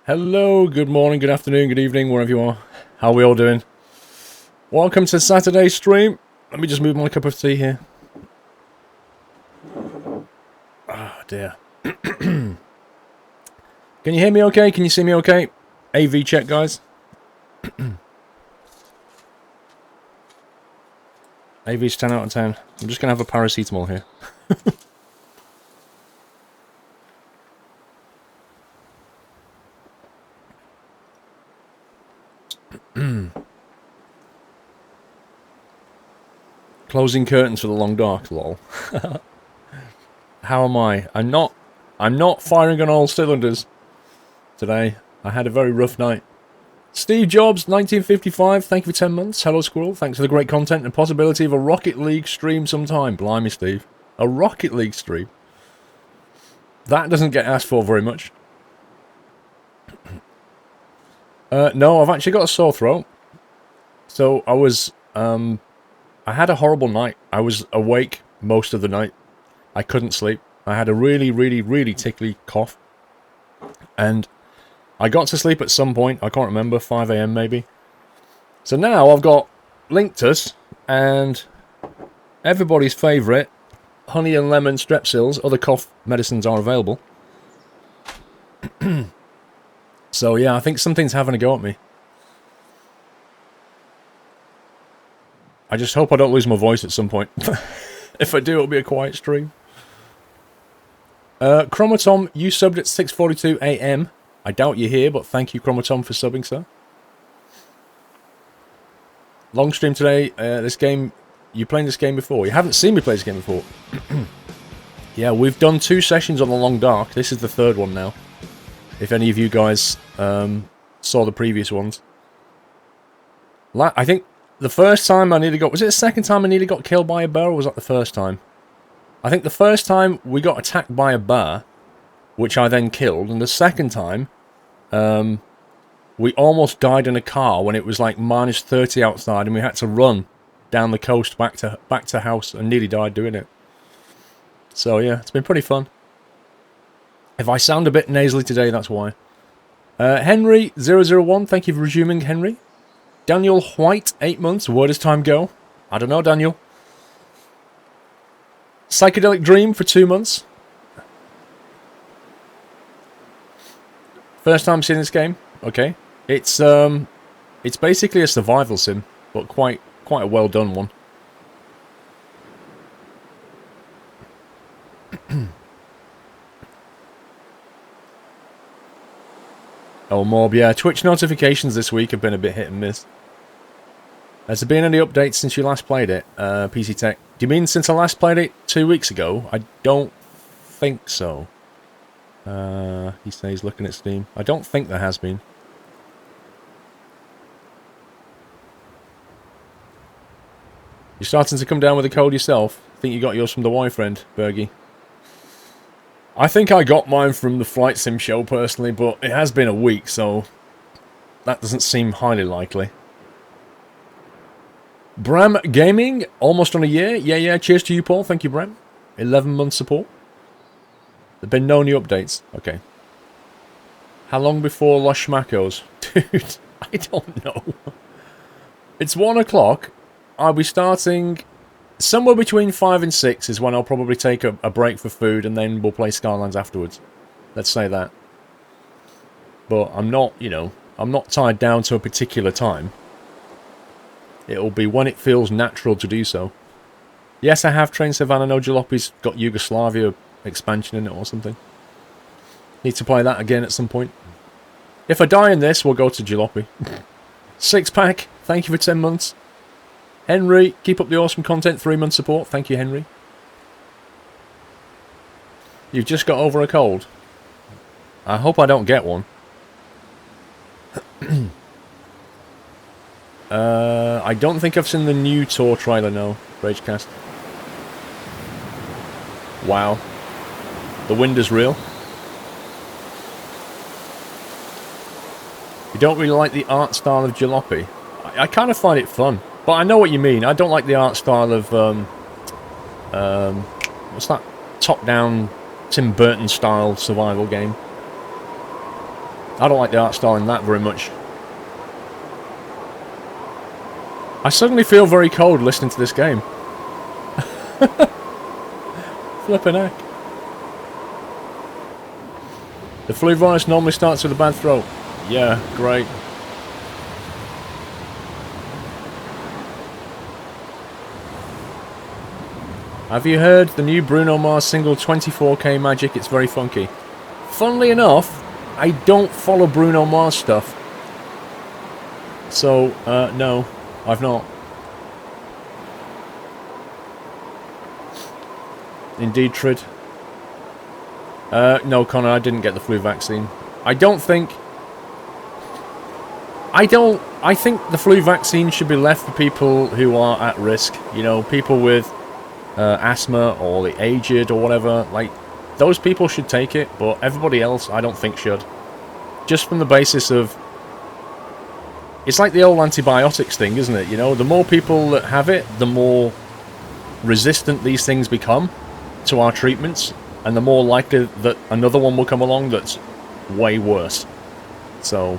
Hello, good morning, good afternoon, good evening, wherever you are. How are we all doing? Welcome to Saturday's stream. Let me just move my cup of tea here. Ah, dear. Can you hear me okay? Can you see me okay? AV check, guys. AV's 10 out of 10. I'm just going to have a paracetamol here. Closing curtains for the long dark, lol. How am I? I'm not firing on all cylinders today. I had a very rough night. Steve Jobs, 1955, thank you for 10 months. Hello, Squirrel. Thanks for the great content and possibility of a Rocket League stream sometime. Blimey, Steve. A Rocket League stream? That doesn't get asked for very much. No, I've actually got a sore throat. So, I had a horrible night. I was awake most of the night. I couldn't sleep. I had a really, really, really tickly cough. And I got to sleep at some point. I can't remember, 5 AM maybe. So now I've got Linctus and everybody's favourite honey and lemon strepsils. Other cough medicines are available. So yeah, I think something's having a go at me. I just hope I don't lose my voice at some point. If I do, it'll be a quiet stream. Chromatom, you subbed at 6:42 AM. I doubt you're here, but thank you, Chromatom, for subbing, sir. Long stream today. This game, you playing this game before? You haven't seen me play this game before. Yeah, we've done 2 sessions on the Long Dark. This is the 3rd one now. If any of you guys saw the previous ones. I think the first time I nearly got... Was it the second time I nearly got killed by a bear, or was that the first time? I think the first time we got attacked by a bear, which I then killed, and the second time, we almost died in a car when it was like minus 30 outside, and we had to run down the coast back to house, and nearly died doing it. So yeah, it's been pretty fun. If I sound a bit nasally today, that's why. Henry001, thank you for resuming, Henry. Daniel White, 8 months, where does time go? I don't know, Daniel. Psychedelic Dream for 2 months. First time seeing this game. Okay. It's basically a survival sim, but quite a well done one. Oh, Morb, yeah. Twitch notifications this week have been a bit hit and miss. Has there been any updates since you last played it, PC Tech? Do you mean since I last played it 2 weeks ago? I don't think so. He says he's looking at Steam. I don't think there has been. You're starting to come down with the code yourself? I think you got yours from the Y-Friend, Bergie. I think I got mine from the Flight Sim show personally, but it has been a week, so that doesn't seem highly likely. Bram Gaming, almost on a year. Yeah, cheers to you, Paul. Thank you, Bram. 11-month support. There have been no new updates. Okay. How long before Los Schmackos? Dude, I don't know. It's 1 o'clock. I'll be starting... Somewhere between 5 and 6 is when I'll probably take a break for food, and then we'll play Skylines afterwards. Let's say that. But I'm not, I'm not tied down to a particular time. It'll be when it feels natural to do so. Yes, I have trained Savannah. No, Jalopy's got Yugoslavia expansion in it or something. Need to play that again at some point. If I die in this, we'll go to Jalopy. 6-pack, thank you for 10 months. Henry, keep up the awesome content, 3-month support. Thank you, Henry. You've just got over a cold. I hope I don't get one. I don't think I've seen the new tour trailer, no. Ragecast. Wow. The wind is real. You don't really like the art style of Jalopy? I kind of find it fun. But I know what you mean. I don't like the art style of, what's that top-down Tim Burton style survival game. I don't like the art style in that very much. I suddenly feel very cold listening to this game. Flippin' heck. The flu virus normally starts with a bad throat. Yeah, great. Have you heard the new Bruno Mars single 24K Magic? It's very funky. Funnily enough, I don't follow Bruno Mars stuff. So, no, I've not. Indeed, Trid. No, Connor, I didn't get the flu vaccine. I think the flu vaccine should be left for people who are at risk. You know, people with asthma or the aged or whatever. Like, those people should take it, but everybody else I don't think should. Just from the basis of... It's like the old antibiotics thing, isn't it? You know, the more people that have it, the more resistant these things become to our treatments, and the more likely that another one will come along that's way worse. So,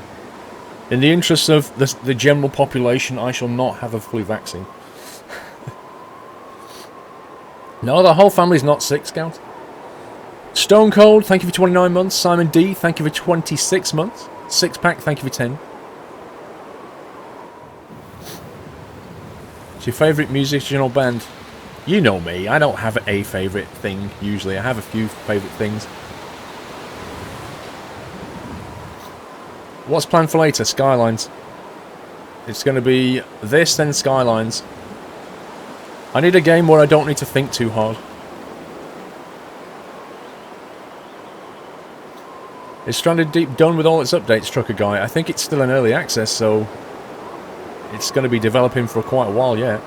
in the interests of the general population, I shall not have a flu vaccine. No, the whole family's not sick, Scout. Stone Cold, thank you for 29 months. Simon D, thank you for 26 months. Six Pack, thank you for 10. What's your favourite musician or band? You know me, I don't have a favourite thing, usually. I have a few favourite things. What's planned for later? Skylines. It's going to be this, then Skylines. I need a game where I don't need to think too hard. Is Stranded Deep done with all its updates, Trucker Guy? I think it's still in early access, so... It's going to be developing for quite a while yet.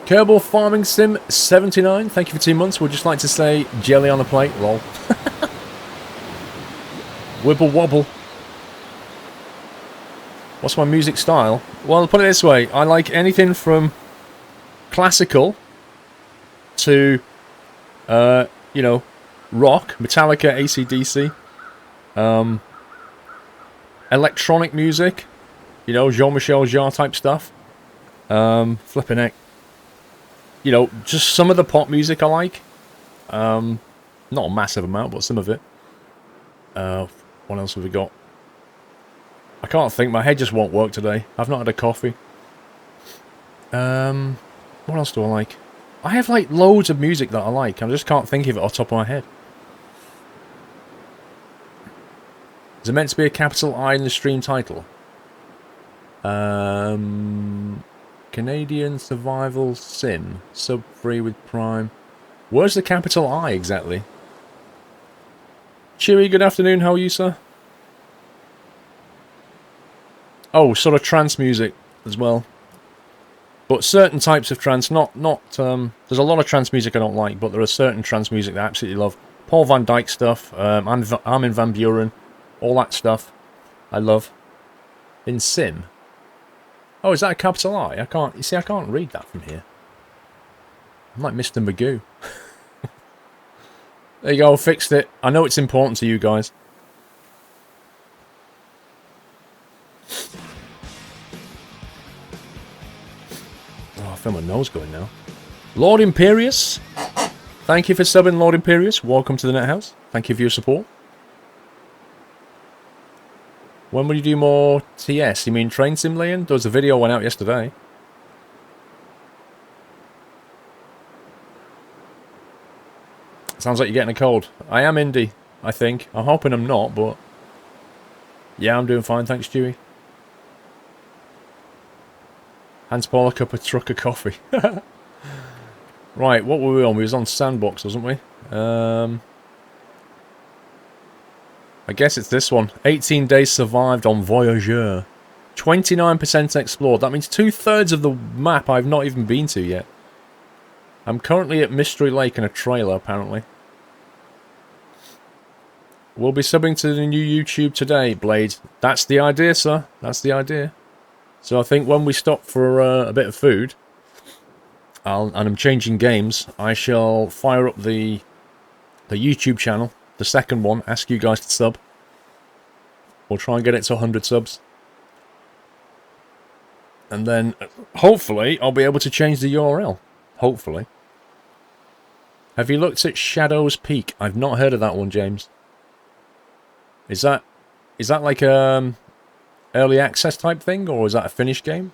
Kerbal Farming Sim 79, thank you for 2 months. Would just like to say jelly on a plate, lol. Wibble wobble. What's my music style? Well, put it this way, I like anything from classical to, you know, rock, Metallica, AC/DC, electronic music, you know, Jean-Michel Jarre type stuff, flipping heck. You know, just some of the pop music I like. Not a massive amount, but some of it. What else have we got? I can't think. My head just won't work today. I've not had a coffee. What else do I like? I have, like, loads of music that I like. I just can't think of it off the top of my head. Is it meant to be a capital I in the stream title? Canadian Survival Sim. Sub-free with Prime. Where's the capital I exactly? Cheery, good afternoon. How are you, sir? Oh, sort of trance music as well. But certain types of trance, not there's a lot of trance music I don't like, but there are certain trance music that I absolutely love. Paul Van Dyke stuff, Armin van Buuren, all that stuff I love. In Sim. Oh, is that a capital I? I can't, you see, I can't read that from here. I'm like Mr. Magoo. There you go, fixed it. I know it's important to you guys. Oh, I feel my nose going now. Lord Imperious. Thank you for subbing, Lord Imperious. Welcome to the Net House. Thank you for your support. When will you do more TS? You mean Train Sim, Liam? There was a video went out yesterday. Sounds like you're getting a cold. I am indie, I think. I'm hoping I'm not, but... Yeah, I'm doing fine, thanks, Stewie. Hands Paul a cup of trucker coffee. Right, what were we on? We was on Sandbox, wasn't we? I guess it's this one. 18 days survived on Voyageur. 29% explored. That means 2/3 of the map I've not even been to yet. I'm currently at Mystery Lake in a trailer, apparently. We'll be subbing to the new YouTube today, Blade. That's the idea, sir. That's the idea. So I think when we stop for a bit of food, and I'm changing games, I shall fire up the YouTube channel, the second one, ask you guys to sub. We'll try and get it to 100 subs. And then, hopefully, I'll be able to change the URL. Hopefully. Have you looked at Shadow's Peak? I've not heard of that one, James. Is that like early access type thing, or is that a finished game?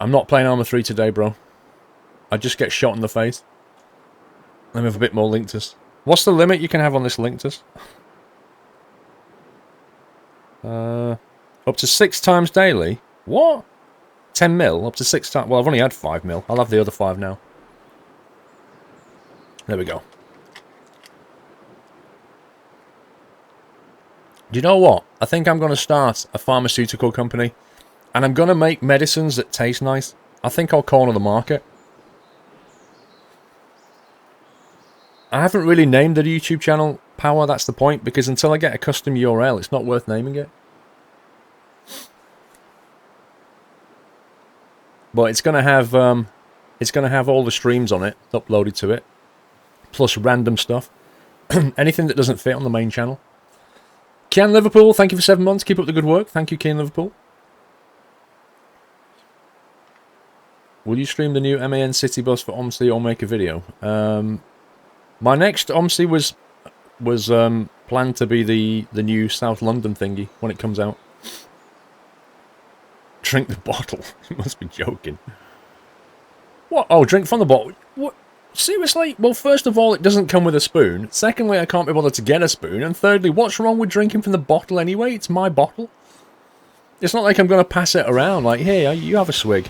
I'm not playing Arma 3 today, bro. I just get shot in the face. Let me have a bit more Linctus. What's the limit you can have on this Linctus? Up to 6 times daily? What? 10 mil? Up to 6 times? Well, I've only had 5 mil. I'll have the other 5 now. There we go. Do you know what? I think I'm going to start a pharmaceutical company. And I'm going to make medicines that taste nice. I think I'll corner the market. I haven't really named the YouTube channel Power, that's the point. Because until I get a custom URL, it's not worth naming it. But it's going to have all the streams on it, uploaded to it. Plus random stuff. Anything that doesn't fit on the main channel. Kian Liverpool, thank you for 7 months. Keep up the good work. Thank you, Kian Liverpool. Will you stream the new MAN City Bus for OMSI or make a video? My next OMSI was planned to be the new South London thingy when it comes out. Drink the bottle. You must be joking. What? Oh, drink from the bottle. What? Seriously? Well, first of all, it doesn't come with a spoon. Secondly, I can't be bothered to get a spoon. And thirdly, what's wrong with drinking from the bottle anyway? It's my bottle. It's not like I'm going to pass it around like, here, you have a swig.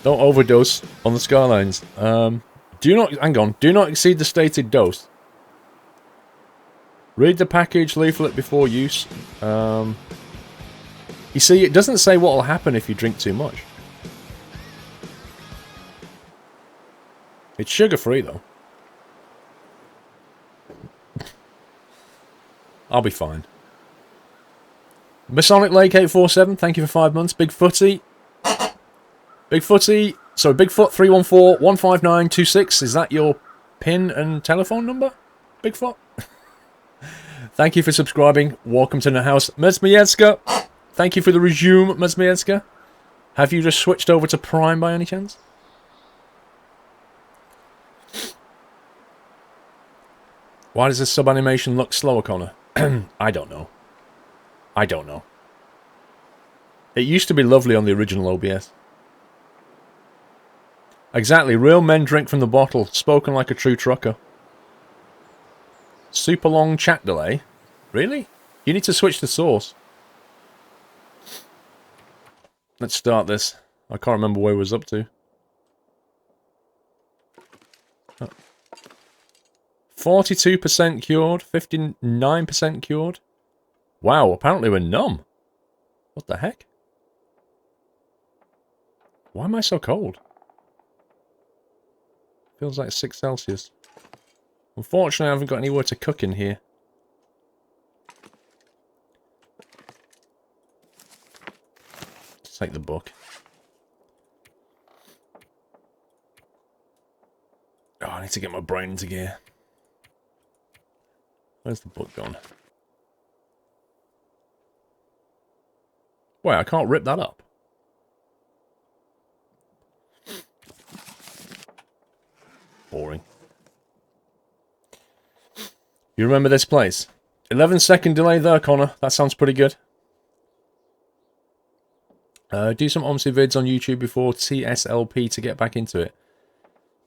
Don't overdose on the Skylines. Do not exceed the stated dose. Read the package leaflet before use. You see, it doesn't say what will happen if you drink too much. It's sugar-free, though. I'll be fine. Masonic Lake 847, thank you for 5 months. Big Footy. Bigfoot 314-15926. Is that your PIN and telephone number? Bigfoot? Thank you for subscribing. Welcome to the house. Mezmietska. Thank you for the resume, Mezmietska. Have you just switched over to Prime by any chance? Why does this sub-animation look slower, Connor? I don't know. I don't know. It used to be lovely on the original OBS. Exactly, real men drink from the bottle, spoken like a true trucker. Super long chat delay? Really? You need to switch the source. Let's start this. I can't remember where we was up to. 42% cured, 59% cured. Wow, apparently we're numb. What the heck? Why am I so cold? Feels like 6 Celsius. Unfortunately, I haven't got anywhere to cook in here. Let's take the book. Oh, I need to get my brain into gear. Where's the book gone? Wait, I can't rip that up. Boring. You remember this place? 11-second delay there, Connor. That sounds pretty good. Do some OMSI vids on YouTube before TSLP to get back into it.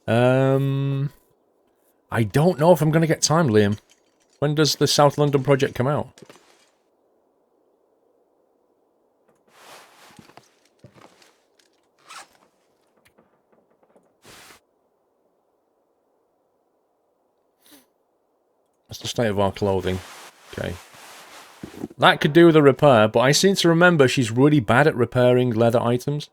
I don't know if I'm going to get time, Liam. When does the South London project come out? That's the state of our clothing. Okay. That could do with a repair, but I seem to remember she's really bad at repairing leather items.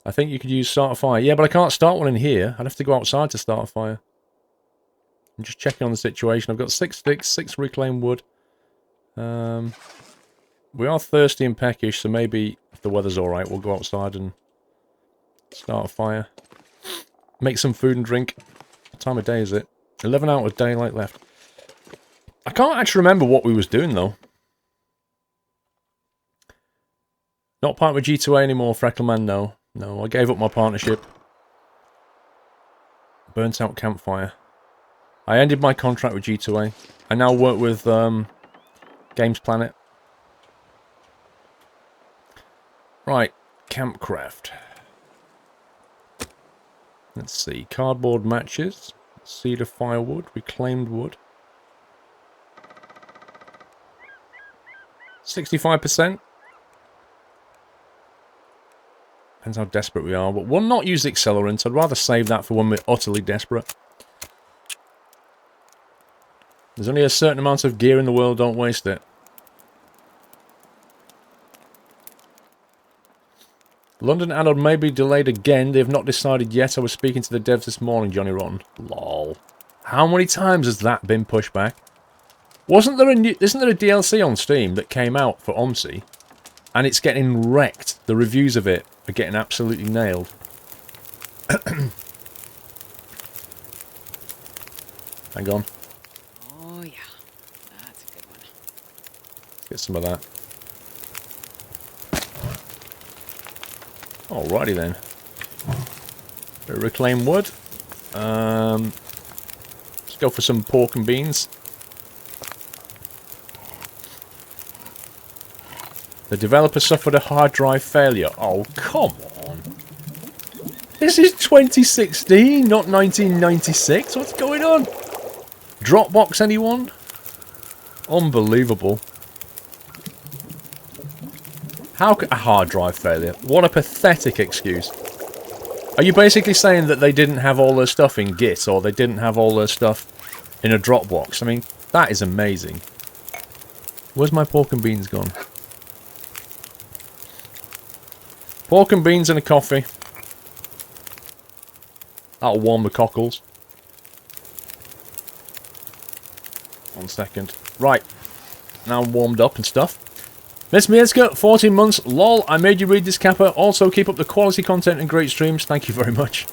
I think you could use start a fire. Yeah, but I can't start one in here. I'd have to go outside to start a fire. I'm just checking on the situation. I've got 6 sticks, 6 reclaimed wood. We are thirsty and peckish, so maybe if the weather's alright, we'll go outside and start a fire. Make some food and drink. What time of day is it? 11 hours of daylight left. I can't actually remember what we was doing, though. Not part with G2A anymore, Freckleman, no. No, I gave up my partnership. Burnt out campfire. I ended my contract with G2A. I now work with Games Planet. Right, campcraft. Let's see, cardboard matches, cedar firewood, reclaimed wood. 65%. Depends how desperate we are, but we'll not use accelerant. I'd rather save that for when we're utterly desperate. There's only a certain amount of gear in the world, don't waste it. London Anode may be delayed again. They have not decided yet. I was speaking to the devs this morning, Johnny Rotten. Lol. How many times has that been pushed back? Isn't there a DLC on Steam that came out for OMSI? And it's getting wrecked. The reviews of it are getting absolutely nailed. Hang on. Oh yeah, that's a good one. Let's get some of that. Alrighty then. Bit of reclaimed wood. Let's go for some pork and beans. The developer suffered a hard drive failure. Oh, come on. This is 2016, not 1996. What's going on? Dropbox, anyone? Unbelievable. How could a hard drive failure? What a pathetic excuse. Are you basically saying that they didn't have all their stuff in Git, or they didn't have all their stuff in a Dropbox? I mean, that is amazing. Where's my pork and beans gone? Pork and beans and a coffee. That'll warm the cockles. 1 second. Right. Now I'm warmed up and stuff. Miss Mieszka, 14 months. Lol, I made you read this, Kappa. Also, keep up the quality content and great streams. Thank you very much.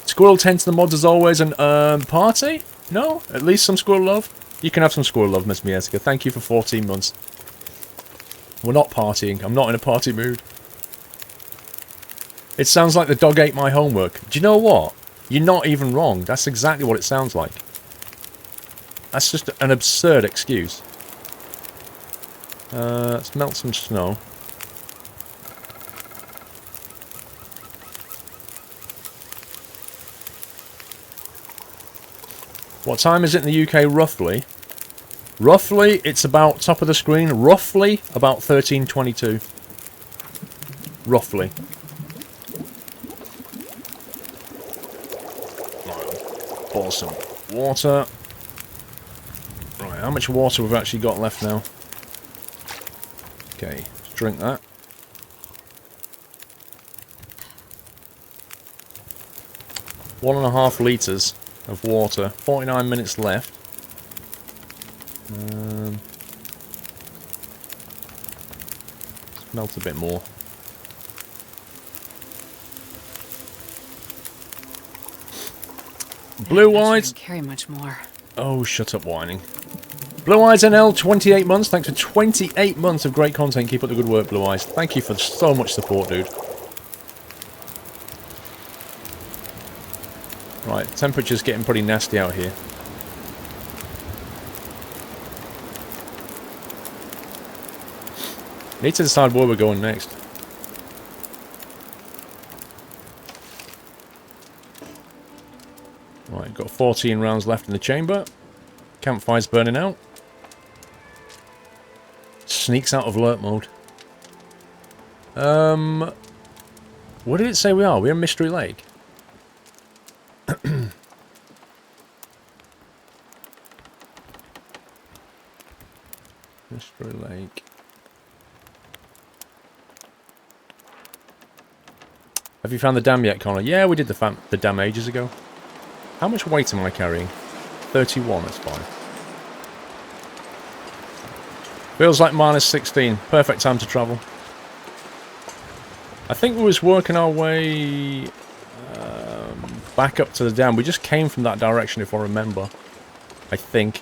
Squirrel 10 to the mods as always. And, party? No? At least some squirrel love? You can have some squirrel love, Miss Mieszka. Thank you for 14 months. We're not partying. I'm not in a party mood. It sounds like the dog ate my homework. Do you know what? You're not even wrong. That's exactly what it sounds like. That's just an absurd excuse. Let's melt some snow. What time is it in the UK, roughly? Roughly, it's about top of the screen. Roughly, about 13:22. Roughly. Right, pour some water. Right, how much water we've actually got left now? Okay, let's drink that. One and a half litres of water. 49 minutes left. Let's melt a bit more. Blue Eyes. Carry much more. Oh, shut up whining. Blue Eyes NL, 28 months. Thanks for 28 months of great content. Keep up the good work, Blue Eyes. Thank you for so much support, dude. Right, temperature's getting pretty nasty out here. Need to decide where we're going next. Right, got 14 rounds left in the chamber. Campfire's burning out. Sneaks out of alert mode. Where did it say we are? We're in Mystery Lake. Mystery Lake. Have you found the dam yet, Connor? Yeah, we did the dam ages ago. How much weight am I carrying? 31, that's fine. Feels like minus 16. Perfect time to travel. I think we was working our way back up to the dam. We just came from that direction, if I remember. I think.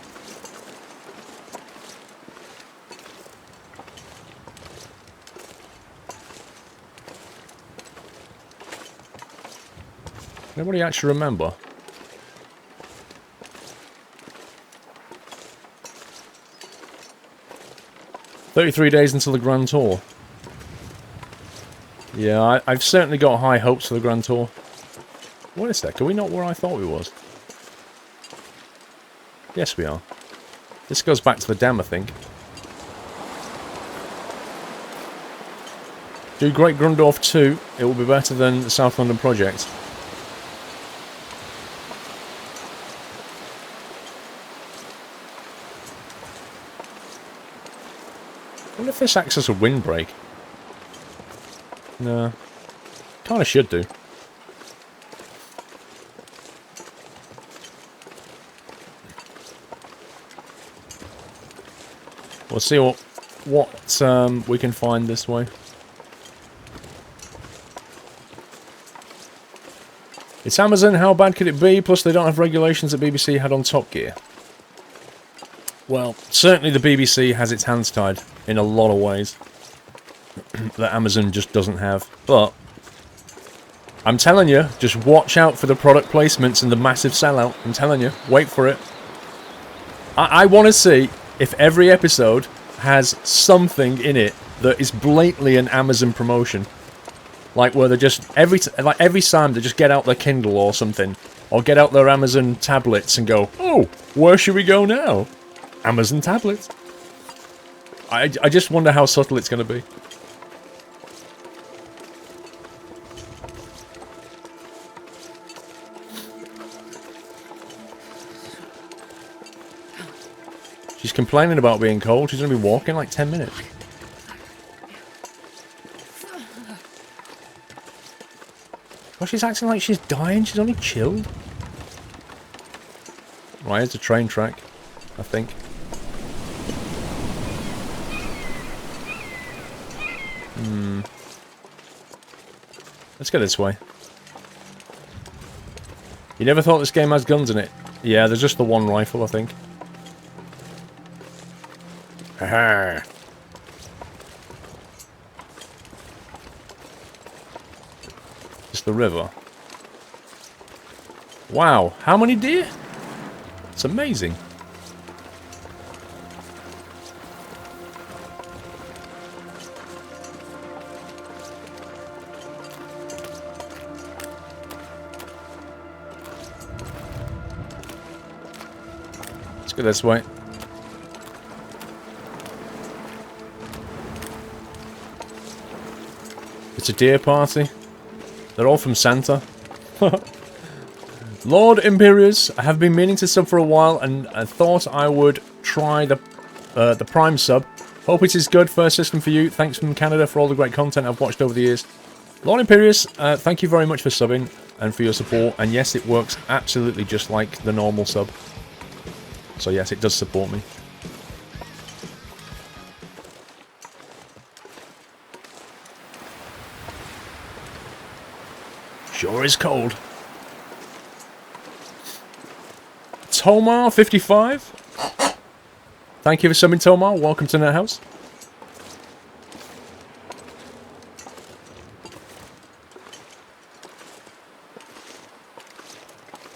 Nobody actually remember. "33 days until the Grand Tour." Yeah, I've certainly got high hopes for the Grand Tour. Wait a sec, are we not where I thought we was? Yes, we are. This goes back to the dam, I think. Do Great Grundorf 2. It will be better than the South London project. I wonder if this acts as a windbreak. No. Kinda should do. We'll see what we can find this way. It's Amazon, how bad could it be? Plus they don't have regulations that BBC had on Top Gear. Well, certainly the BBC has its hands tied in a lot of ways that Amazon just doesn't have. But I'm telling you, just watch out for the product placements and the massive sellout. I'm telling you, wait for it. I want to see if every episode has something in it that is blatantly an Amazon promotion. Like where they just every time they just get out their Kindle or something, or get out their Amazon tablets and go, "Oh, where should we go now? Amazon tablets." I just wonder how subtle it's going to be. She's complaining about being cold. She's going to be walking like 10 minutes. Well, she's acting like she's dying. She's only chilled. Right, here's the train track, I think. Let's go this way. You never thought this game has guns in it? Yeah, there's just the one rifle, I think. Haha. Just the river. Wow, how many deer? It's amazing. Let's go this way. It's a deer party. They're all from Santa. Lord Imperius, I have been meaning to sub for a while, and I thought I would try the Prime sub. Hope it is good. First system for you. Thanks from Canada for all the great content I've watched over the years. Lord Imperius, thank you very much for subbing and for your support. And yes, it works absolutely just like the normal sub. So yes, it does support me. Sure is cold. Tomar55. Thank you for subbing, Tomar. Welcome to Net House.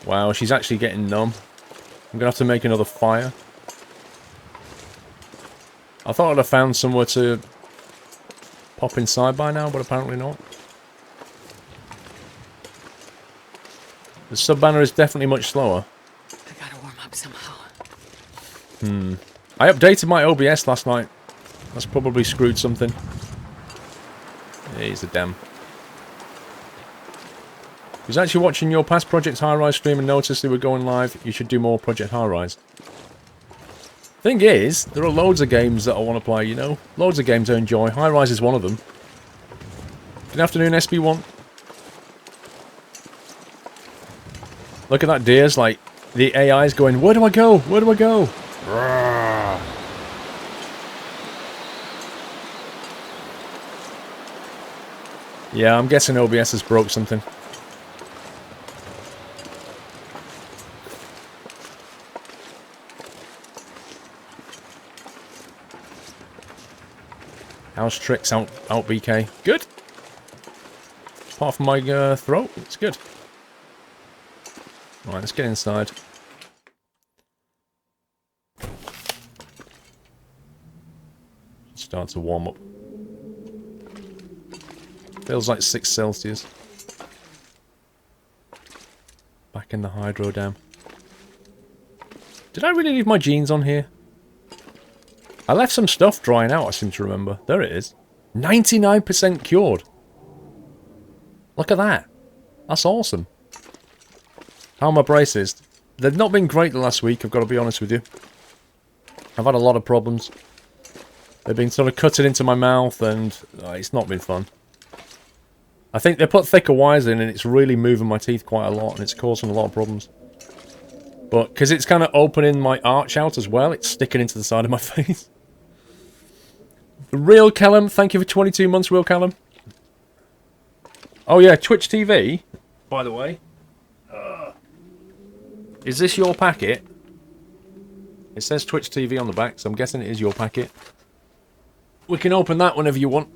Wow, she's actually getting numb. I'm gonna have to make another fire. I thought I'd have found somewhere to pop inside by now, but apparently not. The sub banner is definitely much slower. I gotta warm up somehow. I updated my OBS last night. That's probably screwed something. Yeah, he's a damn. I was actually watching your past Project High Rise stream and noticed they were going live. You should do more Project High Rise. Thing is, there are loads of games that I want to play, you know? Loads of games I enjoy. High Rise is one of them. Good afternoon, SB1. Look at that deer's like, the AI's going, where do I go? Where do I go? Roar. Yeah, I'm guessing OBS has broke something. How's tricks out BK? Good. Apart from my throat, it's good. Alright, let's get inside. Start to warm up. Feels like 6 Celsius. Back in the hydro dam. Did I really leave my jeans on here? I left some stuff drying out, I seem to remember. There it is. 99% cured. Look at that. That's awesome. How are my braces? They've not been great the last week, I've got to be honest with you. I've had a lot of problems. They've been sort of cutting into my mouth and it's not been fun. I think they put thicker wires in and it's really moving my teeth quite a lot and it's causing a lot of problems. But because it's kind of opening my arch out as well, it's sticking into the side of my face. Real Callum, thank you for 22 months, Real Callum. Oh yeah, Twitch TV, by the way. Is this your packet? It says Twitch TV on the back, so I'm guessing it is your packet. We can open that whenever you want.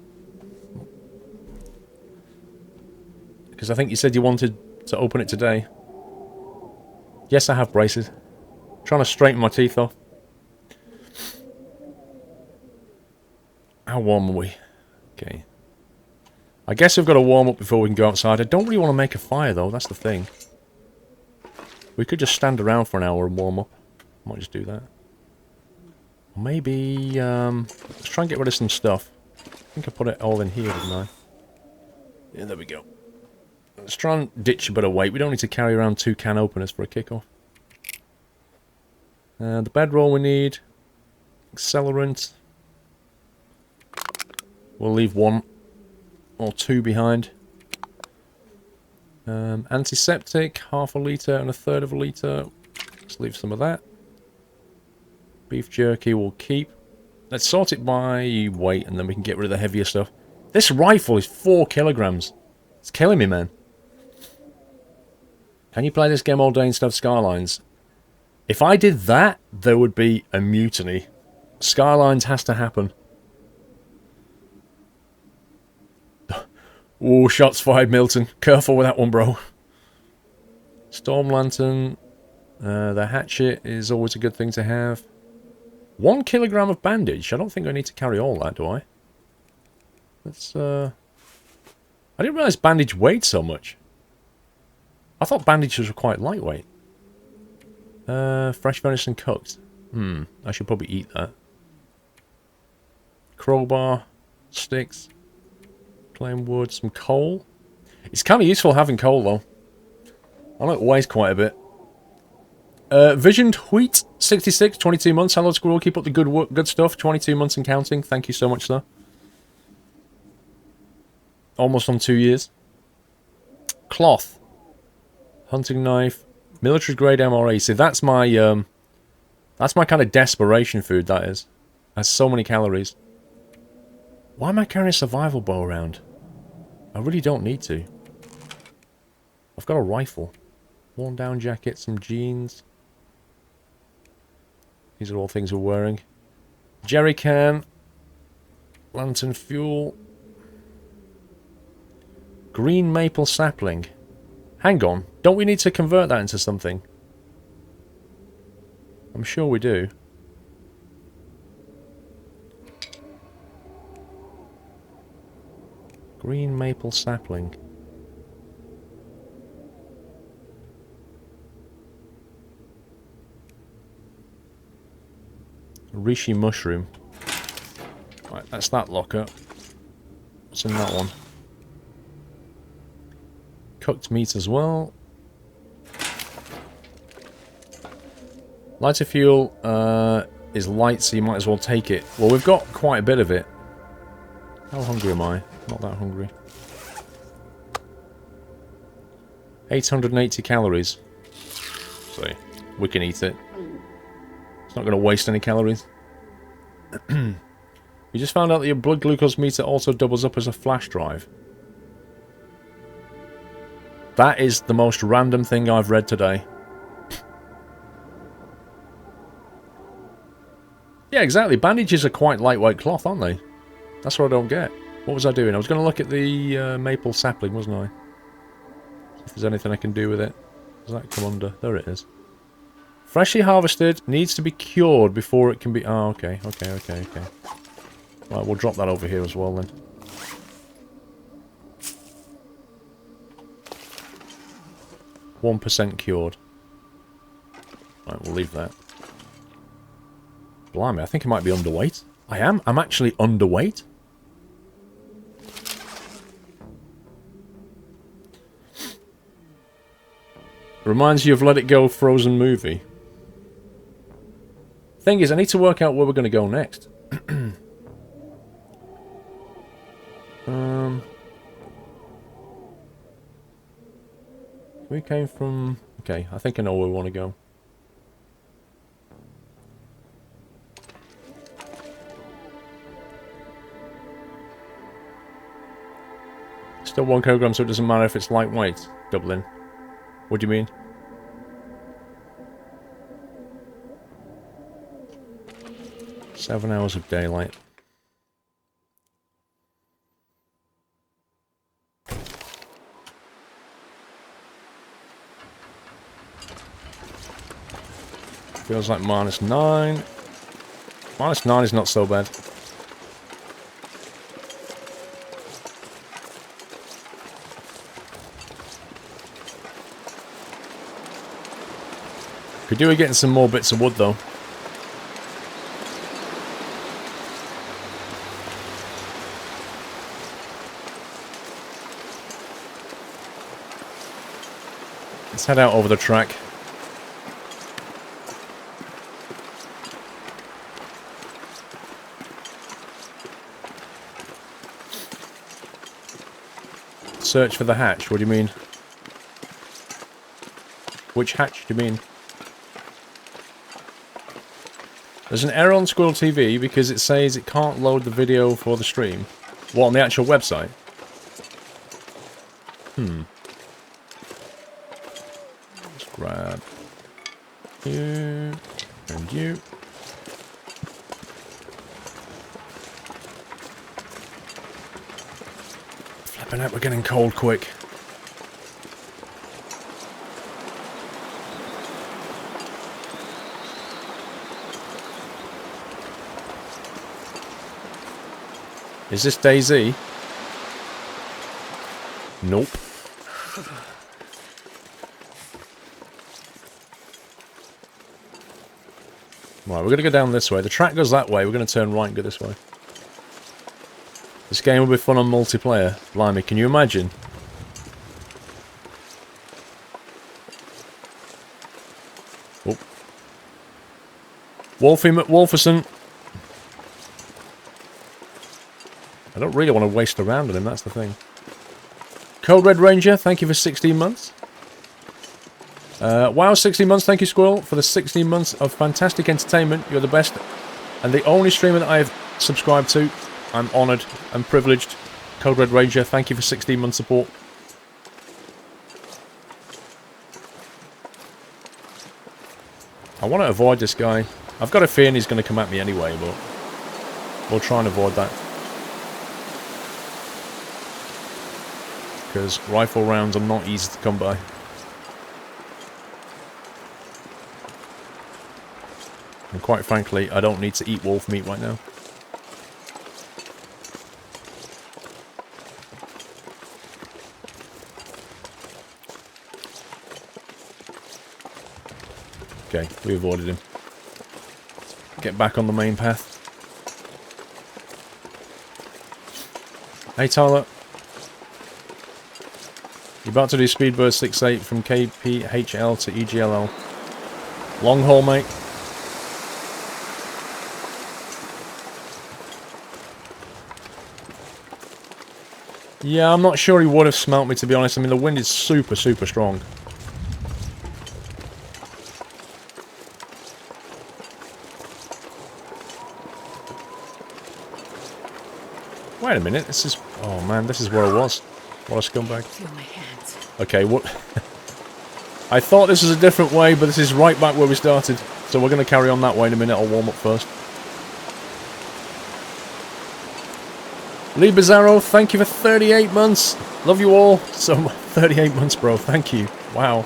Because I think you said you wanted to open it today. Yes, I have braces. Trying to straighten my teeth off. How warm are we? Okay. I guess we've got to warm up before we can go outside. I don't really want to make a fire, though. That's the thing. We could just stand around for an hour and warm up. Might just do that. Or maybe, let's try and get rid of some stuff. I think I put it all in here, didn't I? Yeah, there we go. Let's try and ditch a bit of weight. We don't need to carry around 2 can openers for a kickoff. The bedroll we need. Accelerant. We'll leave 1 or 2 behind. Antiseptic, 1/2 litre and 1/3 of a litre. Let's leave some of that. Beef jerky we'll keep. Let's sort it by weight and then we can get rid of the heavier stuff. This rifle is 4 kilograms. It's killing me, man. Can you play this game all day instead of Skylines? If I did that, there would be a mutiny. Skylines has to happen. Oh, shots fired, Milton. Careful with that one, bro. Storm lantern. The hatchet is always a good thing to have. 1 kilogram of bandage. I don't think I need to carry all that, do I? Let's, I didn't realise bandage weighed so much. I thought bandages were quite lightweight. Fresh venison cooked. I should probably eat that. Crowbar. Sticks. Plain wood. Some coal. It's kind of useful having coal, though. I know it weighs quite a bit. Visioned Wheat. 66. 22 months. Hello, Squirrel. Keep up the good stuff. 22 months and counting. Thank you so much, sir. Almost on 2 years. Cloth. Hunting knife. Military grade MRE. See, that's my kind of desperation food, that is. Has so many calories. Why am I carrying a survival bow around? I really don't need to. I've got a rifle. Worn down jacket, some jeans. These are all things we're wearing. Jerry can. Lantern fuel. Green maple sapling. Hang on. Don't we need to convert that into something? I'm sure we do. Green maple sapling. Reishi mushroom. Right, that's that locker. What's in that one? Cooked meat as well. Lighter fuel is light, so you might as well take it. Well, we've got quite a bit of it. How hungry am I? Not that hungry. 880 calories. we can eat it. It's not going to waste any calories. You just found out that your blood glucose meter also doubles up as a flash drive. That is the most random thing I've read today. Yeah, exactly. Bandages are quite lightweight cloth, aren't they? That's what I don't get. What was I doing? I was going to look at the maple sapling, wasn't I? If there's anything I can do with it. Does that come under? There it is. Freshly harvested, needs to be cured before it can be... Oh, okay. Right, we'll drop that over here as well then. %1 cured. Right, we'll leave that. Blimey, I think I might be underweight. I am. I'm actually underweight. Reminds you of Let It Go Frozen movie. Thing is, I need to work out where we're going to go next. We came from... Okay, I think I know where we want to go. Still 1 kilogram, so it doesn't matter if it's lightweight. Dublin. What do you mean? Seven hours of daylight. Feels like -9. -9 is not so bad. Could do with getting some more bits of wood though. Let's head out over the track. Search for the hatch, what do you mean? Which hatch do you mean? There's an error on Squirrel TV because it says it can't load the video for the stream. What, on the actual website? Let's grab you and you. Flipping out, we're getting cold quick. Is this DayZ? Nope. Right, we're going to go down this way. The track goes that way. We're going to turn right and go this way. This game will be fun on multiplayer. Blimey, can you imagine? Oh. Wolfie McWolferson. I don't really want to waste a round on him, that's the thing. Code Red Ranger, thank you for 16 months. Wow, 16 months, thank you Squirrel, for the 16 months of fantastic entertainment. You're the best and the only streamer that I've subscribed to. I'm honoured and privileged. Code Red Ranger, thank you for 16 months support. I want to avoid this guy. I've got a feeling he's going to come at me anyway, but we'll try and avoid that. Because rifle rounds are not easy to come by. And quite frankly, I don't need to eat wolf meat right now. Okay, we avoided him. Get back on the main path. Hey Tyler. You're about to do Speedbird 6.8 from KPHL to EGLL. Long haul, mate. Yeah, I'm not sure he would have smelt me, to be honest. I mean, the wind is super, super strong. Wait a minute, this is... Oh man, this is where I was. What a scumbag. Feel my hands. Okay, what... I thought this was a different way, but this is right back where we started. So we're going to carry on that way in a minute. I'll warm up first. Lee Bizarro, thank you for 38 months. Love you all. So 38 months, bro. Thank you. Wow.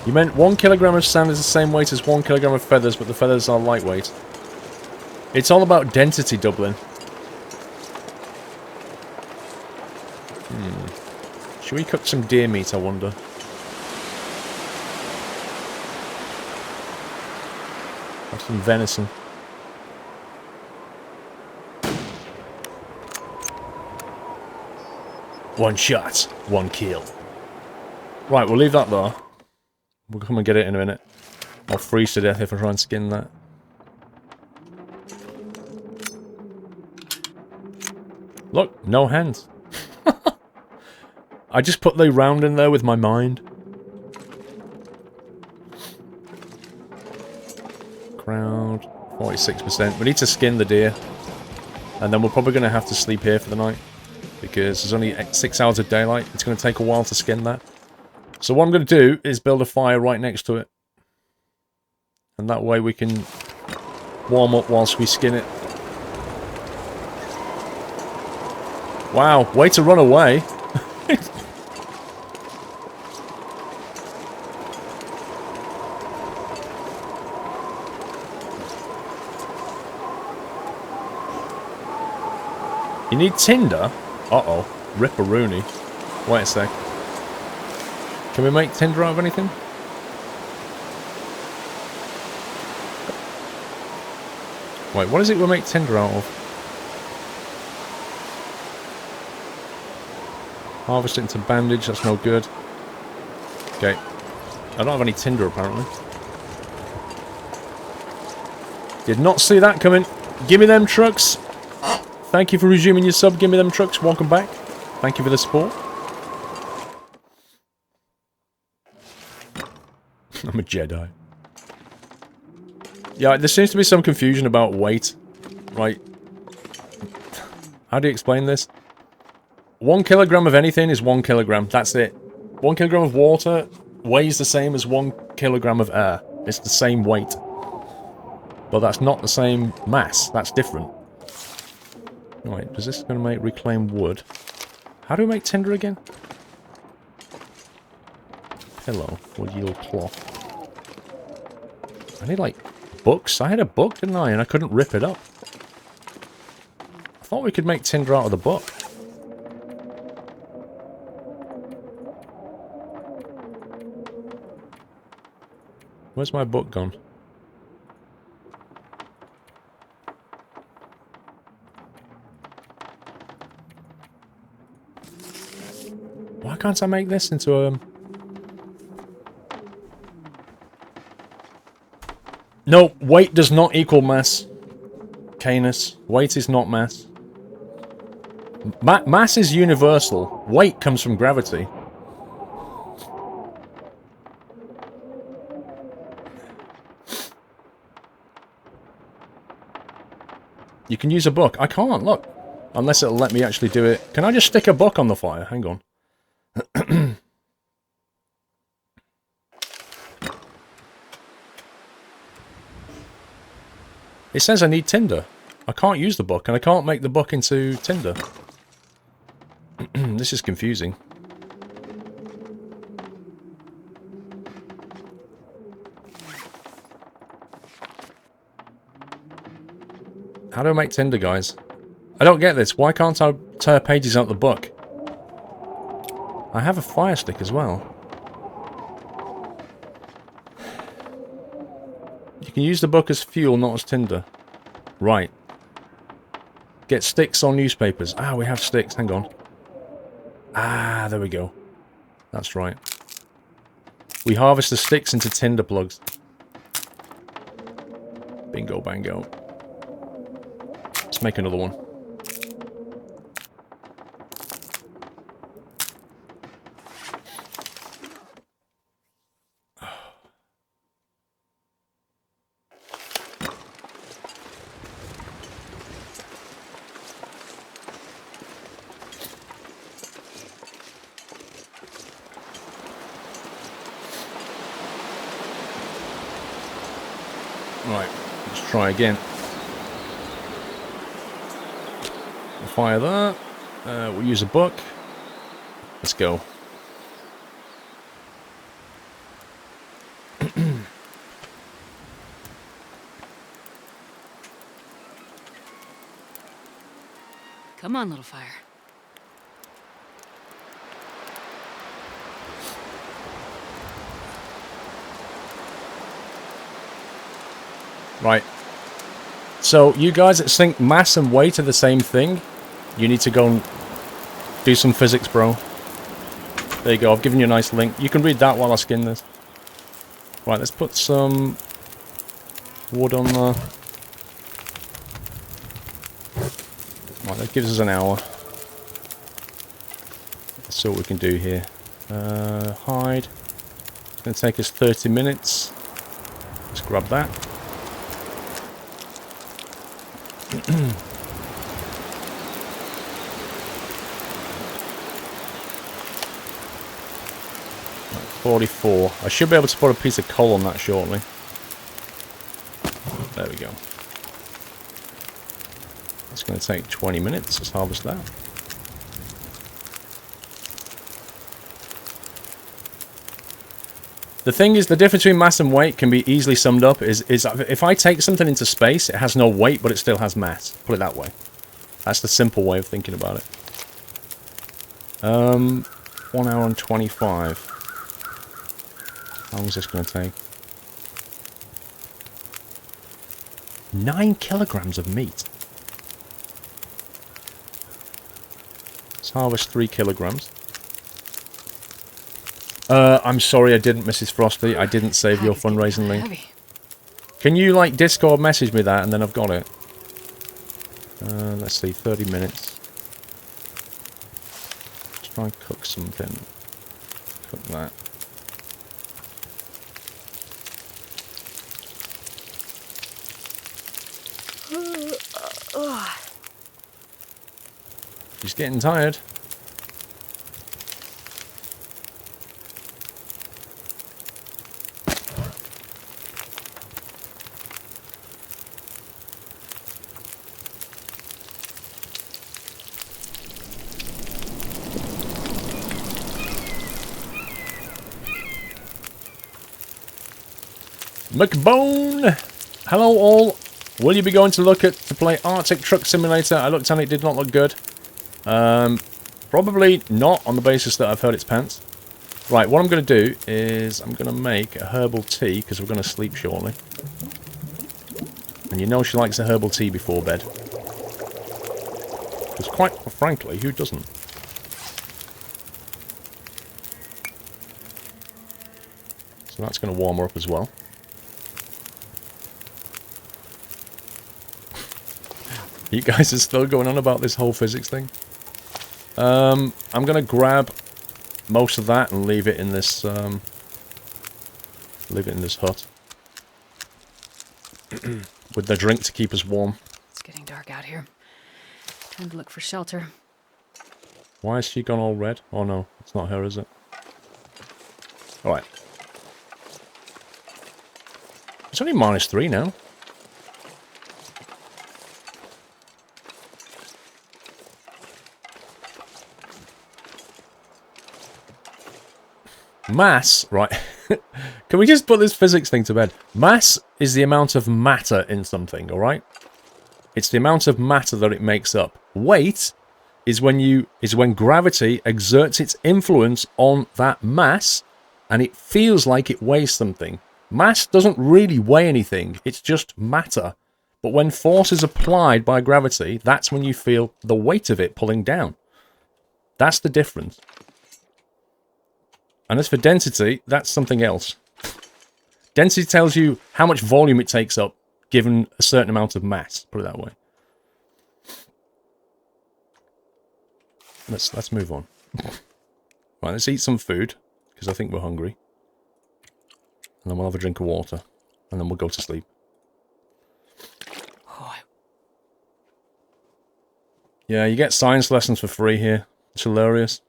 You meant 1 kilogram of sand is the same weight as 1 kilogram of feathers, but the feathers are lightweight. It's all about density, Dublin. Should we cook some deer meat, I wonder? Have some venison. One shot, one kill. Right, we'll leave that there. We'll come and get it in a minute. I'll freeze to death if I try and skin that. Look, no hands. I just put the round in there with my mind. Crowd, 46%. We need to skin the deer. And then we're probably going to have to sleep here for the night. Because there's only 6 hours of daylight. It's going to take a while to skin that. So what I'm going to do is build a fire right next to it. And that way we can warm up whilst we skin it. Wow, way to run away. You need tinder? Uh-oh. Ripperoonie. Wait a sec. Can we make tinder out of anything? Wait, what is it we make tinder out of? Harvest it into bandage, that's no good. Okay. I don't have any tinder apparently. Did not see that coming. Give me them trucks. Thank you for resuming your sub. Give me them trucks. Welcome back. Thank you for the support. I'm a Jedi. Yeah, there seems to be some confusion about weight. Right. How do you explain this? 1 kilogram of anything is 1 kilogram. That's it. 1 kilogram of water weighs the same as 1 kilogram of air. It's the same weight. But that's not the same mass. That's different. Wait, is this going to make reclaimed wood? How do we make tinder again? Pillow. Would yield cloth. I need, like, books. I had a book, didn't I? And I couldn't rip it up. I thought we could make tinder out of the book. Where's my book gone? Why can't I make this into a... No, weight does not equal mass. Canis. Weight is not mass. Mass is universal. Weight comes from gravity. You can use a book. I can't, look. Unless it'll let me actually do it. Can I just stick a book on the fire? Hang on. It says I need tinder. I can't use the book, and I can't make the book into tinder. This is confusing. How do I make tinder, guys? I don't get this. Why can't I tear pages out the book? I have a fire stick as well. You can use the book as fuel, not as tinder. Right. Get sticks or newspapers. Ah, we have sticks. Hang on. Ah, there we go. That's right. We harvest the sticks into tinder plugs. Bingo, bango. Let's make another one. Right, let's try again. We'll fire that. We'll use a book. Let's go. Come on, little fire. Right. So, you guys that think mass and weight are the same thing, you need to go and do some physics, bro. There you go, I've given you a nice link. You can read that while I skin this. Right, let's put some wood on there. Right, that gives us an hour. Let's see what we can do here. Hide. It's going to take us 30 minutes. Let's grab that. Right, 44. I should be able to put a piece of coal on that shortly. There we go. It's going to take 20 minutes. Let's harvest that. The thing is, the difference between mass and weight can be easily summed up is if I take something into space, it has no weight, but it still has mass. Put it that way. That's the simple way of thinking about it. 1 hour and 25. How long is this going to take? 9 kilograms of meat. Let's harvest 3 kilograms. I'm sorry I didn't, Mrs. Frosty. I didn't save your fundraising link. Heavy. Can you, like, Discord message me that and then I've got it? Let's see, 30 minutes. Let's try and cook something. Cook that. She's getting tired. McBone! Hello all. Will you be going to play Arctic Truck Simulator? I looked and it did not look good. Probably not on the basis that I've heard it's pants. Right, what I'm going to do is I'm going to make a herbal tea because we're going to sleep shortly. And you know she likes a herbal tea before bed. Because quite frankly, who doesn't? So that's going to warm her up as well. You guys are still going on about this whole physics thing. I'm going to grab most of that and leave it in this hut. With the drink to keep us warm. It's getting dark out here. Time to look for shelter. Why has she gone all red? Oh no, it's not her, is it? Alright. It's only -3 now. Mass, right. Can we just put this physics thing to bed? Mass is the amount of matter in something, alright? It's the amount of matter that it makes up. Weight is when gravity exerts its influence on that mass and it feels like it weighs something. Mass doesn't really weigh anything, it's just matter. But when force is applied by gravity, that's when you feel the weight of it pulling down. That's the difference. And as for density, that's something else. Density tells you how much volume it takes up given a certain amount of mass, put it that way. Let's move on. Right, let's eat some food, because I think we're hungry. And then we'll have a drink of water, and then we'll go to sleep. Yeah, you get science lessons for free here. It's hilarious.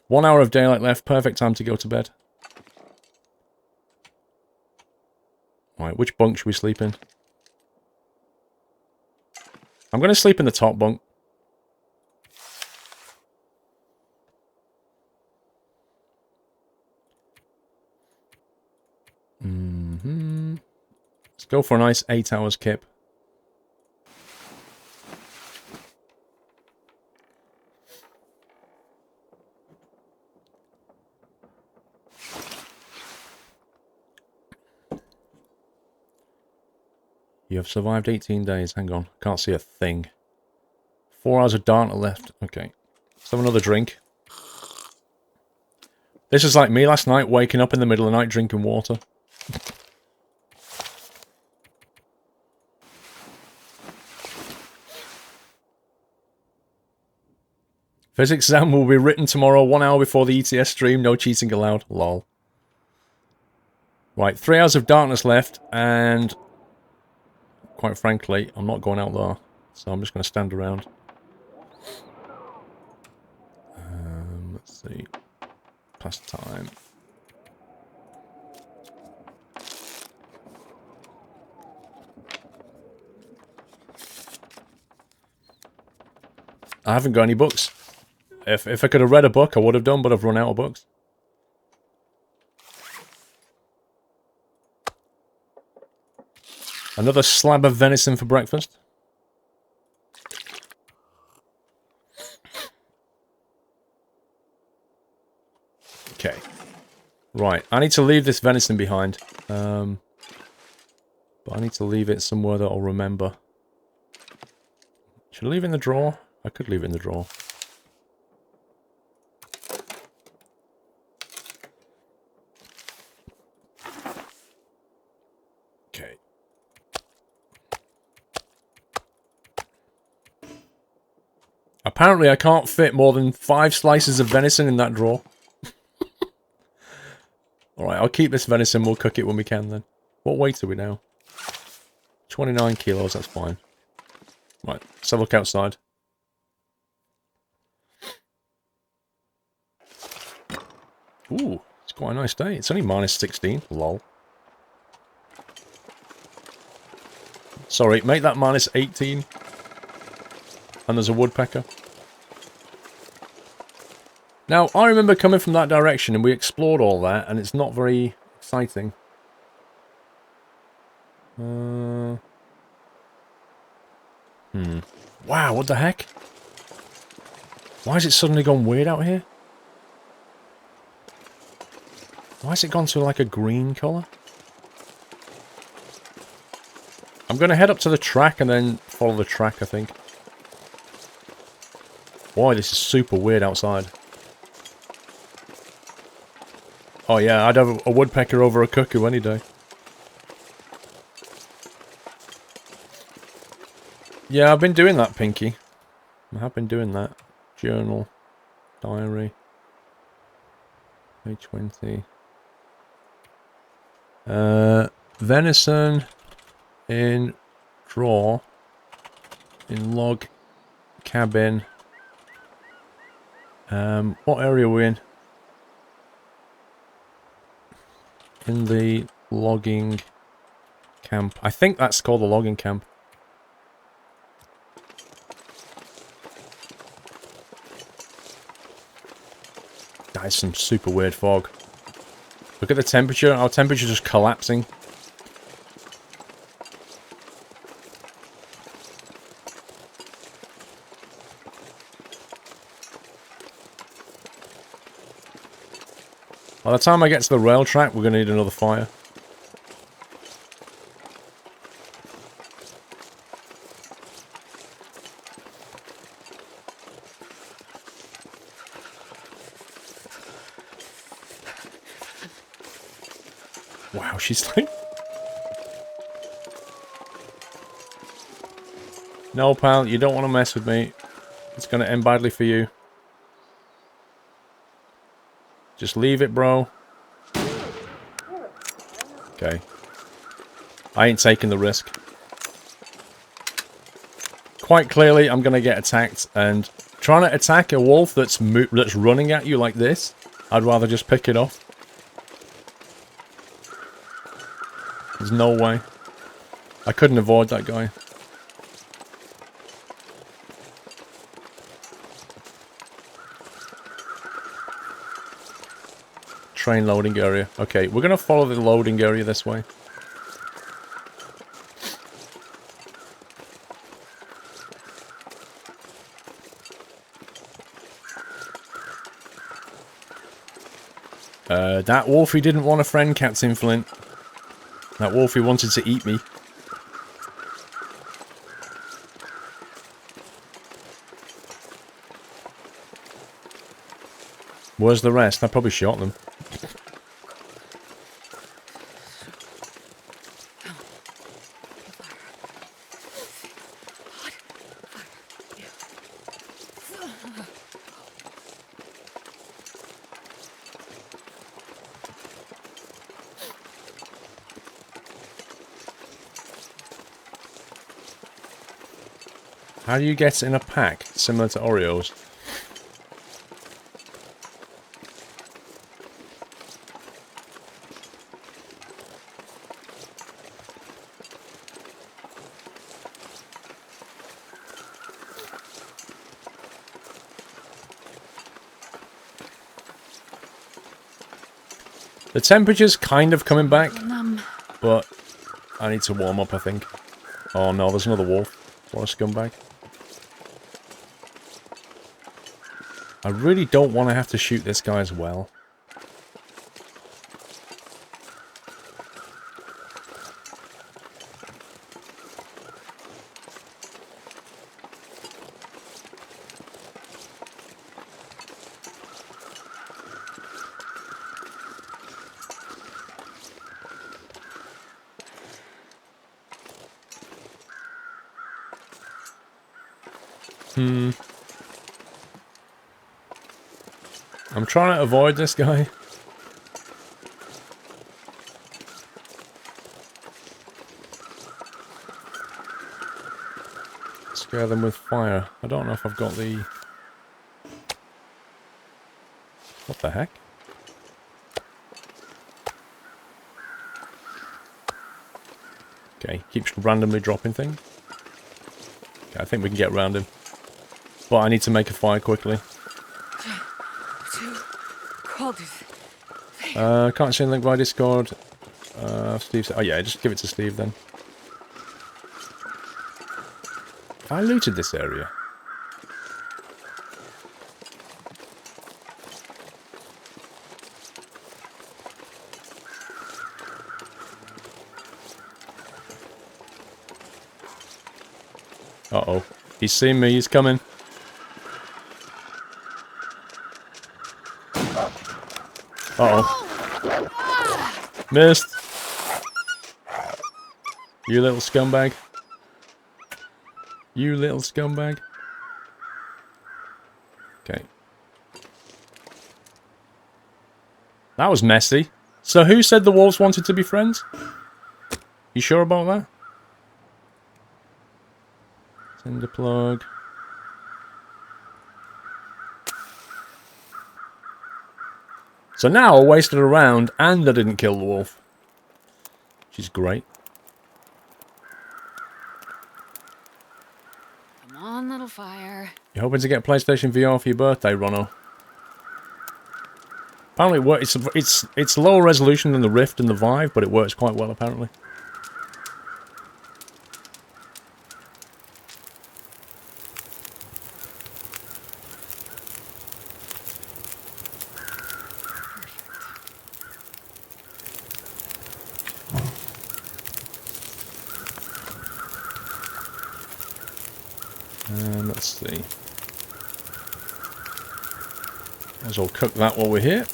1 hour of daylight left, perfect time to go to bed. Right, which bunk should we sleep in? I'm going to sleep in the top bunk. Let's go for a nice 8 hours kip. You have survived 18 days. Hang on. Can't see a thing. 4 hours of darkness left. Okay. Let's have another drink. This is like me last night, waking up in the middle of the night drinking water. Physics exam will be written tomorrow, 1 hour before the ETS stream. No cheating allowed. Lol. Right, 3 hours of darkness left, and quite frankly, I'm not going out there. So I'm just going to stand around. Let's see. Past time. I haven't got any books. If I could have read a book, I would have done, but I've run out of books. Another slab of venison for breakfast. Okay. Right, I need to leave this venison behind. But I need to leave it somewhere that I'll remember. Should I leave it in the drawer? I could leave it in the drawer. Okay. Apparently I can't fit more than 5 slices of venison in that drawer. Alright, I'll keep this venison, we'll cook it when we can then. What weight are we now? 29 kilos, that's fine. Right, let's have a look outside. Ooh, it's quite a nice day. It's only minus 16, lol. Sorry, make that minus 18. And there's a woodpecker. Now, I remember coming from that direction and we explored all that, and it's not very exciting. Wow, what the heck? Why has it suddenly gone weird out here? Why has it gone to like a green colour? I'm going to head up to the track and then follow the track, I think. Boy, this is super weird outside. Oh yeah, I'd have a woodpecker over a cuckoo any day. Yeah, I've been doing that, Pinky. I have been doing that. Journal. Diary. Page 20. Venison. In drawer. In log. Cabin. What area are we in? In the logging camp. I think that's called the logging camp. That is some super weird fog. Look at the temperature. Our temperature's just collapsing. By the time I get to the rail track, we're going to need another fire. Wow, she's like... No, pal, you don't want to mess with me. It's going to end badly for you. Just leave it, bro. Okay. I ain't taking the risk. Quite clearly, I'm going to get attacked, and trying to attack a wolf that's running at you like this, I'd rather just pick it off. There's no way. I couldn't avoid that guy. Train loading area. Okay, we're gonna follow the loading area this way. That Wolfie didn't want a friend, Captain Flint. That Wolfie wanted to eat me. Where's the rest? I probably shot them. How do you get in a pack, similar to Oreos? The temperature's kind of coming back, but I need to warm up, I think. Oh no, there's another wolf. What a scumbag. I really don't want to have to shoot this guy as well. I'm trying to avoid this guy. Scare them with fire. I don't know if I've got the... What the heck? Okay, keeps randomly dropping things. Okay, I think we can get around him. But I need to make a fire quickly. Can't see anything by Discord. Steve said, oh yeah, just give it to Steve then. I looted this area. Uh-oh. He's seen me, he's coming. Uh-oh. Missed. You little scumbag. You little scumbag. Okay. That was messy. So who said the wolves wanted to be friends? You sure about that? Cinder plug. So now I wasted a round and I didn't kill the wolf. Which is great. Come on, little fire. You're hoping to get PlayStation VR for your birthday, Rono? Apparently it works. It's lower resolution than the Rift and the Vive, but it works quite well apparently. Let's see. Might as well cook that while we're here.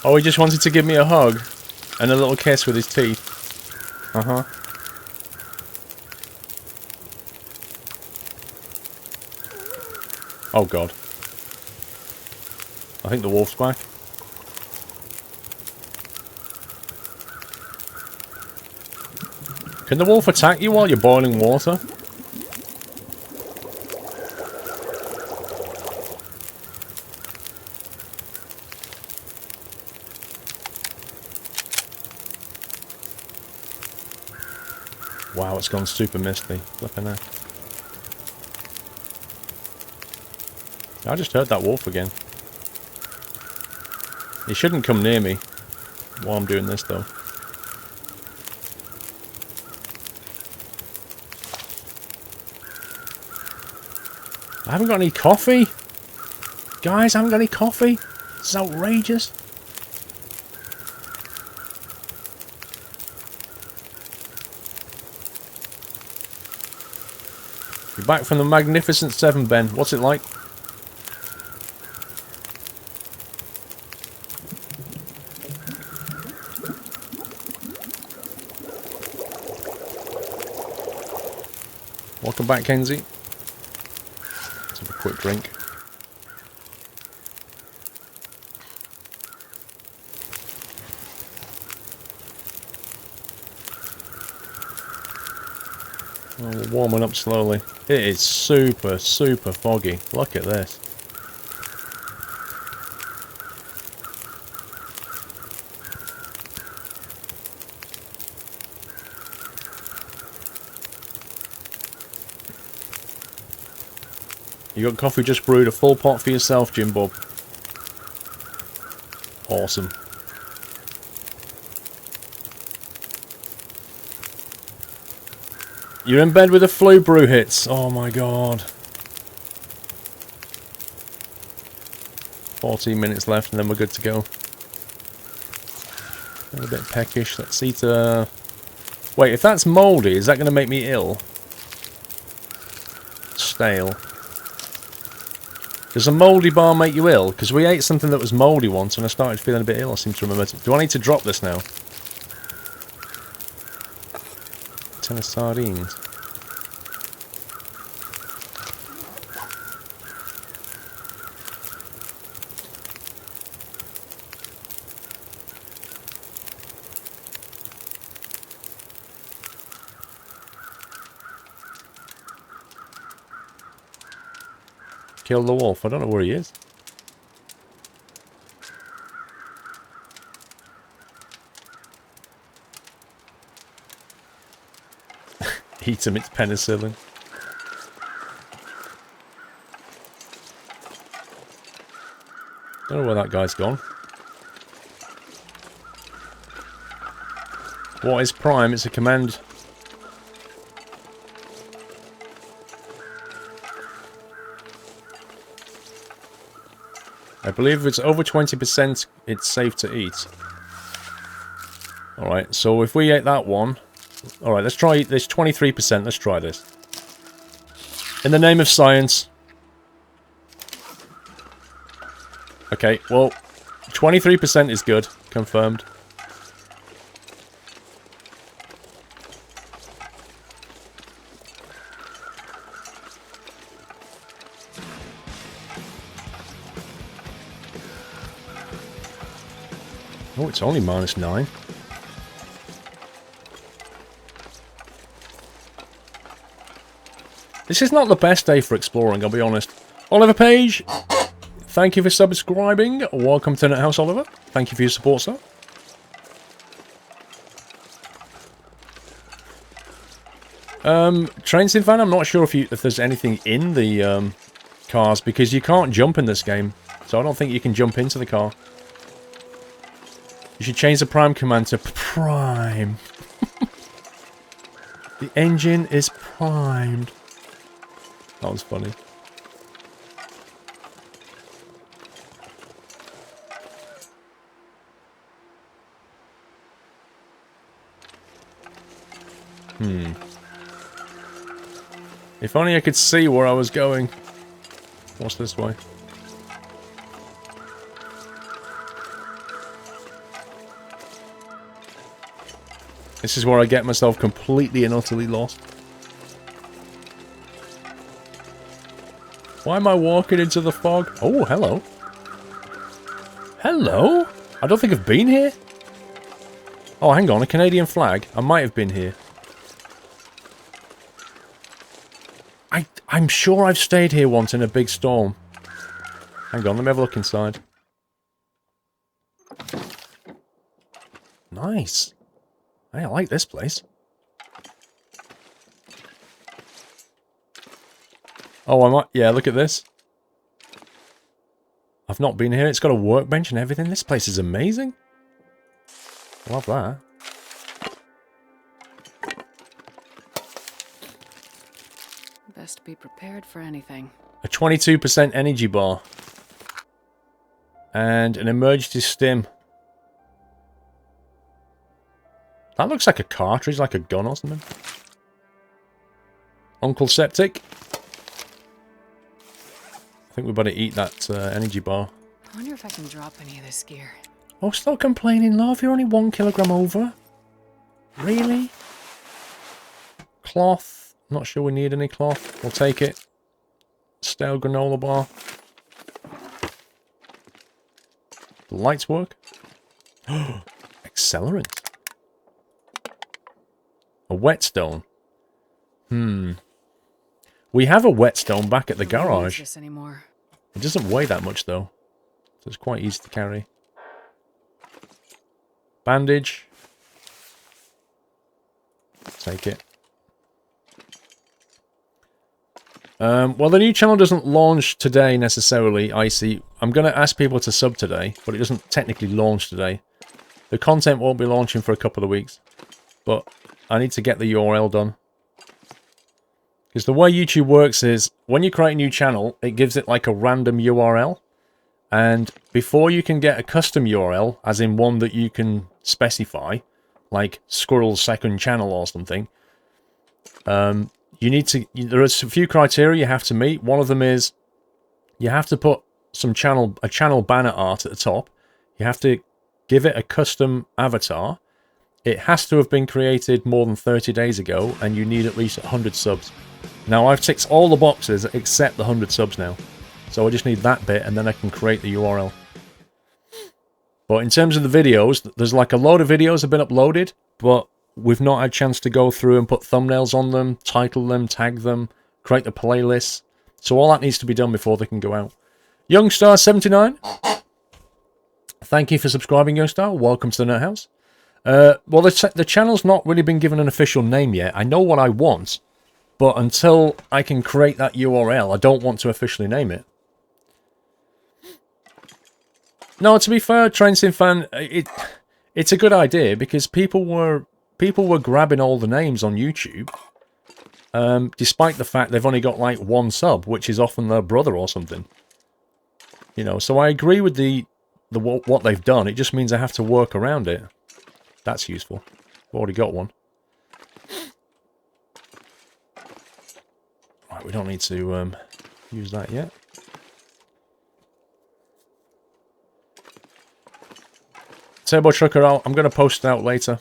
Oh, he just wanted to give me a hug and a little kiss with his teeth. Uh-huh. Oh god. I think the wolf's back. Can the wolf attack you while you're boiling water? Oh, it's gone super misty. Flipping heck. I just heard that wolf again. He shouldn't come near me while I'm doing this, though. I haven't got any coffee. Guys, I haven't got any coffee. This is outrageous. You're back from the Magnificent Seven, Ben. What's it like? Welcome back, Kenzie. Let's have a quick drink. Oh, we're warming up slowly. It is super, super foggy. Look at this. You got coffee just brewed, a full pot for yourself, Jim Bob. Awesome. You're in bed with the flu brew hits. Oh my god. 14 minutes left and then we're good to go. A little bit peckish. Let's eat Wait, if that's mouldy, is that going to make me ill? Stale. Does a mouldy bar make you ill? Because we ate something that was mouldy once and I started feeling a bit ill, I seem to remember. Do I need to drop this now? 10 of sardines. Kill the wolf. I don't know where he is. Eat him, it's penicillin. Don't know where that guy's gone. What is Prime? It's a command. I believe if it's over 20%, it's safe to eat. Alright, so if we ate that one... Alright, let's try this 23%. Let's try this. In the name of science. Okay, well, 23% is good. Confirmed. Oh, it's only -9. This is not the best day for exploring, I'll be honest. Oliver Page, thank you for subscribing. Welcome to Net House, Oliver. Thank you for your support, sir. Train Sim fan, I'm not sure if there's anything in the cars, because you can't jump in this game. So I don't think you can jump into the car. You should change the Prime command to Prime. The engine is primed. That was funny. If only I could see where I was going. What's this way? This is where I get myself completely and utterly lost. Why am I walking into the fog? Oh, hello. Hello? I don't think I've been here. Oh, hang on, a Canadian flag. I might have been here. I'm sure I've stayed here once in a big storm. Hang on, let me have a look inside. Nice. Hey, I like this place. Oh, I might... Yeah, look at this. I've not been here. It's got a workbench and everything. This place is amazing. Love that. Best be prepared for anything. A 22% energy bar. And an emergency stim. That looks like a cartridge, like a gun or something. Uncle Septic. I think we better eat that energy bar. I wonder if I can drop any of this gear. Oh, stop complaining, love. You're only 1 kilogram over. Really? Cloth. Not sure we need any cloth. We'll take it. Stale granola bar. The lights work. Accelerant. A whetstone. We have a whetstone back at the garage. This anymore. It doesn't weigh that much though. So it's quite easy to carry. Bandage. Take it. Well, the new channel doesn't launch today necessarily, Icy. I'm going to ask people to sub today, but it doesn't technically launch today. The content won't be launching for a couple of weeks. But I need to get the URL done. Because the way YouTube works is, when you create a new channel, it gives it like a random URL. And before you can get a custom URL, as in one that you can specify, like Squirrel's second channel or something, you need to... There are a few criteria you have to meet. One of them is you have to put a channel banner art at the top. You have to give it a custom avatar. It has to have been created more than 30 days ago, and you need at least 100 subs. Now, I've ticked all the boxes except the 100 subs now. So I just need that bit, and then I can create the URL. But in terms of the videos, there's like a load of videos have been uploaded, but we've not had a chance to go through and put thumbnails on them, title them, tag them, create the playlists. So all that needs to be done before they can go out. Youngstar79. Thank you for subscribing, Youngstar. Welcome to the Nut House. Well, the channel's not really been given an official name yet. I know what I want, but until I can create that URL, I don't want to officially name it. No, to be fair, Trainsim fan, it's a good idea because people were grabbing all the names on YouTube, despite the fact they've only got like 1 sub, which is often their brother or something. You know, so I agree with what they've done. It just means I have to work around it. That's useful. I've already got one. Right, we don't need to use that yet. Turbo Trucker, I'm going to post it out later.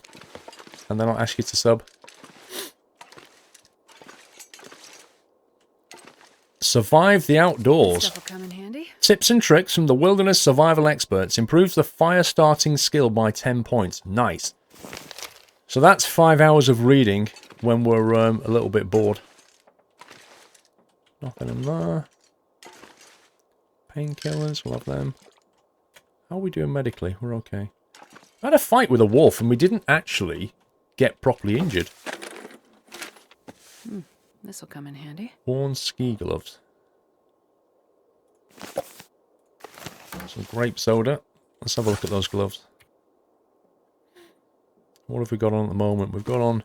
And then I'll ask you to sub. Survive the outdoors. Stuff will come in handy. Tips and tricks from the wilderness survival experts. Improves the fire starting skill by 10 points. Nice. So that's 5 hours of reading when we're a little bit bored. Nothing in there. Painkillers, we'll have them. How are we doing medically? We're okay. I had a fight with a wolf and we didn't actually get properly injured. This will come in handy. Worn ski gloves. Some grape soda. Let's have a look at those gloves. What have we got on at the moment? We've got on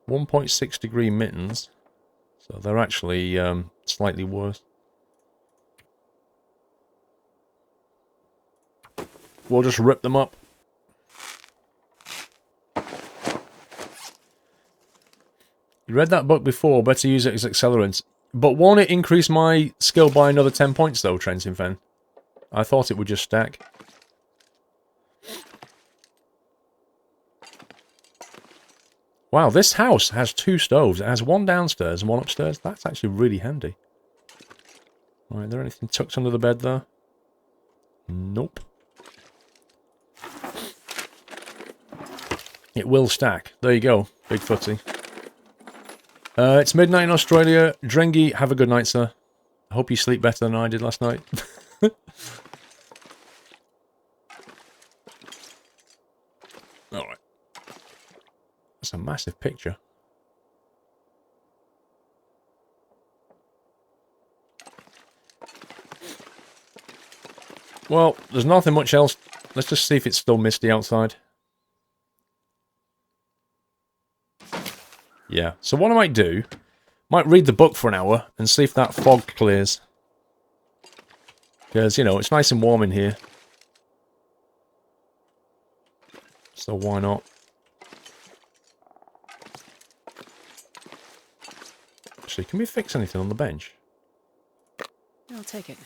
1.6 degree mittens. So they're actually slightly worse. We'll just rip them up. You read that book before, better use it as accelerant. But won't it increase my skill by another 10 points though, Trenton Fan? I thought it would just stack. Wow, this house has 2 stoves. It has one downstairs and one upstairs. That's actually really handy. Alright, is there anything tucked under the bed there? Nope. It will stack. There you go, big footy. It's midnight in Australia. Drengy, have a good night, sir. I hope you sleep better than I did last night. Alright. That's a massive picture. Well, there's nothing much else. Let's just see if it's still misty outside. Yeah. So what I might do, might read the book for an hour and see if that fog clears. Because, you know, it's nice and warm in here. So why not? Actually, can we fix anything on the bench? I'll take it.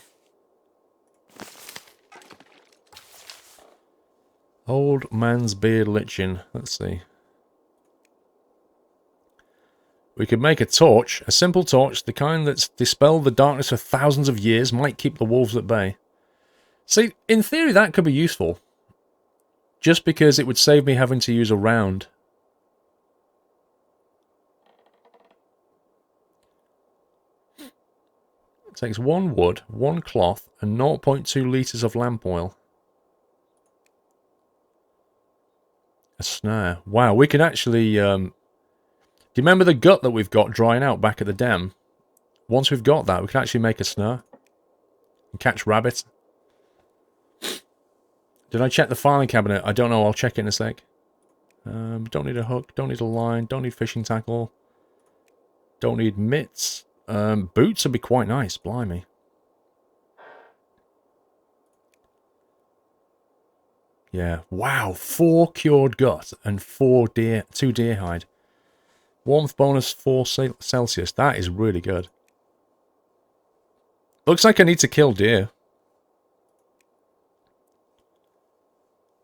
Old man's beard lichen. Let's see. We could make a torch, a simple torch, the kind that's dispelled the darkness for thousands of years, might keep the wolves at bay. See, in theory that could be useful. Just because it would save me having to use a round. It takes 1 wood, 1 cloth, and 0.2 litres of lamp oil. A snare. Wow, we can actually... do you remember the gut that we've got drying out back at the dam? Once we've got that, we can actually make a snare. And catch rabbits. Did I check the filing cabinet? I don't know, I'll check it in a sec. Don't need a hook, don't need a line, don't need fishing tackle. Don't need mitts. Boots would be quite nice, blimey. Yeah, wow, 4 cured gut and 2 deer hide. Warmth bonus 4 Celsius, that is really good. Looks like I need to kill deer.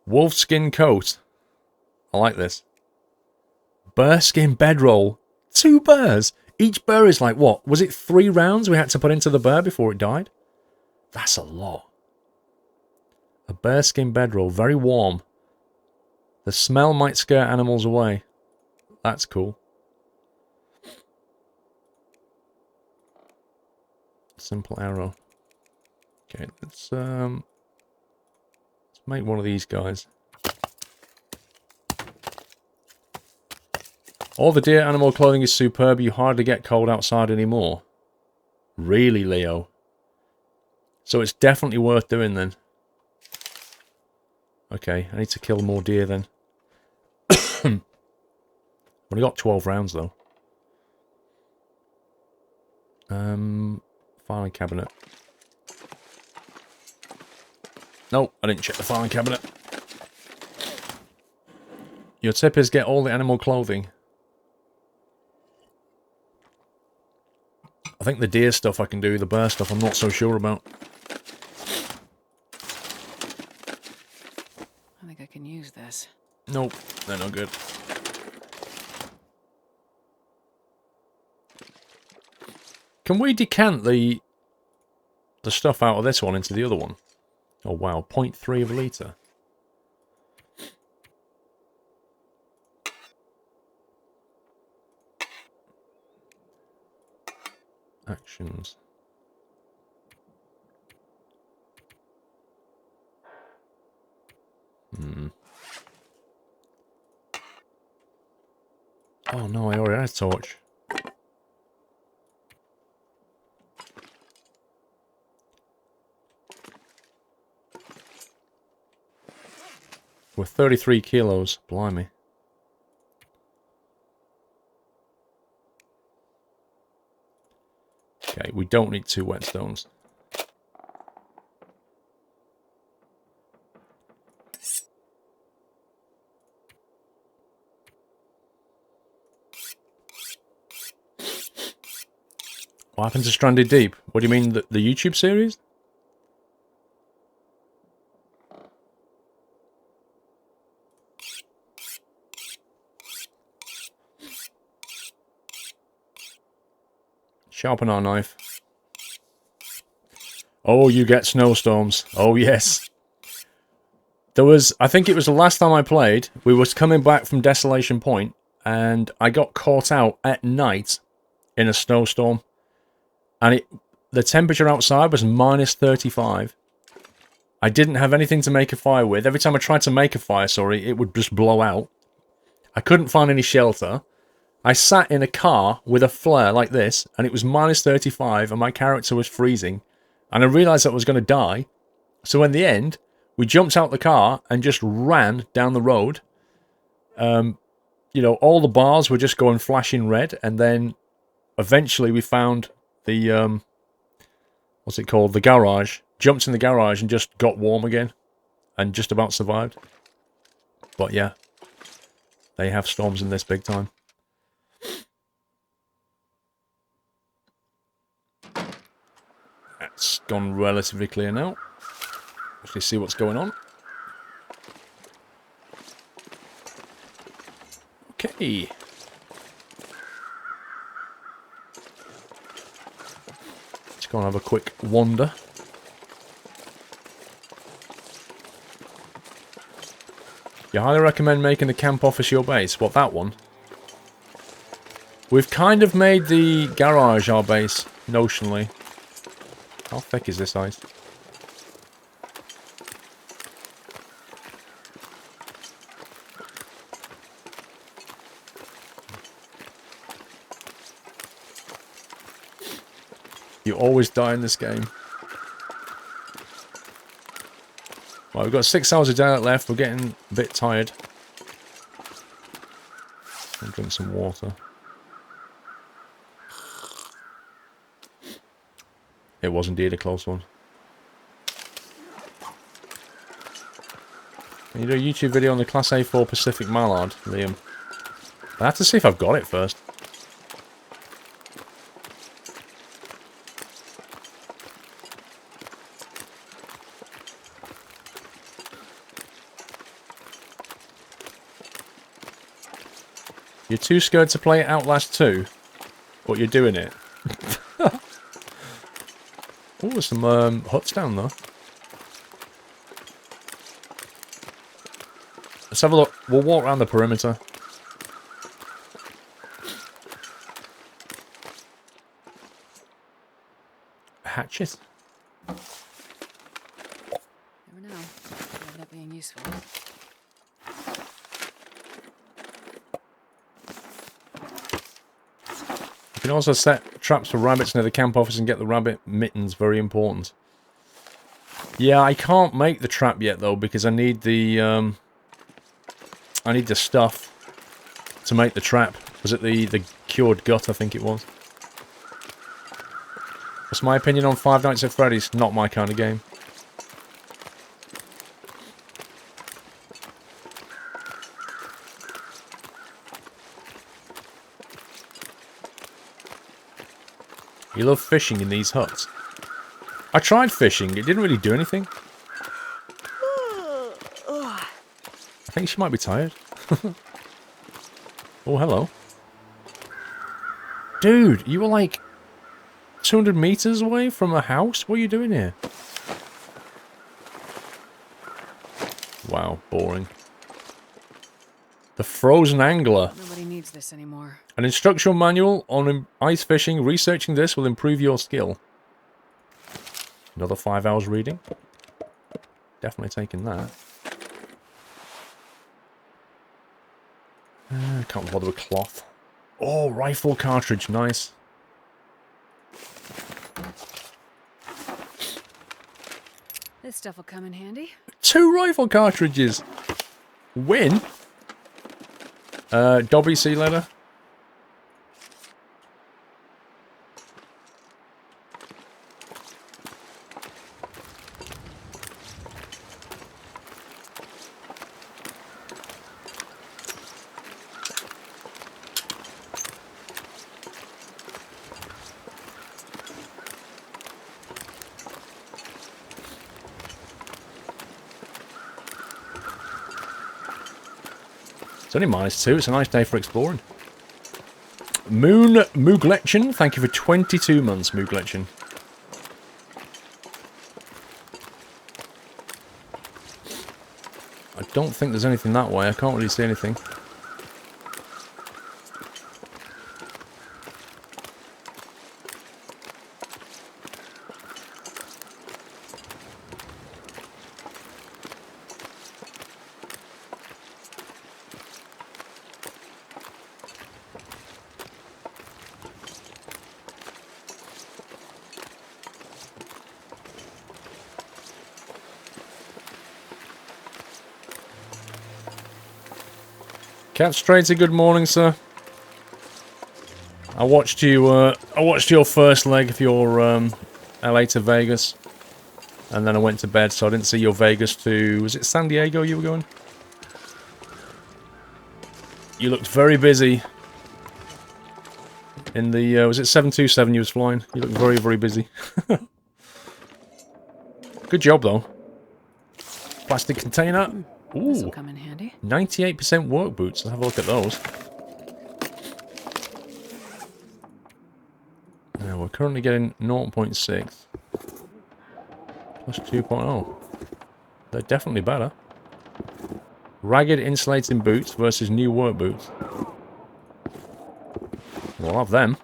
Wolf skin coat. I like this. Bear skin bedroll. 2 bears. Each bear is like, what? Was it 3 rounds we had to put into the bear before it died? That's a lot. A bear skin bedroll. Very warm. The smell might scare animals away. That's cool. Simple arrow. Okay, let's make one of these guys. All the deer animal clothing is superb. You hardly get cold outside anymore. Really, Leo? So it's definitely worth doing then. Okay, I need to kill more deer then. Only got 12 rounds though. Filing cabinet. Nope, I didn't check the filing cabinet. Your tip is get all the animal clothing. I think the deer stuff I can do, the bear stuff I'm not so sure about. I think I can use this. Nope, they're no good. Can we decant the stuff out of this one into the other one? Oh wow, 0.3 of a litre. Actions. Oh no, I already had a torch. We're 33 kilos, blimey. Okay, we don't need 2 whetstones. What happened to Stranded Deep? What do you mean, the YouTube series? Sharpen our knife. Oh, you get snowstorms. Oh, yes. There was, I think it was the last time I played, we was coming back from Desolation Point, and I got caught out at night in a snowstorm. And the temperature outside was minus 35. I didn't have anything to make a fire with. Every time I tried to make a fire, it would just blow out. I couldn't find any shelter. I sat in a car with a flare like this, and it was minus 35, and my character was freezing. And I realised I was going to die. So in the end, we jumped out the car and just ran down the road. You know, all the bars were just going flashing red, and then eventually we found the, what's it called? The garage. Jumped in the garage and just got warm again. And just about survived. But yeah, they have storms in this big time. That's gone relatively clear now. Actually see what's going on. Okay. Just go and have a quick wander. You highly recommend making the camp office your base. What, that one? We've kind of made the garage our base, notionally. How thick is this ice? You always die in this game. Right, we've got 6 hours of daylight left. We're getting a bit tired. I'll drink some water. It was indeed a close one. Can you do a YouTube video on the Class A4 Pacific Mallard, Liam? I have to see if I've got it first. You're too scared to play Outlast 2, but you're doing it. Oh, there's some huts down there. Let's have a look. We'll walk around the perimeter. A hatchet. Never know. Could end up being useful. You can also set traps for rabbits near the camp office and get the rabbit mittens. Very important. Yeah, I can't make the trap yet though because I need the stuff to make the trap. Was it the cured gut? I think it was. What's my opinion on Five Nights at Freddy's? Not my kind of game. You love fishing in these huts. I tried fishing. It didn't really do anything. I think she might be tired. Oh, hello. Dude, you were like 200 meters away from a house? What are you doing here? Wow, boring. The Frozen Angler. Nobody needs this anymore. An instructional manual on ice fishing. Researching this will improve your skill. Another 5 hours reading. Definitely taking that. Can't bother with cloth. Oh, rifle cartridge. Nice. This stuff will come in handy. 2 rifle cartridges. Win. Dobby sea letter. It's only -2. It's a nice day for exploring. Moon Moogletchen. Thank you for 22 months, Moogletchen. I don't think there's anything that way. I can't really see anything. Cat Trader, good morning, sir. I watched you. I watched your first leg of your LA to Vegas, and then I went to bed, so I didn't see your Vegas to. Was it San Diego you were going? You looked very busy. In the was it 727 you was flying? You looked very, very busy. Good job though. Plastic container. Ooh. This will come in handy. 98% work boots. Let's have a look at those. Yeah, we're currently getting 0.6 plus 2.0. They're definitely better. Ragged insulating boots versus new work boots. We'll have them.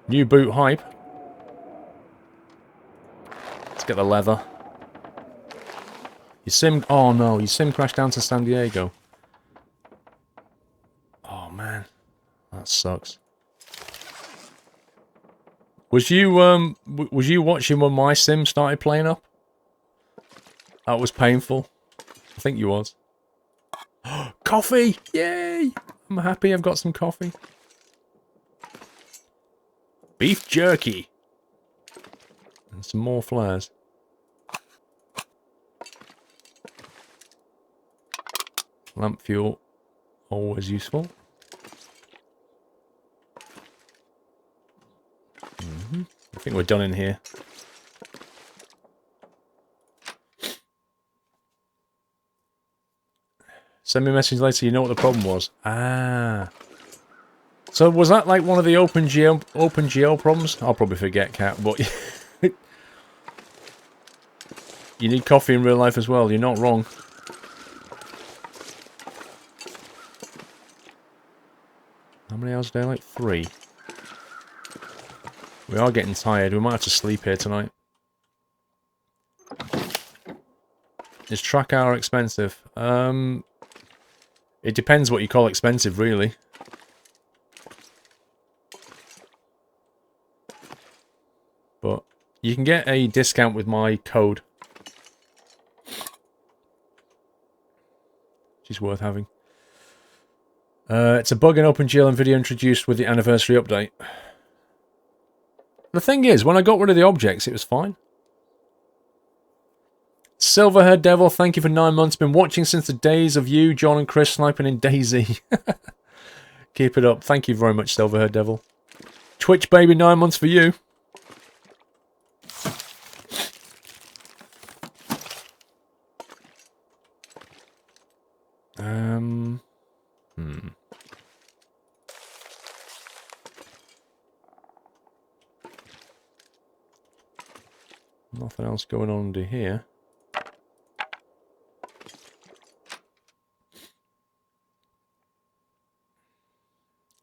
New boot hype. Let's get the leather. Your sim... Oh no, your sim crashed down to San Diego. Oh man. That sucks. Was you watching when my sim started playing up? That was painful. I think you was. Coffee! Yay! I'm happy I've got some coffee. Beef jerky. And some more flares. Lamp fuel. Always useful. I think we're done in here. Send me a message later, you know what the problem was. Ah. So was that like one of the OpenGL problems? I'll probably forget, Cat, but... You need coffee in real life as well, you're not wrong. How many hours a day? Like 3. We are getting tired, we might have to sleep here tonight. Is track hour expensive? It depends what you call expensive, really. But you can get a discount with my code. Which is worth having. It's a bug in OpenGL and video introduced with the anniversary update. The thing is, when I got rid of the objects, it was fine. Silverhaired Devil, thank you for 9 months. Been watching since the days of you, John and Chris sniping in DayZ. Keep it up. Thank you very much, Silverhaired Devil. Twitch baby, 9 months for you. Nothing else going on under here.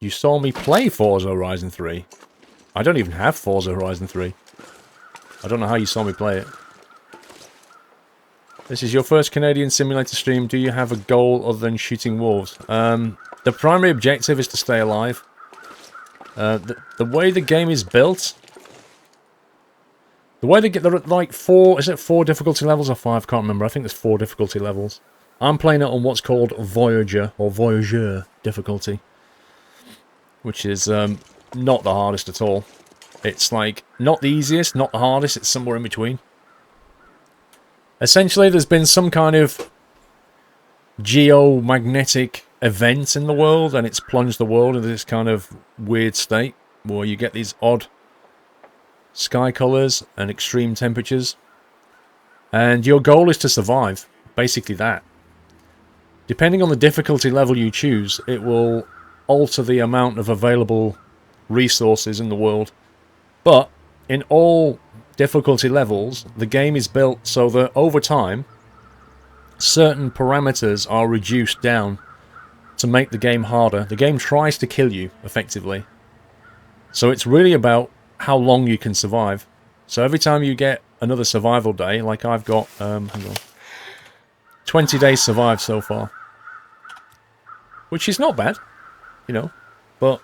You saw me play Forza Horizon 3. I don't even have Forza Horizon 3. I don't know how you saw me play it. This is your first Canadian simulator stream. Do you have a goal other than shooting wolves? The primary objective is to stay alive. The way the game is built... The way they get... There are like 4... Is it 4 difficulty levels or 5? Can't remember. I think there's 4 difficulty levels. I'm playing it on what's called Voyager, or Voyageur difficulty. Which is not the hardest at all. It's like, not the easiest, not the hardest, it's somewhere in between. Essentially, there's been some kind of geomagnetic event in the world, and it's plunged the world into this kind of weird state, where you get these odd sky colours and extreme temperatures. And your goal is to survive, basically that. Depending on the difficulty level you choose, it will alter the amount of available resources in the world. But in all difficulty levels, the game is built so that over time, certain parameters are reduced down to make the game harder. The game tries to kill you, effectively. So it's really about how long you can survive. So every time you get another survival day, like I've got, hang on, 20 days survived so far. Which is not bad, you know, but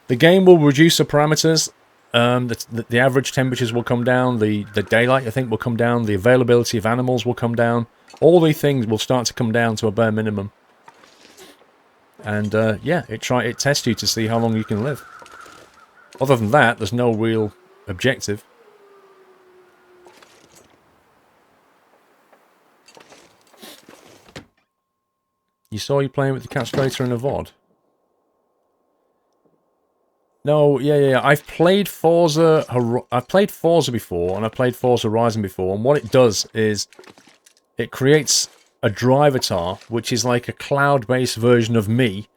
the game will reduce the parameters The average temperatures will come down. The daylight, I think, will come down. The availability of animals will come down. All these things will start to come down to a bare minimum. And yeah, it tests you to see how long you can live. Other than that, there's no real objective. You saw you playing with the castrator in a VOD? No, yeah. I've played Forza before, and I've played Forza Horizon before, and what it does is it creates a drive avatar, which is like a cloud-based version of me,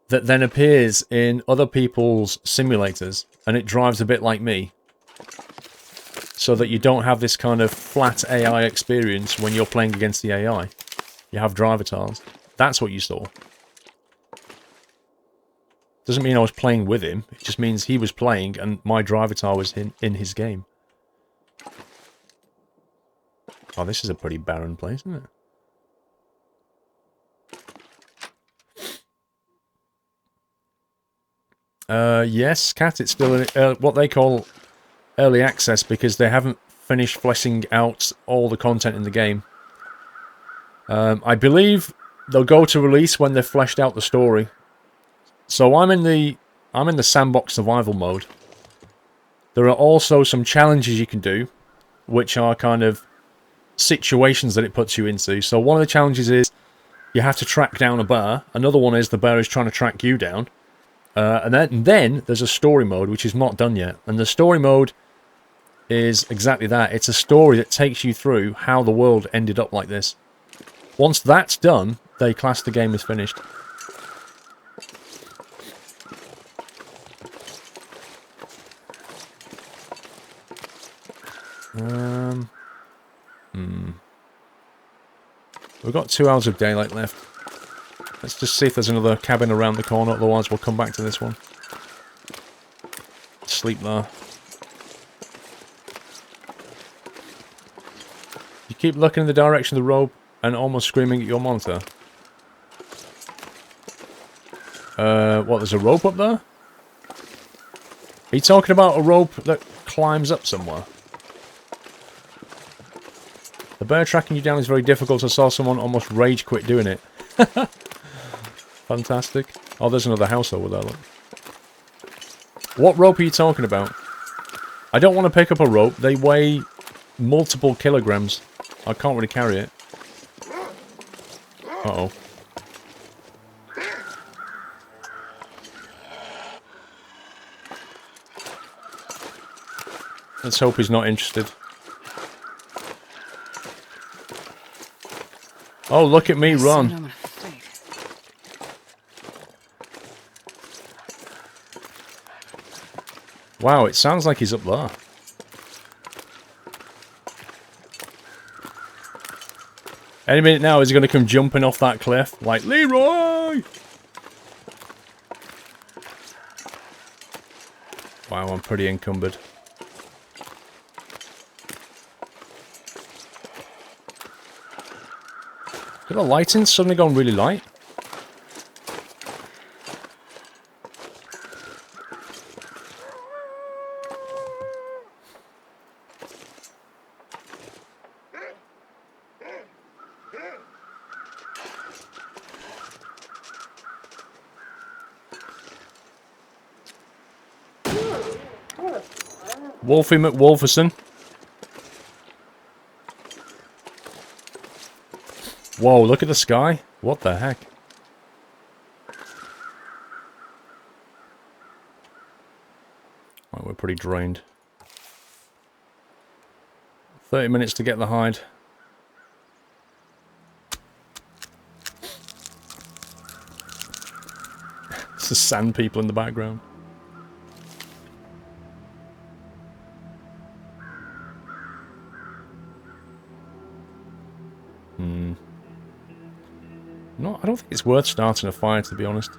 that then appears in other people's simulators, and it drives a bit like me. So that you don't have this kind of flat AI experience when you're playing against the AI. You have drive avatars. That's what you saw. Doesn't mean I was playing with him. It just means he was playing and my drive avatar was in his game. Oh, this is a pretty barren place, isn't it? Yes, Cat, it's still what they call early access because they haven't finished fleshing out all the content in the game. I believe they'll go to release when they've fleshed out the story. So I'm in the sandbox survival mode. There are also some challenges you can do, which are kind of situations that it puts you into. So one of the challenges is you have to track down a bear. Another one is the bear is trying to track you down. And then there's a story mode, which is not done yet. And the story mode is exactly that. It's a story that takes you through how the world ended up like this. Once that's done, they class the game as finished. We've got 2 hours of daylight left. Let's just see if there's another cabin around the corner, otherwise we'll come back to this one. Sleep there. You keep looking in the direction of the rope and almost screaming at your monitor. What, there's a rope up there? Are you talking about a rope that climbs up somewhere? The bear tracking you down is very difficult. I saw someone almost rage quit doing it. Fantastic. Oh, there's another house over there, look. What rope are you talking about? I don't want to pick up a rope. They weigh multiple kilograms. I can't really carry it. Uh-oh. Let's hope he's not interested. Oh, look at me run. Wow, it sounds like he's up there. Any minute now, is he going to come jumping off that cliff? Like, Leroy! Wow, I'm pretty encumbered. Did the lighting suddenly gone really light? Wolfie McWolferson. Whoa, look at the sky. What the heck? Right, we're pretty drained. 30 minutes to get the hide. It's the sand people in the background. No, I don't think it's worth starting a fire, to be honest.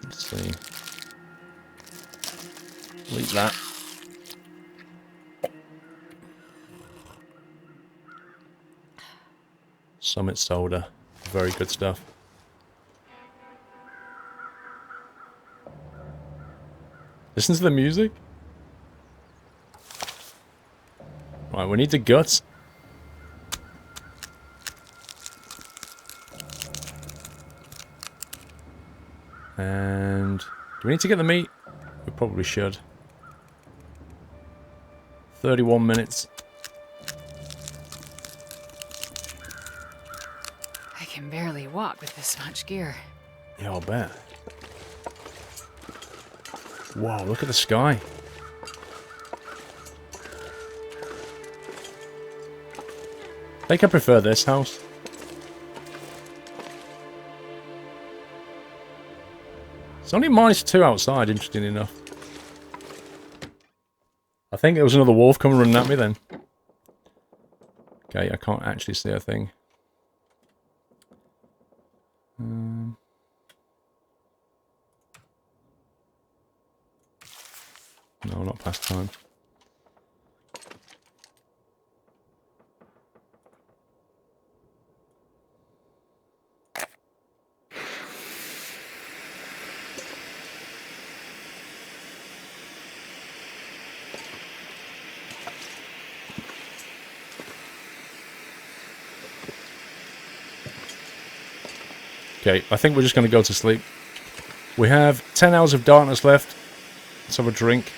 Let's see. Leave that. Summit soda. Very good stuff. Listen to the music. Right, we need the guts. And do we need to get the meat? We probably should. 31 minutes. I can barely walk with this much gear. Yeah, I'll bet. Wow, look at the sky. I think I prefer this house. It's only -2 outside, interestingly enough. I think there was another wolf coming running at me then. Okay, I can't actually see a thing. No, not past time. Okay, I think we're just going to go to sleep. We have 10 hours of darkness left. Let's have a drink.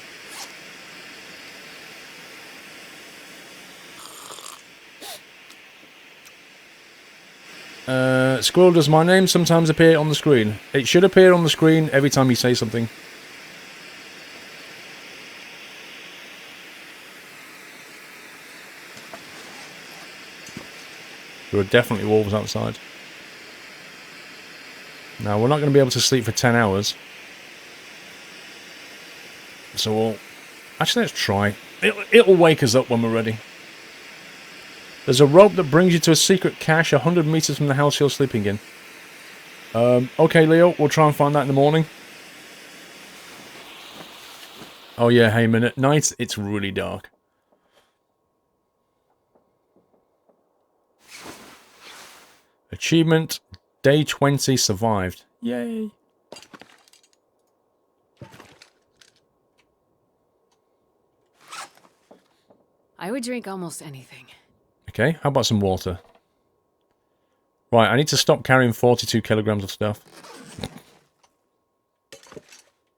Squirrel, does my name sometimes appear on the screen? It should appear on the screen every time you say something. There are definitely wolves outside. Now, we're not going to be able to sleep for 10 hours. So we'll... Actually, let's try. It'll wake us up when we're ready. There's a rope that brings you to a secret cache 100 meters from the house you're sleeping in. Okay, Leo, we'll try and find that in the morning. Oh yeah, hey, man, at night it's really dark. Achievement, day 20 survived. Yay! I would drink almost anything. Okay, how about some water? Right, I need to stop carrying 42 kilograms of stuff.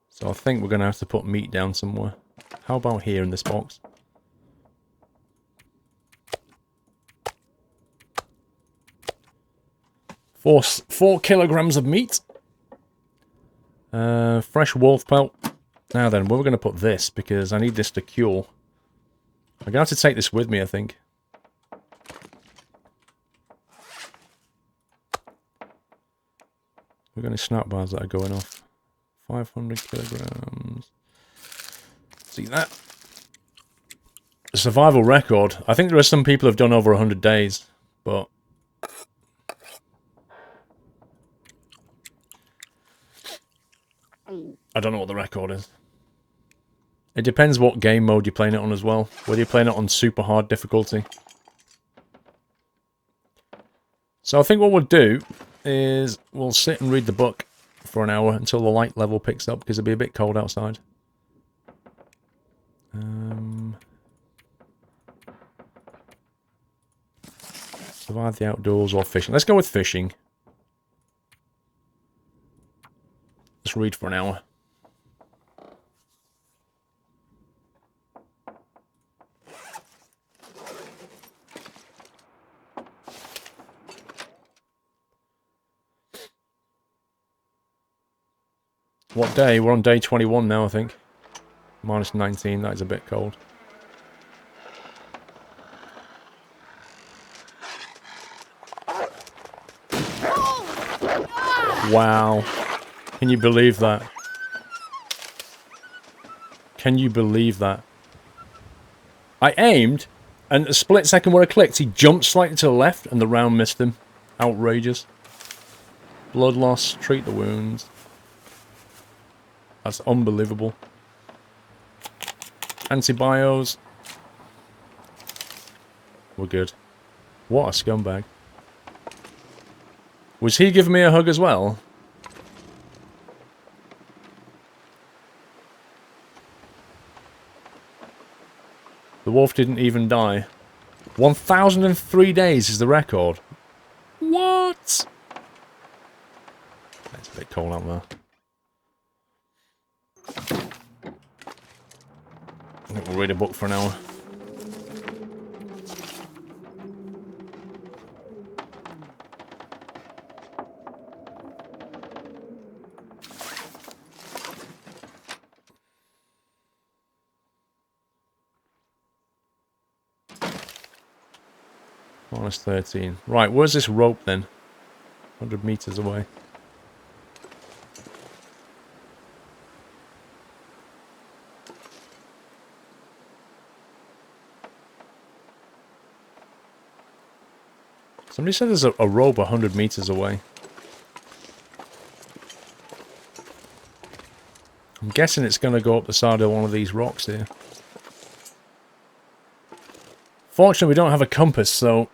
So I think we're going to have to put meat down somewhere. How about here in this box? Four kilograms of meat. Fresh wolf pelt. Now then, where are we going to put this? Because I need this to cure. I'm going to have to take this with me, I think. We've got any snap bars that are going off. 500 kilograms. See that? A survival record. I think there are some people who have done over 100 days, but... I don't know what the record is. It depends what game mode you're playing it on as well. Whether you're playing it on super hard difficulty. So I think what we'll do is we'll sit and read the book for an hour until the light level picks up, because it'll be a bit cold outside. Survive the outdoors or fishing. Let's go with fishing. Let's read for an hour. What day? We're on day 21 now, I think. -19, that is a bit cold. Wow. Can you believe that? Can you believe that? I aimed, and a split second where I clicked, he jumped slightly to the left, and the round missed him. Outrageous. Blood loss, treat the wounds. That's unbelievable. Antibios. We're good. What a scumbag. Was he giving me a hug as well? The wolf didn't even die. 1,003 days is the record. What? It's a bit cold out there. I think we'll read a book for an hour. -13. Right, where's this rope then? 100 meters away. Somebody said there's a rope 100 meters away. I'm guessing it's going to go up the side of one of these rocks here. Fortunately, we don't have a compass, so...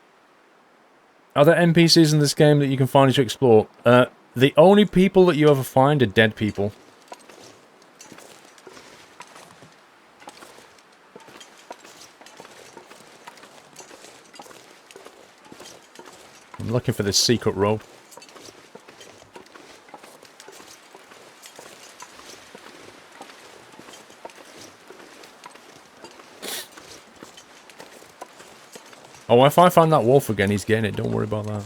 Are there NPCs in this game that you can find to explore? The only people that you ever find are dead people. I'm looking for this secret rope. Oh, if I find that wolf again, he's getting it. Don't worry about that.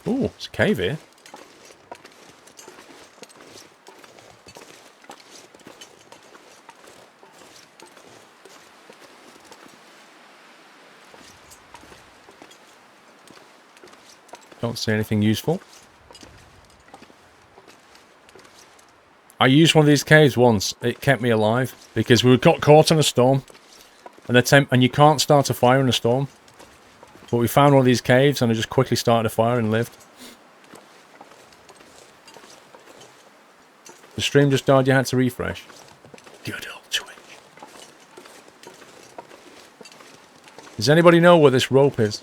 Ooh, it's a cave here. Don't see anything useful. I used one of these caves once. It kept me alive because we got caught in a storm. And you can't start a fire in a storm. But we found one of these caves and I just quickly started a fire and lived. The stream just died, you had to refresh. Good old Twitch. Does anybody know where this rope is?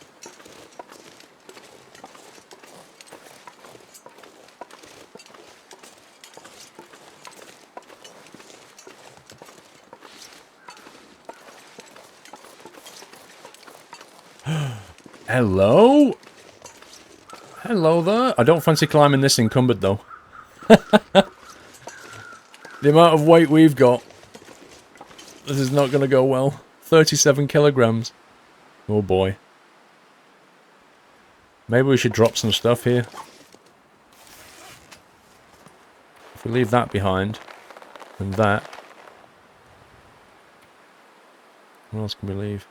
Hello? Hello there. I don't fancy climbing this encumbered though. The amount of weight we've got. This is not going to go well. 37 kilograms. Oh boy. Maybe we should drop some stuff here. If we leave that behind. And that. What else can we leave?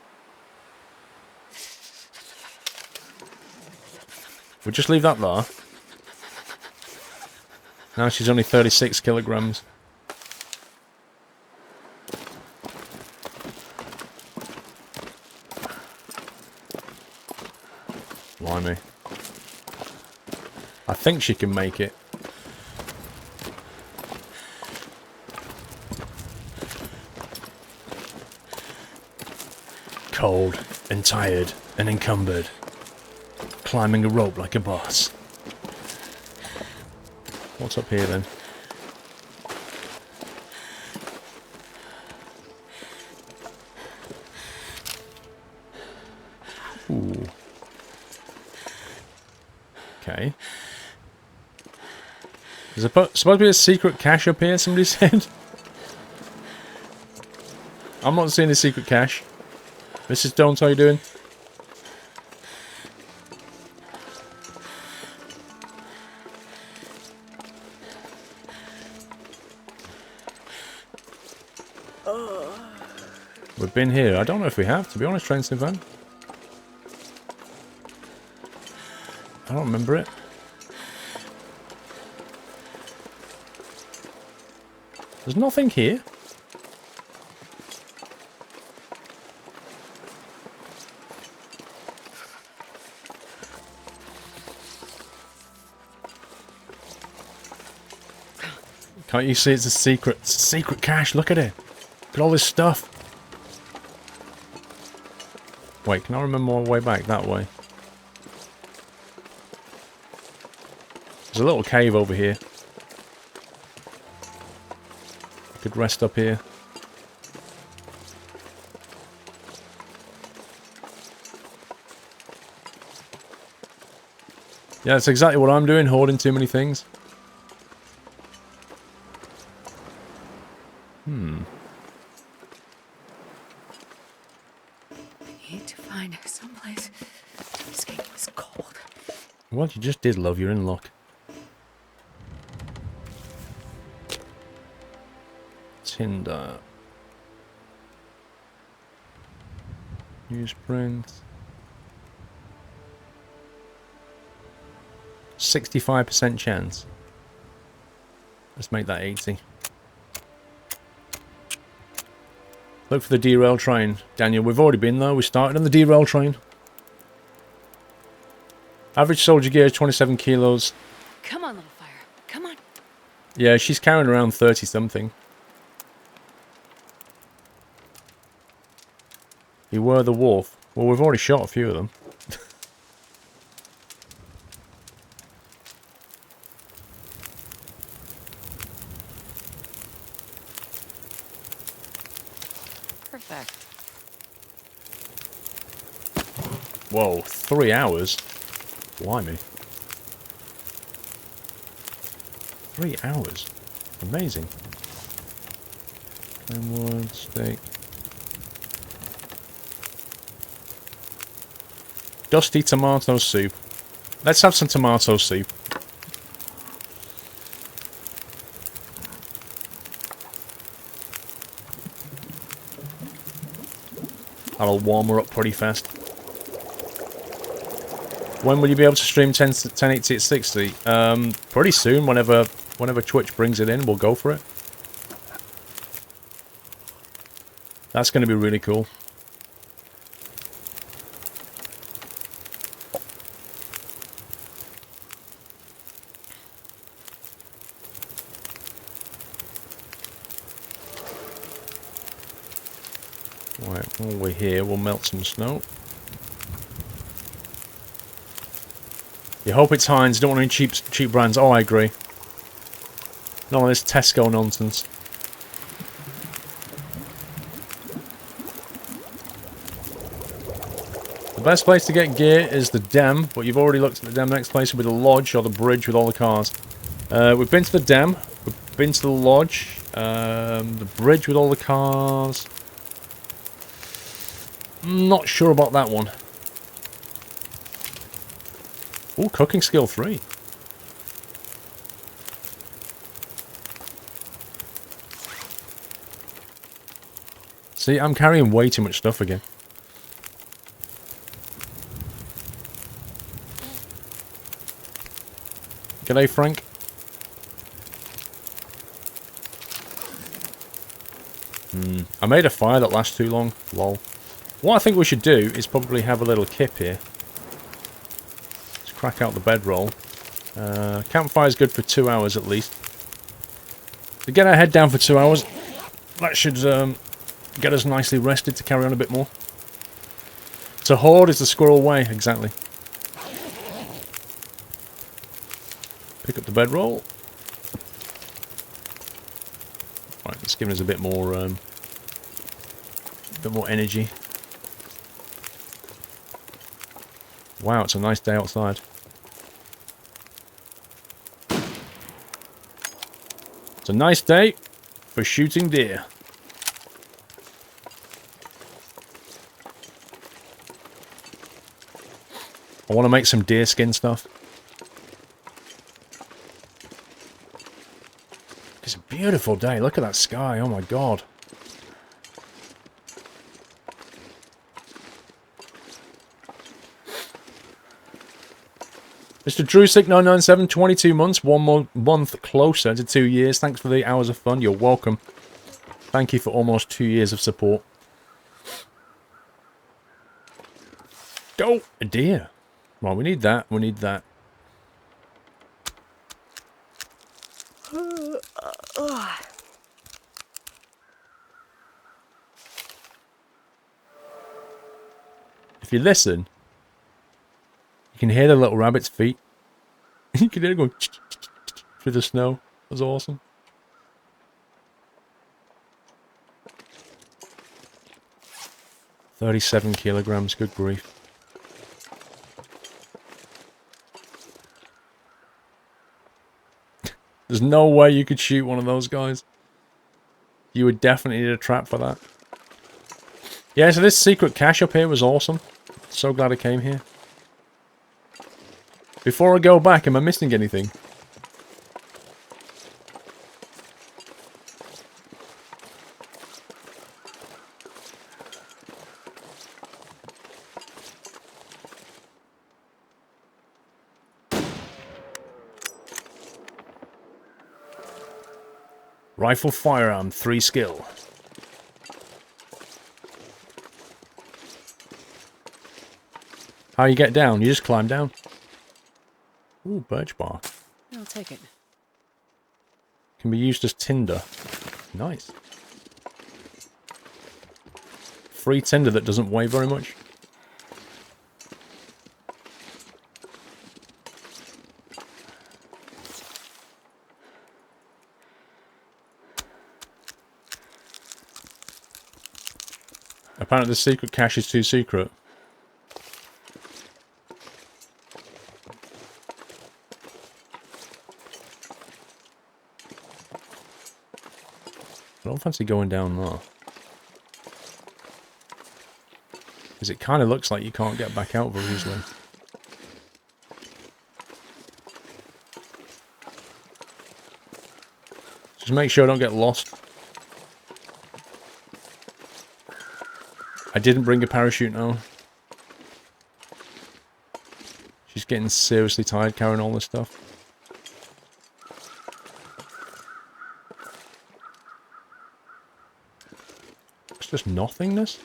We'll just leave that there. Now she's only 36 kilograms. Blimey. I think she can make it. Cold and tired and encumbered. Climbing a rope like a boss. What's up here then? Ooh. Okay. There's supposed to be a secret cache up here, somebody said. I'm not seeing a secret cache. Mrs. Jones, how you doing? We've been here. I don't know if we have, to be honest, Train Van. I don't remember it. There's nothing here. Can't you see it's a secret cache? Look at it. Look at all this stuff. Wait, can I remember my way back that way? There's a little cave over here. I could rest up here. Yeah, that's exactly what I'm doing, hoarding too many things. I need to find someplace to escape this cold. Well, you just did, love. You're in luck. Tinder. Newsprint. 65% chance. Let's make that 80. Look for the derail train. Daniel, we've already been though. We started on the derail train. Average soldier gear is 27 kilos. Come on, little fire. Come on. Yeah, she's carrying around 30 something. You were the wolf. Well, we've already shot a few of them. Perfect. Whoa, 3 hours? Blimey. 3 hours. Amazing. And one steak. Dusty tomato soup. Let's have some tomato soup. That'll warm her up pretty fast. When will you be able to stream 1080 at 60? Pretty soon, whenever Twitch brings it in, we'll go for it. That's going to be really cool. Right, while we're here, we'll melt some snow. You hope it's Heinz, don't want any cheap brands. Oh, I agree. None of this Tesco nonsense. The best place to get gear is the Dam, but you've already looked at the Dam. Next place will be the Lodge or the bridge with all the cars. We've been to the Dam, we've been to the Lodge, the bridge with all the cars. Not sure about that one. Ooh, cooking skill 3. See, I'm carrying way too much stuff again. G'day, Frank. I made a fire that lasts too long. Lol. What I think we should do is probably have a little kip here. Let's crack out the bedroll. Campfire's good for 2 hours at least. To get our head down for 2 hours, that should get us nicely rested to carry on a bit more. To hoard is the squirrel way, exactly. Pick up the bedroll. Right, it's giving us a bit more energy. Wow, it's a nice day outside. It's a nice day for shooting deer. I want to make some deer skin stuff. It's a beautiful day. Look at that sky. Oh my god. Mr. Drewsick997, 22 months, 1 more month closer to 2 years. Thanks for the hours of fun. You're welcome. Thank you for almost 2 years of support. Oh, a deer. Well, we need that. We need that. If you listen, you can hear the little rabbit's feet. You can hear it going through the snow. That's awesome. $37 kilograms, good grief. There's no way you could shoot one of those guys. You would definitely need a trap for that. Yeah, so this secret cache up here was awesome. So glad I came here. Before I go back, am I missing anything? Rifle firearm, 3 skill. How you get down? You just climb down. Ooh, birch bark. I'll take it. Can be used as tinder. Nice. Free tinder that doesn't weigh very much. Apparently the secret cache is too secret. I don't fancy going down there. Because it kind of looks like you can't get back out very easily. Just make sure I don't get lost. I didn't bring a parachute now. She's getting seriously tired carrying all this stuff. It's just nothingness?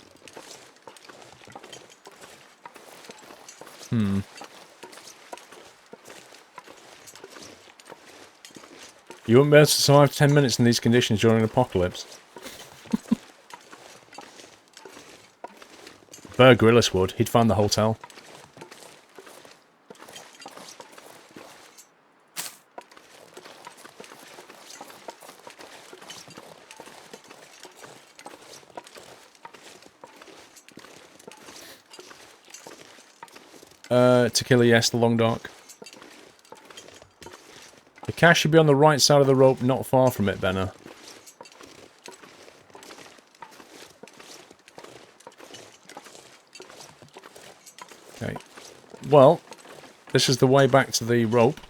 You wouldn't be able to survive 10 minutes in these conditions during an apocalypse. Bear Grylls would. He'd find the hotel. Tequila, yes, the long dark. The cache should be on the right side of the rope, not far from it, Benner. Okay. Well, this is the way back to the rope.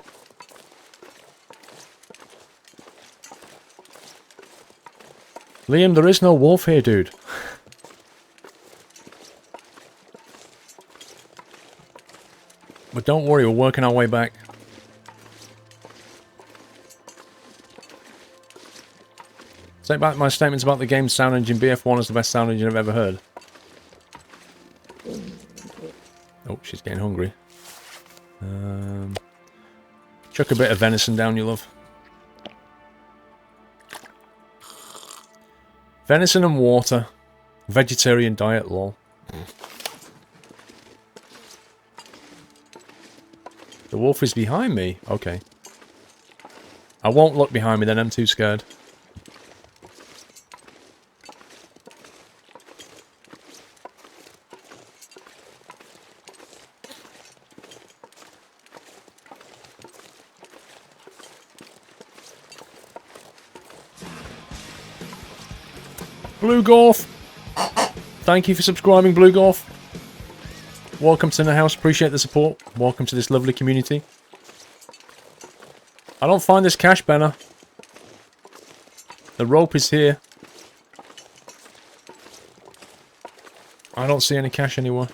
Liam, there is no wolf here, dude. But don't worry, we're working our way back. Take back my statements about the game's sound engine. BF1 is the best sound engine I've ever heard. Oh, she's getting hungry. Chuck a bit of venison down, you love. Venison and water. Vegetarian diet, lol. The wolf is behind me? Okay. I won't look behind me then, I'm too scared. Blue Gorf! Thank you for subscribing, Blue Gorf. Welcome to the house, appreciate the support. Welcome to this lovely community. I don't find this cache, Benner. The rope is here. I don't see any cache anywhere.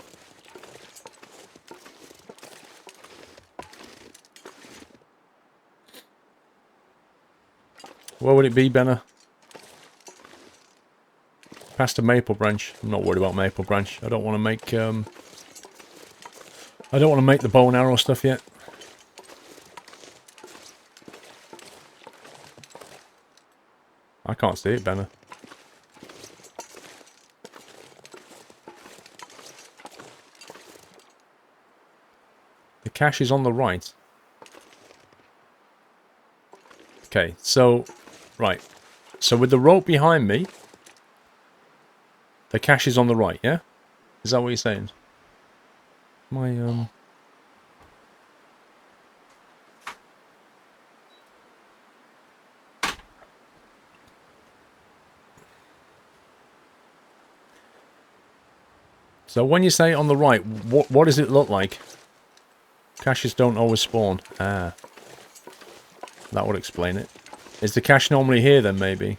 Where would it be, Benner? Past a maple branch. I'm not worried about maple branch. I don't want to make I don't want to make the bow and arrow stuff yet. I can't see it, Benner. cache is on the right. Okay, so... Right. So with the rope behind me, the cache is on the right, yeah? Is that what you're saying? My, So when you say on the right, what does it look like? Caches don't always spawn. Ah. That would explain it. Is the cache normally here then, maybe?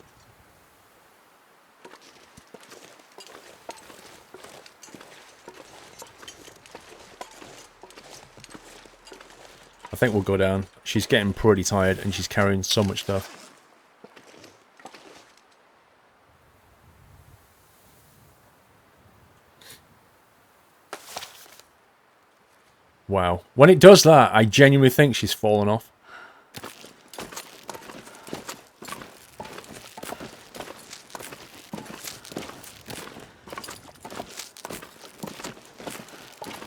I think we'll go down. She's getting pretty tired and she's carrying so much stuff. Wow. When it does that, I genuinely think she's fallen off.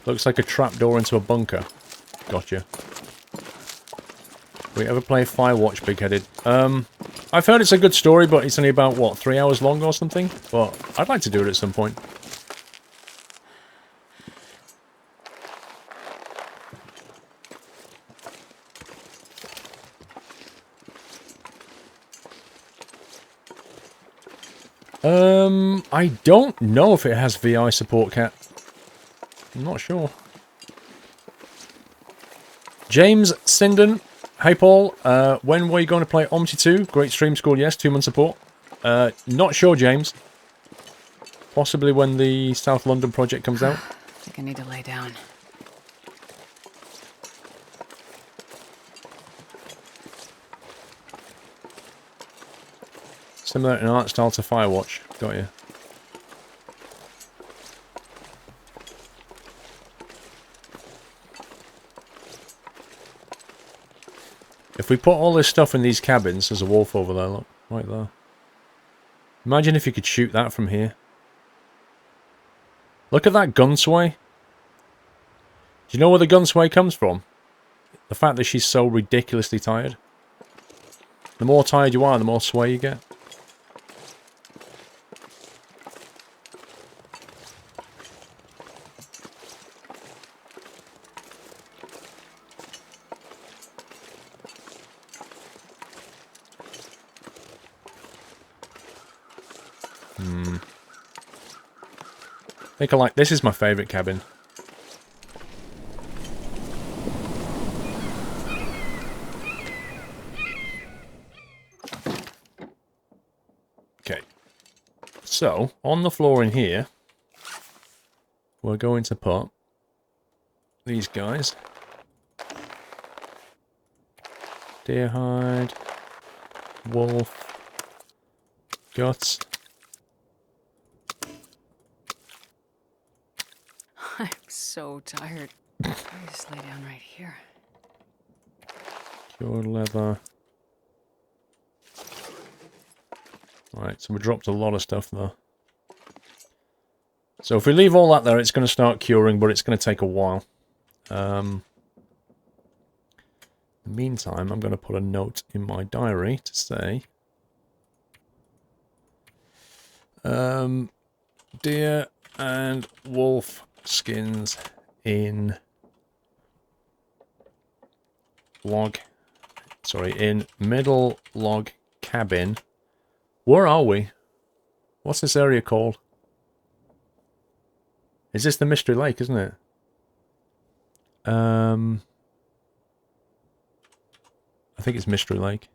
Looks like a trapdoor into a bunker. Gotcha. We ever play Firewatch, Big-Headed? I've heard it's a good story, but it's only about, what, 3 hours long or something? But I'd like to do it at some point. I don't know if it has VI support, Cat. I'm not sure. James Sinden. Hey, Paul. When were you going to play Omti 2? Great stream score, yes. 2-month support. Not sure, James. Possibly when the South London project comes out. I think I need to lay down. Similar in art style to Firewatch. Got you. If we put all this stuff in these cabins, there's a wolf over there, look. Right there. Imagine if you could shoot that from here. Look at that gun sway. Do you know where the gun sway comes from? The fact that she's so ridiculously tired. The more tired you are, the more sway you get. I think I like... This is my favourite cabin. Okay. So, on the floor in here, we're going to put these guys. Deer hide. Wolf. Guts. I'm so tired. I just lay down right here. Cured leather. Right, so we dropped a lot of stuff there. So if we leave all that there, it's going to start curing, but it's going to take a while. In the meantime, I'm going to put a note in my diary to say... deer and wolf skins in middle log cabin. Where are we? What's this area called? Is this the Mystery Lake, isn't it? I think it's Mystery Lake.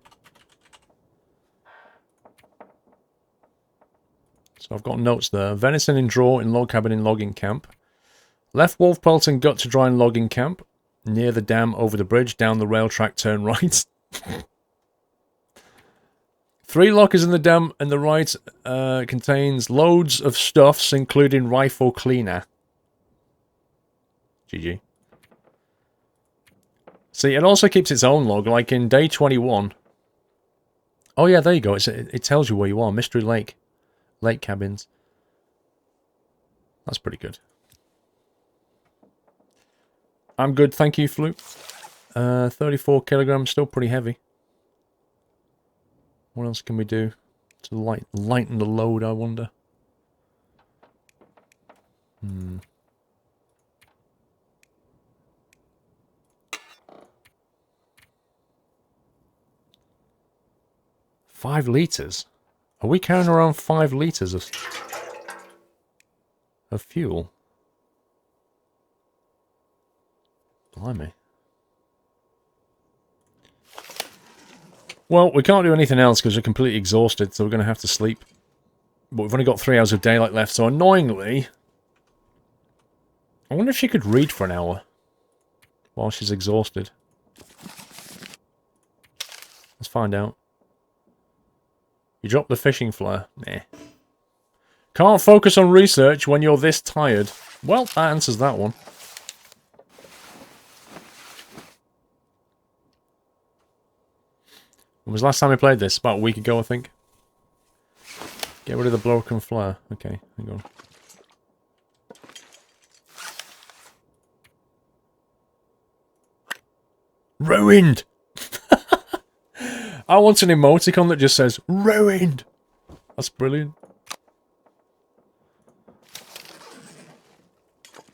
So I've got notes there. Venison in draw in log cabin in logging camp. Left wolf pelt and gut to dry in logging camp. Near the dam over the bridge. Down the rail track, turn right. 3 lockers in the dam and the right contains loads of stuffs, including rifle cleaner. GG. See, it also keeps its own log, like in day 21. Oh yeah, there you go. It tells you where you are. Mystery Lake. Lake cabins. That's pretty good. I'm good, thank you, Flute. 34 kilograms, still pretty heavy. What else can we do to lighten the load, I wonder? 5 litres? Are we carrying around 5 litres of fuel? Blimey. Well, we can't do anything else because we're completely exhausted, so we're going to have to sleep. But we've only got 3 hours of daylight left, so annoyingly... I wonder if she could read for an hour while she's exhausted. Let's find out. You dropped the fishing flare. Meh. Can't focus on research when you're this tired. Well, that answers that one. When was the last time we played this? About a week ago, I think. Get rid of the broken flare. Okay, hang on. Ruined! I want an emoticon that just says, ruined! That's brilliant.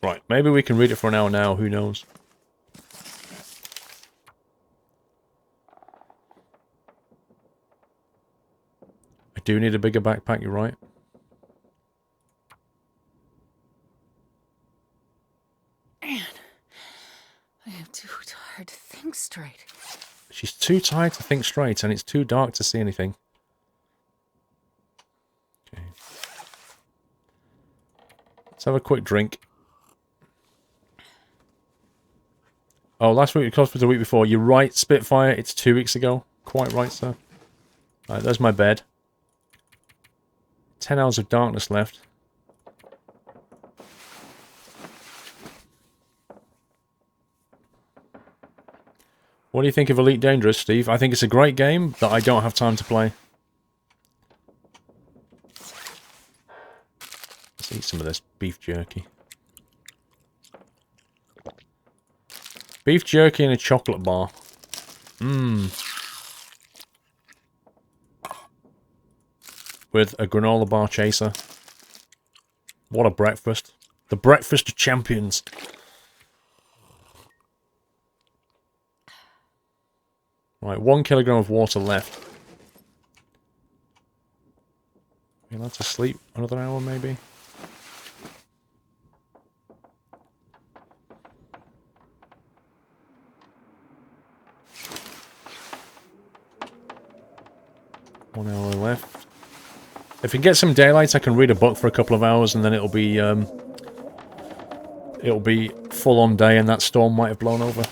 Right, maybe we can read it for an hour now, who knows. I do need a bigger backpack, you're right. Man, I am too tired to think straight. She's too tired to think straight, and it's too dark to see anything. Okay. Let's have a quick drink. Oh, last week was the week before. You're right, Spitfire. It's 2 weeks ago. Quite right, sir. Alright, there's my bed. 10 hours of darkness left. What do you think of Elite Dangerous, Steve? I think it's a great game that I don't have time to play. Let's eat some of this beef jerky. Beef jerky and a chocolate bar. Mmm. With a granola bar chaser. What a breakfast. The breakfast of champions. Right, 1 kilogram of water left. We're allowed to sleep another hour, maybe? One hour left. If we get some daylight, I can read a book for a couple of hours, and then it'll be full on day, and that storm might have blown over.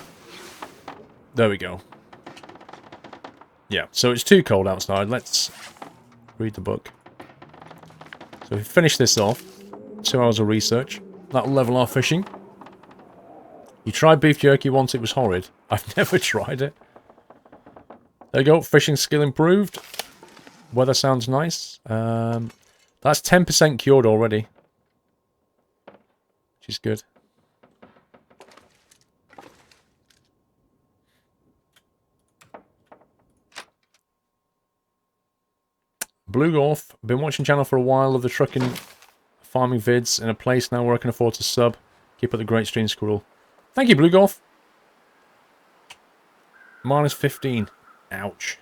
There we go. Yeah, so it's too cold outside. Let's read the book. So we finish this off. 2 hours of research. That'll level our fishing. You tried beef jerky once, it was horrid. I've never tried it. There you go, fishing skill improved. Weather sounds nice. That's 10% cured already. Which is good. Blue Golf, been watching channel for a while of the trucking farming vids in a place now where I can afford to sub. Keep up the great stream, Squirrel. Thank you, Blue Golf. Minus 15. Ouch.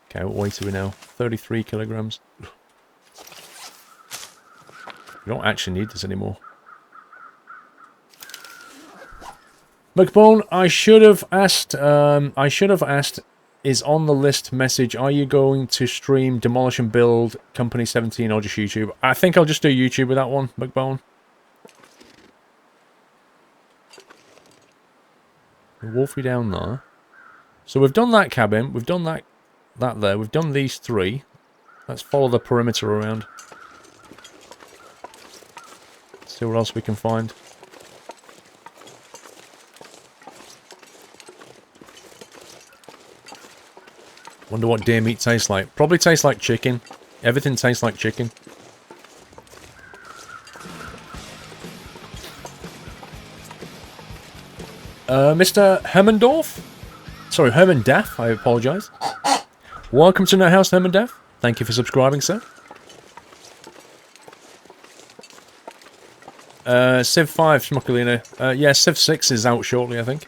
Okay, what weight are we now? 33 kilograms. We don't actually need this anymore. McBone, I should have asked, is on the list message, are you going to stream Demolish and Build Company 17 or just YouTube? I think I'll just do YouTube with that one, McBone. Wolfie down there. So we've done that cabin, we've done that there, we've done these 3. Let's follow the perimeter around. See what else we can find. Wonder what deer meat tastes like. Probably tastes like chicken. Everything tastes like chicken. Mr. Hermendorf? Sorry, Hermandaff, I apologise. Welcome to No House, Hermandaff. Thank you for subscribing, sir. Civ 5, Schmuckalina. Yeah, Civ 6 is out shortly, I think.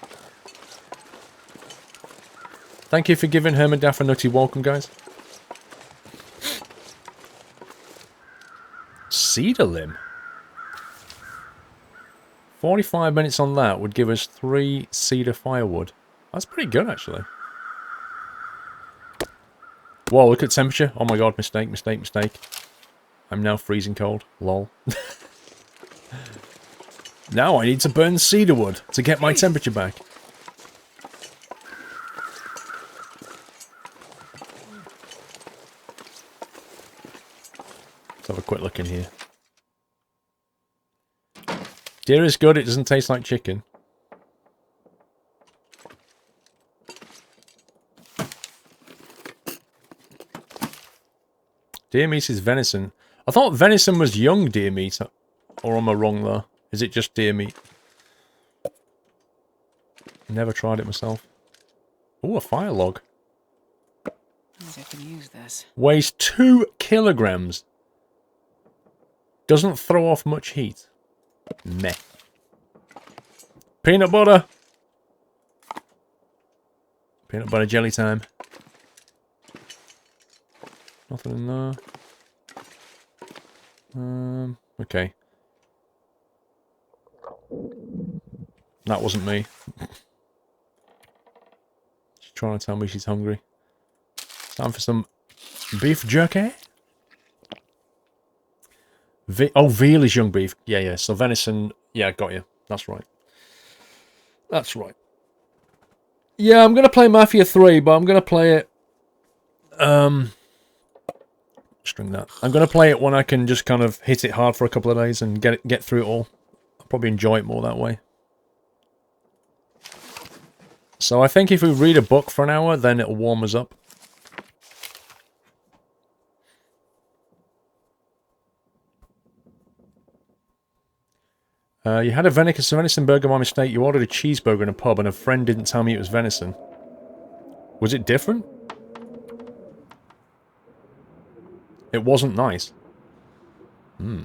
Thank you for giving Hermandaff a nutty welcome, guys. Cedar limb. 45 minutes on that would give us 3 cedar firewood. That's pretty good, actually. Whoa, look at temperature. Oh my god, mistake, mistake, mistake. I'm now freezing cold. Lol. Now I need to burn cedar wood to get my temperature back. Let's have a quick look in here. Deer is good, it doesn't taste like chicken. Deer meat is venison. I thought venison was young deer meat. Or am I wrong there? Is it just deer meat? Never tried it myself. Ooh, a fire log. I can use this. Weighs 2 kilograms. Doesn't throw off much heat. Meh. Peanut butter. Peanut butter jelly time. Nothing in there. Okay. That wasn't me. She's trying to tell me she's hungry. Time for some beef jerky. Oh, veal is young beef. Yeah, yeah. So venison. Yeah, got you. That's right. That's right. Yeah, I'm going to play Mafia 3, but I'm going to play it... String that. I'm going to play it when I can just kind of hit it hard for a couple of days and get through it all. I'll probably enjoy it more that way. So I think if we read a book for an hour, then it'll warm us up. You had a venison burger by mistake. You ordered a cheeseburger in a pub and a friend didn't tell me it was venison. Was it different? It wasn't nice. Hmm.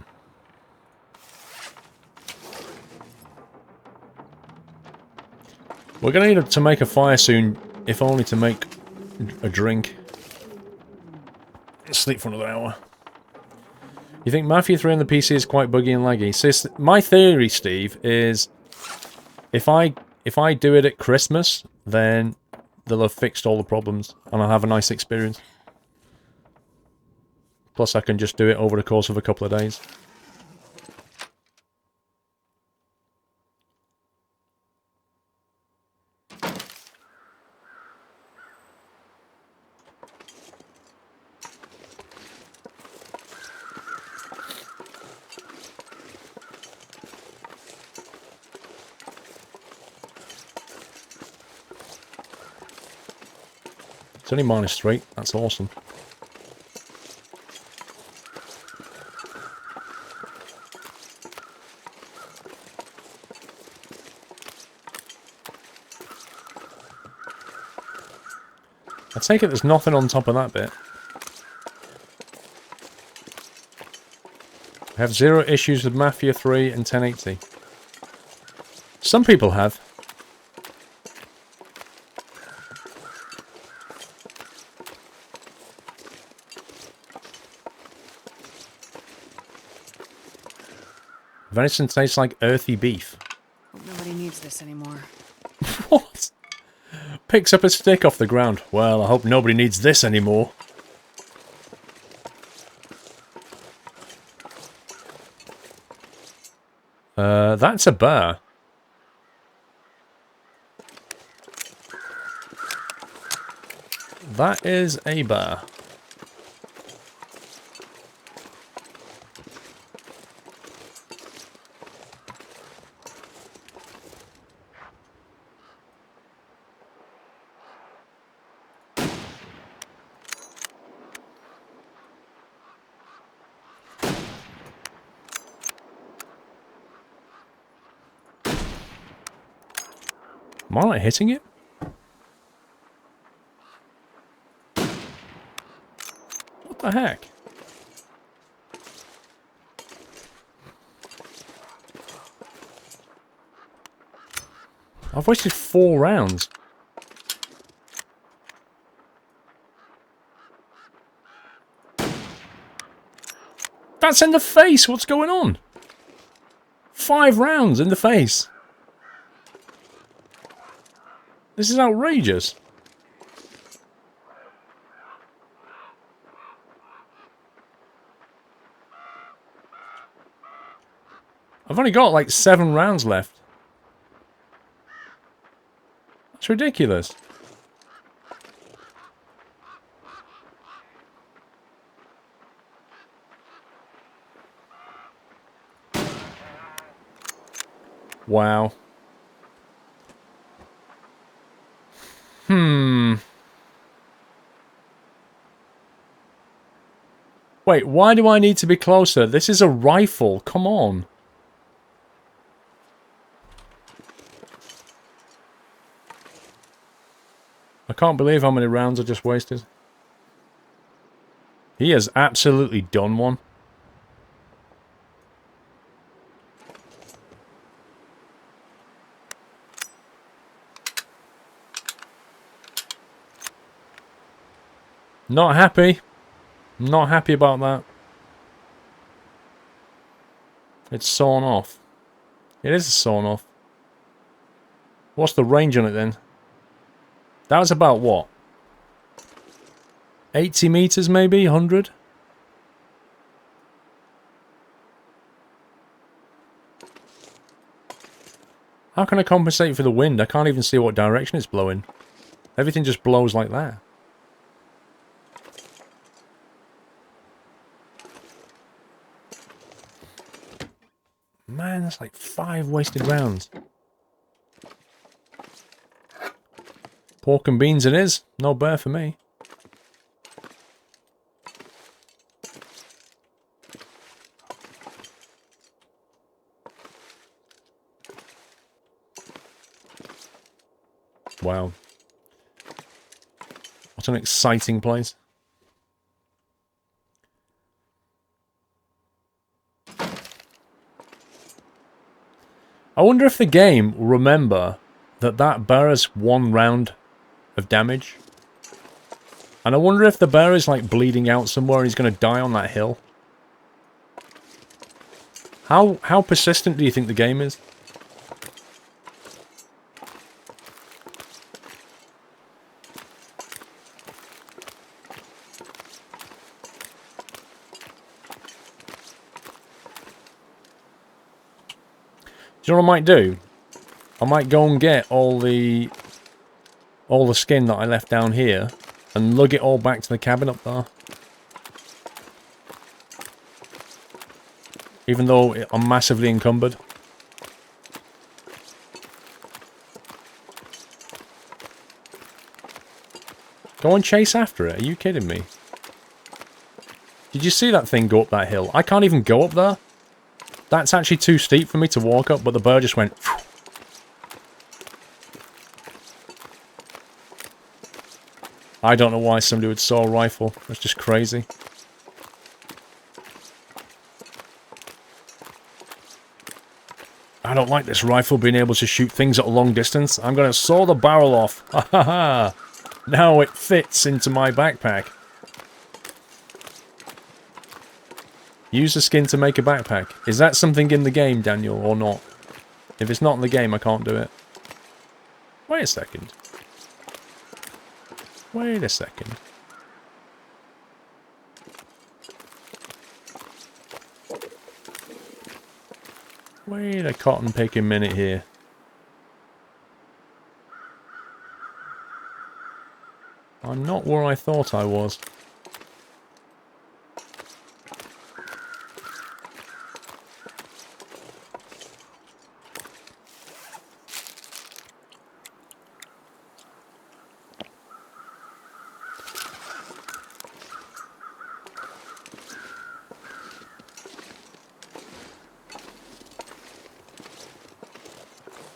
We're going to need to make a fire soon, if only to make a drink. Sleep for another hour. You think Mafia 3 on the PC is quite buggy and laggy? So my theory, Steve, is if I do it at Christmas, then they'll have fixed all the problems and I'll have a nice experience. Plus I can just do it over the course of a couple of days. It's only -3. That's awesome. I take it there's nothing on top of that bit. I have 0 issues with Mafia 3 and 1080. Some people have. Venison tastes like earthy beef. Hope nobody needs this anymore. What? Picks up a stick off the ground. Well, I hope nobody needs this anymore. That's a bear. That is a bear. Am I not hitting it? What the heck? I've wasted 4 rounds. That's in the face! What's going on? 5 rounds in the face. This is outrageous. I've only got like 7 rounds left. That's ridiculous. Wow. Wait, why do I need to be closer? This is a rifle. Come on. I can't believe how many rounds I just wasted. He has absolutely done one. Not happy. Not happy about that. It's sawn off. It is sawn off. What's the range on it then? That was about what? 80 meters maybe? 100? How can I compensate for the wind? I can't even see what direction it's blowing. Everything just blows like that. Man, that's like 5 wasted rounds. Pork and beans it is. No bear for me. Wow. What an exciting place. I wonder if the game will remember that that bear has 1 round of damage. And I wonder if the bear is like bleeding out somewhere and he's going to die on that hill. How persistent do you think the game is? Do you know what I might do? I might go and get all the skin that I left down here and lug it all back to the cabin up there. Even though I'm massively encumbered. Go and chase after it. Are you kidding me? Did you see that thing go up that hill? I can't even go up there. That's actually too steep for me to walk up, but the bird just went... Phew. I don't know why somebody would saw a rifle. That's just crazy. I don't like this rifle being able to shoot things at a long distance. I'm going to saw the barrel off. Ha ha ha. Now it fits into my backpack. Use the skin to make a backpack. Is that something in the game, Daniel, or not? If it's not in the game, I can't do it. Wait a second. Wait a second. Wait a cotton picking minute here. I'm not where I thought I was.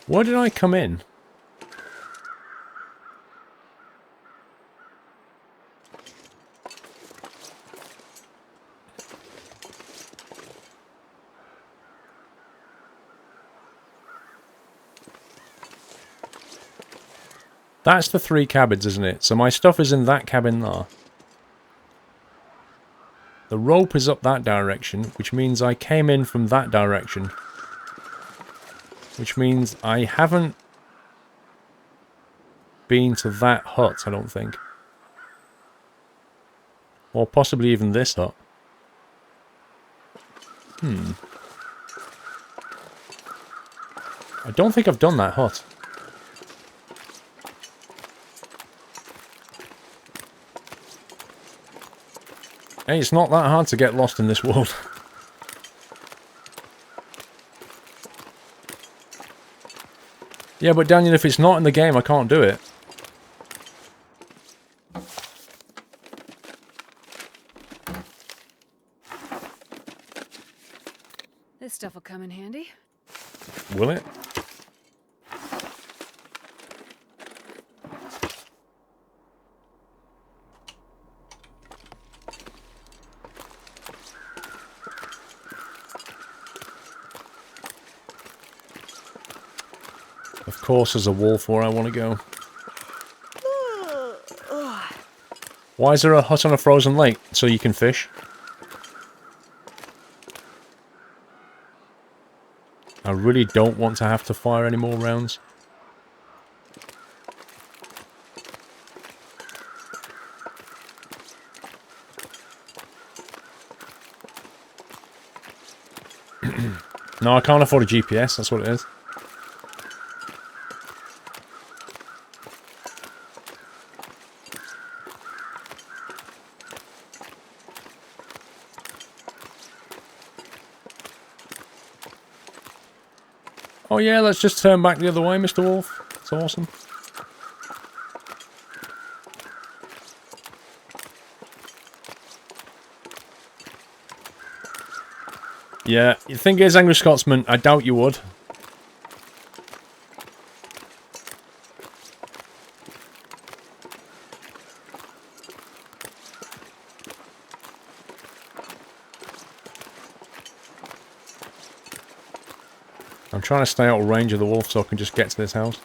Where did I come in? That's the 3 cabins, isn't it? So my stuff is in that cabin there. The rope is up that direction, which means I came in from that direction. Which means I haven't been to that hut, I don't think. Or possibly even this hut. I don't think I've done that hut. Hey, it's not that hard to get lost in this world. Yeah, but Daniel, if it's not in the game, I can't do it. This stuff will come in handy. Will it? Of course, there's a wolf where I want to go. Why is there a hut on a frozen lake? So you can fish? I really don't want to have to fire any more rounds. No, I can't afford a GPS, that's what it is. Oh yeah, let's just turn back the other way, Mr. Wolf. It's awesome. Yeah, the thing is, Angry Scotsman, I doubt you would. I'm trying to stay out of range of the wolf so I can just get to this house.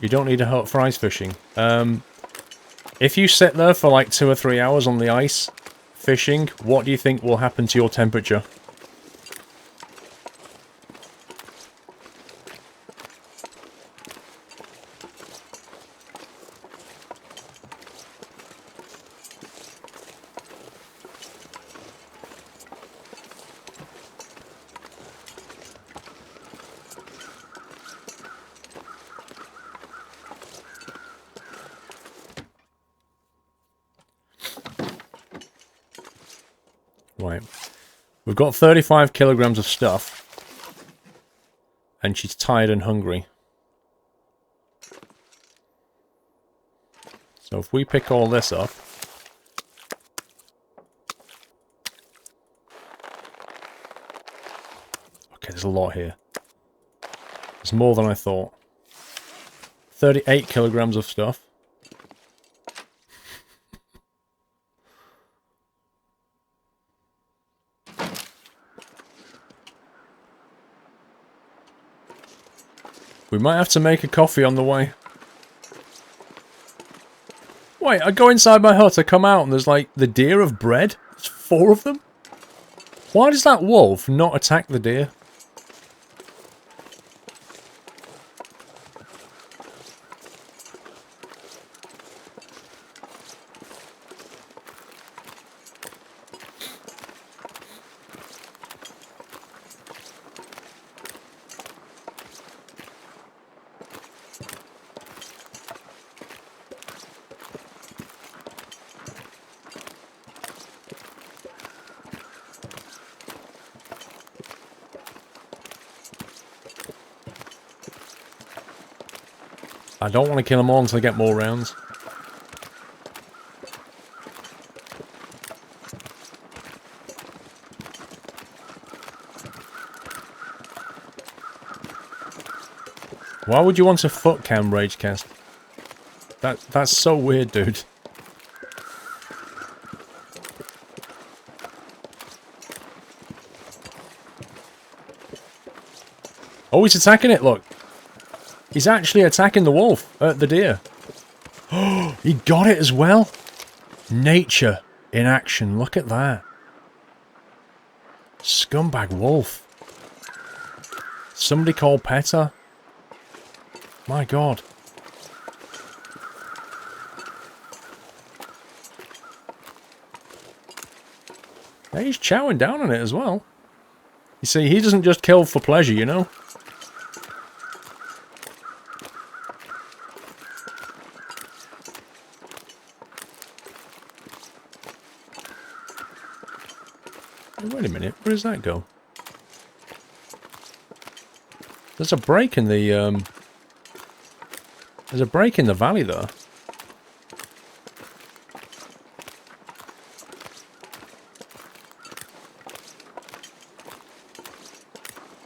You don't need a hut for ice fishing. If you sit there for like 2 or 3 hours on the ice fishing, what do you think will happen to your temperature? Right. We've got 35 kilograms of stuff. And she's tired and hungry. So if we pick all this up... Okay, there's a lot here. There's more than I thought. 38 kilograms of stuff. We might have to make a coffee on the way. Wait, I go inside my hut, I come out, and there's like the deer of bread? There's 4 of them? Why does that wolf not attack the deer? I don't want to kill them all until I get more rounds. Why would you want a foot cam ragecast? That's so weird, dude. Oh, he's attacking it, look. He's actually attacking the wolf. The deer. Oh, he got it as well. Nature in action. Look at that. Scumbag wolf. Somebody call PETA. My God. Yeah, he's chowing down on it as well. You see, he doesn't just kill for pleasure, you know? Wait a minute, where does that go? There's a break in the, There's a break in the valley, though.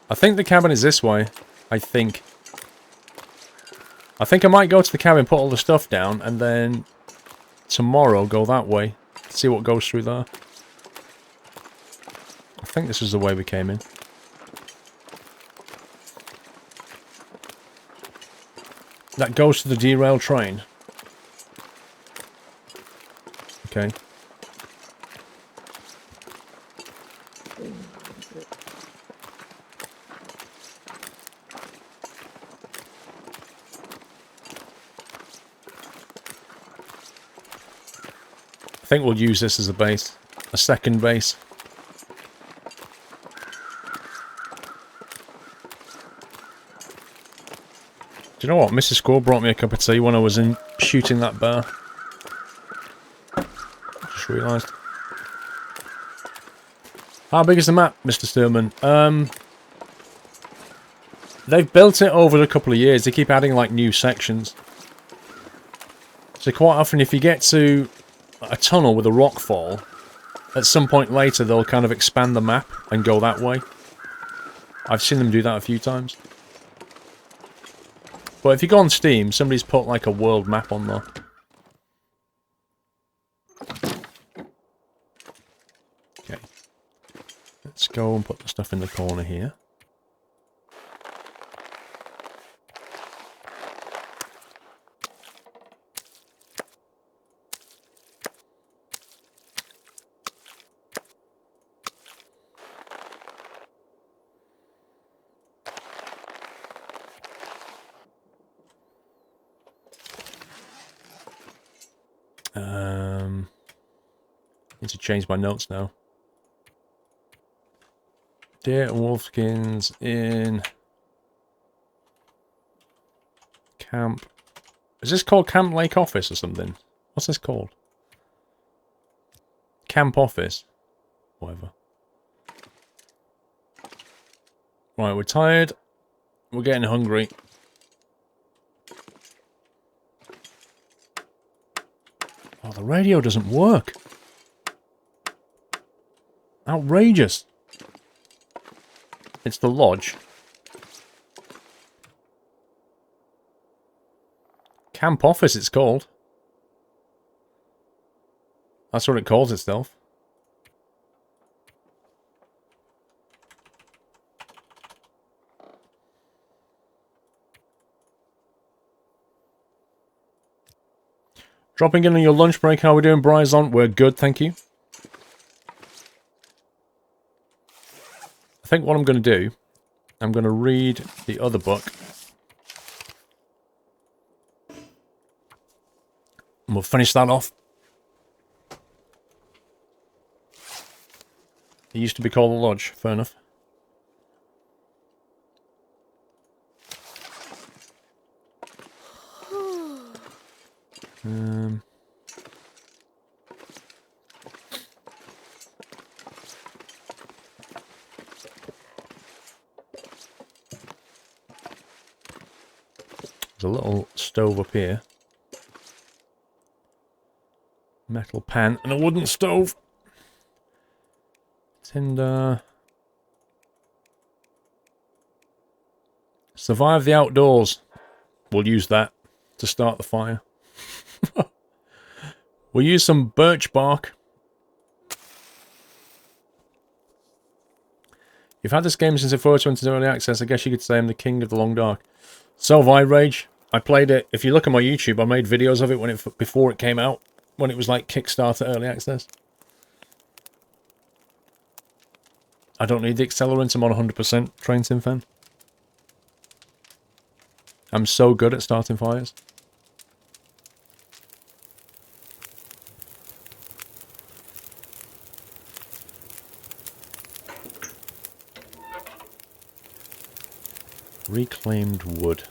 I think the cabin is this way. I think I might go to the cabin, put all the stuff down, and then tomorrow go that way. See what goes through there. I think this is the way we came in. That goes to the derailed train. Okay. I think we'll use this as a base. A second base. Do you know what? Mrs. Squirrel brought me a cup of tea when I was in shooting that bear. Just realised. How big is the map, Mr. Stillman? They've built it over a couple of years. They keep adding, like, new sections. So quite often, if you get to a tunnel with a rock fall, at some point later, they'll kind of expand the map and go that way. I've seen them do that a few times. But if you go on Steam, somebody's put like a world map on there. Okay. Let's go and put the stuff in the corner here. Need to change my notes now. Deer and wolfskins in camp. Is this called Camp Lake Office or something? What's this called? Camp Office. Whatever. Right, we're tired. We're getting hungry. Oh, the radio doesn't work. Outrageous. It's the lodge. Camp Office, it's called. That's what it calls itself. Dropping in on your lunch break. How are we doing, Bryson? We're good, thank you. I think what I'm going to do, I'm going to read the other book. And we'll finish that off. It used to be called The Lodge, fair enough. There's a little stove up here. Metal pan and a wooden stove. Tinder. Survive the outdoors. We'll use that to start the fire. We'll use some birch bark. You've had this game since it first went into early access. I guess you could say I'm the king of the long dark. So have I, Rage. I played it. If you look at my YouTube, I made videos of it before it came out. When it was like Kickstarter early access. I don't need the accelerant. I'm on 100% Train Sim fan. I'm so good at starting fires. Reclaimed wood.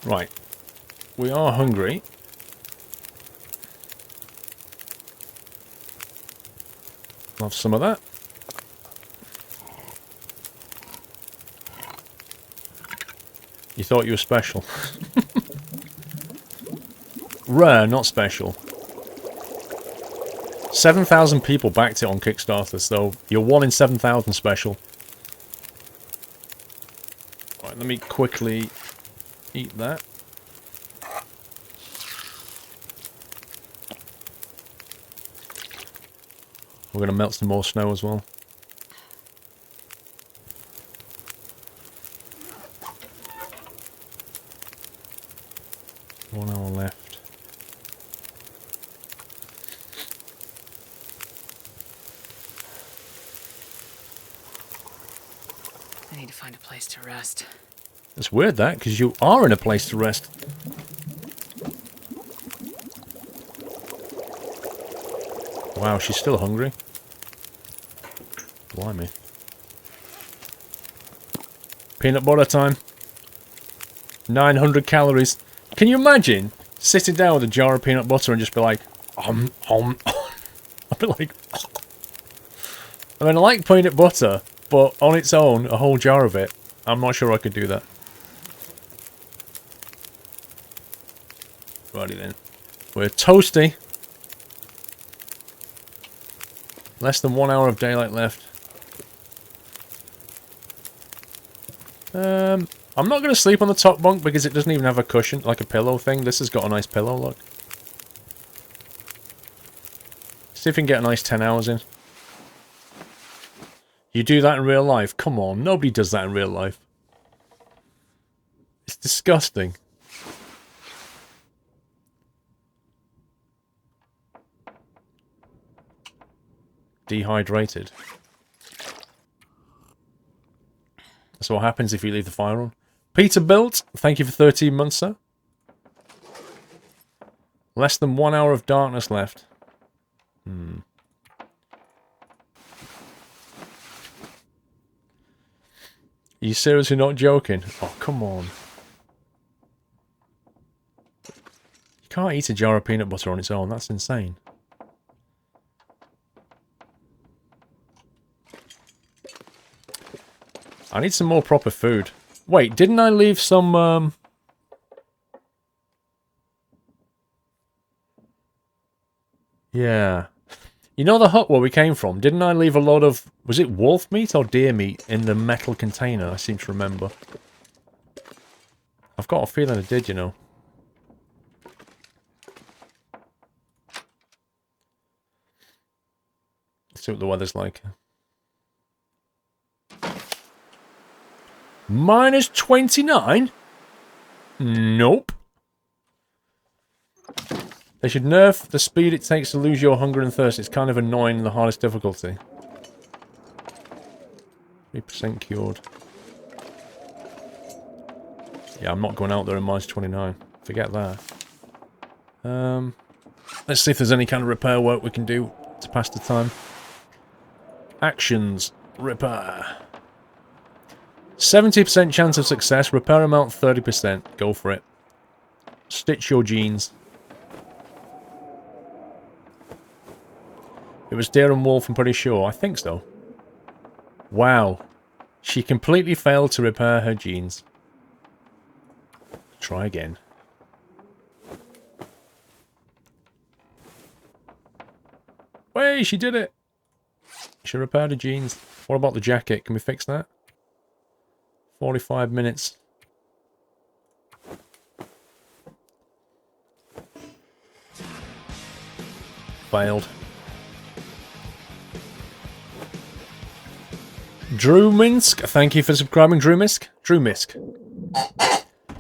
Right. We are hungry. I'll have some of that. You thought you were special. Rare, not special. 7,000 people backed it on Kickstarter, so you're 1 in 7,000 special. Right, let me quickly eat that. We're going to melt some more snow as well. One hour left. I need to find a place to rest. It's weird that, because you are in a place to rest. Wow, she's still hungry. Blimey. Peanut butter time. 900 calories. Can you imagine sitting down with a jar of peanut butter and just be like, I'd be like, I mean, I like peanut butter, but on its own, a whole jar of it, I'm not sure I could do that. Righty then. We're toasty. Less than 1 hour of daylight left. I'm not going to sleep on the top bunk because it doesn't even have a cushion, like a pillow thing. This has got a nice pillow, look. See if we can get a nice 10 hours in. You do that in real life? Come on, nobody does that in real life. It's disgusting. Dehydrated. That's what happens if you leave the fire on. Peter Built, thank you for 13 months, sir. Less than 1 hour of darkness left. Are you seriously not joking? Oh, come on. You can't eat a jar of peanut butter on its own. That's insane. I need some more proper food. Wait, didn't I leave some, Yeah. You know the hut where we came from? Didn't I leave a lot of... Was it wolf meat or deer meat in the metal container? I seem to remember. I've got a feeling I did, you know. Let's see what the weather's like. Minus 29? Nope. They should nerf the speed it takes to lose your hunger and thirst. It's kind of annoying in the hardest difficulty. 3% cured. Yeah, I'm not going out there in minus 29. Forget that. Let's see if there's any kind of repair work we can do to pass the time. Actions. Repair. 70% chance of success. Repair amount 30%. Go for it. Stitch your jeans. It was deer and wolf, I'm pretty sure. I think so. Wow. She completely failed to repair her jeans. Try again. Wait, she did it! She repaired her jeans. What about the jacket? Can we fix that? 45 minutes. Failed. Drew Minsk, thank you for subscribing, Drew Misk. Drew Misk.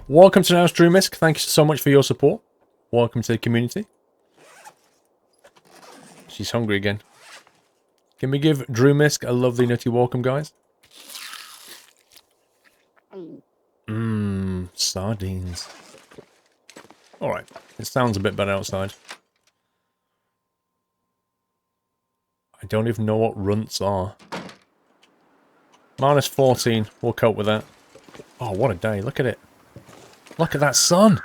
Welcome to the house, Drew Misk. Thank you so much for your support. Welcome to the community. She's hungry again. Can we give Drew Misk a lovely nutty welcome, guys? Mmm, sardines. Alright, it sounds a bit better outside. I don't even know what runts are. Minus 14, we'll cope with that. Oh, what a day, look at it. Look at that sun!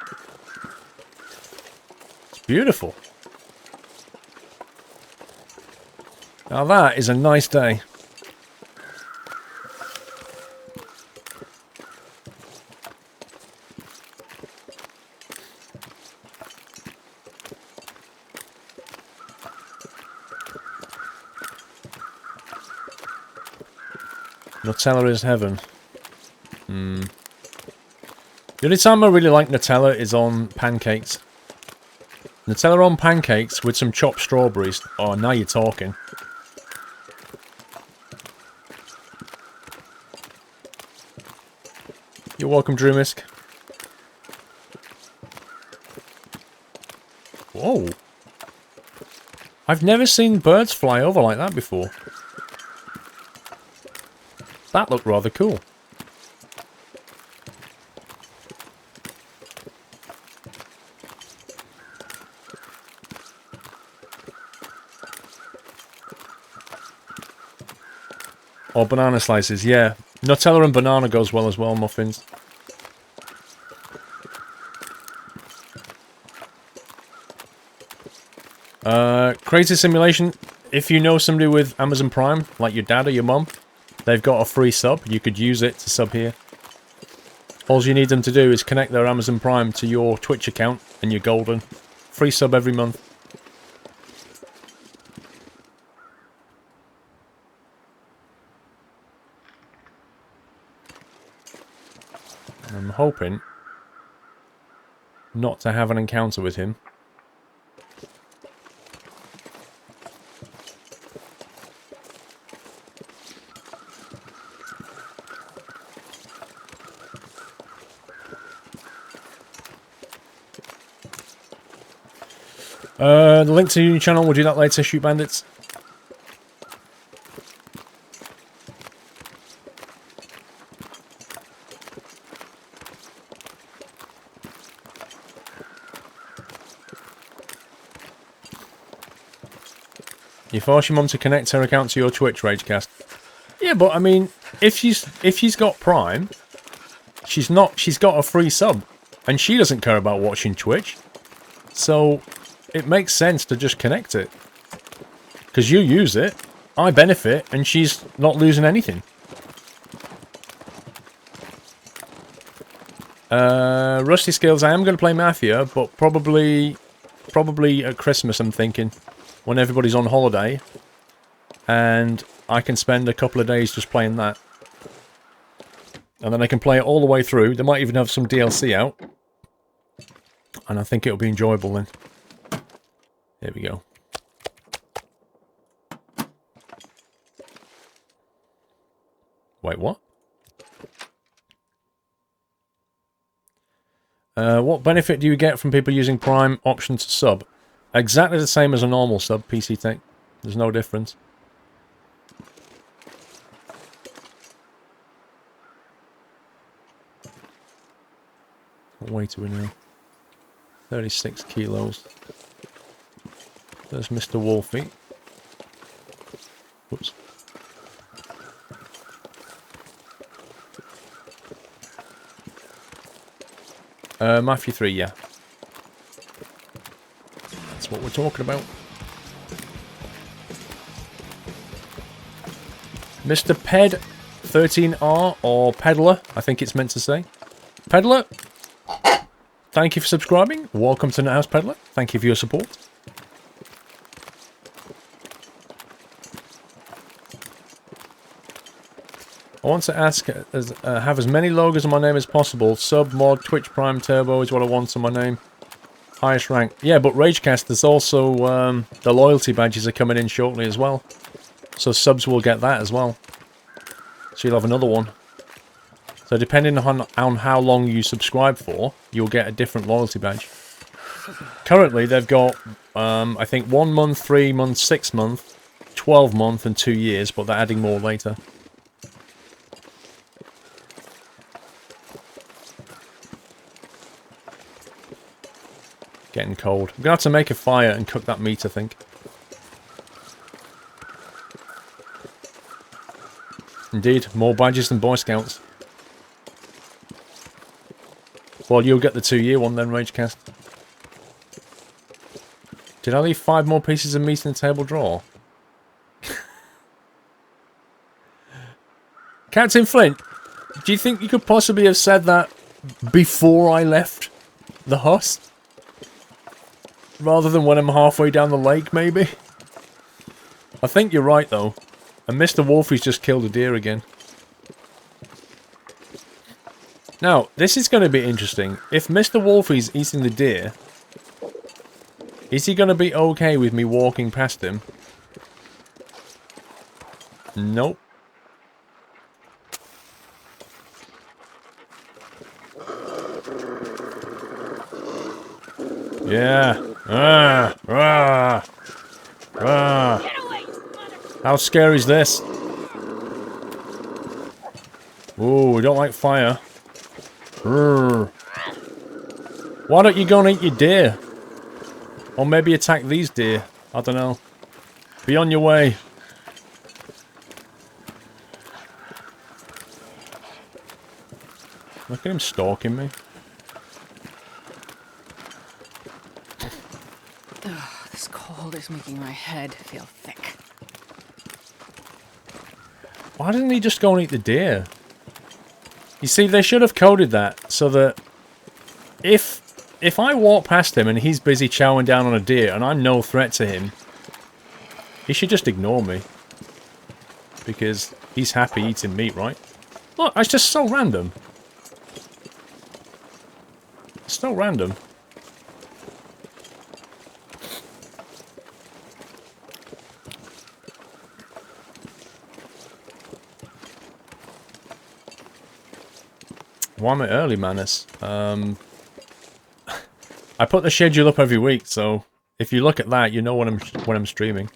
It's beautiful. Now that is a nice day. Nutella is heaven. The only time I really like Nutella is on pancakes. Nutella on pancakes with some chopped strawberries. Oh, now you're talking. You're welcome, Drew Misk. Whoa. I've never seen birds fly over like that before. That looked rather cool. Or banana slices, yeah. Nutella and banana goes well as well, muffins. Crazy Simulation, if you know somebody with Amazon Prime, like your dad or your mum, they've got a free sub. You could use it to sub here. All you need them to do is connect their Amazon Prime to your Twitch account and you're golden. Free sub every month. I'm hoping not to have an encounter with him. The link to your new channel, we'll do that later, Shoot Bandits. You force your mum to connect her account to your Twitch, Ragecast. Yeah, but I mean, if she's got Prime, she's got a free sub, and she doesn't care about watching Twitch, so it makes sense to just connect it. Because you use it, I benefit, and she's not losing anything. Rusty Skills, I am going to play Mafia, but probably at Christmas, I'm thinking. When everybody's on holiday, and I can spend a couple of days just playing that. And then I can play it all the way through. They might even have some DLC out. And I think it'll be enjoyable then. There we go. Wait, what? What benefit do you get from people using Prime option to sub? Exactly the same as a normal sub, PC Tech. There's no difference. What weight are we now? 36 kilos. There's Mr. Wolfie. Whoops. Mafia 3, yeah. That's what we're talking about. Mr. Ped 13R, or Peddler, I think it's meant to say. Peddler, thank you for subscribing. Welcome to Nuthouse Peddler. Thank you for your support. I want to ask, have as many logos on my name as possible. Sub, mod, Twitch Prime, Turbo is what I want on my name. Highest rank. Yeah, but Ragecast, there's also the loyalty badges are coming in shortly as well. So subs will get that as well. So you'll have another one. So depending on how long you subscribe for, you'll get a different loyalty badge. Currently, they've got, I think, 1 month, 3 months, 6 month, 12 month, and 2 years, but they're adding more later. Getting cold. I'm going to have to make a fire and cook that meat, I think. Indeed, more badges than Boy Scouts. Well, you'll get the 2-year one then, Ragecast. Did I leave 5 more pieces of meat in the table drawer? Captain Flint, do you think you could possibly have said that before I left the hut? Rather than when I'm halfway down the lake, maybe? I think you're right, though. And Mr. Wolfie's just killed a deer again. Now, this is going to be interesting. If Mr. Wolfie's eating the deer, is he going to be okay with me walking past him? Nope. Yeah. How scary is this? Ooh, we don't like fire. Why don't you go and eat your deer? Or maybe attack these deer. I don't know. Be on your way. Look at him stalking me. Ugh, this cold is making my head feel thick. Why didn't he just go and eat the deer? You see, they should have coded that so that if I walk past him and he's busy chowing down on a deer and I'm no threat to him, he should just ignore me. Because he's happy eating meat, right? Look, it's just so random. It's so random. Why am I early, Manus? I put the schedule up every week, so if you look at that, you know when I'm streaming.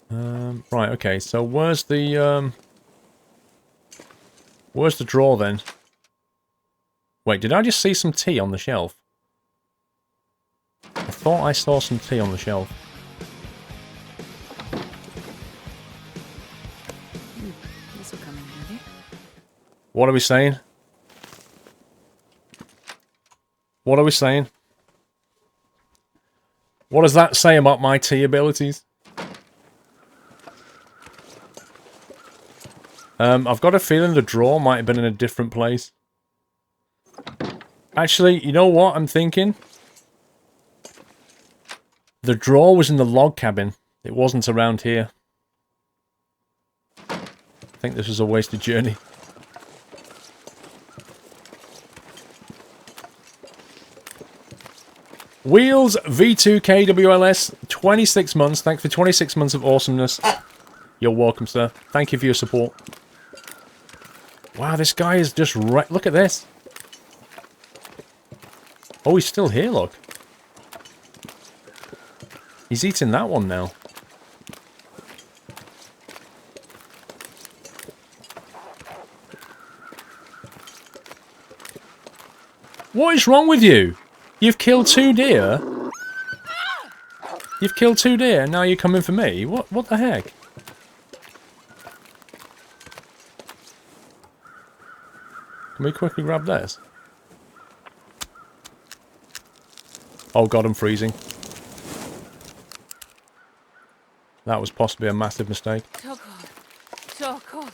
Right, okay. So where's the drawer then? Wait, did I just see some tea on the shelf? I thought I saw some tea on the shelf. This will come in handy. What are we saying? What are we saying? What does that say about my tea abilities? I've got a feeling the drawer might have been in a different place. Actually, you know what I'm thinking? The drawer was in the log cabin. It wasn't around here. I think this was a wasted journey. Wheels V2KWLS, 26 months. Thanks for 26 months of awesomeness. You're welcome, sir. Thank you for your support. Wow, this guy is just right. Look at this. Oh, he's still here, look. He's eating that one now. What is wrong with you? You've killed 2 deer? You've killed 2 deer and now you're coming for me? What the heck? Can we quickly grab this? Oh god, I'm freezing. That was possibly a massive mistake. So cold. So cold.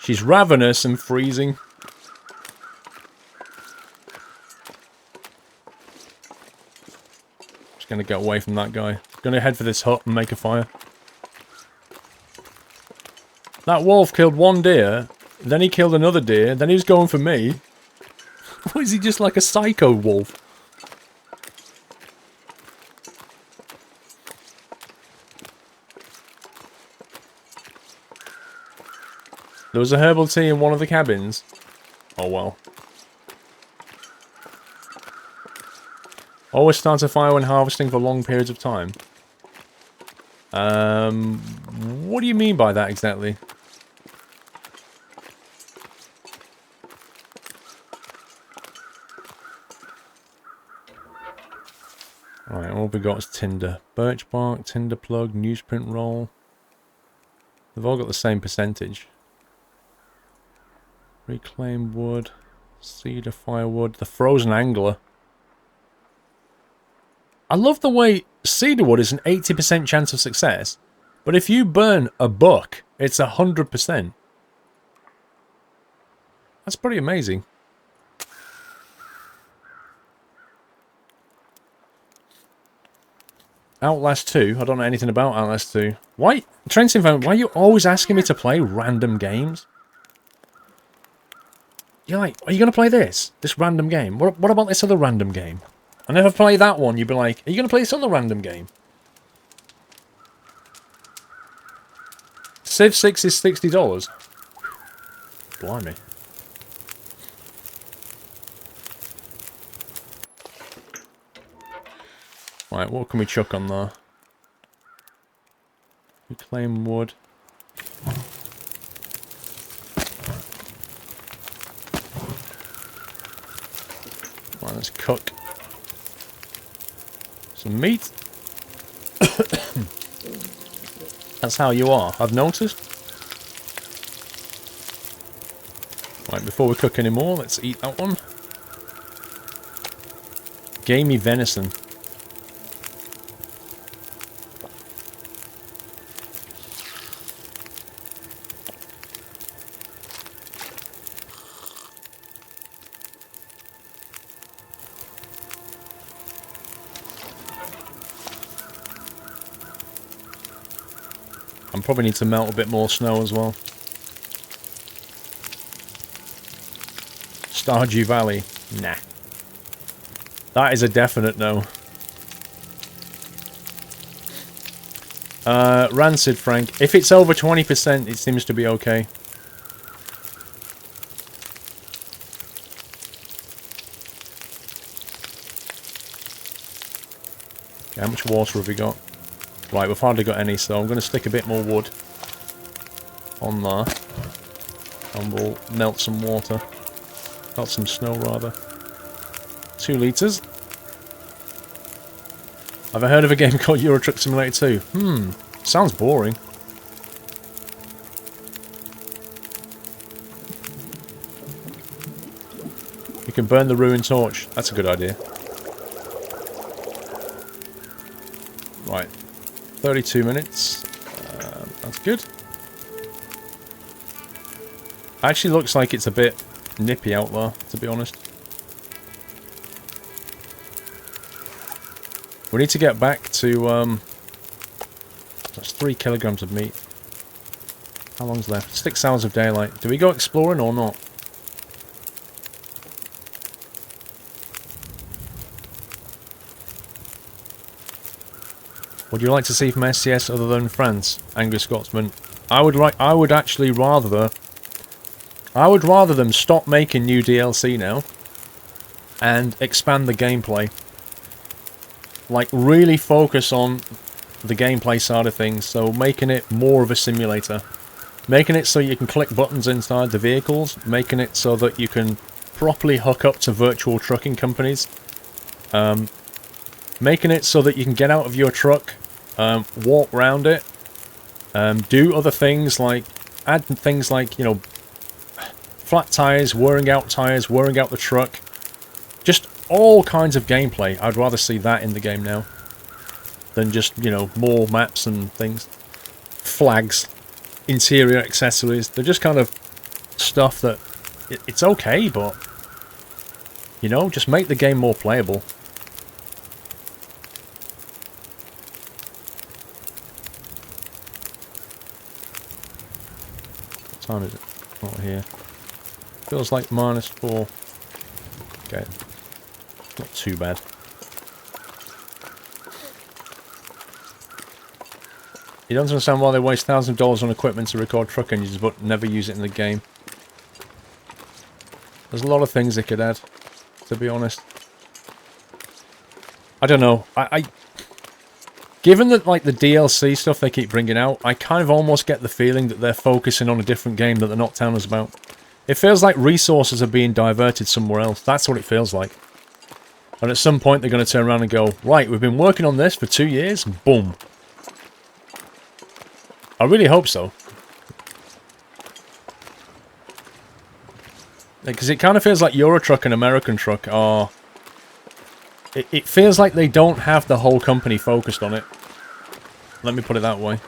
She's ravenous and freezing. Just gonna get away from that guy. Gonna head for this hut and make a fire. That wolf killed 1 deer, then he killed another deer, then he was going for me. is he just like a psycho wolf? There was a herbal tea in one of the cabins. Oh well. Always start a fire when harvesting for long periods of time. What do you mean by that exactly? Alright, all we got is tinder. Birch bark, tinder plug, newsprint roll. They've all got the same percentage. Reclaimed wood, cedar firewood, the frozen angler. I love the way cedarwood is an 80% chance of success, but if you burn a buck, it's 100%. That's pretty amazing. Outlast 2? I don't know anything about Outlast 2. Why? Trenton, why are you always asking me to play random games? You're like, are you going to play this? This random game? What about this other random game? I never play that one. You'd be like, are you going to play this other random game? Civ 6 is $60. Blimey. Right, what can we chuck on there? Reclaim wood. Right, let's cook some meat. That's how you are, I've noticed. Right, before we cook any more, let's eat that one. Gamey venison. I probably need to melt a bit more snow as well. Stardew Valley. Nah. That is a definite no. Rancid Frank. If it's over 20%, it seems to be okay. Okay, how much water have we got? Right, we've hardly got any, so I'm going to stick a bit more wood on there. And we'll melt some water. Melt some snow, rather. 2 litres. Have I heard of a game called Euro Truck Simulator 2? Sounds boring. You can burn the ruined torch. That's a good idea. Right. 32 minutes. That's good. Actually looks like it's a bit nippy out there, to be honest. We need to get back to, that's 3 kilograms of meat. How long's left? 6 hours of daylight. Do we go exploring or not? Would you like to see from SCS other than France? Angry Scotsman. I would rather them stop making new DLC now and expand the gameplay. Like, really focus on the gameplay side of things, so making it more of a simulator. Making it so you can click buttons inside the vehicles, making it so that you can properly hook up to virtual trucking companies. Making it so that you can get out of your truck, walk around it, do other things like, add things like, you know, flat tires, wearing out the truck. Just all kinds of gameplay. I'd rather see that in the game now than just, you know, more maps and things. Flags, interior accessories. They're just kind of stuff that, it's okay, but, you know, just make the game more playable. What time is it? Not here. Feels like -4. Okay. Not too bad. You don't understand why they waste thousands of dollars on equipment to record truck engines but never use it in the game. There's a lot of things they could add, to be honest. I don't know. Given that, like, the DLC stuff they keep bringing out, I kind of almost get the feeling that they're focusing on a different game that they're not telling us about. It feels like resources are being diverted somewhere else. That's what it feels like. And at some point they're going to turn around and go, right, we've been working on this for 2 years, and boom. I really hope so. Because it kind of feels like Eurotruck and American Truck are... It feels like they don't have the whole company focused on it. Let me put it that way.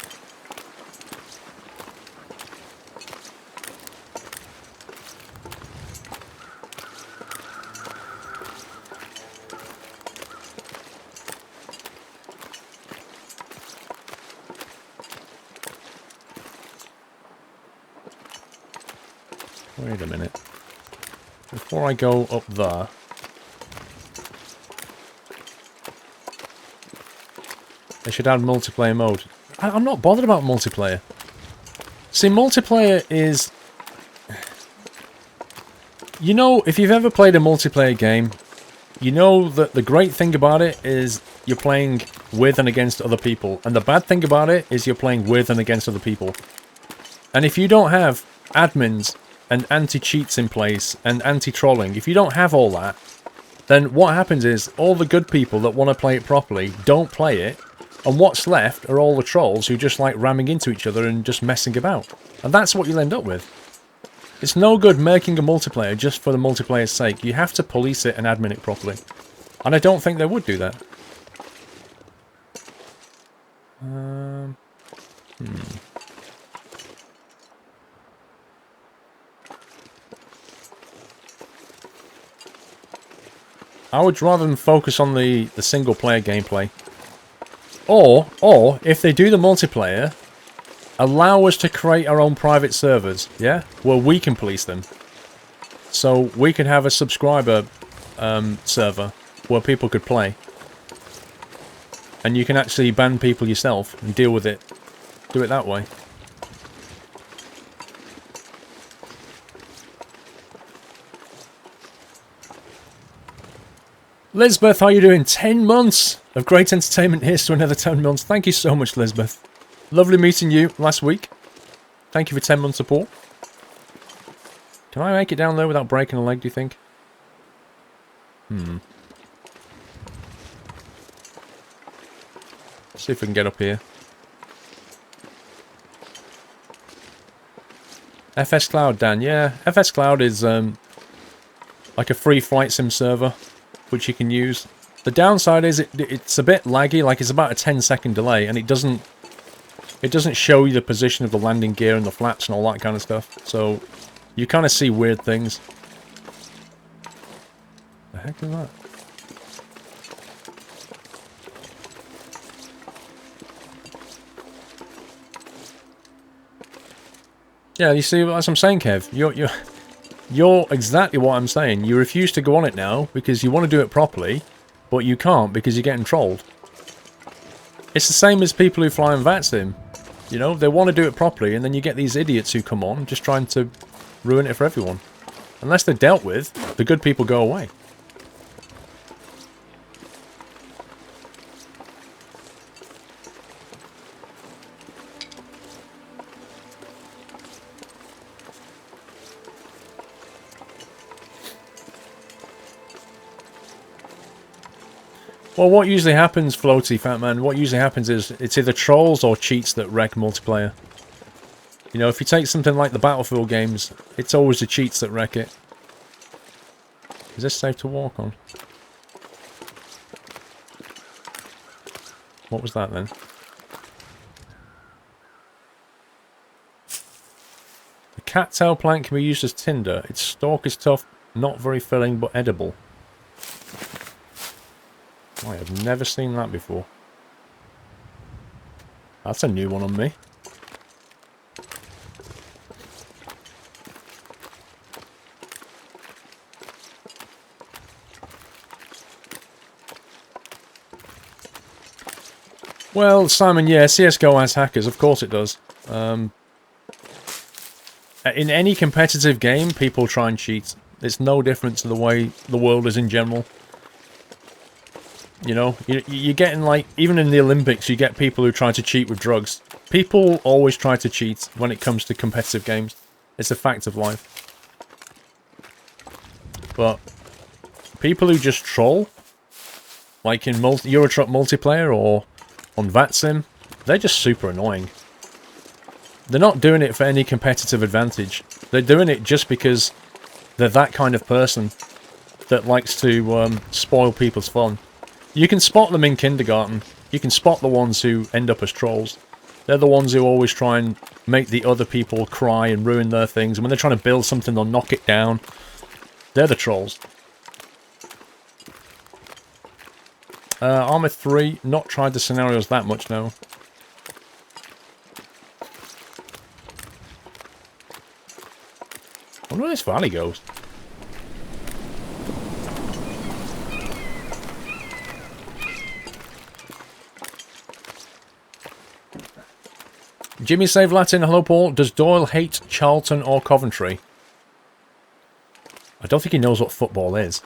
Wait a minute. Before I go up there... They should add multiplayer mode. I'm not bothered about multiplayer. See, multiplayer is... You know, if you've ever played a multiplayer game, you know that the great thing about it is you're playing with and against other people. And the bad thing about it is you're playing with and against other people. And if you don't have admins and anti-cheats in place and anti-trolling, if you don't have all that, then what happens is all the good people that want to play it properly don't play it. And what's left are all the trolls who just like ramming into each other and just messing about. And that's what you'll end up with. It's no good making a multiplayer just for the multiplayer's sake. You have to police it and admin it properly. And I don't think they would do that. I would rather than focus on the single player gameplay. Or, if they do the multiplayer, allow us to create our own private servers, yeah? Where we can police them. So we could have a subscriber server where people could play. And you can actually ban people yourself and deal with it. Do it that way. Lisbeth, how you doing? 10 months of great entertainment. Here's to another 10 months. Thank you so much, Lisbeth. Lovely meeting you last week. Thank you for 10 months support. Can I make it down there without breaking a leg, do you think? See if we can get up here. FS Cloud, Dan. Yeah, FS Cloud is like a free flight sim server, which you can use. The downside is it's a bit laggy, like it's about a 10-second delay, and it doesn't show you the position of the landing gear and the flaps and all that kind of stuff. So you kind of see weird things. The heck is that? Yeah, you see, as I'm saying, Kev, you're exactly what I'm saying. You refuse to go on it now because you want to do it properly, but you can't because you're getting trolled. It's the same as people who fly in VATSIM. You know, they want to do it properly, and then you get these idiots who come on just trying to ruin it for everyone. Unless they're dealt with, the good people go away. Well, what usually happens, Floaty, Fat Man, what usually happens is it's either trolls or cheats that wreck multiplayer. You know, if you take something like the Battlefield games, it's always the cheats that wreck it. Is this safe to walk on? What was that then? The cattail plant can be used as tinder. Its stalk is tough, not very filling, but edible. I have never seen that before. That's a new one on me. Well, Simon, yeah, CSGO has hackers. Of course it does. In any competitive game, people try and cheat. It's no different to the way the world is in general. You know, you're getting, like, even in the Olympics, you get people who try to cheat with drugs. People always try to cheat when it comes to competitive games. It's a fact of life. But people who just troll, like in Euro Truck multiplayer or on VATSIM, they're just super annoying. They're not doing it for any competitive advantage. They're doing it just because they're that kind of person that likes to spoil people's fun. You can spot them in kindergarten. You can spot the ones who end up as trolls. They're the ones who always try and make the other people cry and ruin their things. And when they're trying to build something, they'll knock it down. They're the trolls. Armour 3, not tried the scenarios that much now. I wonder where this valley goes. Jimmy Save Latin, hello Paul. Does Doyle hate Charlton or Coventry? I don't think he knows what football is.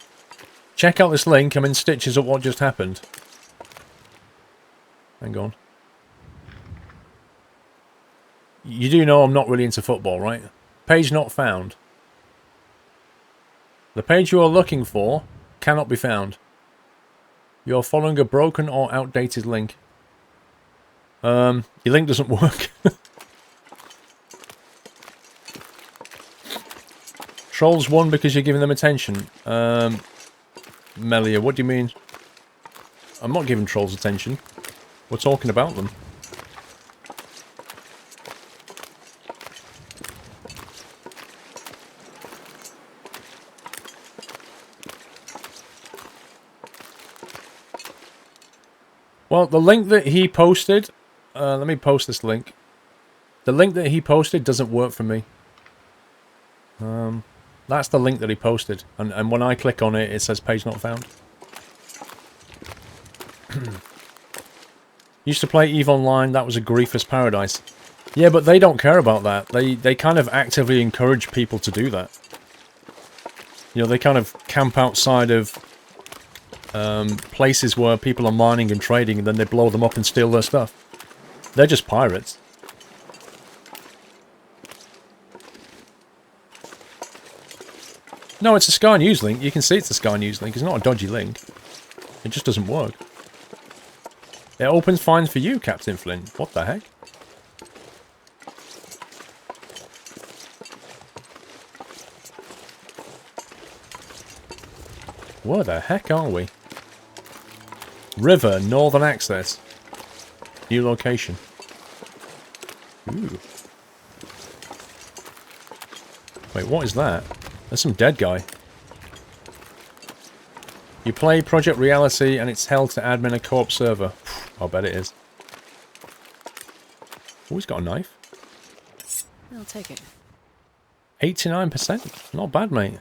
Check out this link, I'm in stitches at what just happened. Hang on. You do know I'm not really into football, right? Page not found. The page you are looking for cannot be found. You are following a broken or outdated link. Your link doesn't work. Trolls won because you're giving them attention. Melia, what do you mean? I'm not giving trolls attention. We're talking about them. Well, the link that he posted... let me post this link. The link that he posted doesn't work for me. That's the link that he posted. And when I click on it, it says page not found. Used to play EVE Online, that was a griefous paradise. Yeah, but they don't care about that. They kind of actively encourage people to do that. You know, they kind of camp outside of places where people are mining and trading, and then they blow them up and steal their stuff. They're just pirates. No, it's a Sky News link. You can see it's a Sky News link. It's not a dodgy link. It just doesn't work. It opens fine for you, Captain Flynn. What the heck? Where the heck are we? River, Northern Access. New location. Ooh. Wait, what is that? There's some dead guy. You play Project Reality and it's held to admin a co-op server. I'll bet it is. Oh, he's got a knife. I'll take it. 89%. Not bad, mate.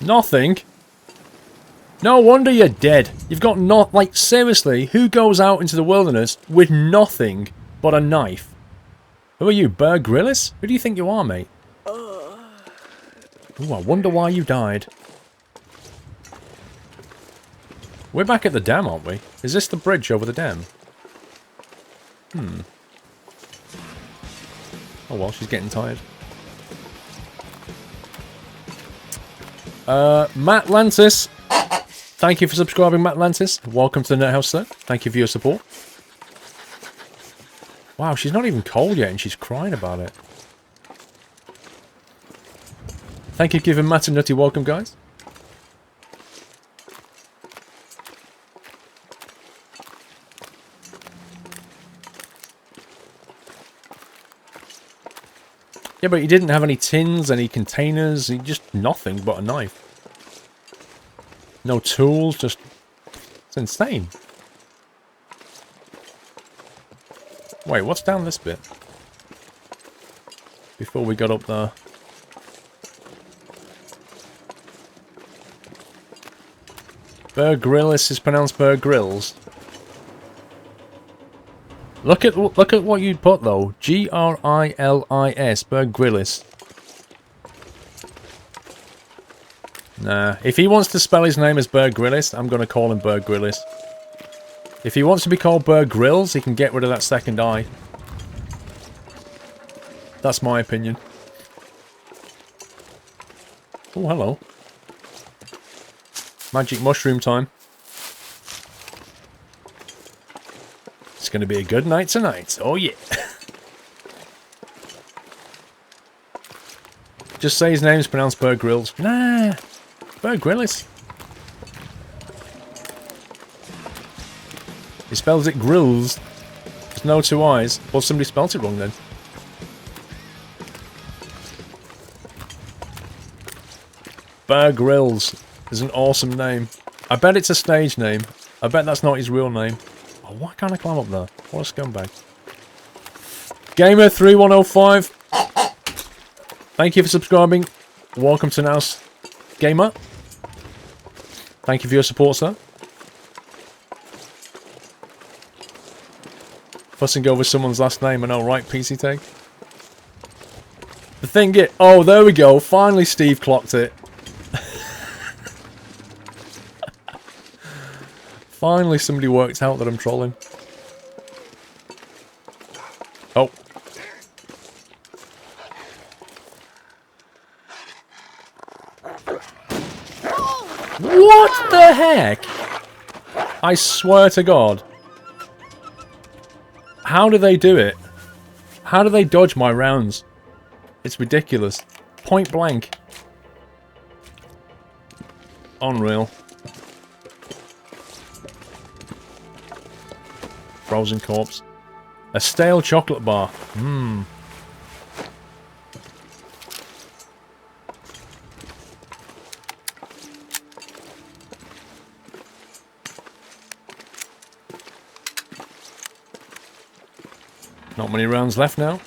Nothing? No wonder you're dead. You've got not... Like, seriously, who goes out into the wilderness with nothing but a knife? Who are you, Bear Grylls? Who do you think you are, mate? Ooh, I wonder why you died. We're back at the dam, aren't we? Is this the bridge over the dam? Oh well, she's getting tired. Matt Lantis. Thank you for subscribing, Matt Lantis. Welcome to the Net House, sir. Thank you for your support. Wow, she's not even cold yet and she's crying about it. Thank you for giving Matt a nutty welcome, guys. Yeah, but he didn't have any tins, any containers, he just nothing but a knife. No tools, just... It's insane. Wait, what's down this bit? Before we got up there. Bear Grylls is pronounced Bear Grylls. Look at what you put though. G-R-I-L-I-S. Bear Grylls. Nah. If he wants to spell his name as Bear Grylls, I'm gonna call him Bear Grylls. If he wants to be called Bear Grylls, he can get rid of that second eye. That's my opinion. Oh, hello. Magic mushroom time. It's going to be a good night tonight. Oh, yeah. Just say his name's pronounced Bear Grylls. Nah. Bear Grylls. He spells it Grills. There's no two eyes. Well, somebody spelt it wrong then. Bear Grylls is an awesome name. I bet it's a stage name. I bet that's not his real name. Oh, why can't I climb up there? What a scumbag. Gamer3105. Thank you for subscribing. Welcome to Nouse Gamer. Thank you for your support, sir. Fussing over someone's last name, I know, right, PC Tag? The thing is... Oh, there we go. Finally Steve clocked it. Finally somebody worked out that I'm trolling. Oh. What the heck? I swear to God. How do they do it? How do they dodge my rounds? It's ridiculous. Point blank. Unreal. Frozen corpse. A stale chocolate bar. Mmm. Not many rounds left now.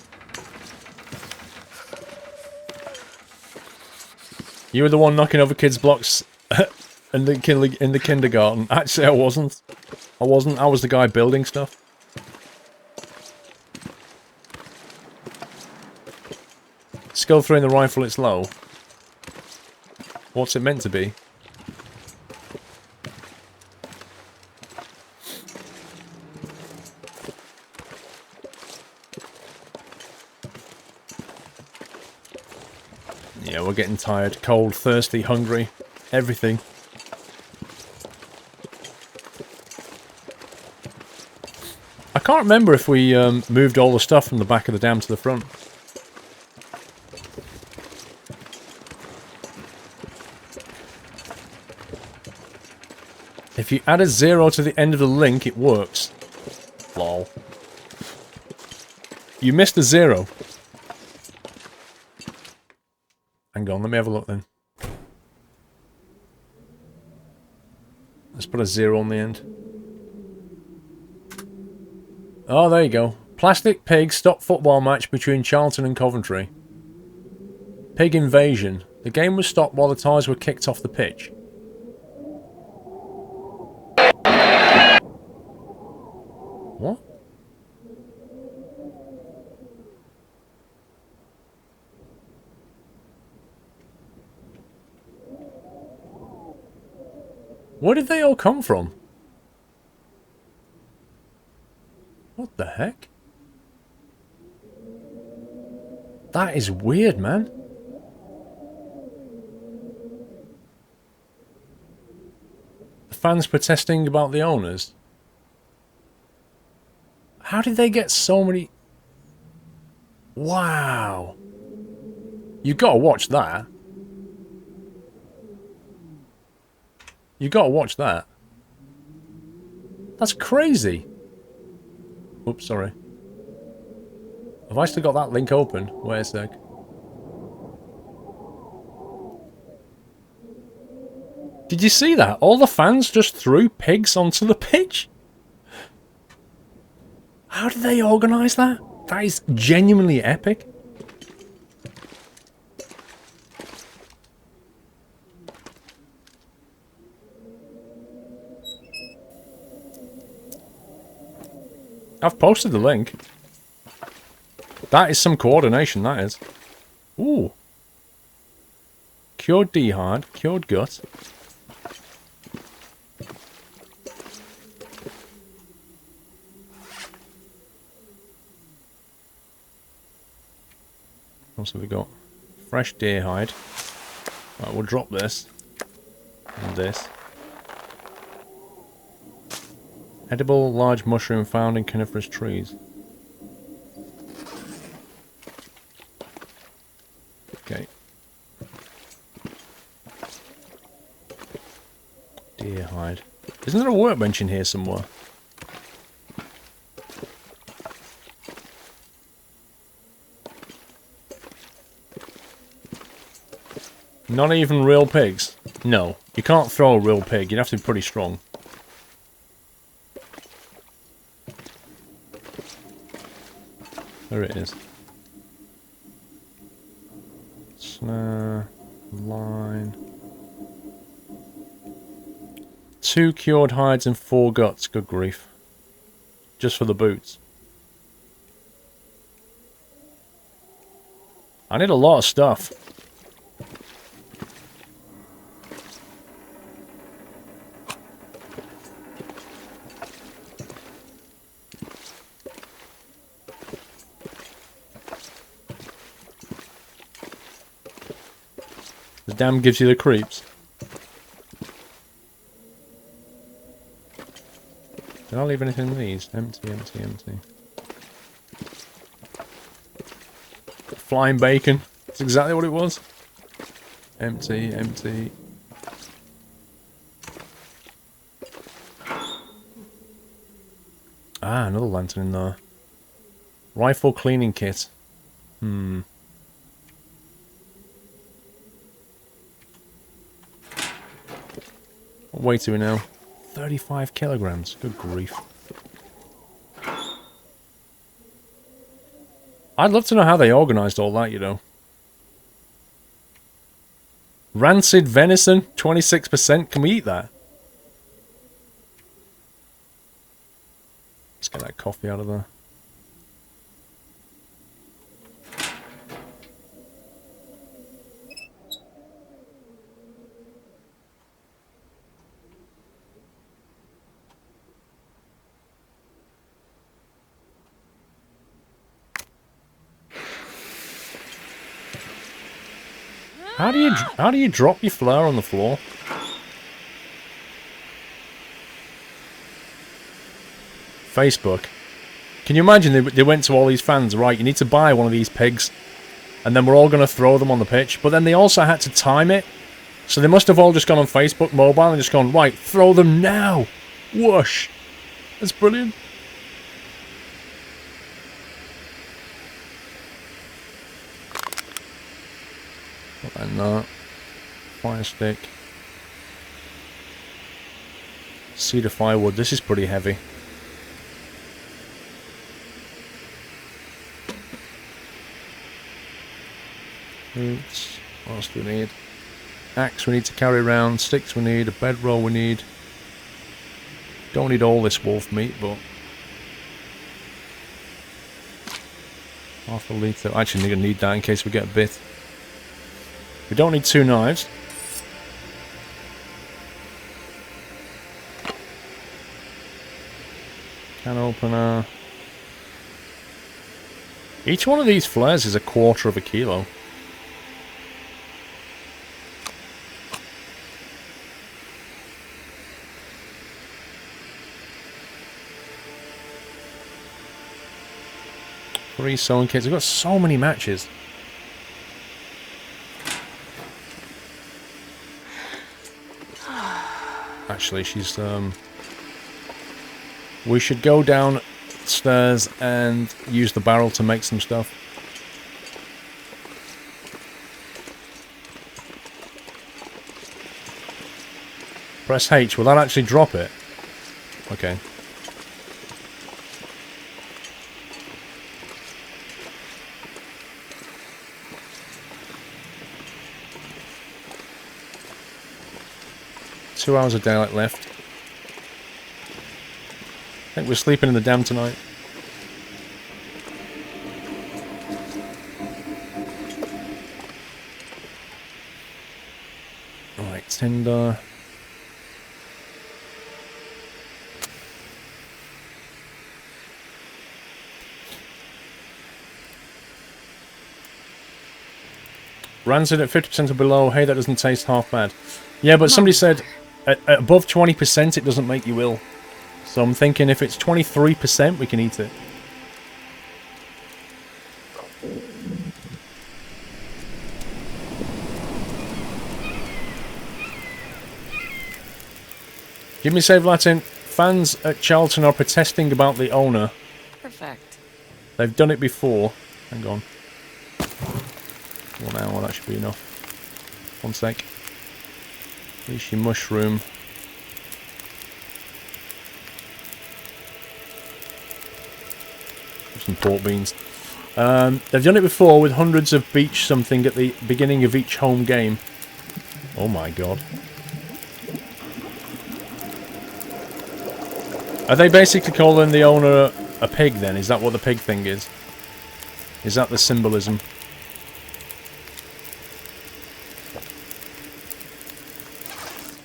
You were the one knocking over kids' blocks in the kindergarten. Actually, I wasn't. I was the guy building stuff. Skill 3 in the rifle, it's low. What's it meant to be? Yeah, we're getting tired. Cold, thirsty, hungry. Everything. I can't remember if we moved all the stuff from the back of the dam to the front. If you add a 0 to the end of the link, it works. Lol. You missed a 0. Hang on, let me have a look then. Let's put a 0 on the end. Oh, there you go. Plastic Pig stop football match between Charlton and Coventry. Pig invasion. The game was stopped while the ties were kicked off the pitch. What? Where did they all come from? What the heck? That is weird, man. The fans protesting about the owners. How did they get so many... Wow. You gotta watch that. You gotta watch that. That's crazy. Oops, sorry. Have I still got that link open? Wait a sec. Did you see that? All the fans just threw pigs onto the pitch? How did they organise that? That is genuinely epic. I've posted the link. That is some coordination, that is. Ooh. Cured D-hard, cured gut. What else have we got? Fresh deer hide. Right, we'll drop this. And this. Edible large mushroom found in coniferous trees. Okay. Deer hide. Isn't there a workbench in here somewhere? Not even real pigs? No. You can't throw a real pig. You'd have to be pretty strong. There it is. Snare. Line. 2 cured hides and 4 guts. Good grief. Just for the boots. I need a lot of stuff. The dam gives you the creeps. Did I leave anything in these? Empty, empty, empty. Flying bacon. That's exactly what it was. Empty, empty. Ah, another lantern in there. Rifle cleaning kit. What weight are we now? 35 kilograms. Good grief. I'd love to know how they organised all that, you know. Rancid venison, 26%. Can we eat that? Let's get that coffee out of there. How do you drop your flour on the floor? Facebook. Can you imagine they went to all these fans, right, you need to buy one of these pigs, and then we're all going to throw them on the pitch, but then they also had to time it, so they must have all just gone on Facebook mobile and just gone, right, throw them now! Whoosh! That's brilliant. And that. Fire stick. Cedar firewood. This is pretty heavy. Boots. What else do we need? Axe we need to carry around. Sticks we need. A bedroll we need. Don't need all this wolf meat, but... half a litre. Actually, I'm going to need that in case we get bit. We don't need 2 knives. Can opener. Each one of these flares is 1/4 kilo. Three sewing kits. We've got so many matches. Actually, she's we should go downstairs and use the barrel to make some stuff. Press H. Will that actually drop it? Okay. Two hours of daylight left. I think we're sleeping in the dam tonight. Right, tinder. Rancid at 50% or below. Hey, that doesn't taste half bad. Yeah, but somebody said at above 20% it doesn't make you ill. So I'm thinking if it's 23%, we can eat it. Give me save Latin. Fans at Charlton are protesting about the owner. Perfect. They've done it before. Hang on. 1 hour, that should be enough. 1 sec. Leashy mushroom. Some pork beans. They've done it before with hundreds of beach something at the beginning of each home game. Oh my god. Are they basically calling the owner a pig then? Is that what the pig thing is? Is that the symbolism?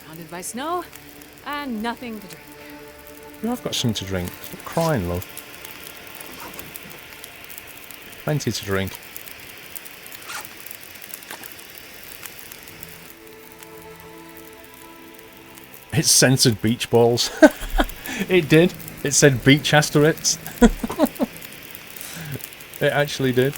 Surrounded by snow and nothing to drink. You have got something to drink. Stop crying, love. Plenty to drink. It censored beach balls. It did. It said beach asterisks. It actually did.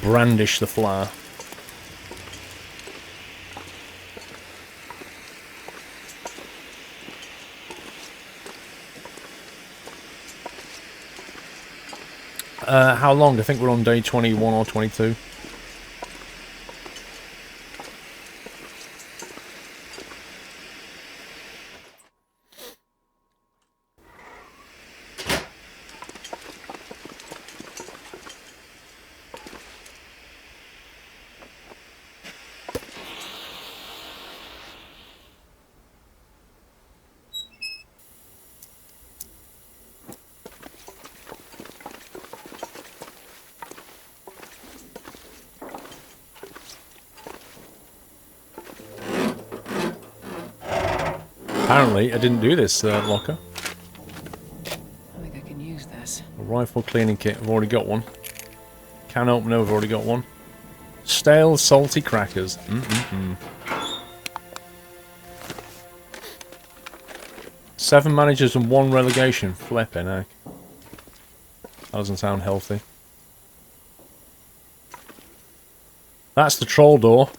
Brandish the flower. How long? I think we're on day 21 or 22. Apparently, I didn't do this, locker. I think I can use this. A rifle cleaning kit, I've already got one. Can opener, I've already got one. Stale, salty crackers. Mm-mm-mm. 7 managers and 1 relegation. Flippin' heck. That doesn't sound healthy. That's the troll door.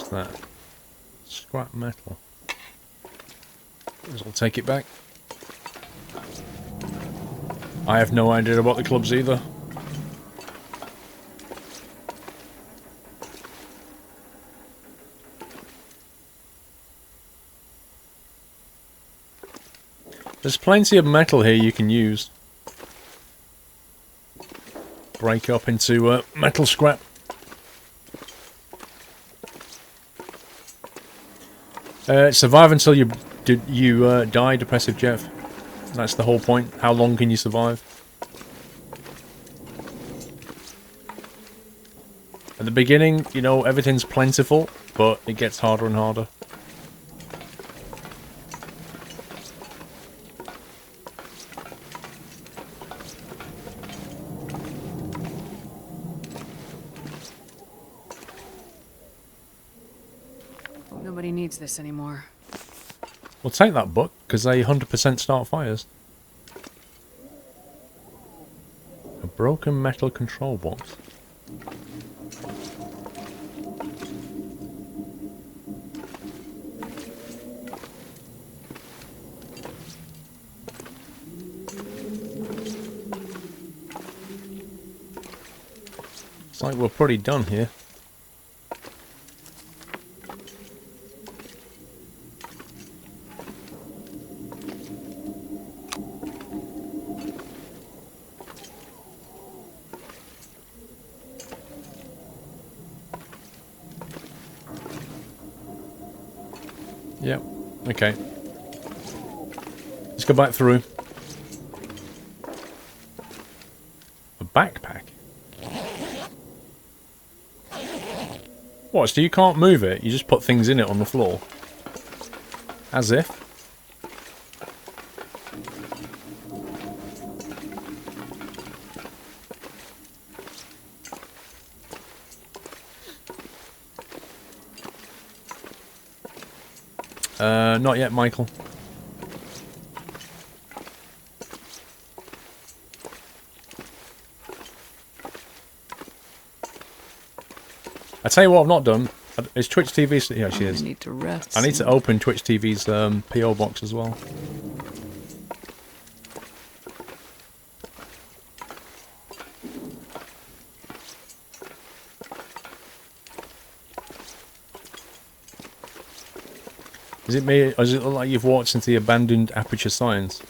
That scrap metal. I'll take it back. I have no idea about the clubs either. There's plenty of metal here you can use. Break up into metal scrap. Survive until you die, Depressive Jeff. That's the whole point. How long can you survive? At the beginning, you know, everything's plentiful, but it gets harder and harder. Nobody needs this anymore. We'll take that book, because they 100% start fires. Broken metal control box. It's like we're pretty done here. Yep. Okay. Let's go back through. A backpack? What, so you can't move it? You just put things in it on the floor? As if? Not yet, Michael. I tell you what I've not done. Is Twitch TV's... Yeah, she is. I need to rest. I need to open Twitch TV's PO box as well. Is it me, or does it look like you've walked into the abandoned Aperture Science?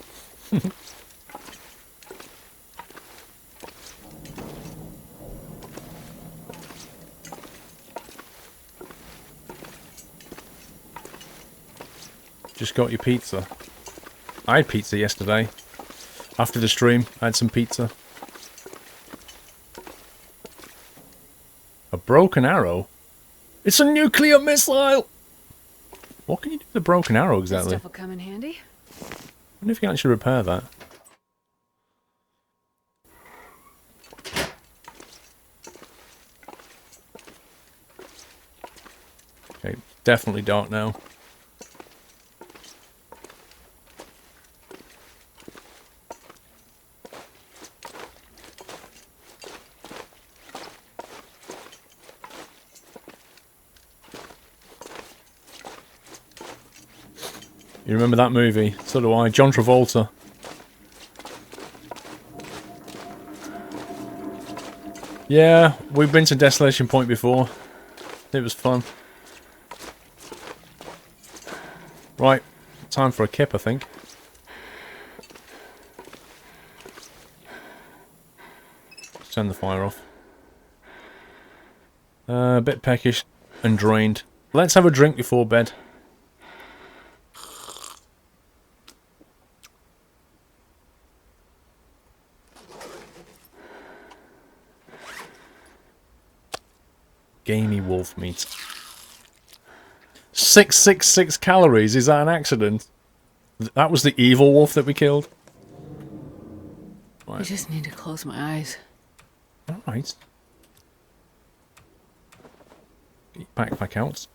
Just got your pizza. I had pizza yesterday. After the stream, I had some pizza. A broken arrow? It's a nuclear missile! What can you do with a broken arrow exactly? That stuff will come in handy. I wonder if you can actually repair that. Okay, definitely dark now. You remember that movie? So do I. John Travolta. Yeah, we've been to Desolation Point before. It was fun. Right, time for a kip, I think. Let's turn the fire off. A bit peckish and drained. Let's have a drink before bed. Gamey wolf meat. 666 calories, is that an accident? That was the evil wolf that we killed? I just need to close my eyes. Alright. Get your backpack out.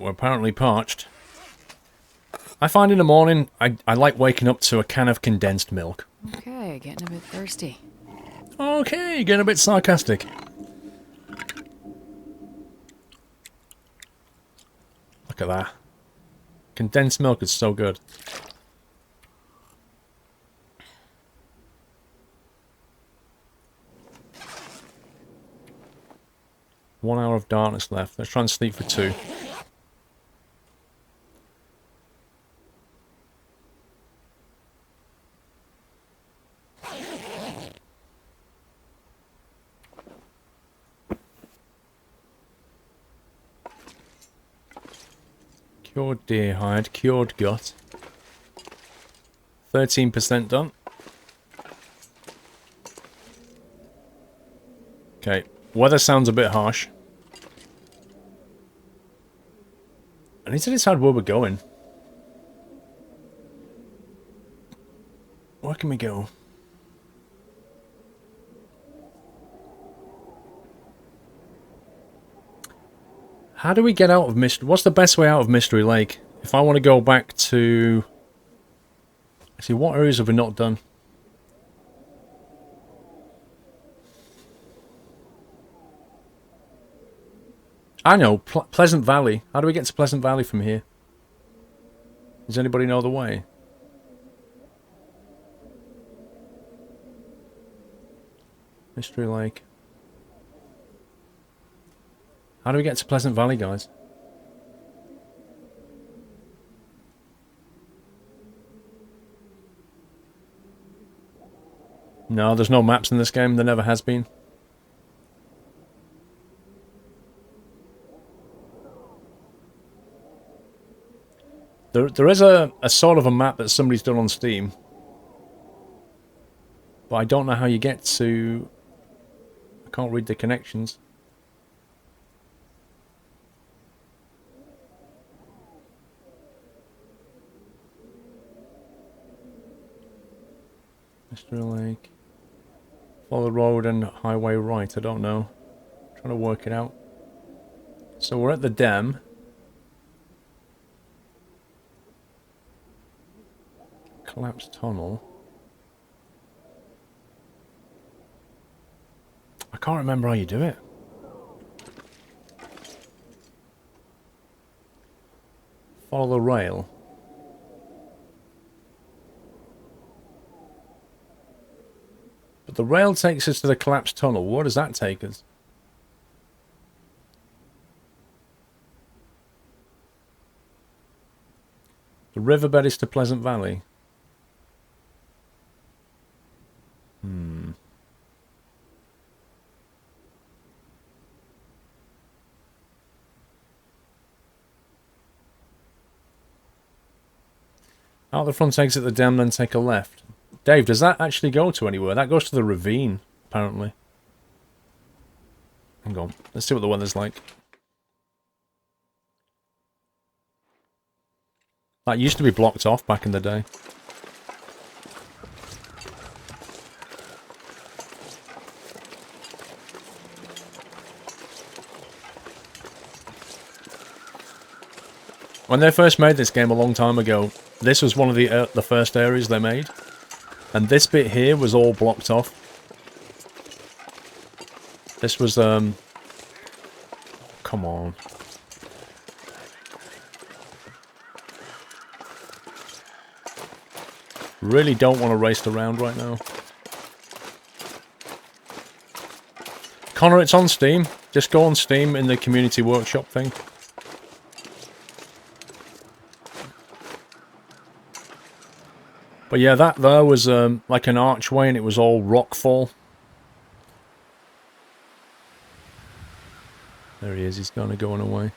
We're apparently parched. I find in the morning, I like waking up to a can of condensed milk. Okay, getting a bit thirsty. Okay, getting a bit sarcastic. Look at that. Condensed milk is so good. One hour of darkness left. Let's try and sleep for 2. Cured deer hide, cured gut. 13% done. Okay, weather sounds a bit harsh. I need to decide where we're going. Where can we go? How do we get out of Mystery... What's the best way out of Mystery Lake? If I want to go back to... See, what areas have we not done? I know, Pleasant Valley. How do we get to Pleasant Valley from here? Does anybody know the way? Mystery Lake. How do we get to Pleasant Valley, guys? No, there's no maps in this game. There never has been. There is a sort of a map that somebody's done on Steam. But I don't know how you get to... I can't read the connections. Mystery Lake. Follow the road and highway right. I don't know. I'm trying to work it out. So we're at the dam. Collapsed tunnel. I can't remember how you do it. Follow the rail. But the rail takes us to the collapsed tunnel. Where does that take us? The riverbed is to Pleasant Valley. Out the front exit the dam, then take a left. Dave, does that actually go to anywhere? That goes to the ravine, apparently. Hang on. Let's see what the weather's like. That used to be blocked off back in the day. When they first made this game a long time ago, this was one of the first areas they made. And this bit here was all blocked off. This was, come on. Really don't want to race around right now. Connor, it's on Steam. Just go on Steam in the community workshop thing. But yeah, that there was like an archway and it was all rockfall. There he is, he's kind of going away.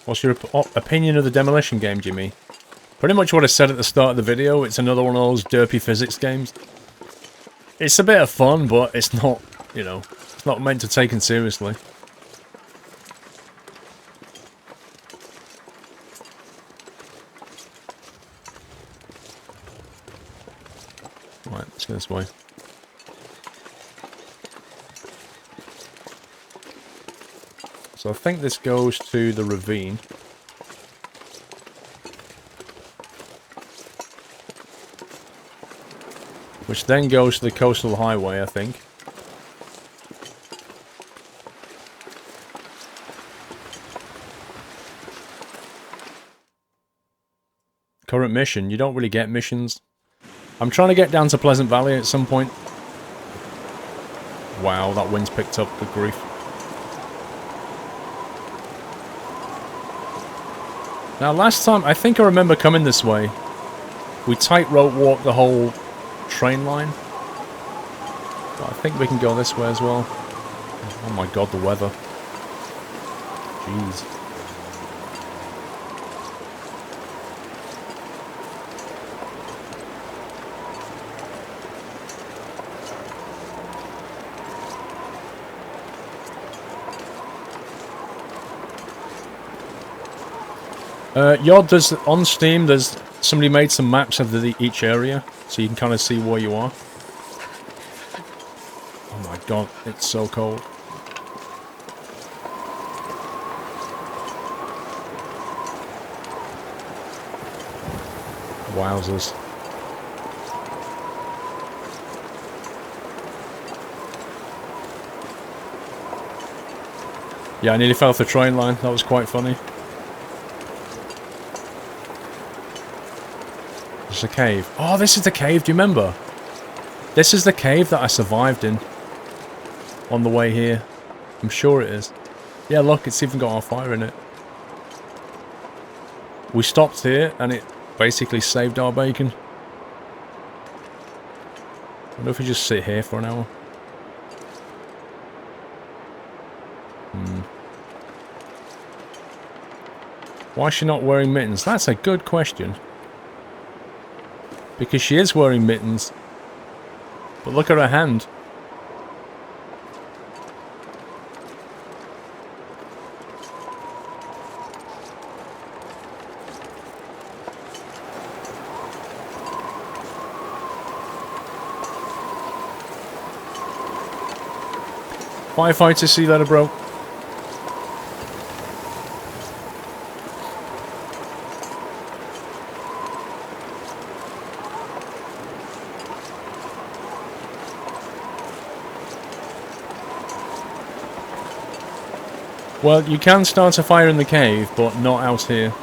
What's your opinion of the demolition game, Jimmy? Pretty much what I said at the start of the video. It's another one of those derpy physics games. It's a bit of fun, but it's not, you know, it's not meant to take it seriously. Right, let's go this way. So I think this goes to the ravine. Which then goes to the coastal highway, I think. Current mission. You don't really get missions. I'm trying to get down to Pleasant Valley at some point. Wow, that wind's picked up. Good grief. Now, last time, I think I remember coming this way. We tightrope walked the whole train line. But I think we can go this way as well. Oh my god, the weather. Jeez. There's on Steam. There's somebody made some maps of each area, so you can kind of see where you are. Oh my god, it's so cold. Wowzers. Yeah, I nearly fell off the train line. That was quite funny. There's a cave. Oh, this is the cave. Do you remember? This is the cave that I survived in. On the way here. I'm sure it is. Yeah, look, it's even got our fire in it. We stopped here, and it basically saved our bacon. I wonder if we just sit here for an hour. Why is she not wearing mittens? That's a good question. Because she is wearing mittens. But look at her hand. Firefighter, see you later, bro. Well, you can start a fire in the cave, but not out here.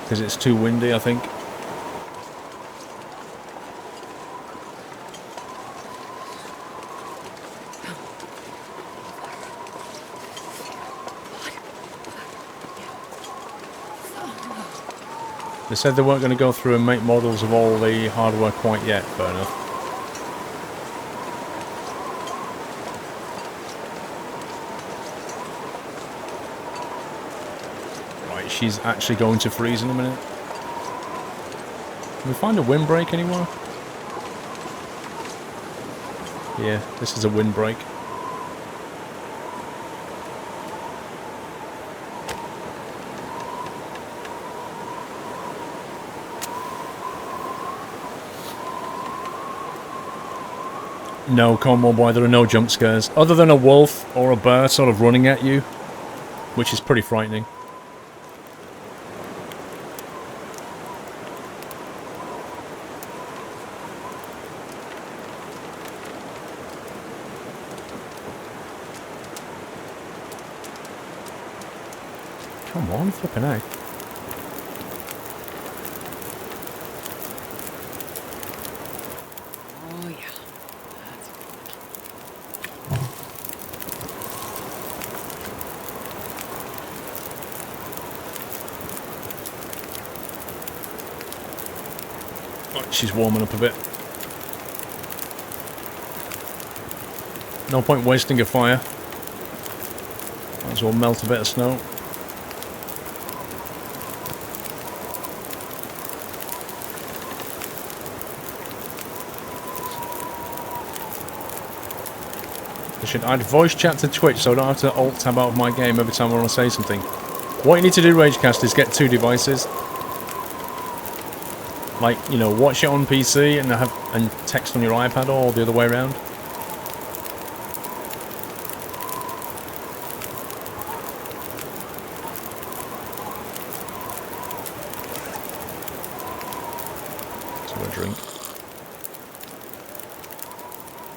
Because it's too windy, I think. They said they weren't going to go through and make models of all the hardware quite yet, fair enough. Right, she's actually going to freeze in a minute. Can we find a windbreak anywhere? Yeah, this is a windbreak. No, Cornwall boy, there are no jump scares. Other than a wolf or a bear sort of running at you. Which is pretty frightening. Come on, flipping out. Oh, yeah. She's warming up a bit. No point wasting a fire. Might as well melt a bit of snow. I should add voice chat to Twitch so I don't have to alt tab out of my game every time I want to say something. What you need to do, Ragecast, is get two devices. Like, you know, watch it on PC and text on your iPad or the other way around. Let's have a drink.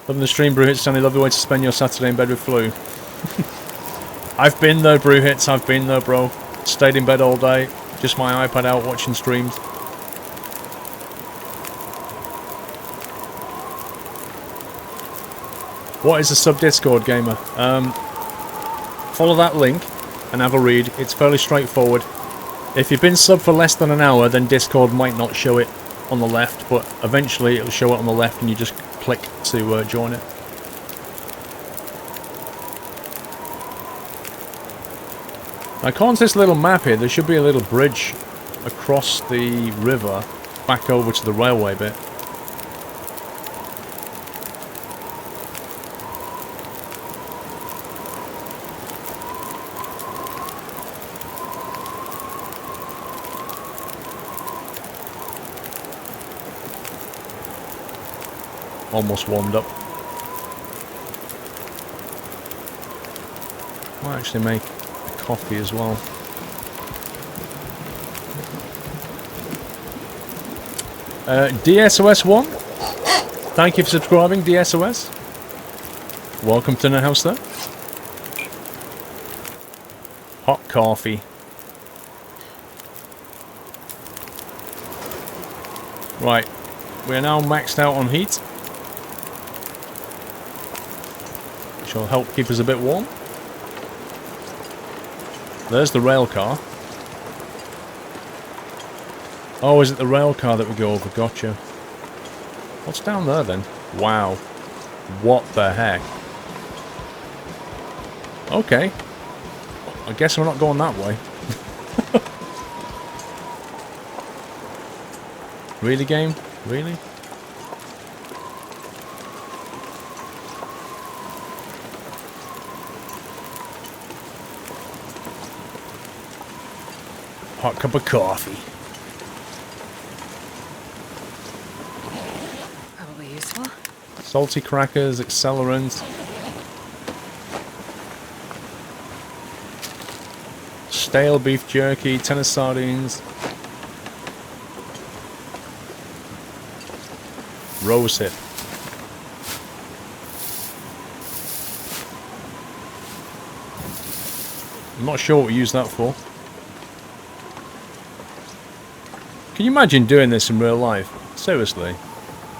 Loving the stream, Brew Hits, Stanley. Lovely way to spend your Saturday in bed with Flu. I've been there, Brew Hits. I've been there, bro. Stayed in bed all day. Just my iPad out watching streams. What is a sub-Discord, gamer? Follow that link and have a read. It's fairly straightforward. If you've been sub for less than an hour, then Discord might not show it on the left, but eventually it'll show it on the left and you just click to join it. According to this little map here, there should be a little bridge across the river back over to the railway bit. almost warmed up. Might actually make a coffee as well. DSOS1, thank you for subscribing, DSOS. Welcome to the house there. Hot coffee. Right, we're now maxed out on heat, which will help keep us a bit warm. There's the rail car. Oh, is it the rail car that we go over? Gotcha. What's down there then? Wow. What the heck? Okay. I guess we're not going that way. Really, game? Really? Hot cup of coffee. Probably useful. Salty crackers, accelerant. Stale beef jerky, tennis sardines. Rose hip. I'm not sure what we use that for. Can you imagine doing this in real life? Seriously.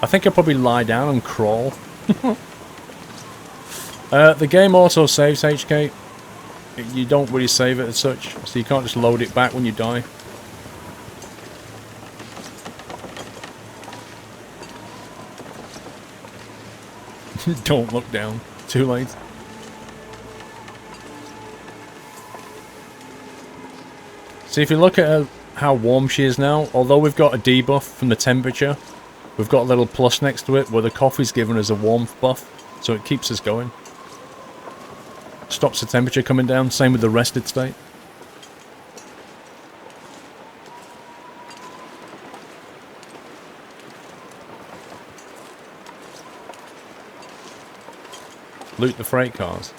I think I'd probably lie down and crawl. The game also saves HK. You don't really save it as such, so you can't just load it back when you die. Don't look down. Too late. See, if you look at how warm she is now, although we've got a debuff from the temperature, we've got a little plus next to it where the coffee's given us a warmth buff, so it keeps us going. Stops the temperature coming down, same with the rested state. Loot the freight cars.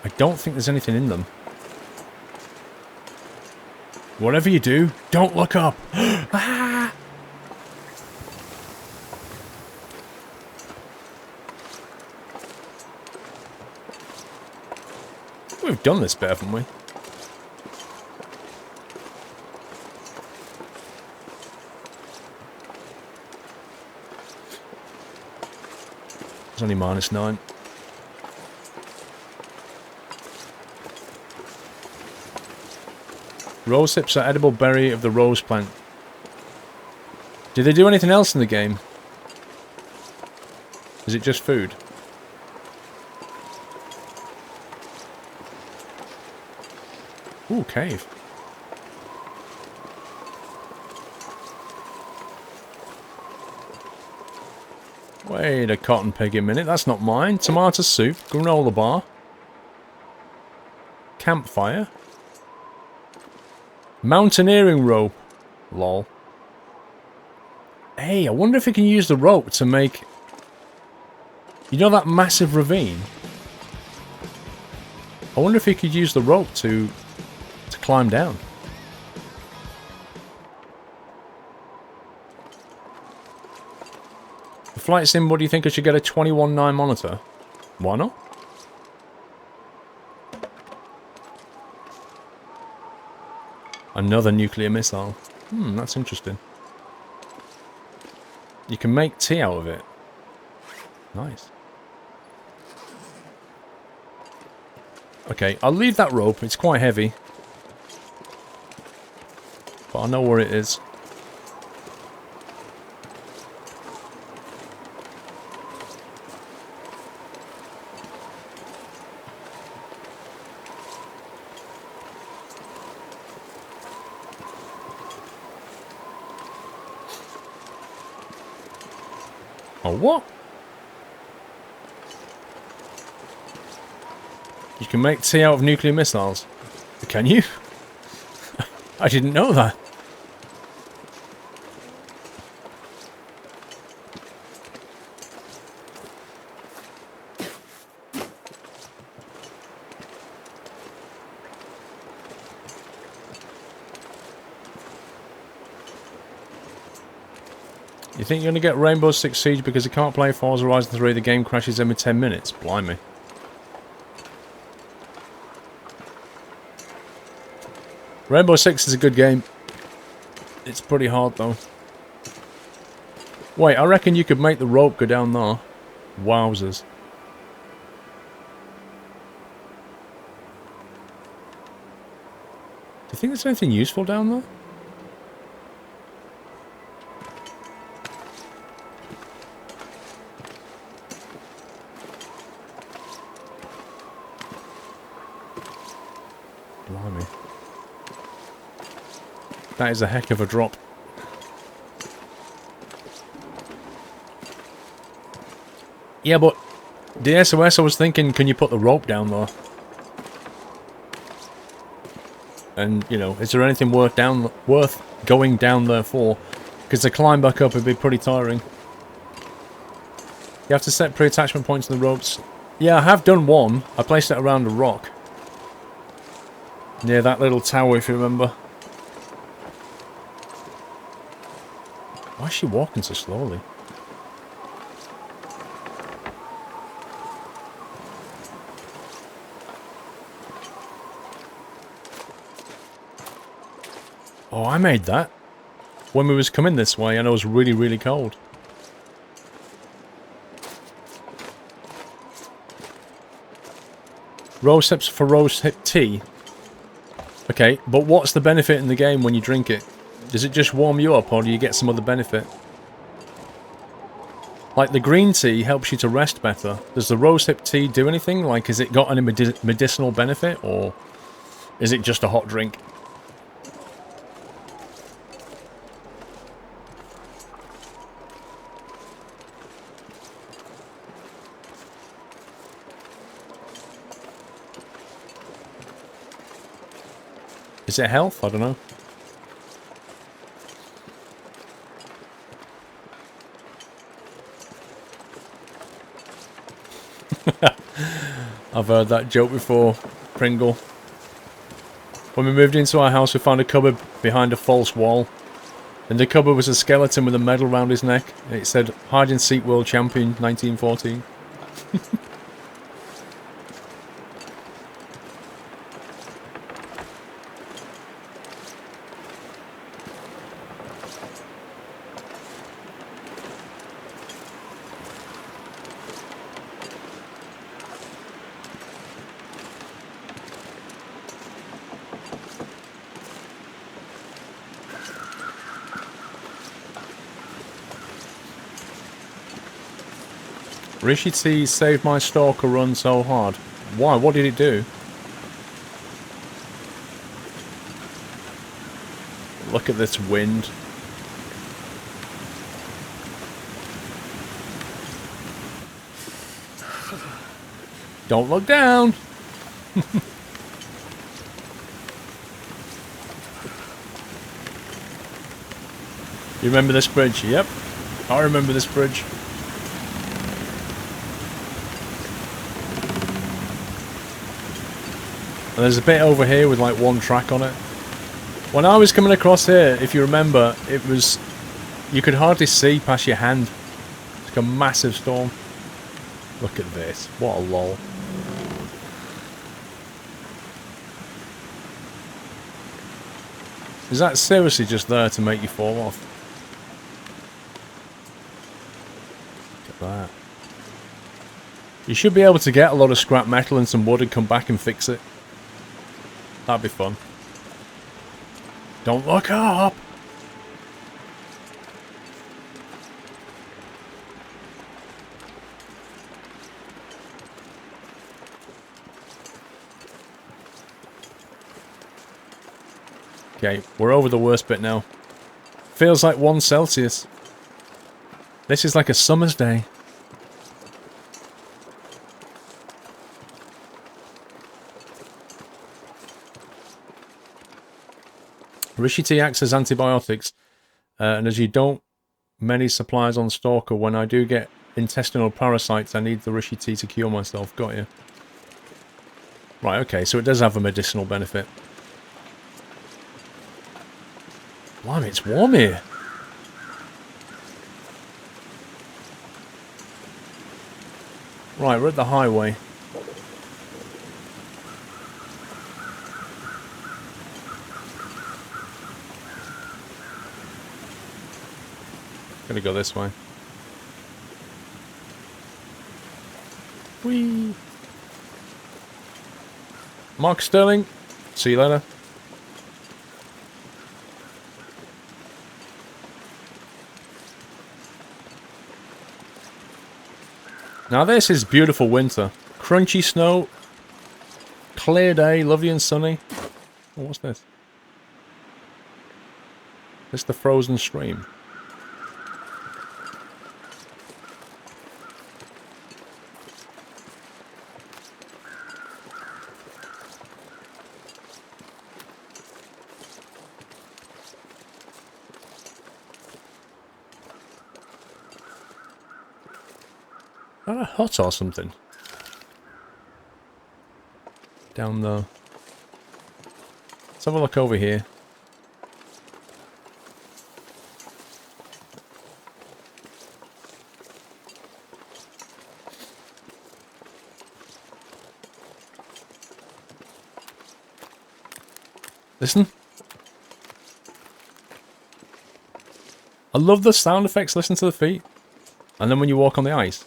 I don't think there's anything in them. Whatever you do, don't look up! Ah! We've done this bit, haven't we? It's only -9. Rose hips are edible berry of the rose plant. Did they do anything else in the game? Is it just food? Ooh, cave. Wait a cotton pig a minute, that's not mine. Tomato soup, granola bar. Campfire. Mountaineering rope. Lol. Hey, I wonder if we can use the rope to make... You know that massive ravine? I wonder if we could use the rope to climb down. The flight sim, what do you think I should get a 21.9 monitor? Why not? Another nuclear missile. That's interesting. You can make tea out of it. Nice. Okay, I'll leave that rope. It's quite heavy. But I know where it is. Oh, what? You can make tea out of nuclear missiles. Can you? I didn't know that. You think you're going to get Rainbow Six Siege because you can't play Forza Horizon 3, the game crashes every 10 minutes? Blimey. Rainbow Six is a good game. It's pretty hard though. Wait, I reckon you could make the rope go down there. Wowzers. Do you think there's anything useful down there? Blimey. That is a heck of a drop. Yeah, but the SOS, I was thinking, can you put the rope down there? And, you know, is there anything worth going down there for? Because the climb back up would be pretty tiring. You have to set pre-attachment points on the ropes. Yeah, I have done one. I placed it around a rock. Near that little tower, if you remember. Why is she walking so slowly? Oh, I made that when we was coming this way and it was really, really cold. Rose hips for rose hip tea. Okay, but what's the benefit in the game when you drink it? Does it just warm you up or do you get some other benefit? Like the green tea helps you to rest better. Does the rose hip tea do anything? Like, has it got any medicinal benefit or is it just a hot drink? Is it health? I don't know. I've heard that joke before, Pringle. When we moved into our house, we found a cupboard behind a false wall. In the cupboard was a skeleton with a medal round his neck. It said, Hide and Seek World Champion, 1914. Rishi T saved my stalker run so hard. Why? What did it do? Look at this wind. Don't look down! You remember this bridge? Yep. I remember this bridge. And there's a bit over here with like one track on it. When I was coming across here, if you remember, it was... you could hardly see past your hand. It's like a massive storm. Look at this. What a lol. Is that seriously just there to make you fall off? Look at that. You should be able to get a lot of scrap metal and some wood and come back and fix it. That'd be fun. Don't look up! Okay, we're over the worst bit now. Feels like 1 Celsius. This is like a summer's day. Rishi Tea acts as antibiotics, and as you don't many supplies on Stalker, when I do get intestinal parasites, I need the Rishi Tea to cure myself. Got you. Right, okay, so it does have a medicinal benefit. Blimey, it's warm here. Right, we're at the highway. Gonna go this way. Whee! Mark Sterling. See you later. Now this is beautiful winter. Crunchy snow. Clear day, lovely and sunny. Oh, what's this? It's the frozen stream. Is that a hut or something? Down there. Let's have a look over here. Listen. I love the sound effects. Listen to the feet. And then when you walk on the ice.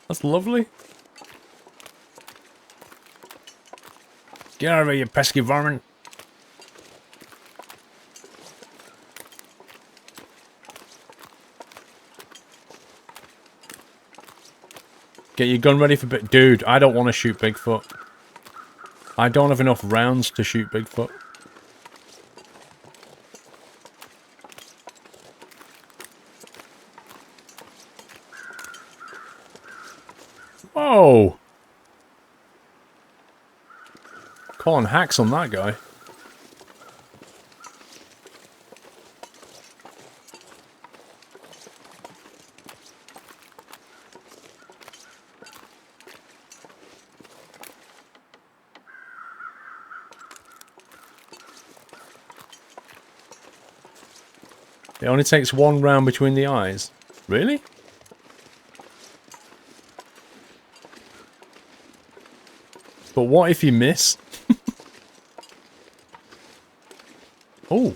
That's lovely. Get out of here, you pesky vermin. Get your gun ready for Dude, I don't want to shoot Bigfoot. I don't have enough rounds to shoot Bigfoot. Whoa! Calling hacks on that guy. It only takes one round between the eyes. Really? But what if you miss? Oh.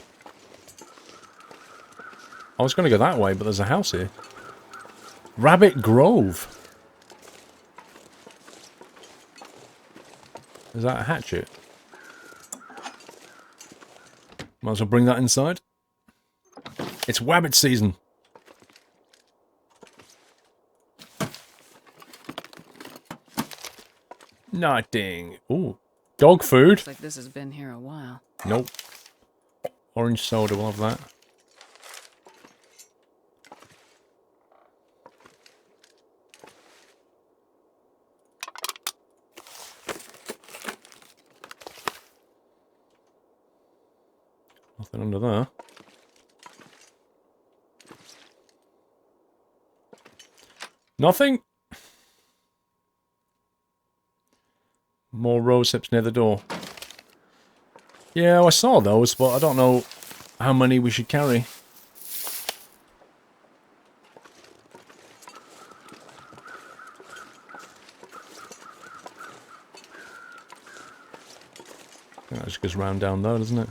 I was going to go that way, but there's a house here. Rabbit Grove. Is that a hatchet? Might as well bring that inside. It's wabbit season. Nothing. Ooh. Dog food. Looks like this has been here a while. Nope. Orange soda, we'll have that. Nothing under there. Nothing. More rose hips near the door. Yeah, I saw those, but I don't know how many we should carry. That just goes round down there, doesn't it?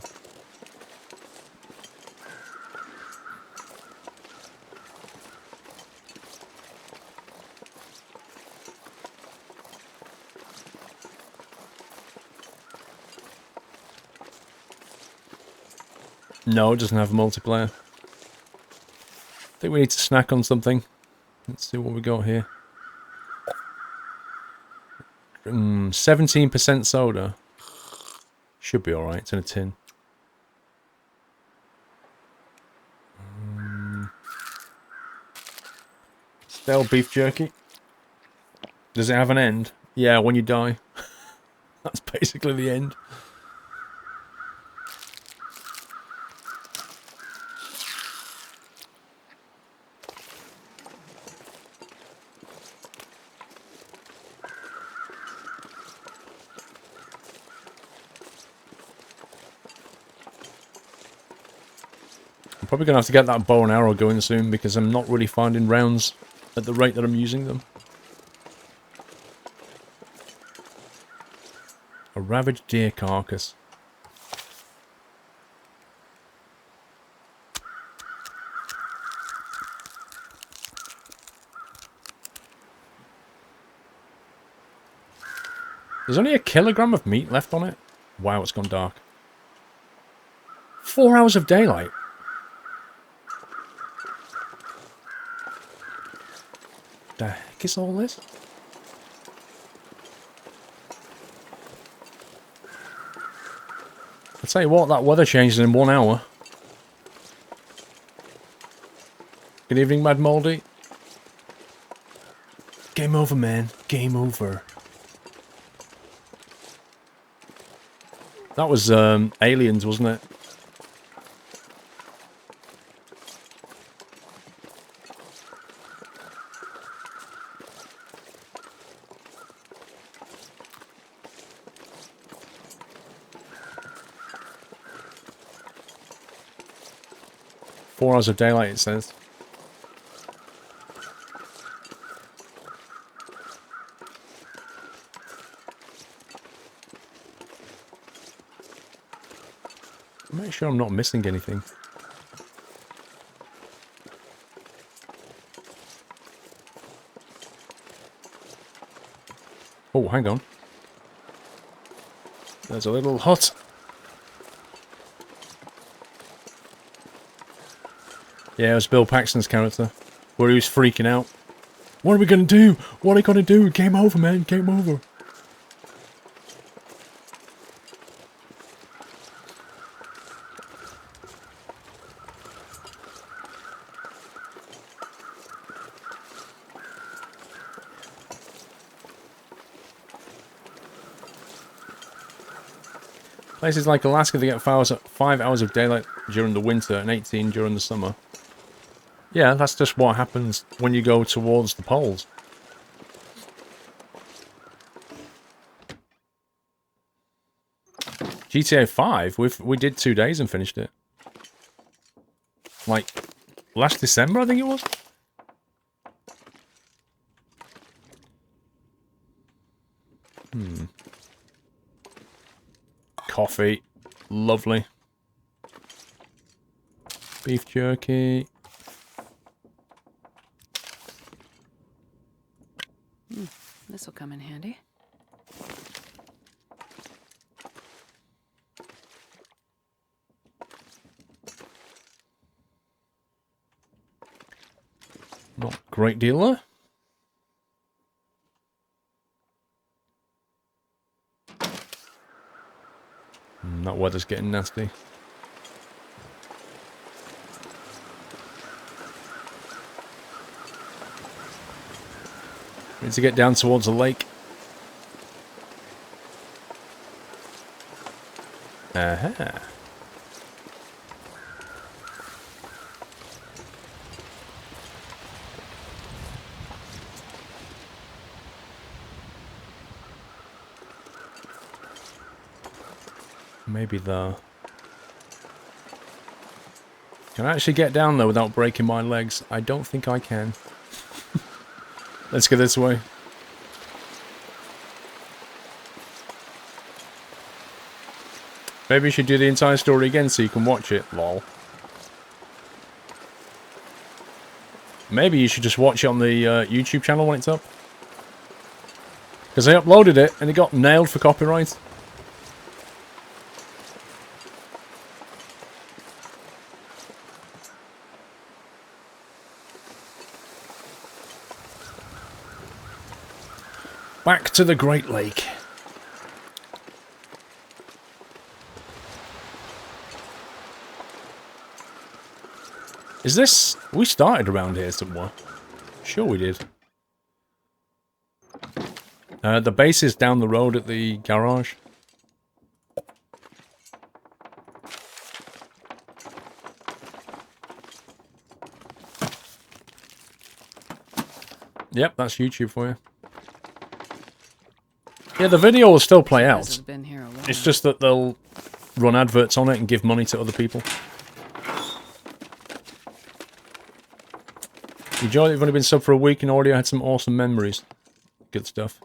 No, it doesn't have multiplayer. I think we need to snack on something. Let's see what we got here. 17% soda. Should be alright, it's in a tin. Stale beef jerky. Does it have an end? Yeah, when you die. That's basically the end. I'm probably going to have to get that bow and arrow going soon because I'm not really finding rounds at the rate that I'm using them. A ravaged deer carcass. There's only a kilogram of meat left on it. Wow, it's gone dark. 4 hours of daylight. The heck is all this? I'll tell you what, that weather changes in 1 hour. Good evening, Mad Moldy. Game over, man. Game over. That was Aliens, wasn't it? Four hours of daylight, it says. Make sure I'm not missing anything. Oh, hang on. There's a little hut. Yeah, it was Bill Paxton's character, where he was freaking out. What are we gonna do? What are we gonna do? Game over, man. Game over. Places like Alaska, they get 5 hours of daylight during the winter and 18 during the summer. Yeah, that's just what happens when you go towards the poles. GTA 5, we did 2 days and finished it. Like, last December, I think it was? Coffee. Lovely. Beef jerky. This'll come in handy. Not a great deal there. That weather's getting nasty. We need to get down towards the lake. Aha. Maybe the... Can I actually get down there without breaking my legs? I don't think I can. Let's go this way. Maybe you should do the entire story again so you can watch it, lol. Maybe you should just watch it on the YouTube channel when it's up. Because I uploaded it and it got nailed for copyright. Back to the Great Lake. Is this... We started around here somewhere. Sure we did. The base is down the road at the garage. Yep, that's YouTube for you. Yeah, the video will still play out. It's just that they'll run adverts on it and give money to other people. You joy that you've only been sub for a week and already had some awesome memories. Good stuff.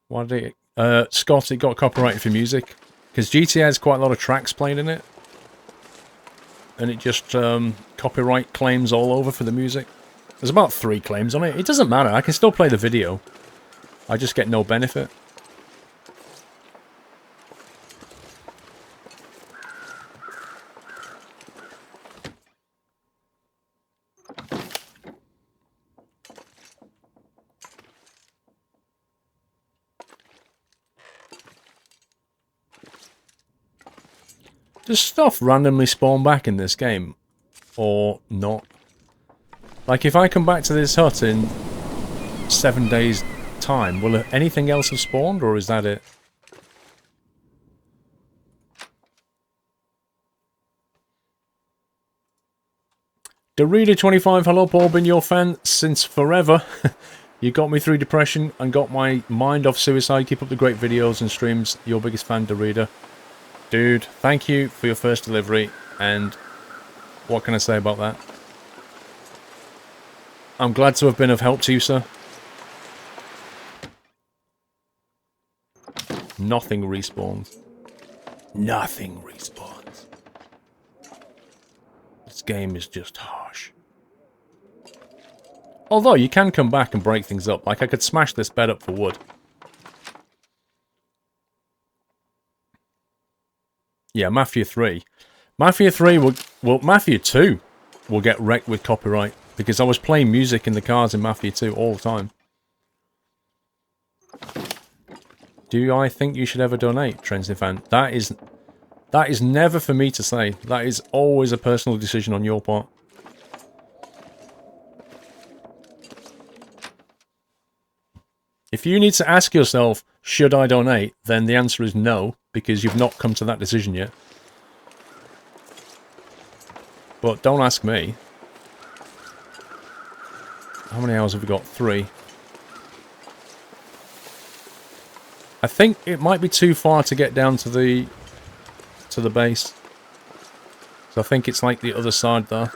Why did it... Scott, it got copyrighted for music. Because GTA has quite a lot of tracks played in it. And it just copyright claims all over for the music. There's about 3 claims on it. It doesn't matter. I can still play the video. I just get no benefit. Does stuff randomly spawn back in this game? Or not? Like, if I come back to this hut in 7 days' time, will anything else have spawned, or is that it? Dorita25, hello Paul, been your fan since forever. You got me through depression and got my mind off suicide. Keep up the great videos and streams. Your biggest fan, Dorita. Dude, thank you for your first delivery, and what can I say about that? I'm glad to have been of help to you, sir. Nothing respawns. Nothing respawns. This game is just harsh. Although, you can come back and break things up. Like, I could smash this bed up for wood. Yeah, Mafia 3. Mafia 3 will... Well, Mafia 2 will get wrecked with copyright. Because I was playing music in the cars in Mafia 2 all the time. Do I think you should ever donate, Trensnifan? That is never for me to say. That is always a personal decision on your part. If you need to ask yourself, should I donate? Then the answer is no, because you've not come to that decision yet. But don't ask me. How many hours have we got? 3. I think it might be too far to get down to the base. So I think it's like the other side there.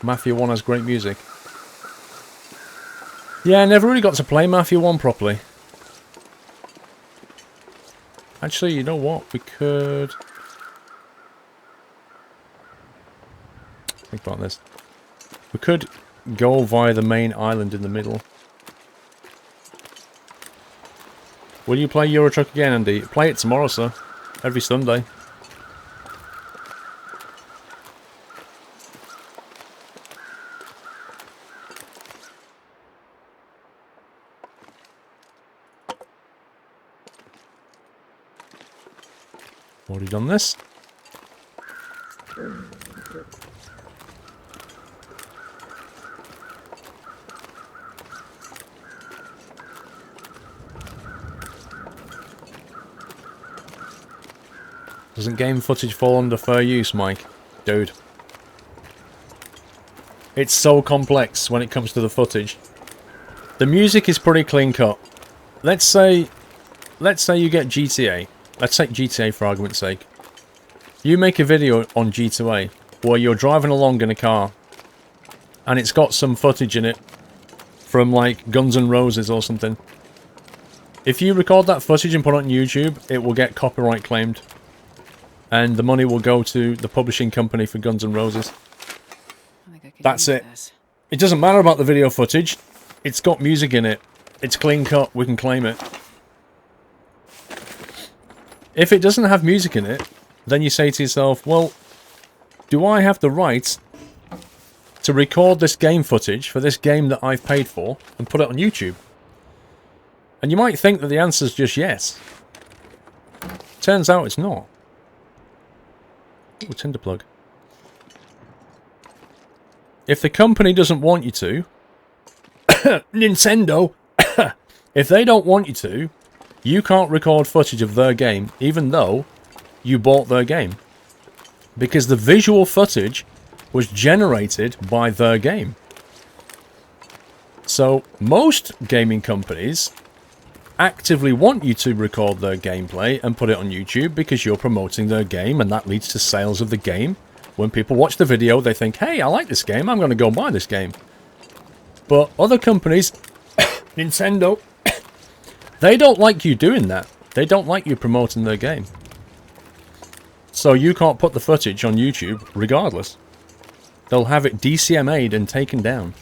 Mafia 1 has great music. Yeah, I never really got to play Mafia 1 properly. Actually, you know what? We could... Think about this. We could go via the main island in the middle. Will you play Euro Truck again, Andy? Play it tomorrow, sir. Every Sunday. Already done this. Doesn't game footage fall under fair use, Mike? Dude. It's so complex when it comes to the footage. The music is pretty clean cut. Let's say you get GTA. Let's take GTA for argument's sake. You make a video on G2A where you're driving along in a car and it's got some footage in it from like Guns N' Roses or something. If you record that footage and put it on YouTube, it will get copyright claimed. And the money will go to the publishing company for Guns N' Roses. That's it. It doesn't matter about the video footage. It's got music in it. It's clean cut. We can claim it. If it doesn't have music in it, then you say to yourself, well, do I have the right to record this game footage for this game that I've paid for and put it on YouTube? And you might think that the answer is just yes. Turns out it's not. Ooh, tinder plug. If the company doesn't want you to, Nintendo, if they don't want you to, you can't record footage of their game, even though you bought their game. Because the visual footage was generated by their game. So, most gaming companies actively want you to record their gameplay and put it on YouTube because you're promoting their game, and that leads to sales of the game. When people watch the video, they think, hey, I like this game, I'm going to go buy this game. But other companies, Nintendo, they don't like you doing that. They don't like you promoting their game. So you can't put the footage on YouTube regardless. They'll have it DCMA'd and taken down.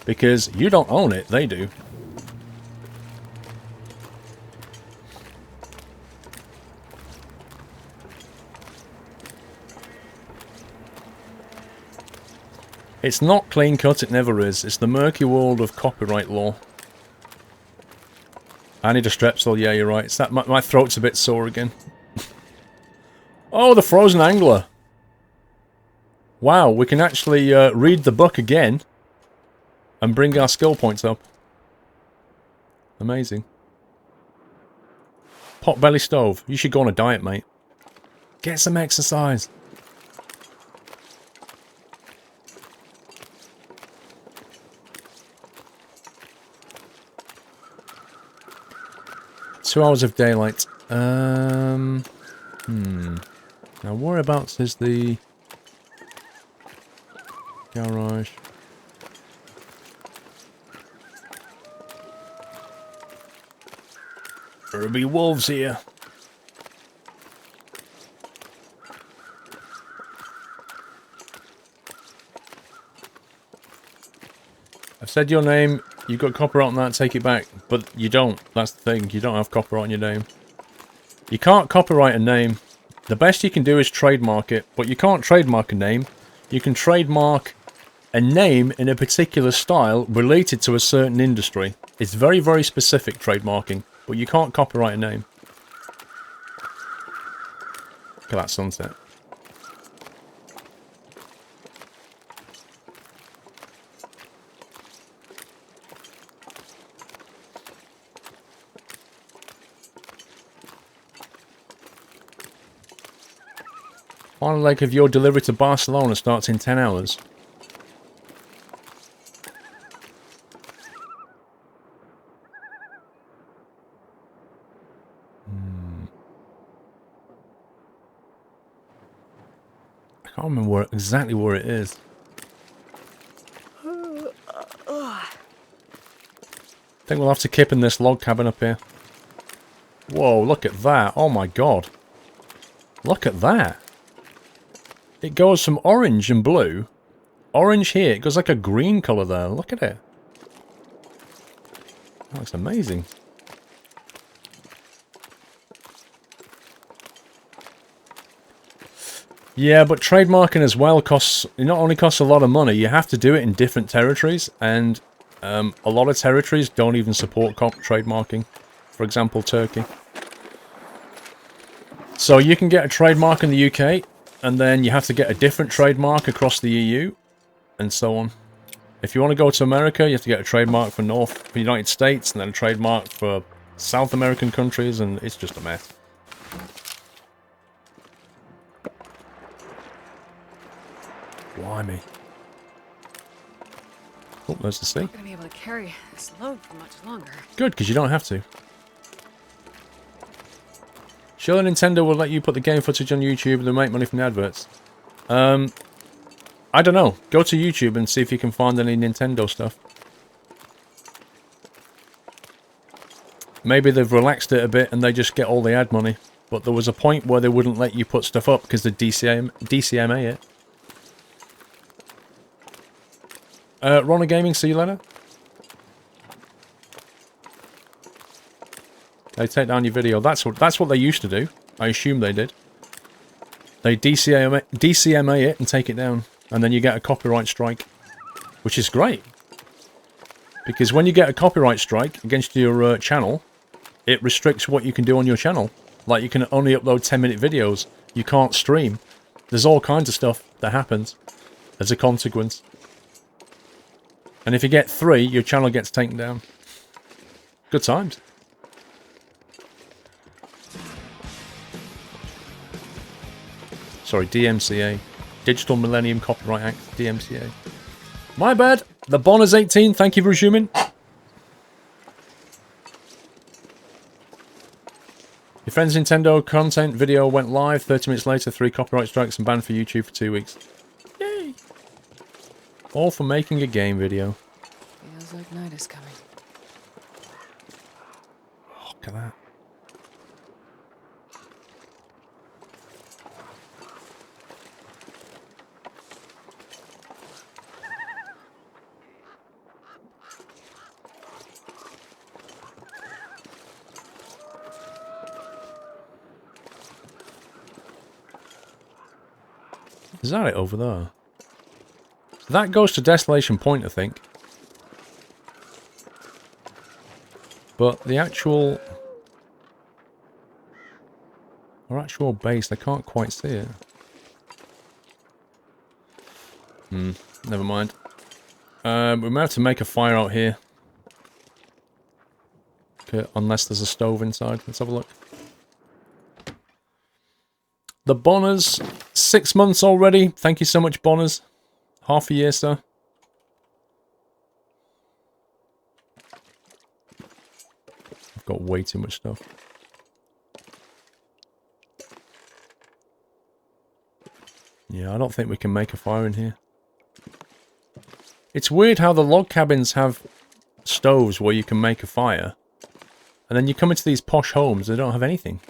Because you don't own it, they do. It's not clean cut, it never is. It's the murky world of copyright law. I need a strepsil, yeah, you're right. It's that my throat's a bit sore again. Oh, the frozen angler. Wow, we can actually read the book again and bring our skill points up. Amazing. Potbelly stove. You should go on a diet, mate. Get some exercise. Two hours of daylight. Now whereabouts is the garage? There'll be wolves here. I've said your name. You got copyright on that, take it back. But you don't. That's the thing. You don't have copyright on your name. You can't copyright a name. The best you can do is trademark it. But you can't trademark a name. You can trademark a name in a particular style related to a certain industry. It's very, very specific trademarking. But you can't copyright a name. Look at that sunset. Final leg of your delivery to Barcelona starts in 10 hours. I can't remember exactly where it is. I think we'll have to kip in this log cabin up here. Whoa, look at that. Oh my god. Look at that. It goes from orange and blue. Orange here. It goes like a green colour there. Look at it. That looks amazing. Yeah, but trademarking as well costs... It not only costs a lot of money, you have to do it in different territories. And a lot of territories don't even support trademarking. For example, Turkey. So you can get a trademark in the UK... And then you have to get a different trademark across the EU, and so on. If you want to go to America, you have to get a trademark for the United States, and then a trademark for South American countries, and it's just a mess. Blimey. Oh, there's the sea. I'm not gonna be able to carry this load for much longer. Good, because you don't have to. Sure, Nintendo will let you put the game footage on YouTube and they'll make money from the adverts. I don't know. Go to YouTube and see if you can find any Nintendo stuff. Maybe they've relaxed it a bit and they just get all the ad money. But there was a point where they wouldn't let you put stuff up because the DCMA it. Rona Gaming, see you later. They take down your video. That's what they used to do. I assume they did. They DCMA it and take it down. And then you get a copyright strike. Which is great. Because when you get a copyright strike against your channel, it restricts what you can do on your channel. Like you can only upload 10-minute videos. You can't stream. There's all kinds of stuff that happens as a consequence. And if you get 3, your channel gets taken down. Good times. Sorry, DMCA. Digital Millennium Copyright Act, DMCA. My bad. The Bonner's 18. Thank you for resuming. Your friend's Nintendo content video went live. 30 minutes later, 3 copyright strikes and banned for YouTube for 2 weeks. Yay! All for making a game video. Feels like night is coming. Oh, look at that. Is that it over there? That goes to Desolation Point, I think. But the actual... our actual base, I can't quite see it. Never mind. We may have to make a fire out here. Okay, unless there's a stove inside. Let's have a look. The Bonners, 6 months already. Thank you so much, Bonners. Half a year, sir. I've got way too much stuff. Yeah, I don't think we can make a fire in here. It's weird how the log cabins have stoves where you can make a fire. And then you come into these posh homes, they don't have anything.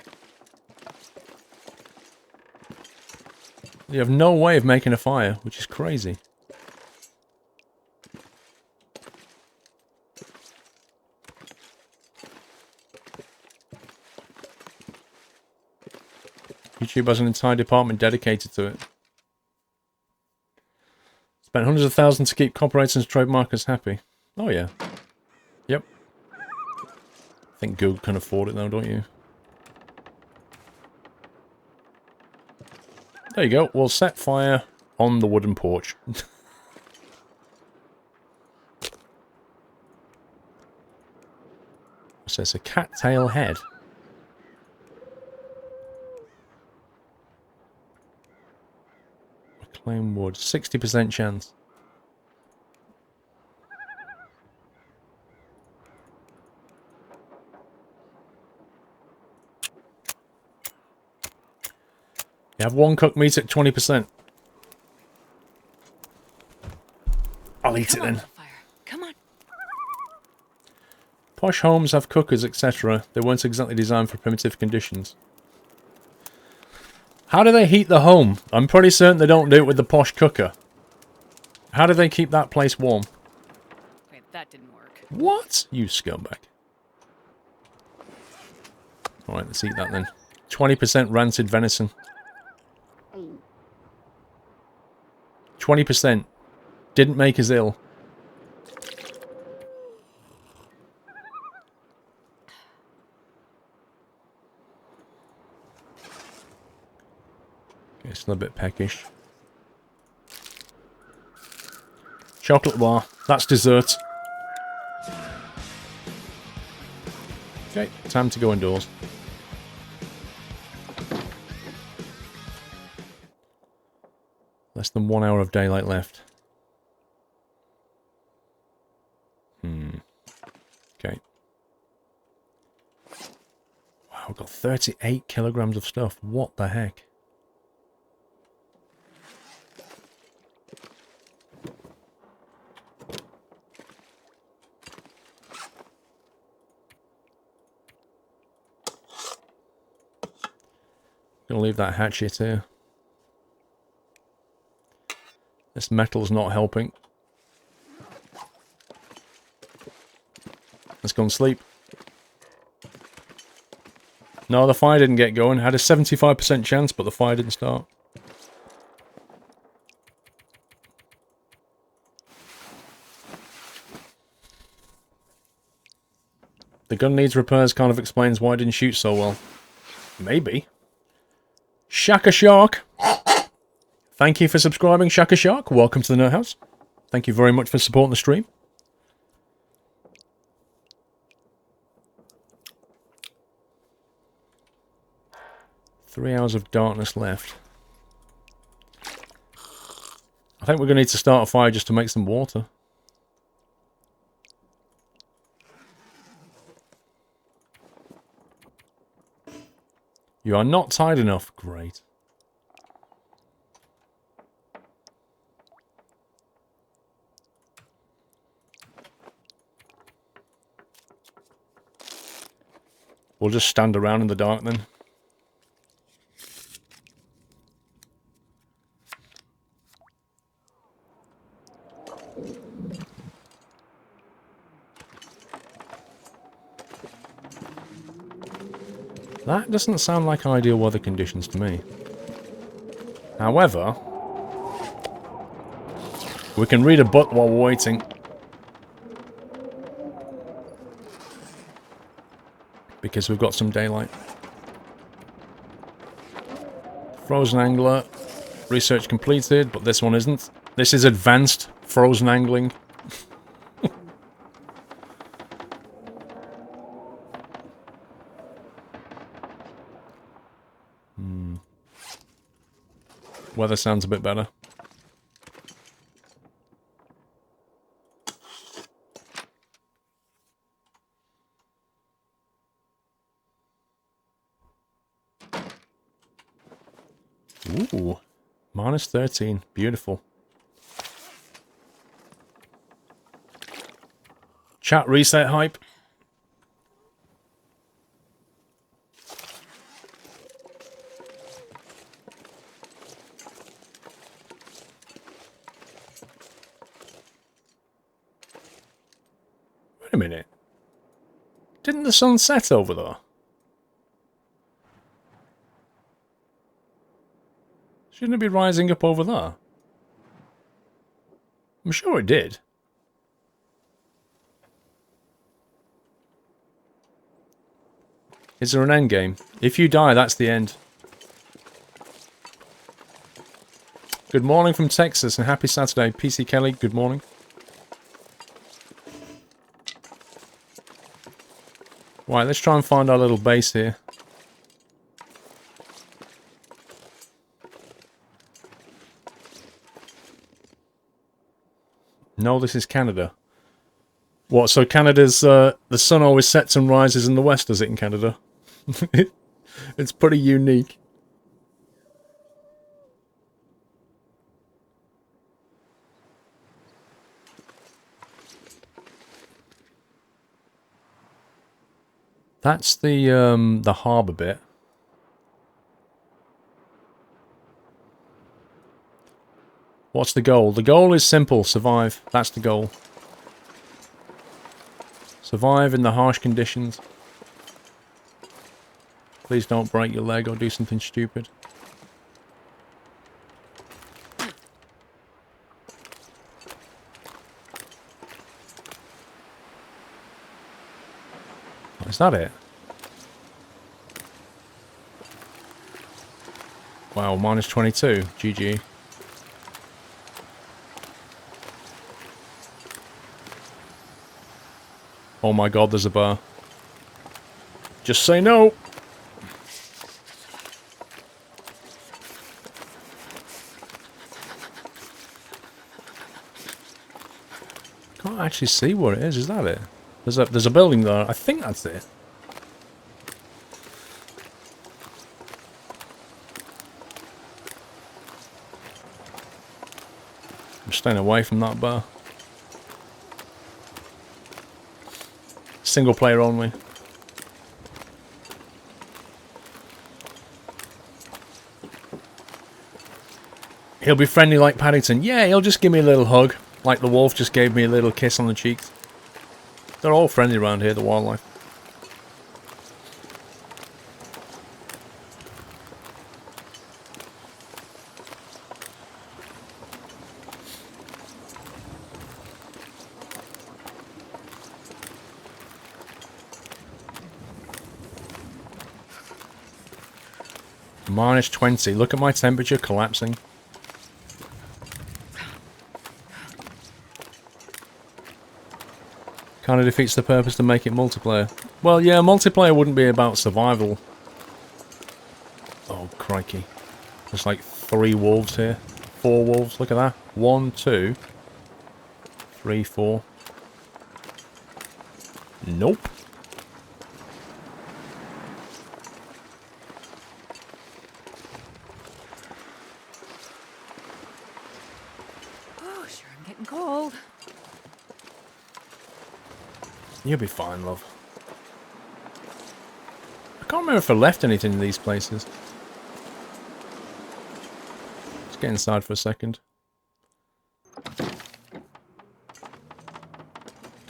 You have no way of making a fire, which is crazy. YouTube has an entire department dedicated to it. Spent hundreds of thousands to keep copyrights and trademarkers happy. Oh yeah. Yep. I think Google can afford it though, don't you? There you go. We'll set fire on the wooden porch. So it's a cattail head. Reclaim wood. 60% chance. You have one cooked meat at 20%. I'll eat it then. Come on. Posh homes have cookers, etc. They weren't exactly designed for primitive conditions. How do they heat the home? I'm pretty certain they don't do it with the posh cooker. How do they keep that place warm? Wait, that didn't work. What? You scumbag. Alright, let's eat that then. 20% rancid venison. 20%. Didn't make us ill. Okay, still a bit peckish. Chocolate bar. That's dessert. Okay, time to go indoors. Less than 1 hour of daylight left. Okay. Wow, I've got 38 kilograms of stuff. What the heck? Gonna leave that hatchet here. This metal's not helping. Let's go and sleep. No, the fire didn't get going. Had a 75% chance, but the fire didn't start. The gun needs repairs kind of explains why it didn't shoot so well. Maybe. Shaka Shark. Thank you for subscribing, Shaka Shark. Welcome to the Nerd House. Thank you very much for supporting the stream. "3 hours of darkness left. I think we're going to need to start a fire just to make some water. You are not tied enough. Great. We'll just stand around in the dark then. That doesn't sound like ideal weather conditions to me. However, we can read a book while we're waiting. Because we've got some daylight. Frozen angler. Research completed, but this one isn't. This is advanced frozen angling. Weather sounds a bit better. Ooh, minus 13. Beautiful. Chat reset hype. Wait a minute. Didn't the sun set over there? Shouldn't it be rising up over there? I'm sure it did. Is there an end game? If you die, that's the end. Good morning from Texas and happy Saturday. PC Kelly, good morning. Right, let's try and find our little base here. No, this is Canada. What, so Canada's, the sun always sets and rises in the west, does it, in Canada? It's pretty unique. That's the harbour bit. What's the goal? The goal is simple, survive. That's the goal. Survive in the harsh conditions. Please don't break your leg or do something stupid. Is that it? Wow, minus 22. GG. Oh my god, there's a bar. Just say no! Can't actually see where it is that it? There's a building there. I think that's it. I'm staying away from that bar. Single player only. He'll be friendly like Paddington. Yeah, he'll just give me a little hug. Like the wolf just gave me a little kiss on the cheeks. They're all friendly around here, the wildlife. Minus 20. Look at my temperature collapsing. Kind of defeats the purpose to make it multiplayer. Well, yeah, multiplayer wouldn't be about survival. Oh, crikey. There's like 3 wolves here. 4 wolves, look at that. 1, 2, 3, 4. Nope. Oh, sure, I'm getting cold. You'll be fine, love. I can't remember if I left anything in these places. Let's get inside for a second.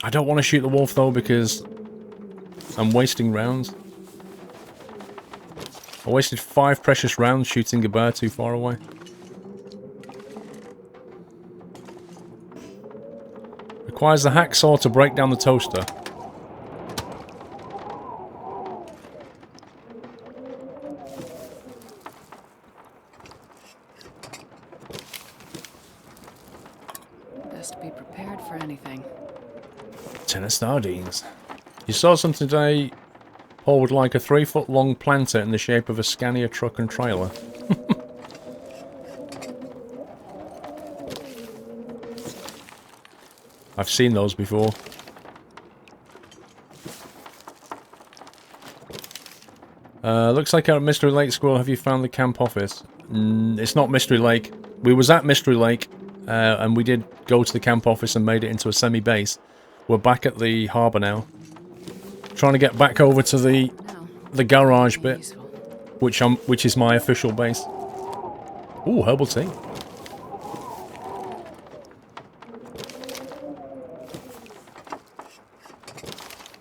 I don't want to shoot the wolf though because I'm wasting rounds. I wasted 5 precious rounds shooting a bear too far away. Requires the hacksaw to break down the toaster. Best be prepared for anything. 10 of sardines. You saw something today. Paul would like a 3-foot long planter in the shape of a Scania truck and trailer. I've seen those before. Looks like at Mystery Lake, Squirrel, have you found the camp office? It's not Mystery Lake. We was at Mystery Lake, and we did go to the camp office and made it into a semi-base. We're back at the harbour now. Trying to get back over to the garage bit, which is my official base. Ooh, herbal tea.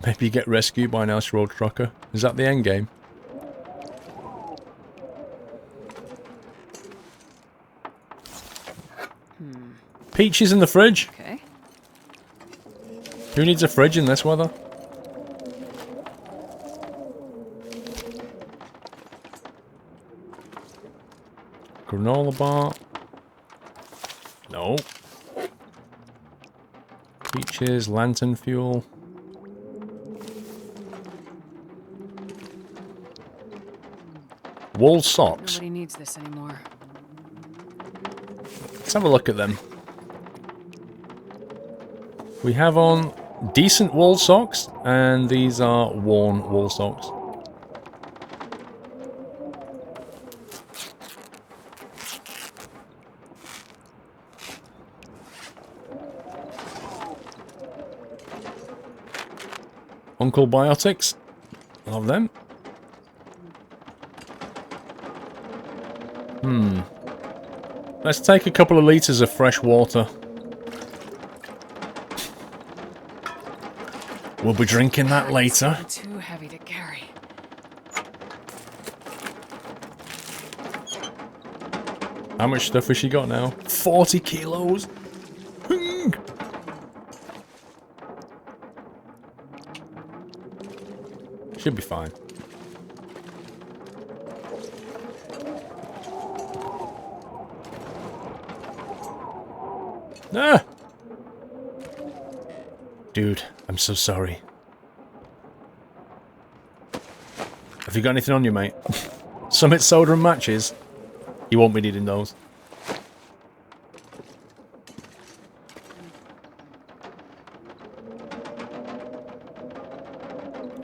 Maybe you get rescued by an ice road trucker. Is that the end game? Peaches in the fridge. Okay. Who needs a fridge in this weather? Granola bar. No. Peaches, lantern fuel. Wool socks. Nobody needs this anymore. Let's have a look at them. We have on decent wool socks, and these are worn wool socks. Uncle Biotics. Love them. Let's take a couple of litres of fresh water. We'll be drinking that later. It's too heavy to carry. How much stuff has she got now? 40 kilos! Should be fine. Ah! Dude, I'm so sorry. Have you got anything on you, mate? Summit soda and matches? You won't be needing those.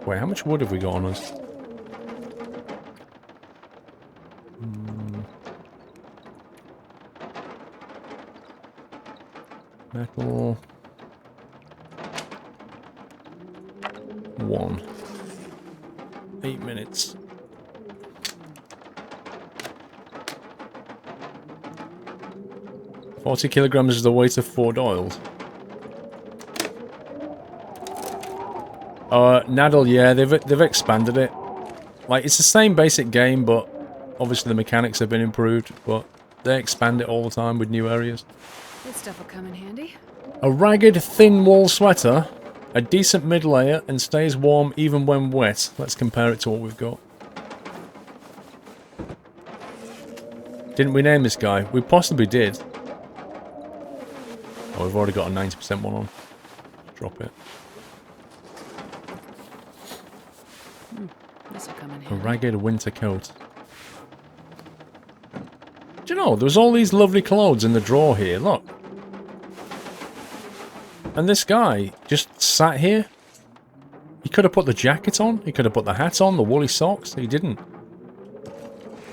Wait, how much wood have we got on us? Metal. 1. 8 minutes. $40 kilograms is the weight of 4 oils. Nadal, yeah, they've expanded it. Like, it's the same basic game, but obviously the mechanics have been improved, but they expand it all the time with new areas. This stuff will come in handy. A ragged, thin wool sweater, a decent mid-layer, and stays warm even when wet. Let's compare it to what we've got. Didn't we name this guy? We possibly did. Oh, we've already got a 90% one on. Drop it. This will come in A handy. ragged winter coat. Do you know, there's all these lovely clothes in the drawer here, look. And this guy just sat here. He could have put the jacket on, he could have put the hat on, the woolly socks, he didn't.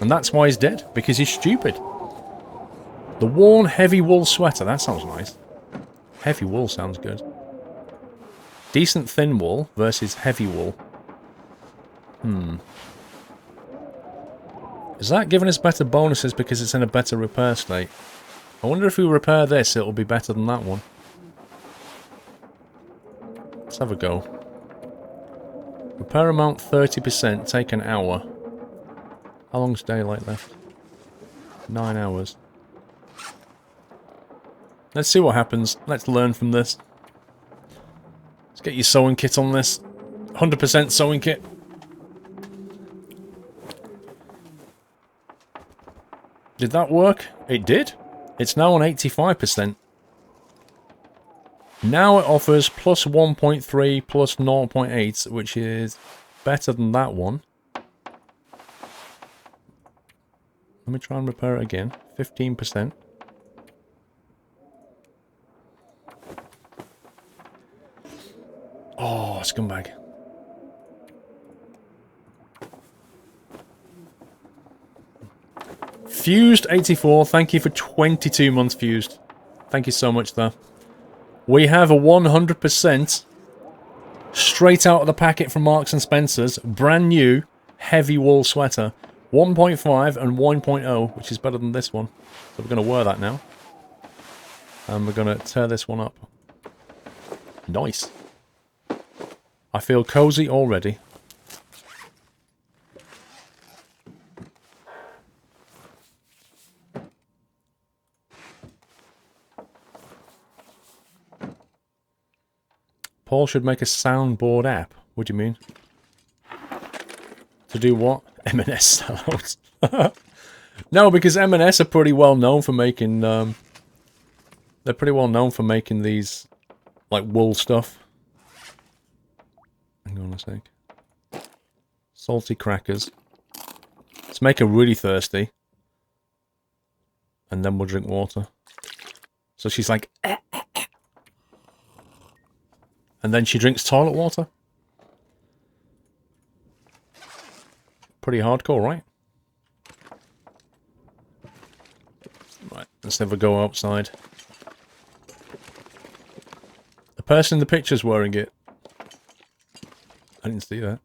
And that's why he's dead, because he's stupid. The worn heavy wool sweater, that sounds nice. Heavy wool sounds good. Decent thin wool versus heavy wool. Is that giving us better bonuses because it's in a better repair state? I wonder if we repair this, it'll be better than that one. Let's have a go. Repair amount 30%, take an hour. How long's daylight left? 9 hours. Let's see what happens. Let's learn from this. Let's get your sewing kit on this. 100% sewing kit. Did that work? It did. It's now on 85%. Now it offers plus 1.3 plus 0.8, which is better than that one. Let me try and repair it again. 15%. Oh, scumbag. Fused 84, thank you for 22 months fused. Thank you so much there. We have a 100% straight out of the packet from Marks and Spencer's brand new heavy wool sweater. 1.5 and 1.0, which is better than this one. So we're going to wear that now. And we're going to tear this one up. Nice. I feel cozy already. Paul should make a soundboard app. What do you mean? To do what? M&S sellouts. No, because M&S are pretty well known for making... they're pretty well known for making these, like, wool stuff. Hang on a sec. Salty crackers. Let's make her really thirsty. And then we'll drink water. So she's like... And then she drinks toilet water. Pretty hardcore, right? Right, let's never go outside. The person in the picture's wearing it. I didn't see that.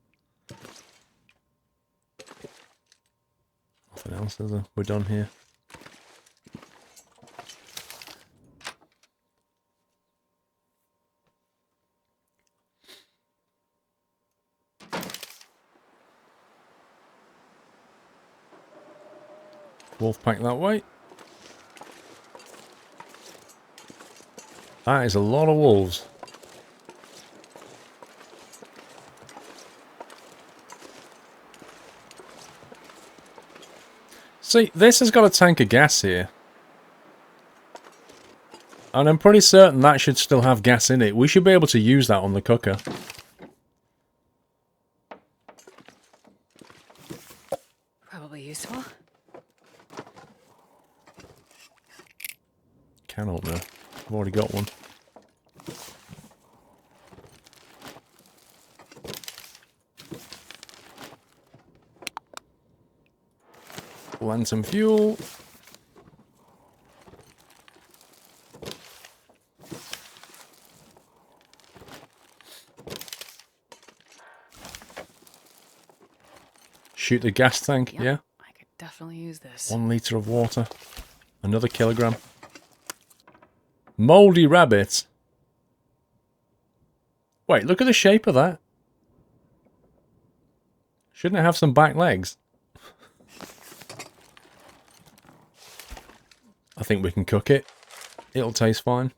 Nothing else, is there? We're done here. Wolf pack that way. That is a lot of wolves. See, this has got a tank of gas here. And I'm pretty certain that should still have gas in it. We should be able to use that on the cooker. Probably useful. Can opener. I've already got one. Land some fuel. Shoot the gas tank, Yep, yeah? I could definitely use this. 1 litre of water. Another kilogram. Mouldy rabbit. Wait, look at the shape of that. Shouldn't it have some back legs? I think we can cook it. It'll taste fine.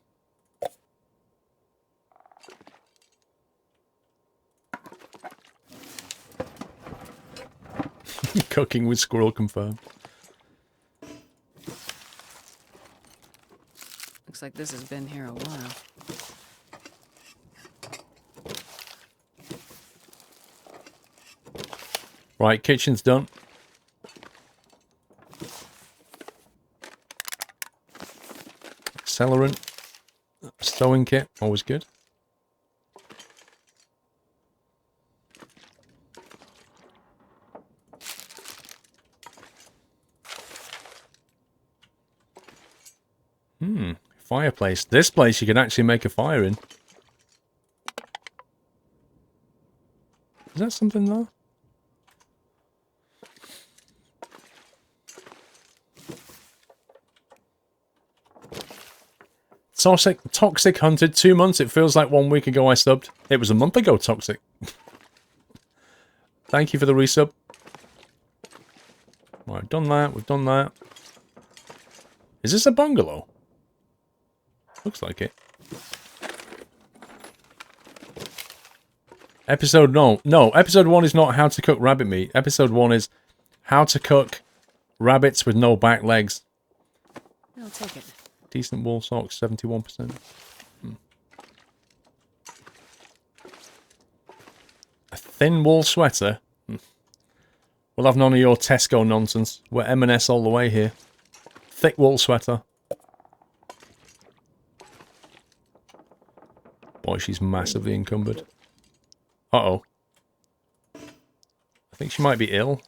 Cooking with squirrel confirmed. Looks like this has been here a while. Right, kitchen's done. accelerant. Stowing kit, always good. Fireplace. This place you can actually make a fire in. Is that something there? Toxic hunted 2 months. It feels like 1 week ago I subbed. It was a month ago, Toxic. Thank you for the resub. Right, we've done that. We've done that. Is this a bungalow? Looks like it. Episode no. Episode 1 is not how to cook rabbit meat. Episode 1 is how to cook rabbits with no back legs. I'll take it. Decent wool socks, 71%. A thin wool sweater? We'll have none of your Tesco nonsense. We're M&S all the way here. Thick wool sweater. Boy, she's massively encumbered. Uh-oh. I think she might be ill.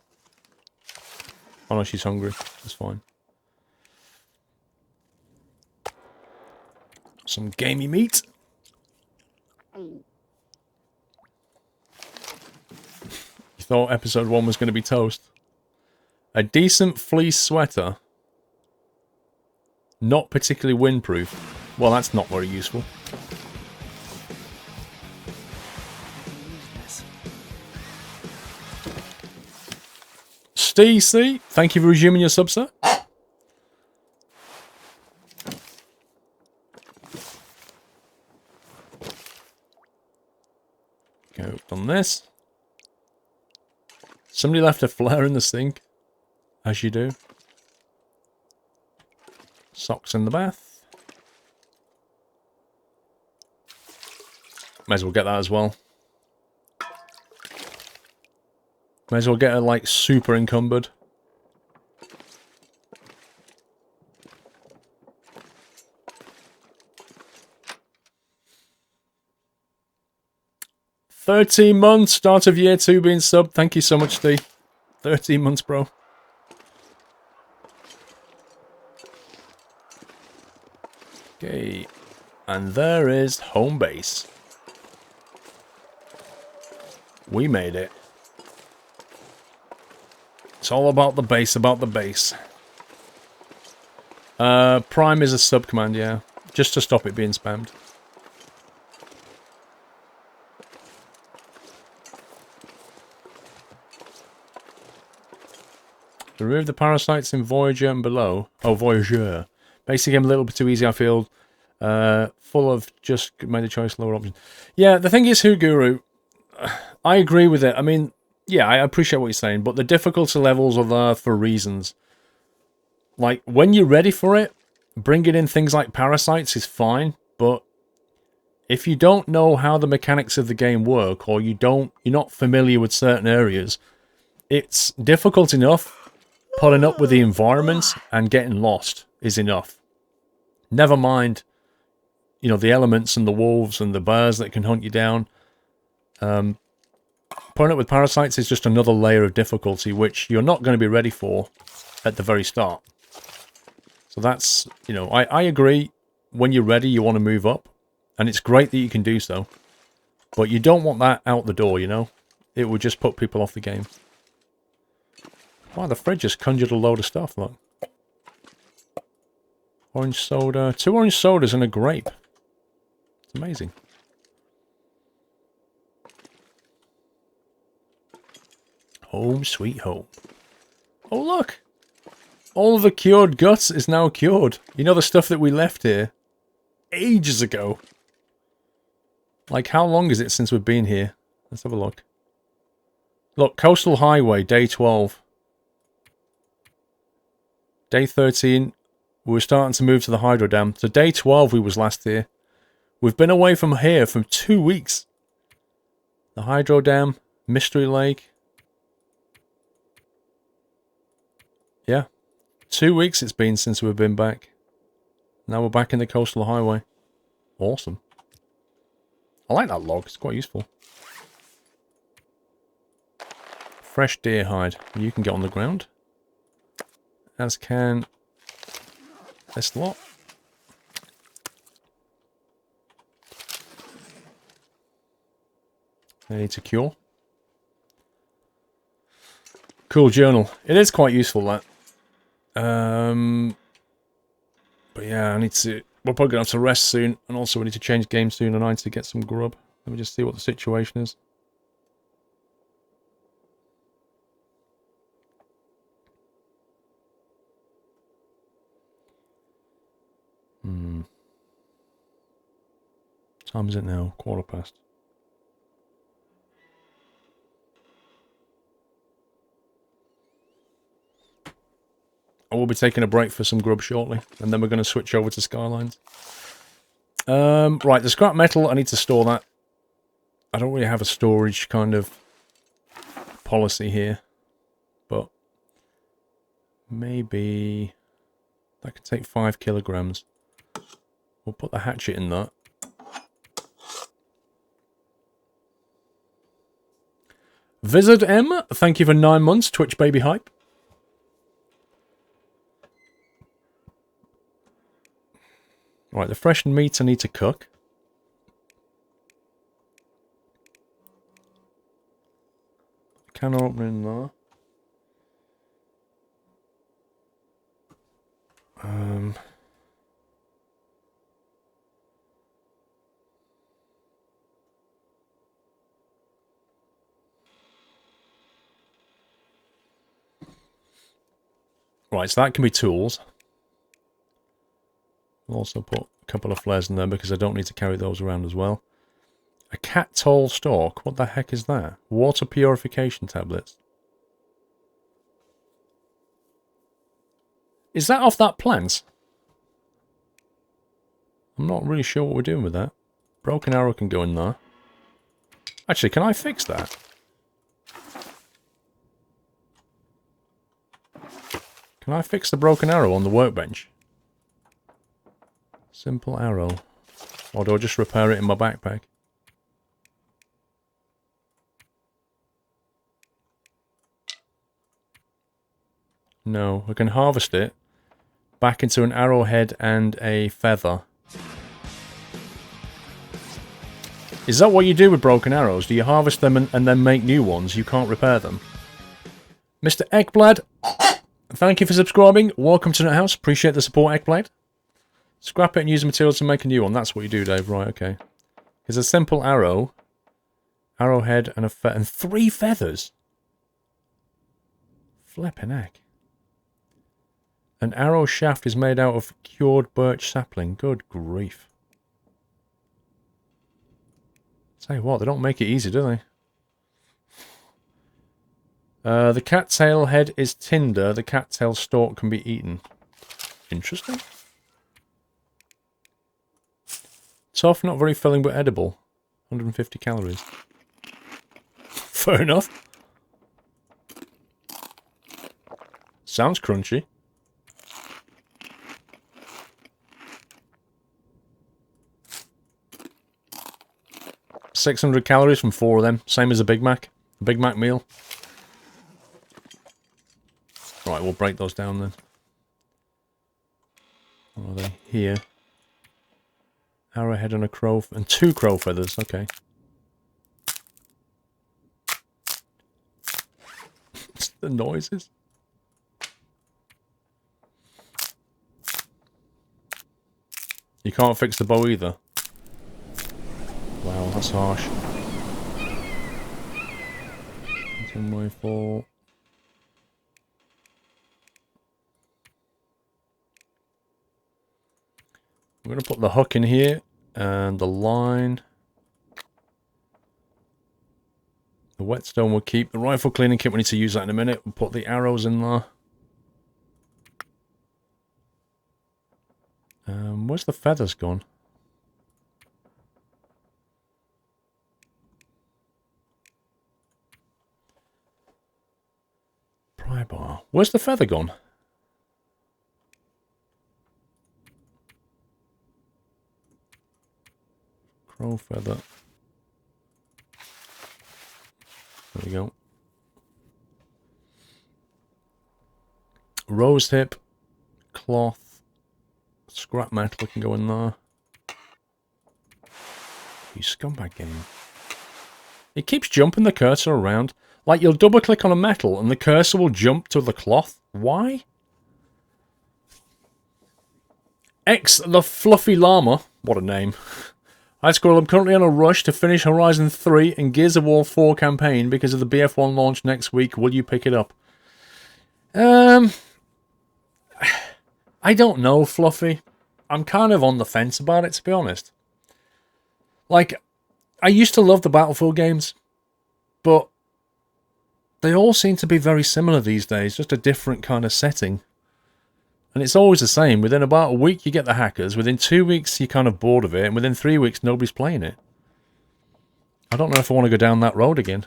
Oh no, she's hungry. That's fine. Some gamey meat. You thought episode 1 was going to be toast. A decent fleece sweater. Not particularly windproof. Well, that's not very useful. Stacey, thank you for resuming your sub, sir. Okay, we've done this. Somebody left a flare in the sink. As you do. Socks in the bath. May as well get that as well. May as well get her, like, super encumbered. $13 months, start of year 2 being subbed. Thank you so much, Steve. 13 months, bro. Okay. And there is home base. We made it. It's all about the base, Prime is a sub command, yeah. Just to stop it being spammed. Remove the parasites in Voyager and below. Oh, Voyager. Basic game a little bit too easy, I feel. Full of just made a choice, lower option. Yeah, the thing is, Guru, I agree with it. I mean, yeah, I appreciate what you're saying, but the difficulty levels are there for reasons. Like, when you're ready for it, bringing in things like parasites is fine, but if you don't know how the mechanics of the game work, or you're not familiar with certain areas, it's difficult enough. Putting up with the environment and getting lost is enough. Never mind, you know, the elements and the wolves and the bears that can hunt you down. Putting up with parasites is just another layer of difficulty, which you're not going to be ready for at the very start. So that's, you know, I agree. When you're ready, you want to move up. And it's great that you can do so. But you don't want that out the door, you know? It would just put people off the game. Wow, the fridge just conjured a load of stuff, look. Orange soda. 2 orange sodas and a grape. It's amazing. Home sweet home. Oh, look! All of the cured guts is now cured. You know the stuff that we left here ages ago. Like, how long is it since we've been here? Let's have a look. Look, Coastal Highway, day 12. Day 13, we were starting to move to the hydro dam. So day 12 we was last here. We've been away from here for 2 weeks. The hydro dam, Mystery Lake. Yeah. 2 weeks it's been since we've been back. Now we're back in the coastal highway. Awesome. I like that log. It's quite useful. Fresh deer hide. You can get on the ground. As can this lot. They need to cure. Cool journal. It is quite useful, that. But yeah, I need to... We're probably going to have to rest soon. And also we need to change game soon and I need to get some grub. Let me just see what the situation is. Time is it now? 1:15. I will be taking a break for some grub shortly, and then we're going to switch over to Skylines. Right, the scrap metal, I need to store that. I don't really have a storage kind of policy here, but maybe that could take 5 kilograms. We'll put the hatchet in that. Vizard M, thank you for 9 months, Twitch baby hype. Right, the fresh meat I need to cook. Can open in there. Right, so that can be tools. I'll also put a couple of flares in there because I don't need to carry those around as well. A cat toll stalk? What the heck is that? Water purification tablets. Is that off that plant? I'm not really sure what we're doing with that. Broken arrow can go in there. Actually, can I fix that? Can I fix the broken arrow on the workbench? Simple arrow. Or do I just repair it in my backpack? No, I can harvest it back into an arrowhead and a feather. Is that what you do with broken arrows? Do you harvest them and then make new ones? You can't repair them. Mr. Ekblad, thank you for subscribing. Welcome to the house. Appreciate the support, Ekblad. Scrap it and use the materials to make a new one. That's what you do, Dave. Right, okay. There's a simple arrow, arrowhead, and and 3 feathers. Flippin' heck. An arrow shaft is made out of cured birch sapling. Good grief. Tell you what, they don't make it easy, do they? The cattail head is tinder. The cattail stalk can be eaten. Interesting. Tough, not very filling, but edible. 150 calories. Fair enough. Sounds crunchy. $600 calories from 4 of them. Same as a Big Mac. A Big Mac meal. Right, we'll break those down then. What are they? Here. Arrowhead and a crow... and 2 crow feathers. Okay. It's the noises. You can't fix the bow either. Wow, that's harsh. 10x4. I'm going to put the hook in here and the line. The whetstone will keep. The rifle cleaning kit, we need to use that in a minute. We'll put the arrows in there. Where's the feathers gone? Pry bar. Where's the feather gone? Crow feather. There we go. Rose hip. Cloth. Scrap metal can go in there. You scumbag game. It keeps jumping the cursor around. Like, you'll double click on a metal and the cursor will jump to the cloth. Why? X the Fluffy Llama. What a name. Hi Squirrel, I'm currently on a rush to finish Horizon 3 and Gears of War 4 campaign because of the BF1 launch next week. Will you pick it up? I don't know, Fluffy. I'm kind of on the fence about it, to be honest. Like, I used to love the Battlefield games, but they all seem to be very similar these days, just a different kind of setting. And it's always the same. Within about a week, you get the hackers. Within 2 weeks, you're kind of bored of it. And within 3 weeks, nobody's playing it. I don't know if I want to go down that road again.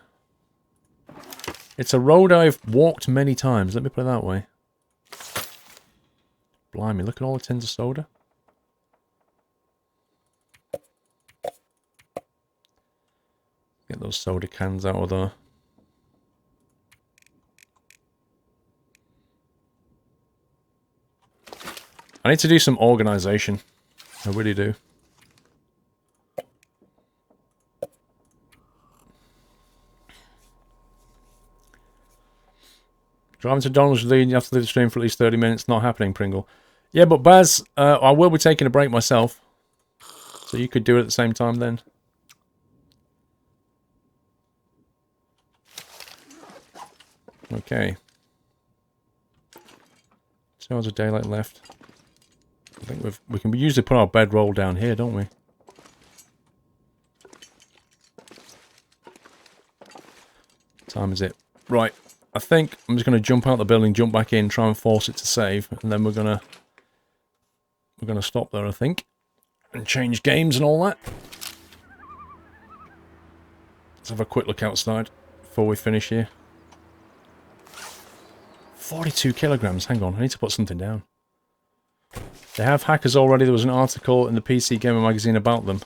It's a road I've walked many times. Let me put it that way. Blimey, look at all the tins of soda. Get those soda cans out of there. I need to do some organisation. I really do. Driving to Donald's lead, you have to leave the stream for at least 30 minutes. Not happening, Pringle. Yeah, but Baz, I will be taking a break myself. So you could do it at the same time then. 2 hours of daylight left. I think we can usually put our bedroll down here, don't we? What time is it? Right. I think I'm just going to jump out the building, jump back in, try and force it to save, and then we're gonna stop there, I think, and change games and all that. Let's have a quick look outside before we finish here. 42 kilograms. Hang on, I need to put something down. They have hackers already. There was an article in the PC Gamer magazine about them.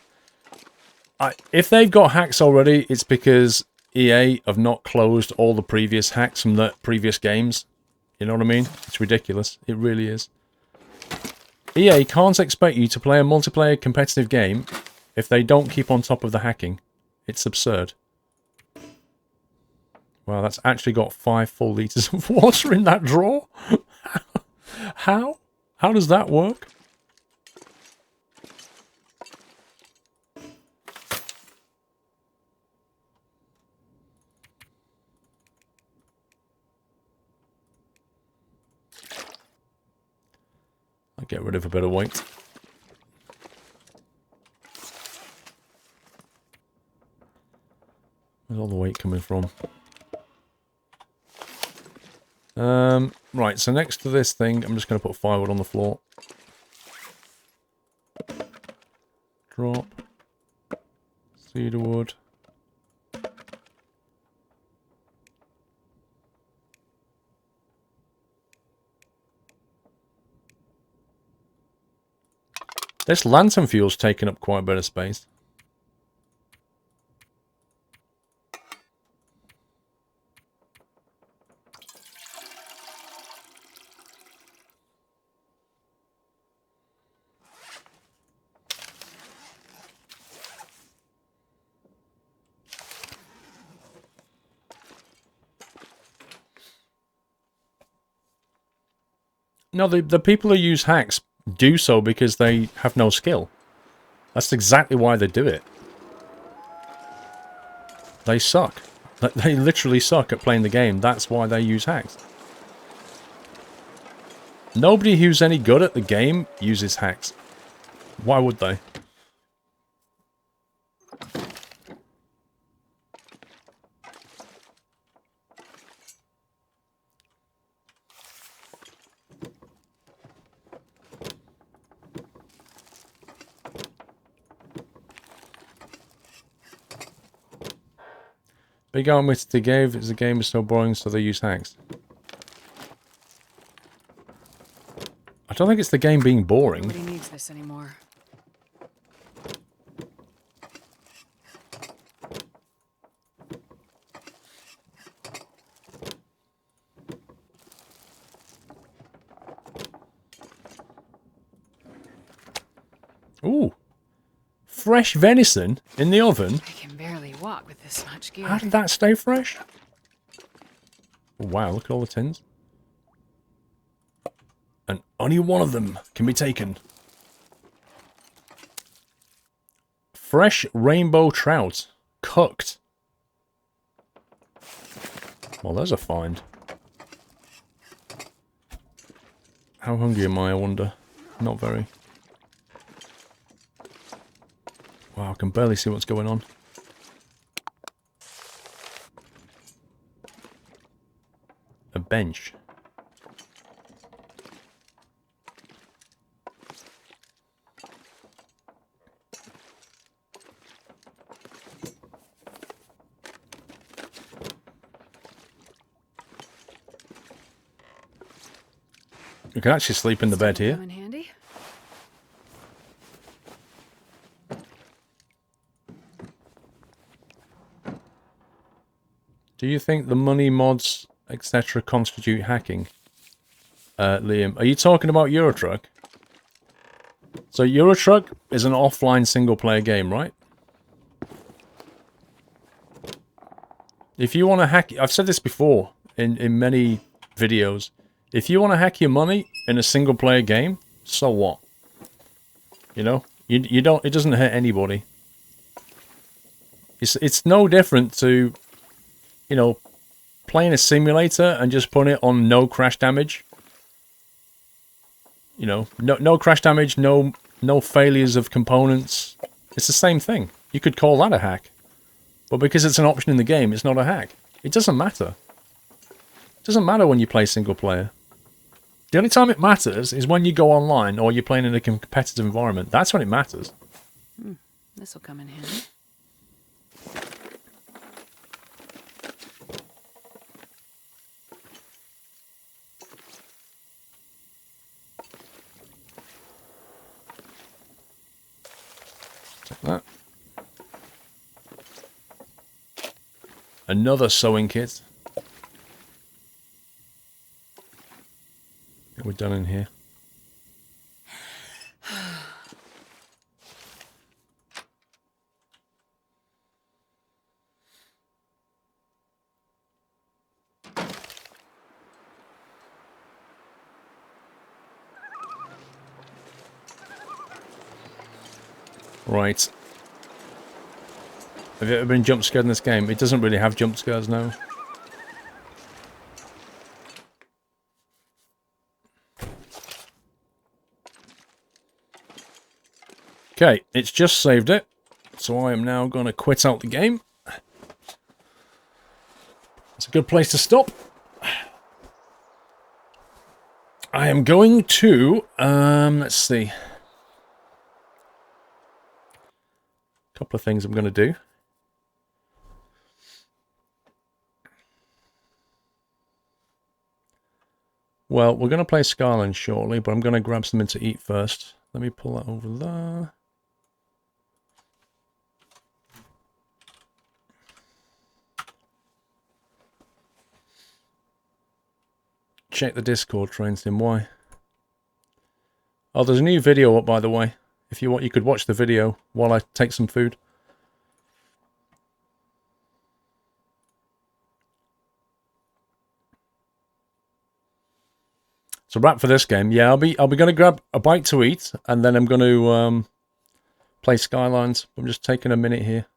If they've got hacks already, it's because EA have not closed all the previous hacks from the previous games. You know what I mean? It's ridiculous. It really is. EA can't expect you to play a multiplayer competitive game if they don't keep on top of the hacking. It's absurd. Wow, that's actually got 5 full litres of water in that drawer? How? How does that work? I'll get rid of a bit of weight. Where's all the weight coming from? Right, so next to this thing, I'm just going to put firewood on the floor. Drop. Cedar wood. This lantern fuel's taking up quite a bit of space. No, the people who use hacks do so because they have no skill. That's exactly why they do it. They suck. They literally suck at playing the game. That's why they use hacks. Nobody who's any good at the game uses hacks. Why would they? Big arm with the game is so boring, so they use hacks. I don't think it's the game being boring. Nobody needs this anymore. Ooh. Fresh venison in the oven. I can barely walk with this much gear. How did that stay fresh? Oh, wow, look at all the tins. And only one of them can be taken. Fresh rainbow trout. Cooked. Well, there's a find. How hungry am I wonder? Not very. Wow, I can barely see what's going on. A bench. You can actually sleep in the bed here. Come in handy. Do you think the money mods, etc. constitute hacking? Liam, are you talking about Eurotruck? So Eurotruck is an offline single-player game, right? If you want to hack... I've said this before in many videos. If you want to hack your money in a single-player game, so what? You know? You don't... It doesn't hurt anybody. It's no different to... You know, playing a simulator and just putting it on no crash damage. You know, no crash damage, no failures of components. It's the same thing. You could call that a hack. But because it's an option in the game, it's not a hack. It doesn't matter. It doesn't matter when you play single player. The only time it matters is when you go online or you're playing in a competitive environment. That's when it matters. This will come in handy. Take that. Another sewing kit. We're done in here. Right. Have you ever been jump scared in this game? It doesn't really have jump scares now. Okay, it's just saved it. So I am now going to quit out the game. It's a good place to stop. I am going to, let's see. A couple of things I'm going to do. Well, we're going to play Skylines shortly, but I'm going to grab something to eat first. Let me pull that over there. Check the Discord, Trains Sim. Why? Oh, there's a new video up, by the way. If you want, you could watch the video while I take some food. It's a wrap for this game. Yeah, I'll be gonna grab a bite to eat, and then I'm gonna play Skylines. I'm just taking a minute here.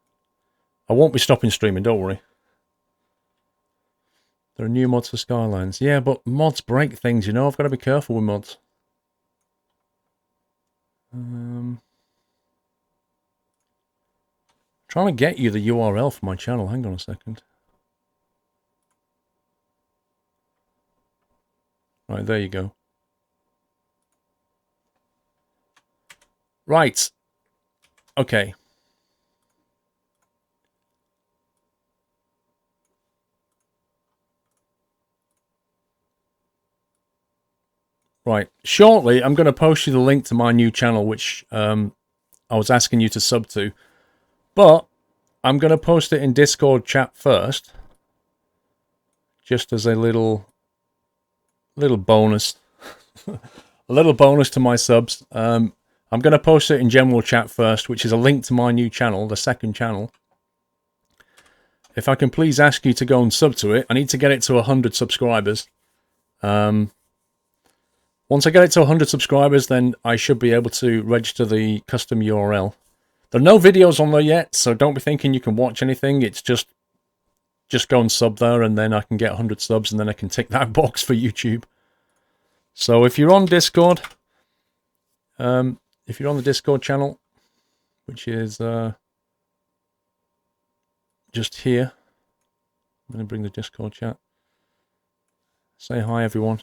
I won't be stopping streaming. Don't worry. There are new mods for Skylines. Yeah, but mods break things, you know. I've got to be careful with mods. Trying to get you the URL for my channel. Hang on a second. Right, there you go. Right. Okay. Right. Shortly, I'm going to post you the link to my new channel, which I was asking you to sub to. But I'm going to post it in Discord chat first. Just as a little bonus. A little bonus to my subs. I'm I'm going to post it in general chat first, which is a link to my new channel, the second channel. If I can please ask you to go and sub to it, I need to get it to 100 subscribers. Once I get it to 100 subscribers, then I should be able to register the custom URL. There are no videos on there yet, so don't be thinking you can watch anything. It's just go and sub there, and then I can get 100 subs, and then I can tick that box for YouTube. So if you're on Discord, if you're on the Discord channel, which is just here, I'm going to bring the Discord chat. Say hi, everyone.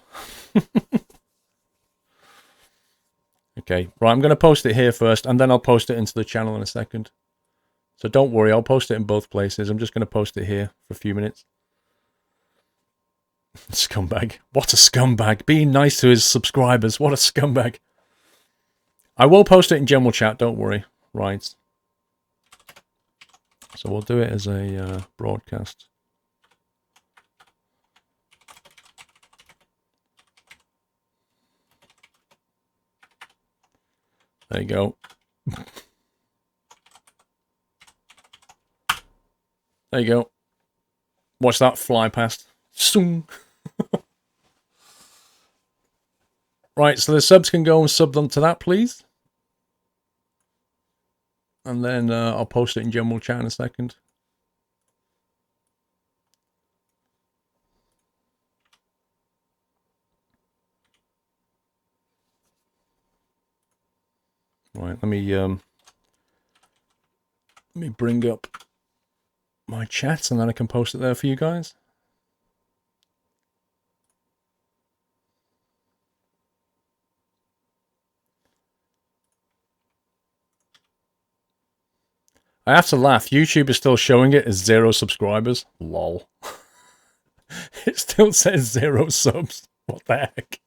Okay, right, I'm going to post it here first, and then I'll post it into the channel in a second. So don't worry, I'll post it in both places. I'm just going to post it here for a few minutes. Scumbag. What a scumbag. Being nice to his subscribers. What a scumbag. I will post it in general chat, don't worry. Right. So we'll do it as a broadcast. There you go. There you go. Watch that fly past. Soon. Right, so the subs can go and sub them to that, please. And then I'll post it in general chat in a second. Right, let me bring up my chat, and then I can post it there for you guys. I have to laugh. YouTube is still showing it as 0 subscribers. Lol. It still says 0 subs. What the heck?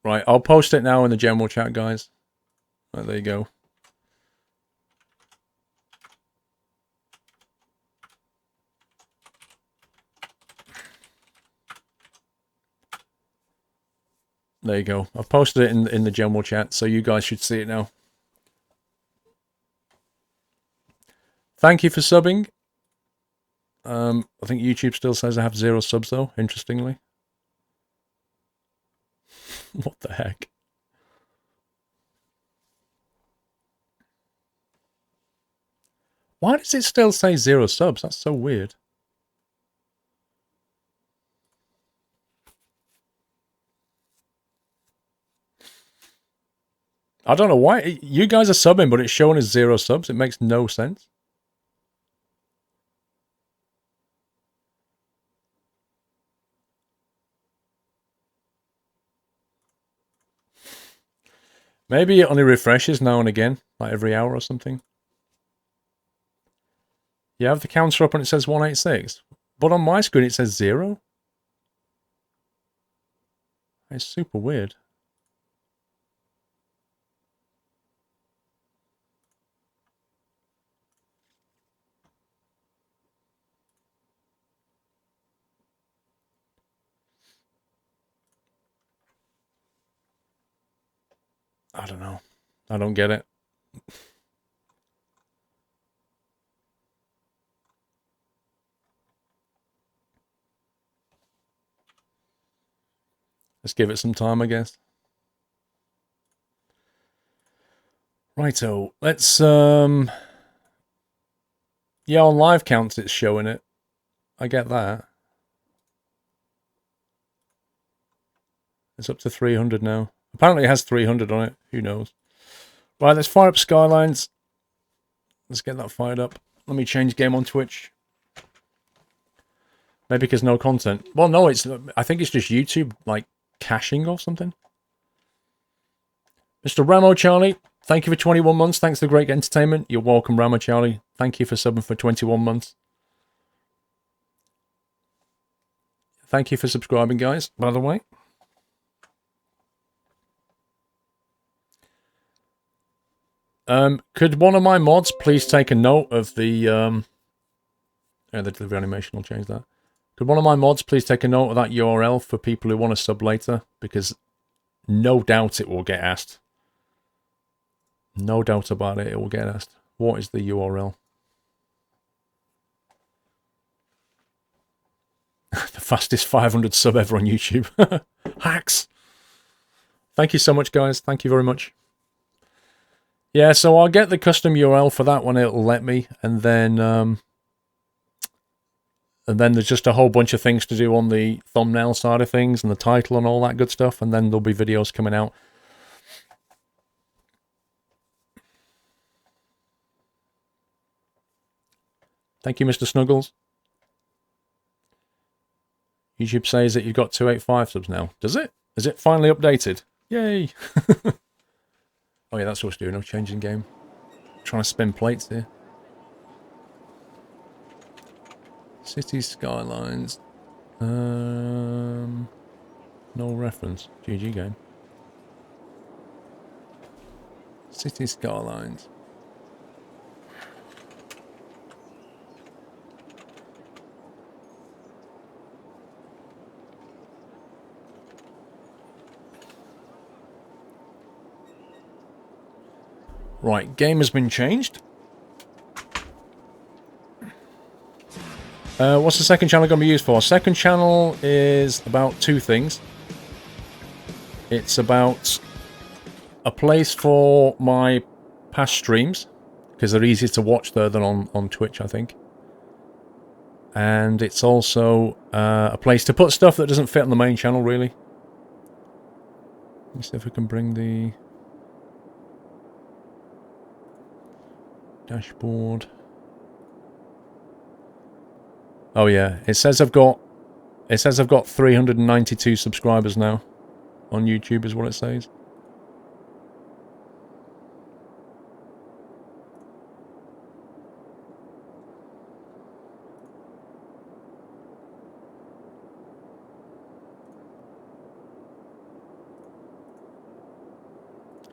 Right, I'll post it now in the general chat, guys. Right, there you go. There you go. I've posted it in the general chat, so you guys should see it now. Thank you for subbing. I think YouTube still says I have 0 subs, though, interestingly. What the heck? Why does it still say 0 subs? That's so weird. I don't know why. You guys are subbing, but it's showing as 0 subs. It makes no sense. Maybe it only refreshes now and again, like every hour or something. You have the counter up and it says 186. But on my screen it says 0. It's super weird. I don't know. I don't get it. Let's give it some time, I guess. Righto. Let's, yeah, on live counts it's showing it. I get that. It's up to 300 now. Apparently it has 300 on it. Who knows? Right, let's fire up Skylines. Let's get that fired up. Let me change game on Twitch. Maybe because no content. Well, no, I think it's just YouTube, like, caching or something. Mr. Ramo Charlie, thank you for 21 months. Thanks for the great entertainment. You're welcome, Ramo Charlie. Thank you for subbing for 21 months. Thank you for subscribing, guys, by the way. Could one of my mods please take a note of the... yeah, the delivery animation will change that. Could one of my mods please take a note of that URL for people who want to sub later? Because no doubt it will get asked. No doubt about it, it will get asked. What is the URL? The fastest 500 sub ever on YouTube. Hacks! Thank you so much, guys. Thank you very much. Yeah, so I'll get the custom URL for that one. It'll let me. And then there's just a whole bunch of things to do on the thumbnail side of things and the title and all that good stuff. And then there'll be videos coming out. Thank you, Mr. Snuggles. YouTube says that you've got 285 subs now. Does it? Is it finally updated? Yay! Oh yeah, that's what it's doing. I'm changing game. I'm trying to spin plates here. City Skylines. No reference. GG game. City Skylines. Right, game has been changed. What's the second channel going to be used for? Second channel is about two things. It's about a place for my past streams, because they're easier to watch there than on Twitch, I think. And it's also a place to put stuff that doesn't fit on the main channel, really. Let me see if we can bring the... dashboard. Oh yeah, it says I've got 392 subscribers now on YouTube is what it says.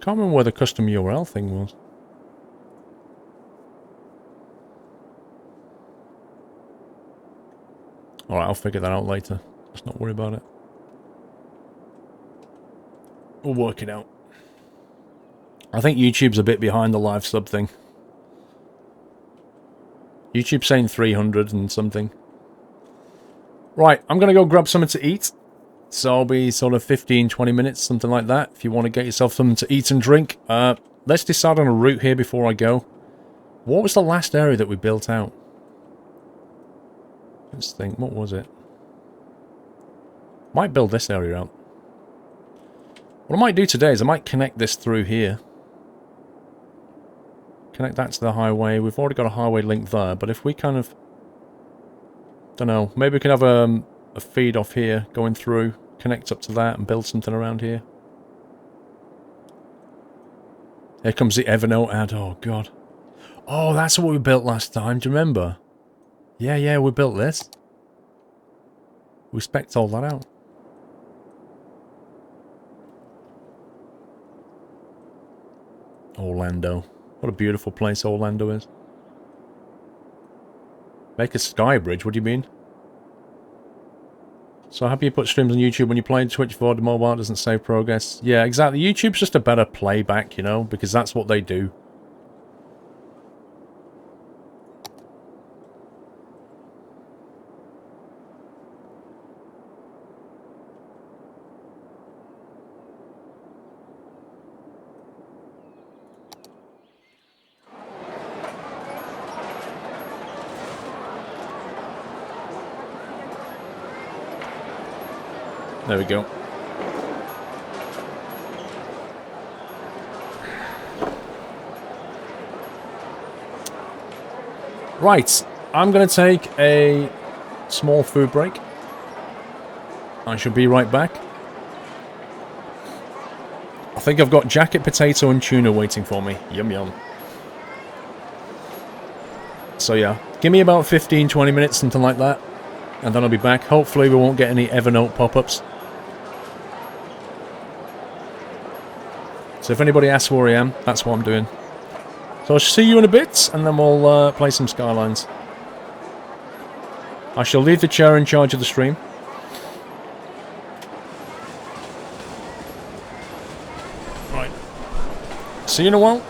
Can't remember where the custom URL thing was. Alright, I'll figure that out later. Let's not worry about it. We'll work it out. I think YouTube's a bit behind the live sub thing. YouTube's saying 300 and something. Right, I'm going to go grab something to eat. So I'll be sort of 15-20 minutes, something like that. If you want to get yourself something to eat and drink. Let's decide on a route here before I go. What was the last area that we built out? Let's think, what was it? Might build this area out. What I might do today is I might connect this through here. Connect that to the highway. We've already got a highway link there, but if we kind of... don't know, maybe we can have a feed off here going through, connect up to that and build something around here. Here comes the Evernote ad, oh god. Oh, that's what we built last time, do you remember? Yeah, we built this. We spec'd all that out. Orlando. What a beautiful place Orlando is. Make a sky bridge, what do you mean? So happy you put streams on YouTube when you play Twitch for the mobile doesn't save progress. Yeah, exactly. YouTube's just a better playback, you know, because that's what they do. There we go. Right, I'm going to take a small food break. I shall be right back. I think I've got jacket potato and tuna waiting for me. Yum yum. So yeah, give me about 15-20 minutes, something like that. And then I'll be back. Hopefully we won't get any Evernote pop-ups. So if anybody asks where I am, that's what I'm doing. So I'll see you in a bit, and then we'll play some Skylines. I shall leave the chair in charge of the stream. Right. See you in a while.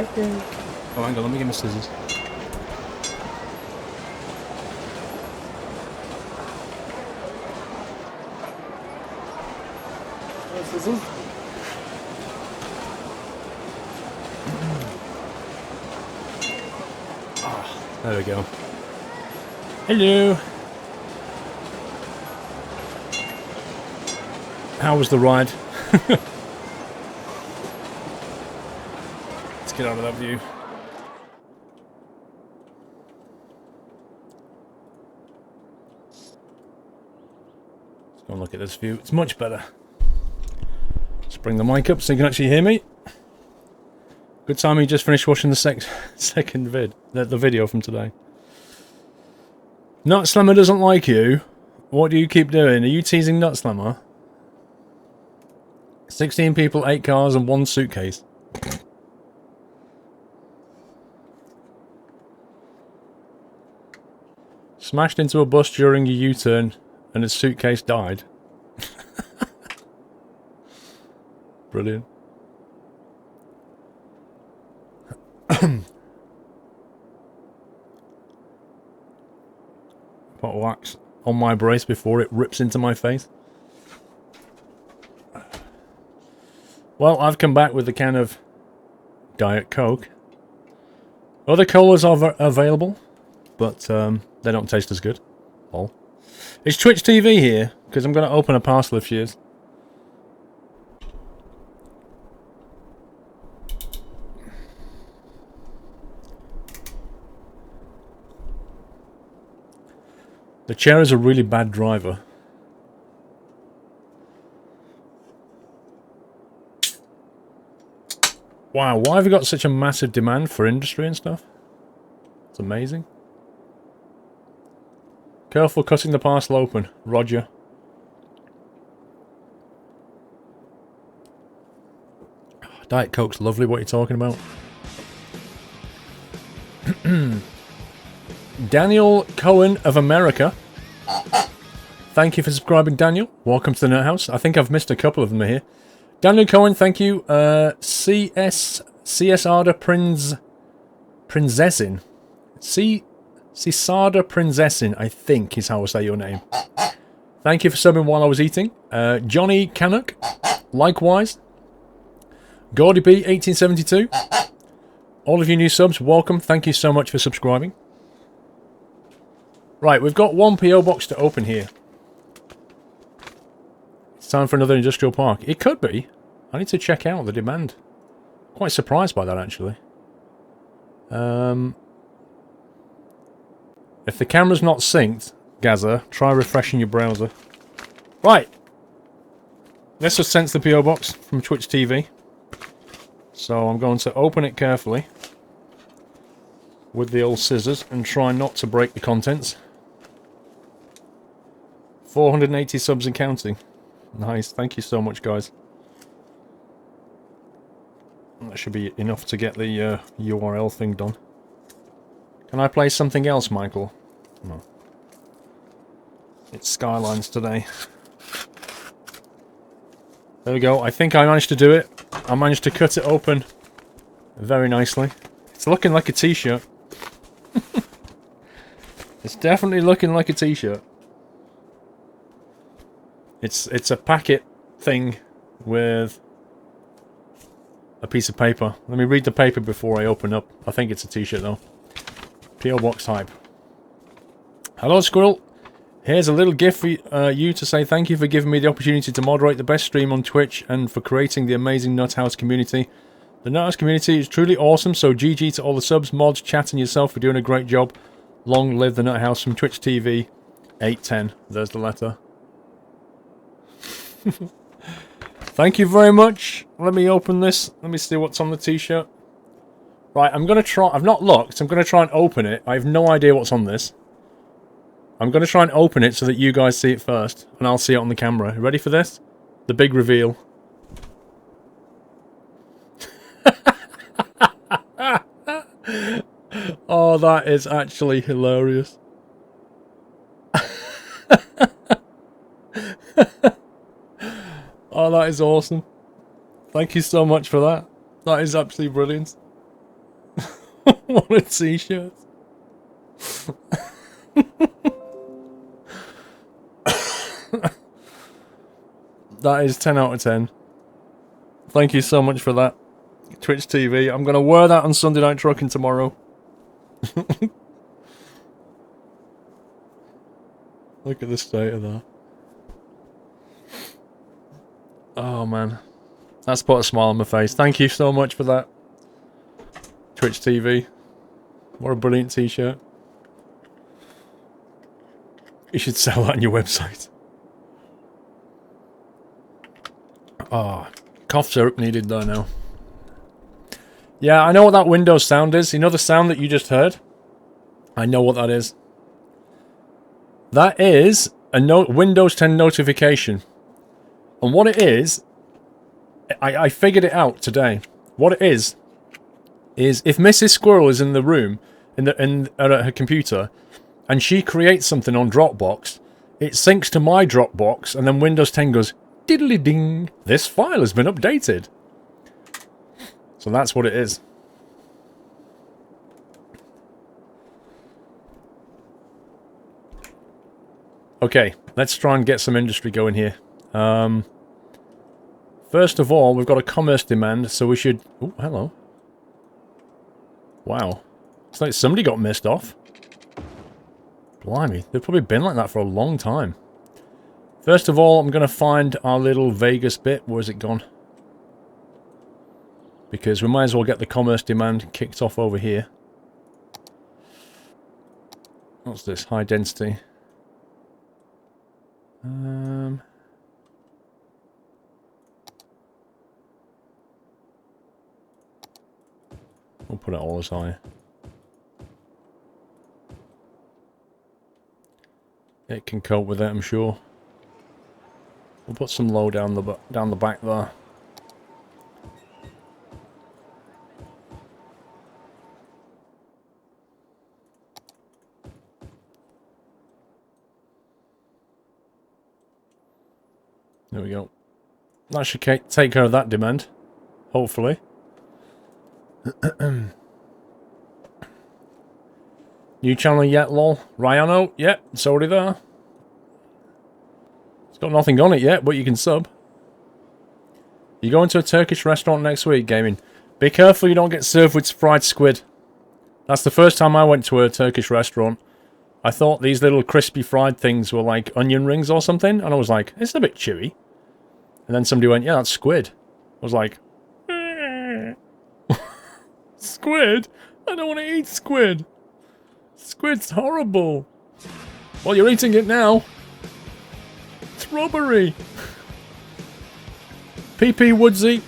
Oh, hang on, let me get my scissors. Scissors. Oh, there we go. Hello. How was the ride? Let's get out of that view. Let's go and look at this view. It's much better. Let's bring the mic up so you can actually hear me. Good time you just finished watching the second vid, the video from today. Nut Slammer doesn't like you. What do you keep doing? Are you teasing Nut Slammer? 16 people, 8 cars, and 1 suitcase. Smashed into a bus during a U-turn, and his suitcase died. Brilliant. Pot of wax on my brace before it rips into my face. Well, I've come back with a can of Diet Coke. Other colas are available, but they don't taste as good. Oh. It's Twitch TV here, because I'm going to open a parcel of shears. The chair is a really bad driver. Wow, why have we got such a massive demand for industry and stuff? It's amazing. Careful cutting the parcel open, Roger. Diet Coke's lovely, what are you talking about? Daniel Cohen of America. Thank you for subscribing, Daniel. Welcome to the Nut House. I think I've missed a couple of them here. Daniel Cohen, thank you. CS Arda Prinzessin. Cisarda Prinzessin, I think is how I say your name. Thank you for subbing while I was eating. Johnny Canuck, likewise. Gordy B, 1872. All of you new subs, welcome. Thank you so much for subscribing. Right, we've got 1 PO box to open here. It's time for another industrial park. It could be. I need to check out the demand. Quite surprised by that, actually. If the camera's not synced, Gaza, try refreshing your browser. Right. This was sent to the PO box from Twitch TV. So I'm going to open it carefully with the old scissors and try not to break the contents. 480 subs and counting. Nice, thank you so much, guys. That should be enough to get the URL thing done. Can I play something else, Michael? No. It's Skylines today. There we go. I think I managed to do it. I managed to cut it open very nicely. It's looking like a t-shirt. It's definitely looking like a t-shirt. It's a packet thing with a piece of paper. Let me read the paper before I open up. I think it's a t-shirt though. PO Box Hype. Hello, Squirrel. Here's a little gift for you to say thank you for giving me the opportunity to moderate the best stream on Twitch and for creating the amazing Nut House community. The Nut House community is truly awesome, so GG to all the subs, mods, chat and yourself for doing a great job. Long live the Nut House from Twitch TV 810. There's the letter. Thank you very much. Let me open this. Let me see what's on the t-shirt. Right, I'm going to try... I've not looked. I'm going to try and open it. I have no idea what's on this. I'm going to try and open it so that you guys see it first. And I'll see it on the camera. Ready for this? The big reveal. Oh, that is actually hilarious. Oh, that is awesome. Thank you so much for that. That is absolutely brilliant. What a t-shirt. That is 10 out of 10. Thank you so much for that. Twitch TV. I'm going to wear that on Sunday Night Trucking tomorrow. Look at the state of that. Oh, man. That's put a smile on my face. Thank you so much for that. Twitch TV. What a brilliant t-shirt. You should sell that on your website. Oh, cough syrup needed though now. Yeah, I know what that Windows sound is. You know the sound that you just heard? I know what that is. That is a Windows 10 notification. And what it is, I figured it out today. What it is if Mrs. Squirrel is in the room, at her computer, and she creates something on Dropbox, it syncs to my Dropbox, and then Windows 10 goes, diddly ding, this file has been updated. So that's what it is. Okay, let's try and get some industry going here. First of all, we've got a commerce demand, so we should... Oh, hello. Wow. It's like somebody got missed off. Blimey, they've probably been like that for a long time. First of all, I'm going to find our little Vegas bit. Where's it gone? Because we might as well get the commerce demand kicked off over here. What's this? High density. We'll put it all as high. It can cope with it, I'm sure. We'll put some low down the back there. There we go. That should take care of that demand. Hopefully. New channel yet, lol? Ryano? Yep, it's already there. It's got nothing on it yet, but you can sub. You going to a Turkish restaurant next week, gaming? Be careful you don't get served with fried squid. That's the first time I went to a Turkish restaurant. I thought these little crispy fried things were like onion rings or something, and I was like, it's a bit chewy. And then somebody went, yeah, that's squid. I was like, squid? I don't want to eat squid. Squid's horrible. Well, you're eating it now. It's robbery. PP Woodsy,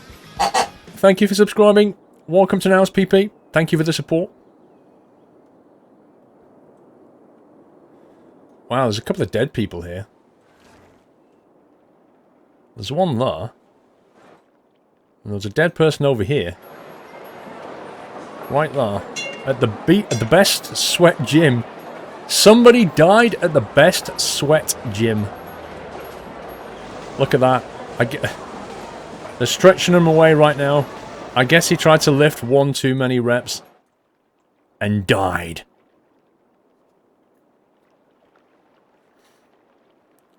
thank you for subscribing. Welcome to Now's PP. Thank you for the support. Wow, there's a couple of dead people here. There's one there. And there's a dead person over here. Right there. At the best sweat gym. Somebody died at the best sweat gym. Look at that. They're stretching him away right now. I guess he tried to lift one too many reps. And died.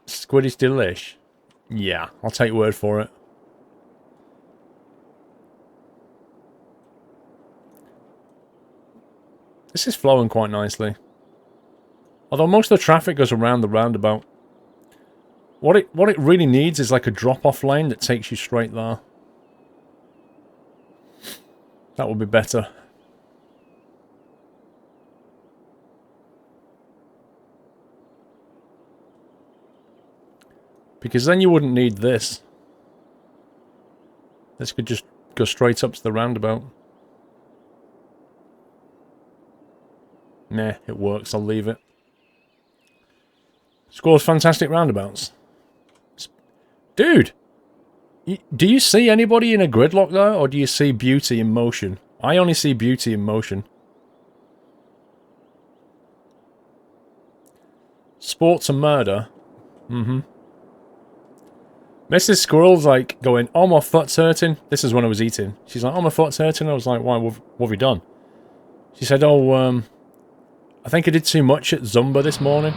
Squid is delish. Yeah, I'll take your word for it. This is flowing quite nicely. Although most of the traffic goes around the roundabout. What it really needs is like a drop-off lane that takes you straight there. That would be better. Because then you wouldn't need this. This could just go straight up to the roundabout. Nah, it works. I'll leave it. Scores fantastic roundabouts. Dude! Do you see anybody in a gridlock there, or do you see beauty in motion? I only see beauty in motion. Sports and murder. Mm-hmm. Mrs. Squirrel's like going, oh, my foot's hurting. This is when I was eating. She's like, oh, my foot's hurting. I was like, why? What have you done? She said, oh, I think I did too much at Zumba this morning.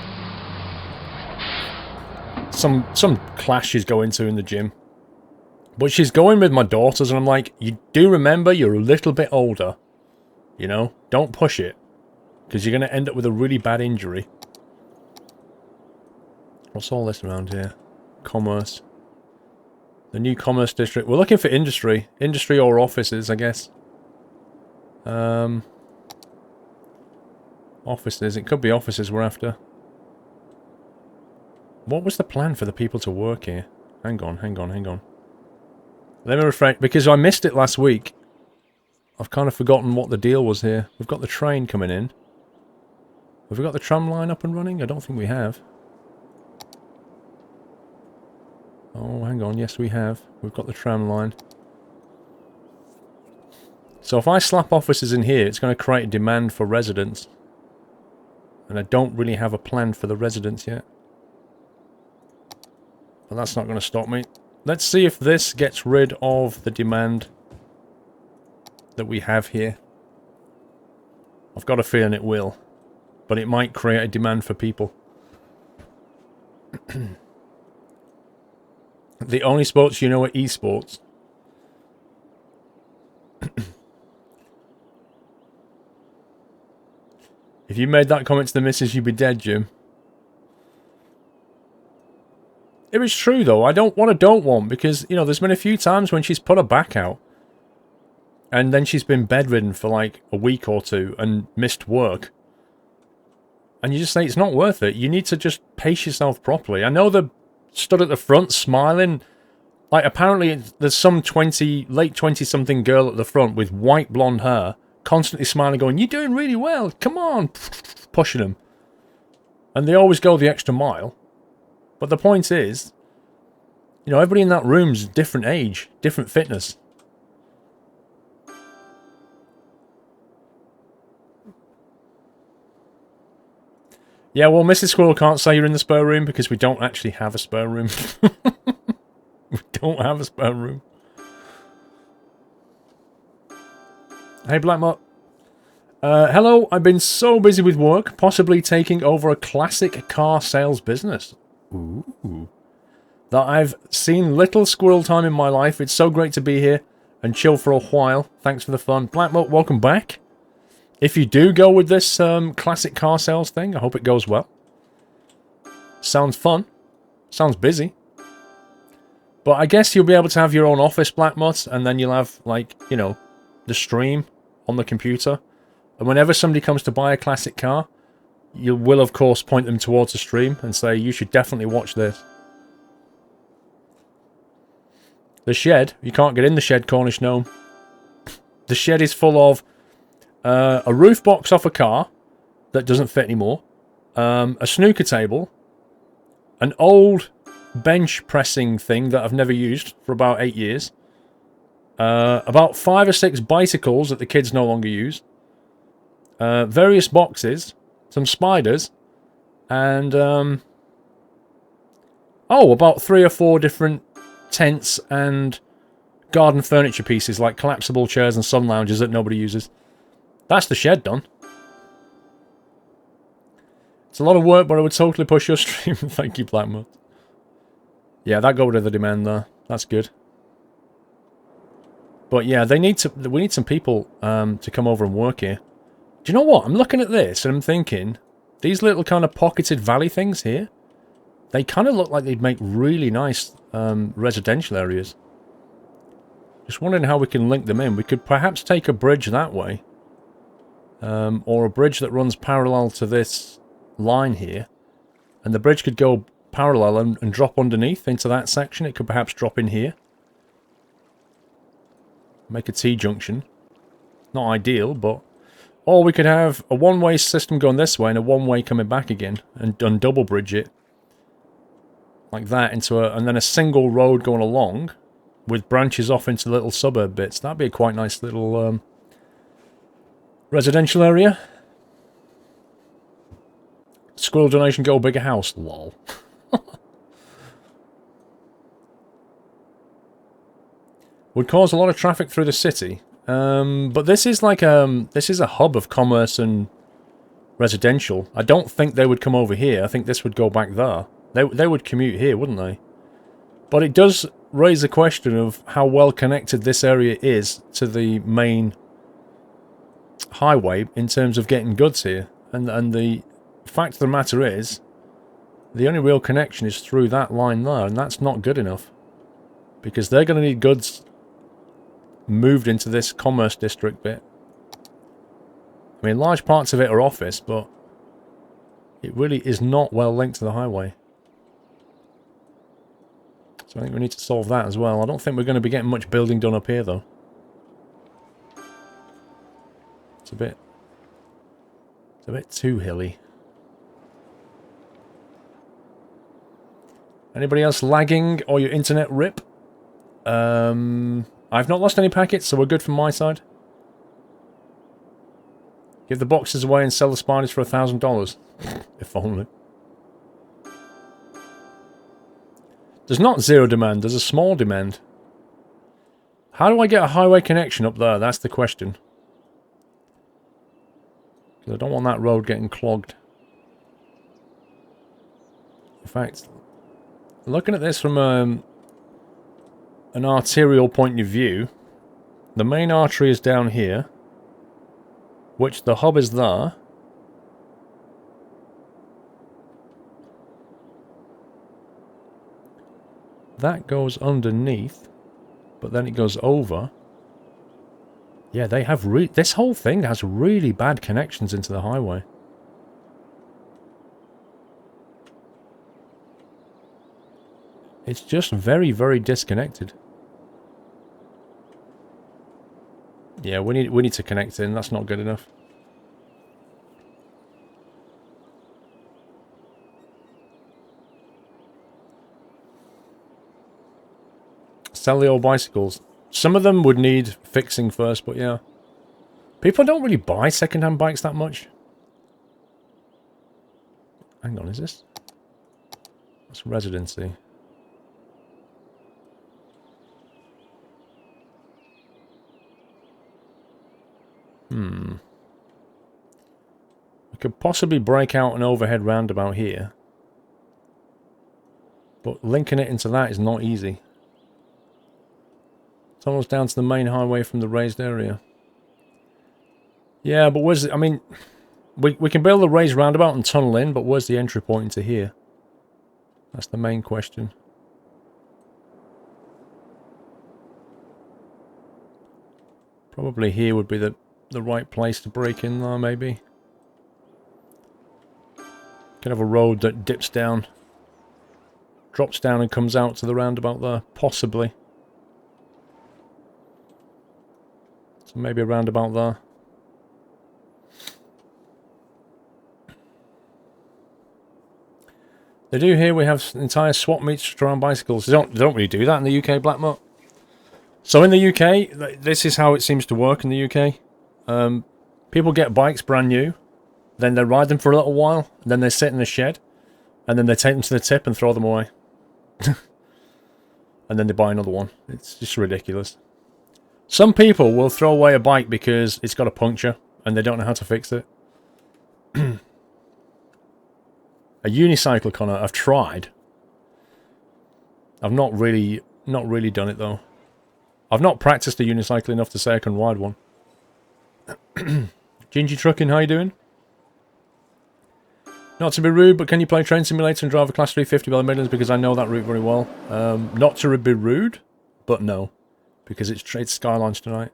Some class she's going to in the gym. But she's going with my daughters, and I'm like, you do remember you're a little bit older. You know? Don't push it. Because you're going to end up with a really bad injury. What's all this around here? Commerce. The new commerce district. We're looking for industry. Industry or offices, I guess. Offices. It could be offices we're after. What was the plan for the people to work here? Hang on. Let me refresh, because I missed it last week. I've kind of forgotten what the deal was here. We've got the train coming in. Have we got the tram line up and running? I don't think we have. Oh, hang on. Yes, we have. We've got the tram line. So if I slap offices in here, it's going to create a demand for residents. And I don't really have a plan for the residents yet. But that's not going to stop me. Let's see if this gets rid of the demand that we have here. I've got a feeling it will. But it might create a demand for people. The only sports you know are esports. If you made that comment to the missus, you'd be dead, Jim. It was true, though. I don't want, because, you know, there's been a few times when she's put her back out. And then she's been bedridden for, like, a week or two and missed work. And you just say, it's not worth it. You need to just pace yourself properly. I know they're stood at the front smiling. Like, apparently there's some late 20-something girl at the front with white blonde hair, constantly smiling, going, you're doing really well. Come on. Pushing them. And they always go the extra mile. But the point is, you know, everybody in that room's different age, different fitness. Yeah, well, Mrs. Squirrel can't say you're in the spare room because we don't actually have a spare room. We don't have a spare room. Hey, Blackmot. Hello, I've been so busy with work, possibly taking over a classic car sales business. Ooh. That I've seen little squirrel time in my life. It's so great to be here and chill for a while. Thanks for the fun. Blackmot, welcome back. If you do go with this classic car sales thing, I hope it goes well. Sounds fun. Sounds busy. But I guess you'll be able to have your own office, Blackmot, and then you'll have, like, you know, the stream on the computer. And whenever somebody comes to buy a classic car, you will, of course, point them towards the stream and say, you should definitely watch this. The shed. You can't get in the shed, Cornish gnome. The shed is full of a roof box off a car that doesn't fit anymore, a snooker table, an old bench pressing thing that I've never used for about 8 years, about 5 or 6 bicycles that the kids no longer use, various boxes, some spiders, and about 3 or 4 different tents and garden furniture pieces like collapsible chairs and sun lounges that nobody uses. That's the shed done. It's a lot of work, but I would totally push your stream. Thank you, Blackmut. Yeah, that got rid of the demand there. That's good. But yeah, we need some people to come over and work here. Do you know what? I'm looking at this and I'm thinking, these little kind of pocketed valley things here, they kind of look like they'd make really nice residential areas. Just wondering how we can link them in. We could perhaps take a bridge that way. Or a bridge that runs parallel to this line here. And the bridge could go parallel and drop underneath into that section. It could perhaps drop in here. Make a T-junction. Not ideal, but... Or we could have a one-way system going this way and a one-way coming back again. And double bridge it. Like that into and then a single road going along. With branches off into little suburb bits. That'd be a quite nice little... residential area. Squirrel donation, go bigger house. Lol. Would cause a lot of traffic through the city. But this is like this is a hub of commerce and residential. I don't think they would come over here. I think this would go back there. They would commute here, wouldn't they? But it does raise the question of how well connected this area is to the main highway in terms of getting goods here. And the fact of the matter is, the only real connection is through that line there, and that's not good enough. Because they're going to need goods moved into this commerce district bit. I mean, large parts of it are office, but it really is not well linked to the highway. So I think we need to solve that as well. I don't think we're going to be getting much building done up here, though. It's a bit too hilly. Anybody else lagging or your internet rip? I've not lost any packets, so we're good from my side. Give the boxes away and sell the spiders for $1,000. If only. There's not zero demand, there's a small demand. How do I get a highway connection up there? That's the question. Because I don't want that road getting clogged. In fact, looking at this from an arterial point of view, the main artery is down here, which the hub is there. That goes underneath, but then it goes over. Yeah, they have this whole thing has really bad connections into the highway. It's just very, very disconnected. Yeah, we need to connect in. That's not good enough. Sell the old bicycles. Some of them would need fixing first, but yeah. People don't really buy second-hand bikes that much. Hang on, is this? That's residency. We could possibly break out an overhead roundabout here. But linking it into that is not easy. It's almost down to the main highway from the raised area. Yeah, but where's... I mean, we can build a raised roundabout and tunnel in, but where's the entry point into here? That's the main question. Probably here would be the right place to break in there, maybe. Could have a road that dips down. Drops down and comes out to the roundabout there. Possibly. So maybe a roundabout there. They do here, we have entire swap meets around bicycles. They don't really do that in the UK, Blackmore. So in the UK, this is how it seems to work in the UK. People get bikes brand new, then they ride them for a little while, and then they sit in the shed, and then they take them to the tip and throw them away. And then they buy another one. It's just ridiculous. Some people will throw away a bike because it's got a puncture, and they don't know how to fix it. A unicycle, Connor, I've tried. I've not really done it though. I've not practiced a unicycle enough to say I can ride one. Gingy Trucking, how you doing? Not to be rude, but can you play Train Simulator and drive a Class 350 by the Midlands? Because I know that route very well. Not to be rude, but no. Because it's Skylines tonight.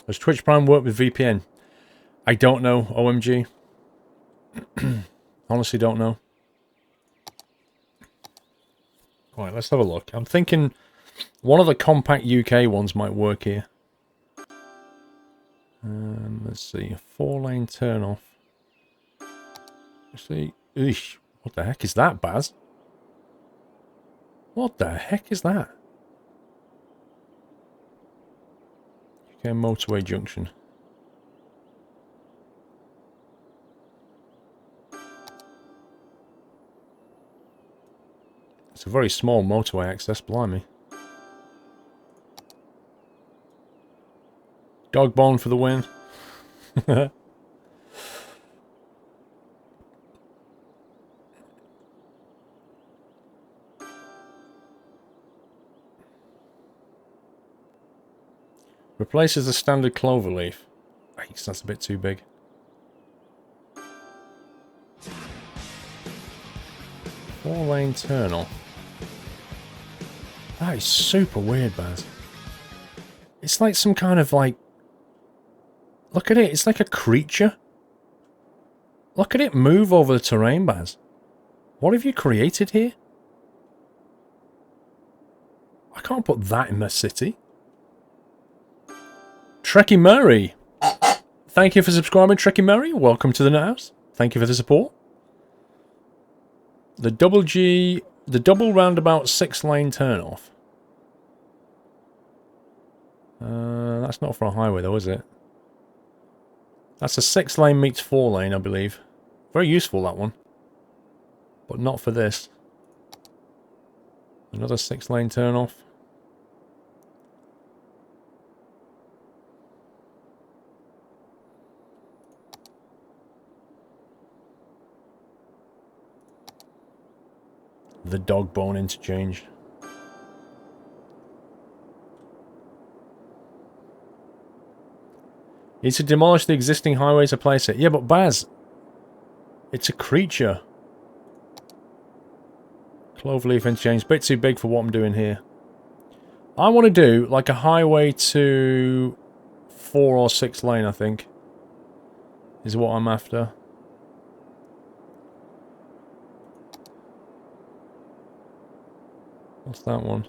Does Twitch Prime work with VPN? I don't know, OMG. Honestly don't know. Right, let's have a look. I'm thinking one of the compact UK ones might work here. Let's see, 4-lane turn off. Let's see. Eesh, what the heck is that, Baz? What the heck is that? UK motorway junction. It's a very small motorway access, blimey. Dog bone for the win. Replaces the standard cloverleaf. Yikes, that's a bit too big. Four-lane turn-off. That is super weird, Baz. It's like some kind of like... Look at it, it's like a creature. Look at it move over the terrain, Baz. What have you created here? I can't put that in the city. Trekkie Murray. Thank you for subscribing, Trekkie Murray. Welcome to the house. Thank you for the support. The double roundabout 6-lane turnoff. That's not for a highway though, is it? That's a 6-lane meets 4-lane, I believe. Very useful, that one. But not for this. Another 6-lane turnoff. The dog bone interchange. Needs to demolish the existing highway to place it. Yeah, but Baz, it's a creature. Cloverleaf interchange. Bit too big for what I'm doing here. I want to do like a highway to 4 or 6 lane, I think. Is what I'm after. What's that one?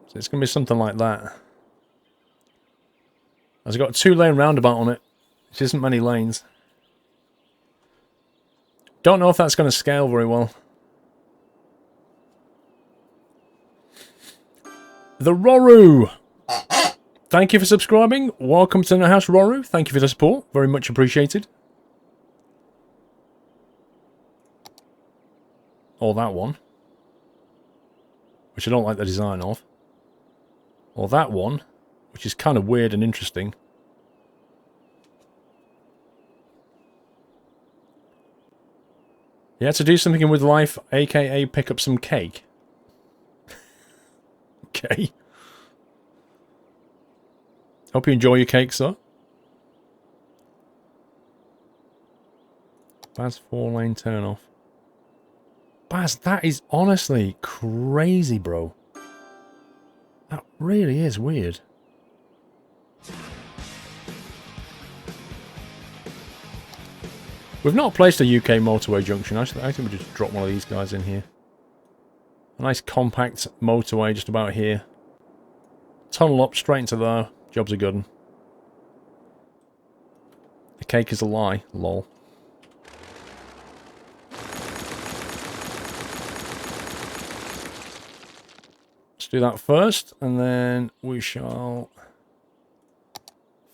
So it's going to be something like that. It's got a 2-lane roundabout on it, which isn't many lanes. Don't know if that's going to scale very well. The Roru! Thank you for subscribing. Welcome to the house, Roru. Thank you for the support. Very much appreciated. Or that one. Which I don't like the design of. Or that one. Which is kind of weird and interesting. You had to do something with life, aka pick up some cake. Okay. Hope you enjoy your cake, sir. Baz 4-lane turnoff. Baz, that is honestly crazy, bro. That really is weird. We've not placed a UK motorway junction. I think we just drop one of these guys in here. A nice compact motorway just about here. Tunnel up straight into there. Job's a good one. The cake is a lie. Lol. Let's do that first, and then we shall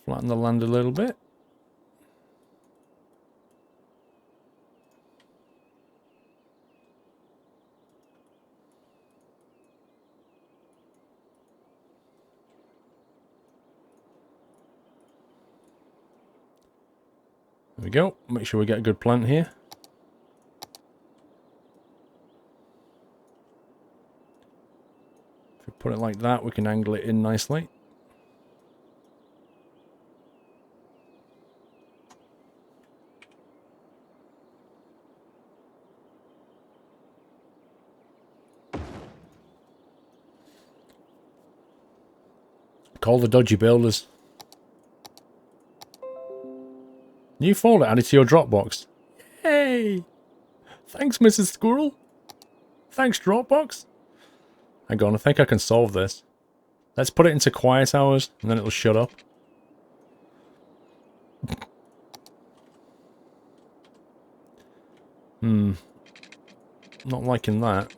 flatten the land a little bit. There we go. Make sure we get a good plant here. If we put it like that, we can angle it in nicely. Call the dodgy builders. New folder added to your Dropbox. Yay! Thanks, Mrs. Squirrel. Thanks, Dropbox. Hang on, I think I can solve this. Let's put it into quiet hours, and then it'll shut up. Not liking that.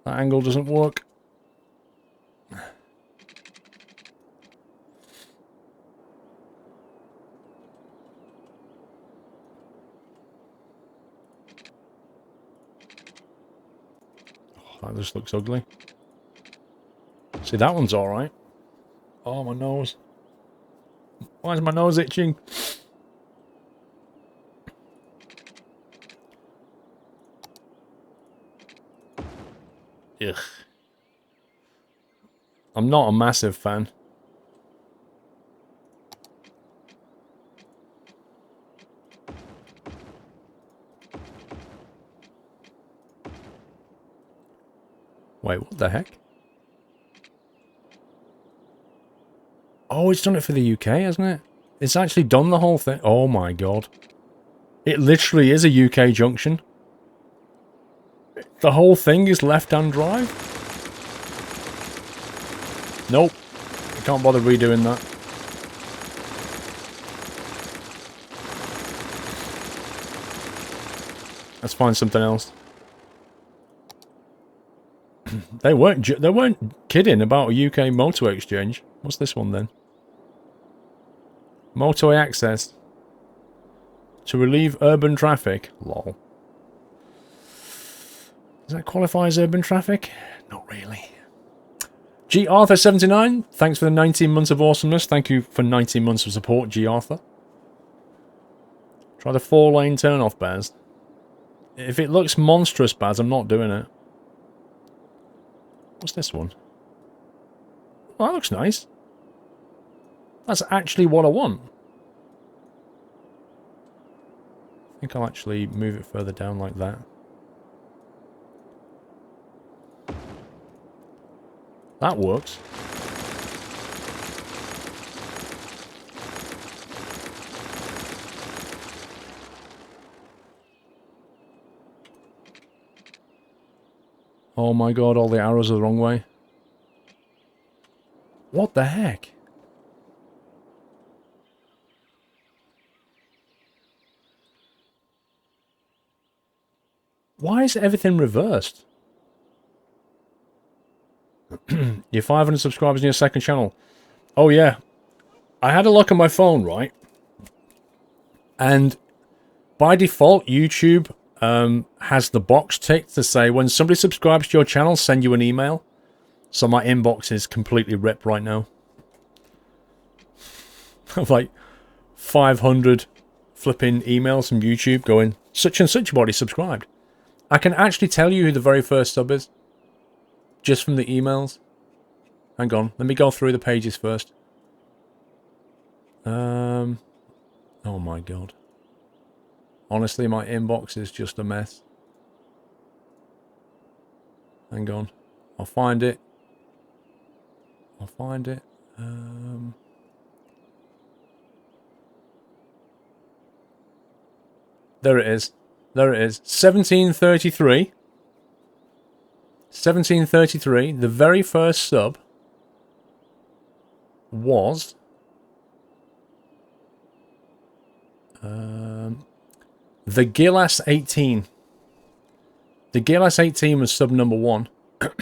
That angle doesn't work. That just looks ugly. See, that one's alright. Oh, my nose. Why is my nose itching? Ugh. I'm not a massive fan. Wait, what the heck? Oh, it's done it for the UK, hasn't it? It's actually done the whole thing. Oh my god. It literally is a UK junction. The whole thing is left-hand drive? Nope. I can't bother redoing that. Let's find something else. They weren't kidding about a UK motorway exchange. What's this one then? Motorway access. To relieve urban traffic. Lol. Does that qualify as urban traffic? Not really. G. Arthur 79, thanks for the 19 months of awesomeness. Thank you for 19 months of support, G. Arthur. Try the 4-lane turn-off, Baz. If it looks monstrous, Baz, I'm not doing it. What's this one? Oh, that looks nice. That's actually what I want. I think I'll actually move it further down like that. That works. Oh my god, all the arrows are the wrong way. What the heck? Why is everything reversed? You're 500 subscribers in your second channel. Oh yeah. I had a look at my phone, right? And by default, YouTube has the box ticked to say when somebody subscribes to your channel, send you an email. So my inbox is completely ripped right now. I've like 500 flipping emails from YouTube going, such and such body subscribed. I can actually tell you who the very first sub is. Just from the emails. Hang on, let me go through the pages first. Oh my god. Honestly, my inbox is just a mess. Hang on. I'll find it. I'll find it. There it is. There it is. 1733. 1733. The very first sub was... the Gillas 18. The Gillas 18 was sub number 1. At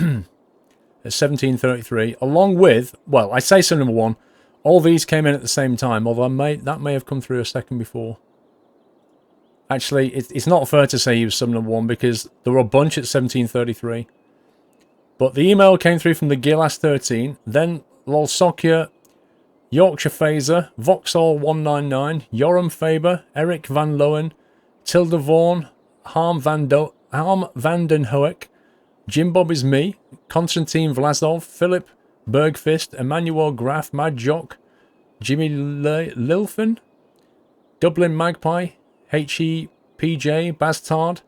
1733. Along with... Well, I say sub number 1. All these came in at the same time. Although that may have come through a second before. Actually, it's not fair to say he was sub number 1 because there were a bunch at 1733. But the email came through from the Gillas 13. Then Lolsokia, Yorkshire Phaser, Vauxhall 199, Joram Faber, Eric Van Loen, Tilda Vaughan, Harm Van den Hoek, Jim Bob is me, Konstantin Vlasov, Philip Bergfist, Emmanuel Graf, Mad Jock, Jimmy Lilfin, Dublin Magpie, HEPJ, Bastard,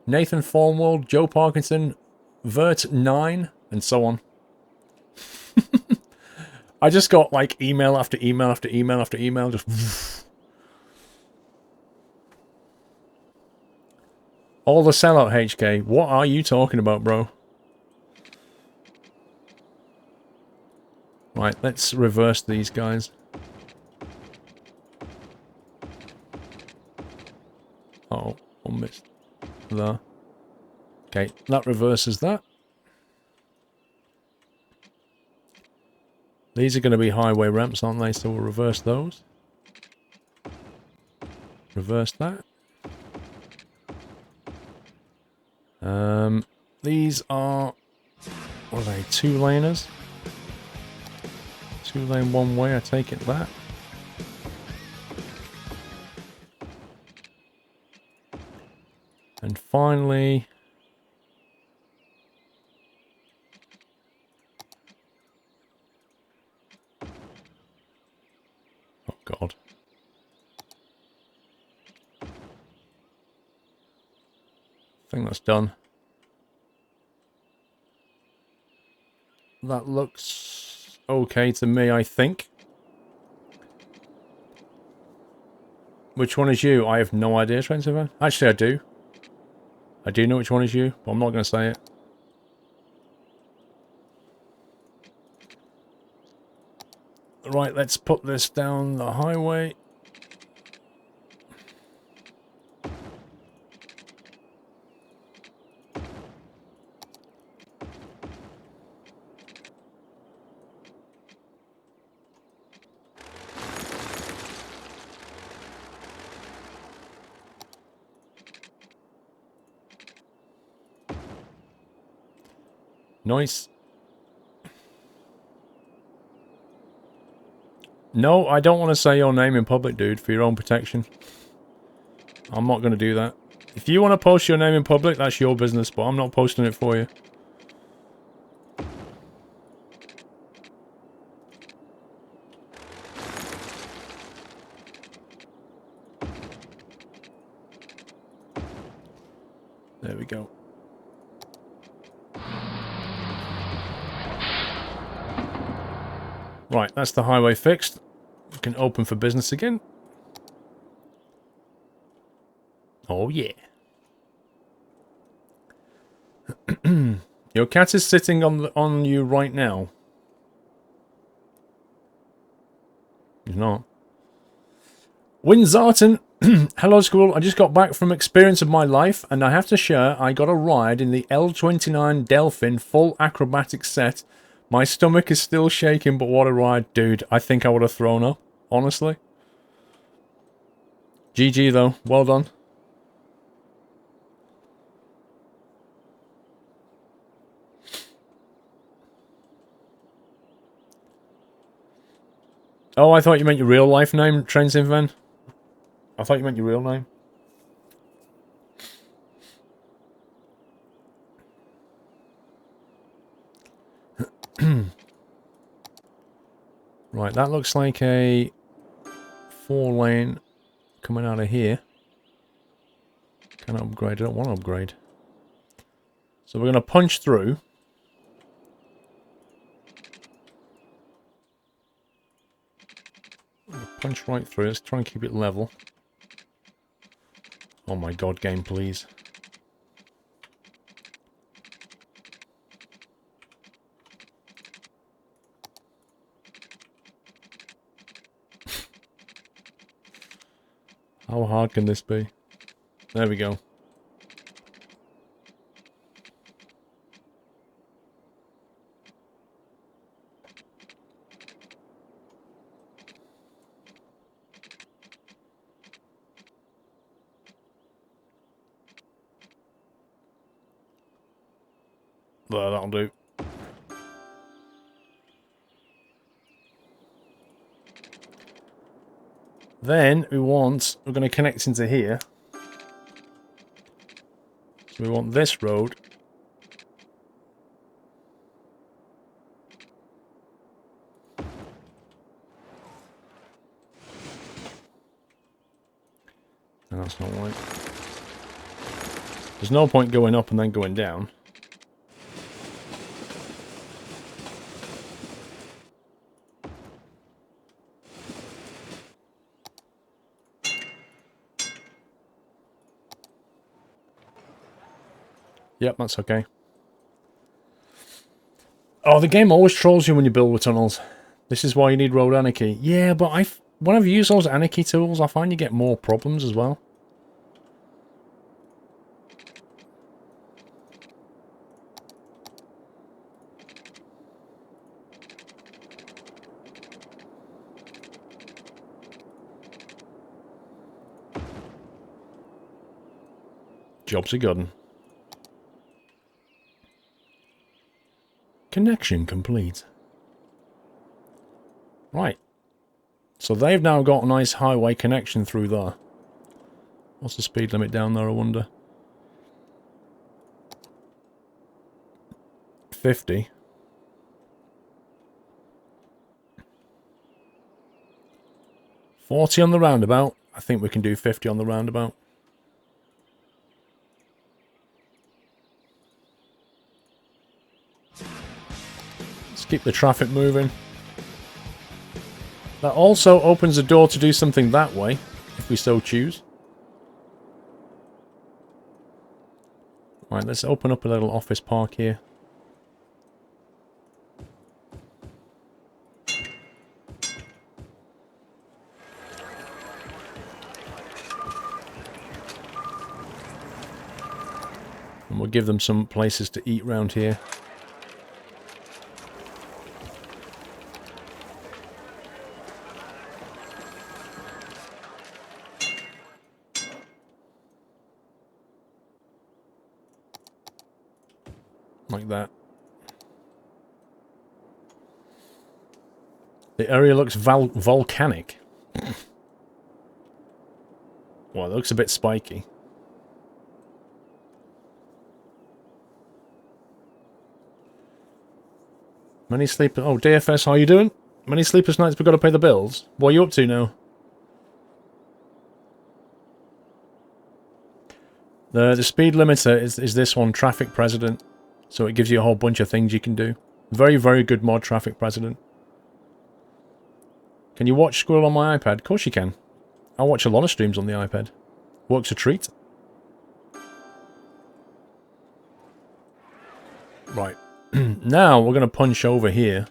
Nathan Formwell, Joe Parkinson, Vert 9, and so on. I just got like email after email after email after email, just all the sellout HK. What are you talking about, bro? Right, let's reverse these guys. Oh, one missed. There. Okay, that reverses that. These are going to be highway ramps, aren't they? So we'll reverse those. Reverse that. These are... what are they? 2-laners? 2-lane one way, I take it that. And finally... oh god. I think that's done. That looks okay to me, I think. Which one is you? I have no idea, Trainsaver. Actually, I do. I do know which one is you, but I'm not going to say it. Right, let's put this down the highway. Nice. No, I don't want to say your name in public, dude, for your own protection. I'm not going to do that. If you want to post your name in public, that's your business, but I'm not posting it for you. There we go. Right, that's the highway fixed. We can open for business again. Oh yeah. Your cat is sitting on you right now. He's not. Winzarton. Hello, Squirrel. I just got back from experience of my life, and I have to share I got a ride in the L29 Delphin full acrobatic set. My stomach is still shaking, but what a ride, dude. I think I would have thrown up, honestly. GG, though. Well done. Oh, I thought you meant your real life name, Trensinvan. I thought you meant your real name. Right, that looks like a 4-lane coming out of here. Can I upgrade? I don't want to upgrade. So we're going to punch through. Punch right through. Let's try and keep it level. Oh my god, game, please. How hard can this be? There we go. There, that'll do. Then we're going to connect into here. So we want this road. And that's not right. There's no point going up and then going down. Yep, that's okay. Oh, the game always trolls you when you build with tunnels. This is why you need road anarchy. Yeah, but when I've used those anarchy tools, I find you get more problems as well. Job's a good one. Connection complete. Right. So they've now got a nice highway connection through there. What's the speed limit down there, I wonder? 50. $40 on the roundabout. I think we can do 50 on the roundabout. Let's keep the traffic moving. That also opens the door to do something that way, if we so choose. Right, let's open up a little office park here. And we'll give them some places to eat round here. Like that. The area looks volcanic. Well, it looks a bit spiky. Many sleepers... Oh, DFS, how you doing? Many sleepless nights, we've got to pay the bills. What are you up to now? The speed limiter is this one, Traffic President. So it gives you a whole bunch of things you can do. Very, very good mod, Traffic President. Can you watch Squirrel on my iPad? Of course you can. I watch a lot of streams on the iPad. Works a treat. Right. Now we're going to punch over here.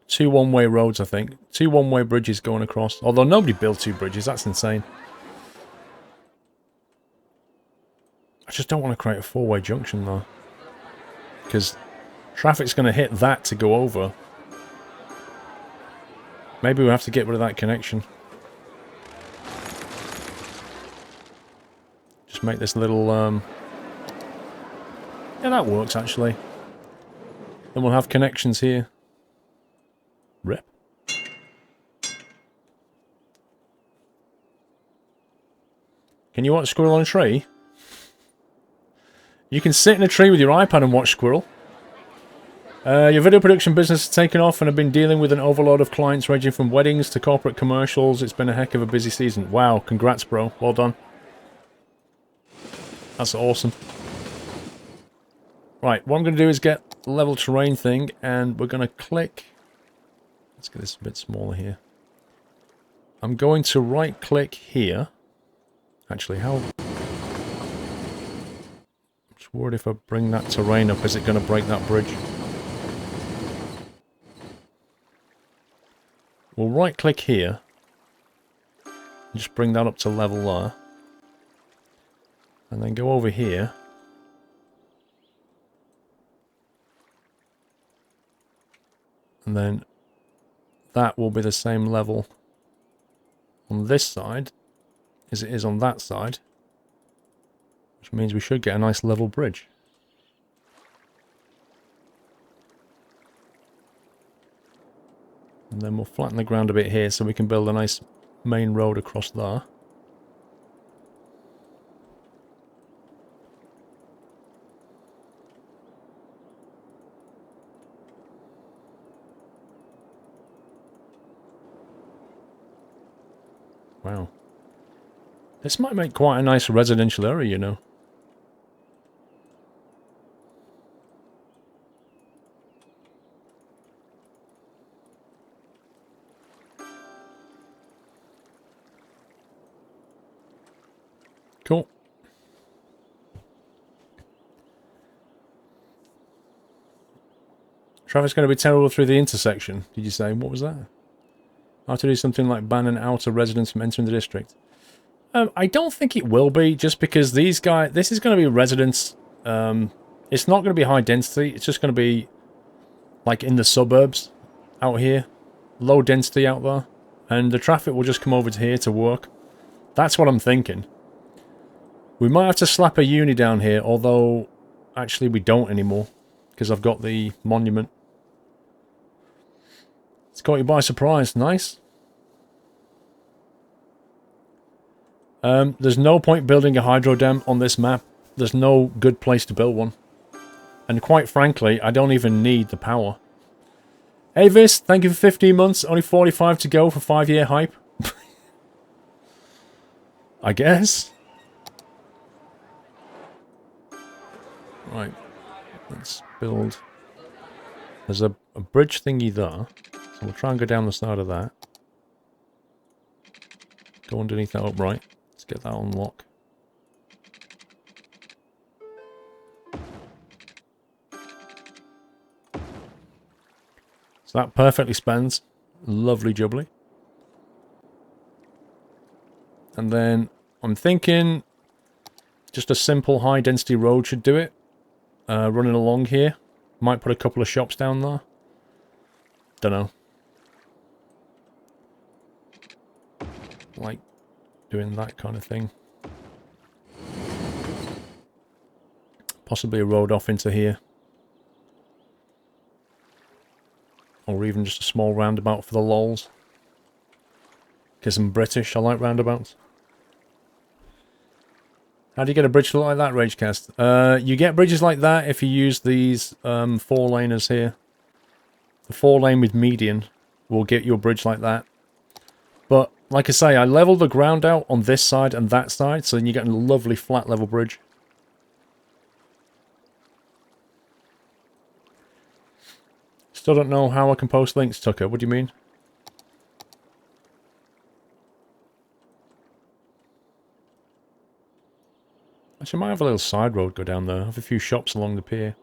2 one-way roads, I think. 2 one-way bridges going across. Although nobody built 2 bridges. That's insane. I just don't want to create a 4-way junction, though. Because traffic's going to hit that to go over. Maybe we'll have to get rid of that connection. Just make this little... Yeah, that works, actually. Then we'll have connections here. Rip. Can you watch Squirrel on a tree? You can sit in a tree with your iPad and watch Squirrel. Your video production business has taken off and have been dealing with an overload of clients ranging from weddings to corporate commercials. It's been a heck of a busy season. Wow, congrats, bro. Well done. That's awesome. Right, what I'm going to do is get the level terrain thing, and we're going to click... Let's get this a bit smaller here. I'm going to right-click here. Actually, how... I'm just worried if I bring that terrain up, is it going to break that bridge? We'll right-click here. And just bring that up to level there. And then go over here. And then that will be the same level on this side as it is on that side. Which means we should get a nice level bridge. And then we'll flatten the ground a bit here so we can build a nice main road across there. Wow. This might make quite a nice residential area, you know. Cool. Traffic's going to be terrible through the intersection, did you say? What was that? How to do something like ban an outer residents from entering the district. I don't think it will be, just because these guys... This is going to be residents... it's not going to be high density. It's just going to be, like, in the suburbs out here. Low density out there. And the traffic will just come over to here to work. That's what I'm thinking. We might have to slap a uni down here, although actually we don't anymore, because I've got the monument. It's caught you by surprise. Nice. There's no point building a hydro dam on this map. There's no good place to build one. And quite frankly, I don't even need the power. Avis, thank you for 15 months. Only 45 to go for 5-year hype. I guess. Right. Let's build. There's a bridge thingy there. So we'll try and go down the side of that. Go underneath that upright. Let's get that on lock. So that perfectly spans. Lovely jubbly. And then I'm thinking just a simple high density road should do it. Running along here. Might put a couple of shops down there. Don't know. Like doing that kind of thing. Possibly a road off into here. Or even just a small roundabout for the lols. Because I'm British, I like roundabouts. How do you get a bridge to look like that, Ragecast? You get bridges like that if you use these 4-laners here. The 4-lane with median will get you a bridge like that. But, like I say, I leveled the ground out on this side and that side, so then you get a lovely flat level bridge. Still don't know how I can post links, Tucker. What do you mean? Actually, I might have a little side road go down there. I have a few shops along the pier.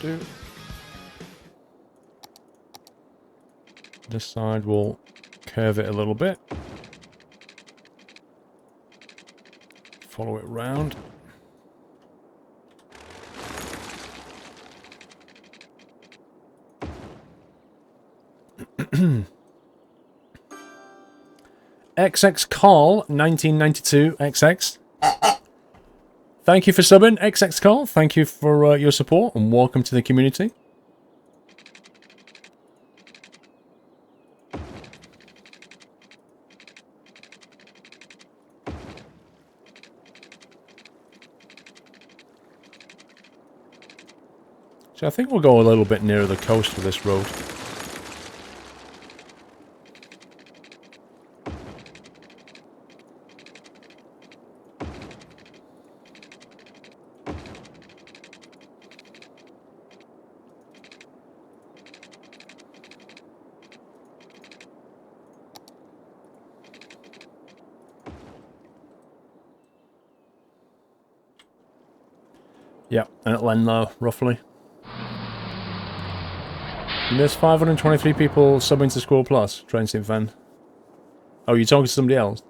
Do. This side will curve it a little bit. Follow it round. XX Carl 1992 XX. Thank you for subbing, XX Carl. Thank you for your support and welcome to the community. So I think we'll go a little bit nearer the coast for this road. Yeah, and it'll end there, roughly. And there's 523 people subbing to SquirrelPlus, Transient Fan. Oh, you're talking to somebody else?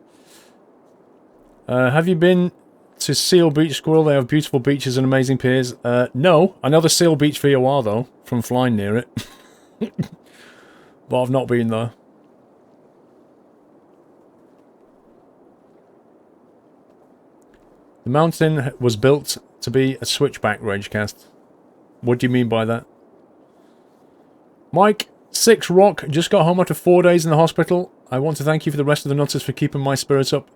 Have you been to Seal Beach, Squirrel? They have beautiful beaches and amazing piers. No, I know the Seal Beach VOR though, from flying near it. But I've not been there. The mountain was built to be a switchback, Ragecast. What do you mean by that? Mike, 6 Rock, just got home after 4 days in the hospital. I want to thank you for the rest of the nutters for keeping my spirits up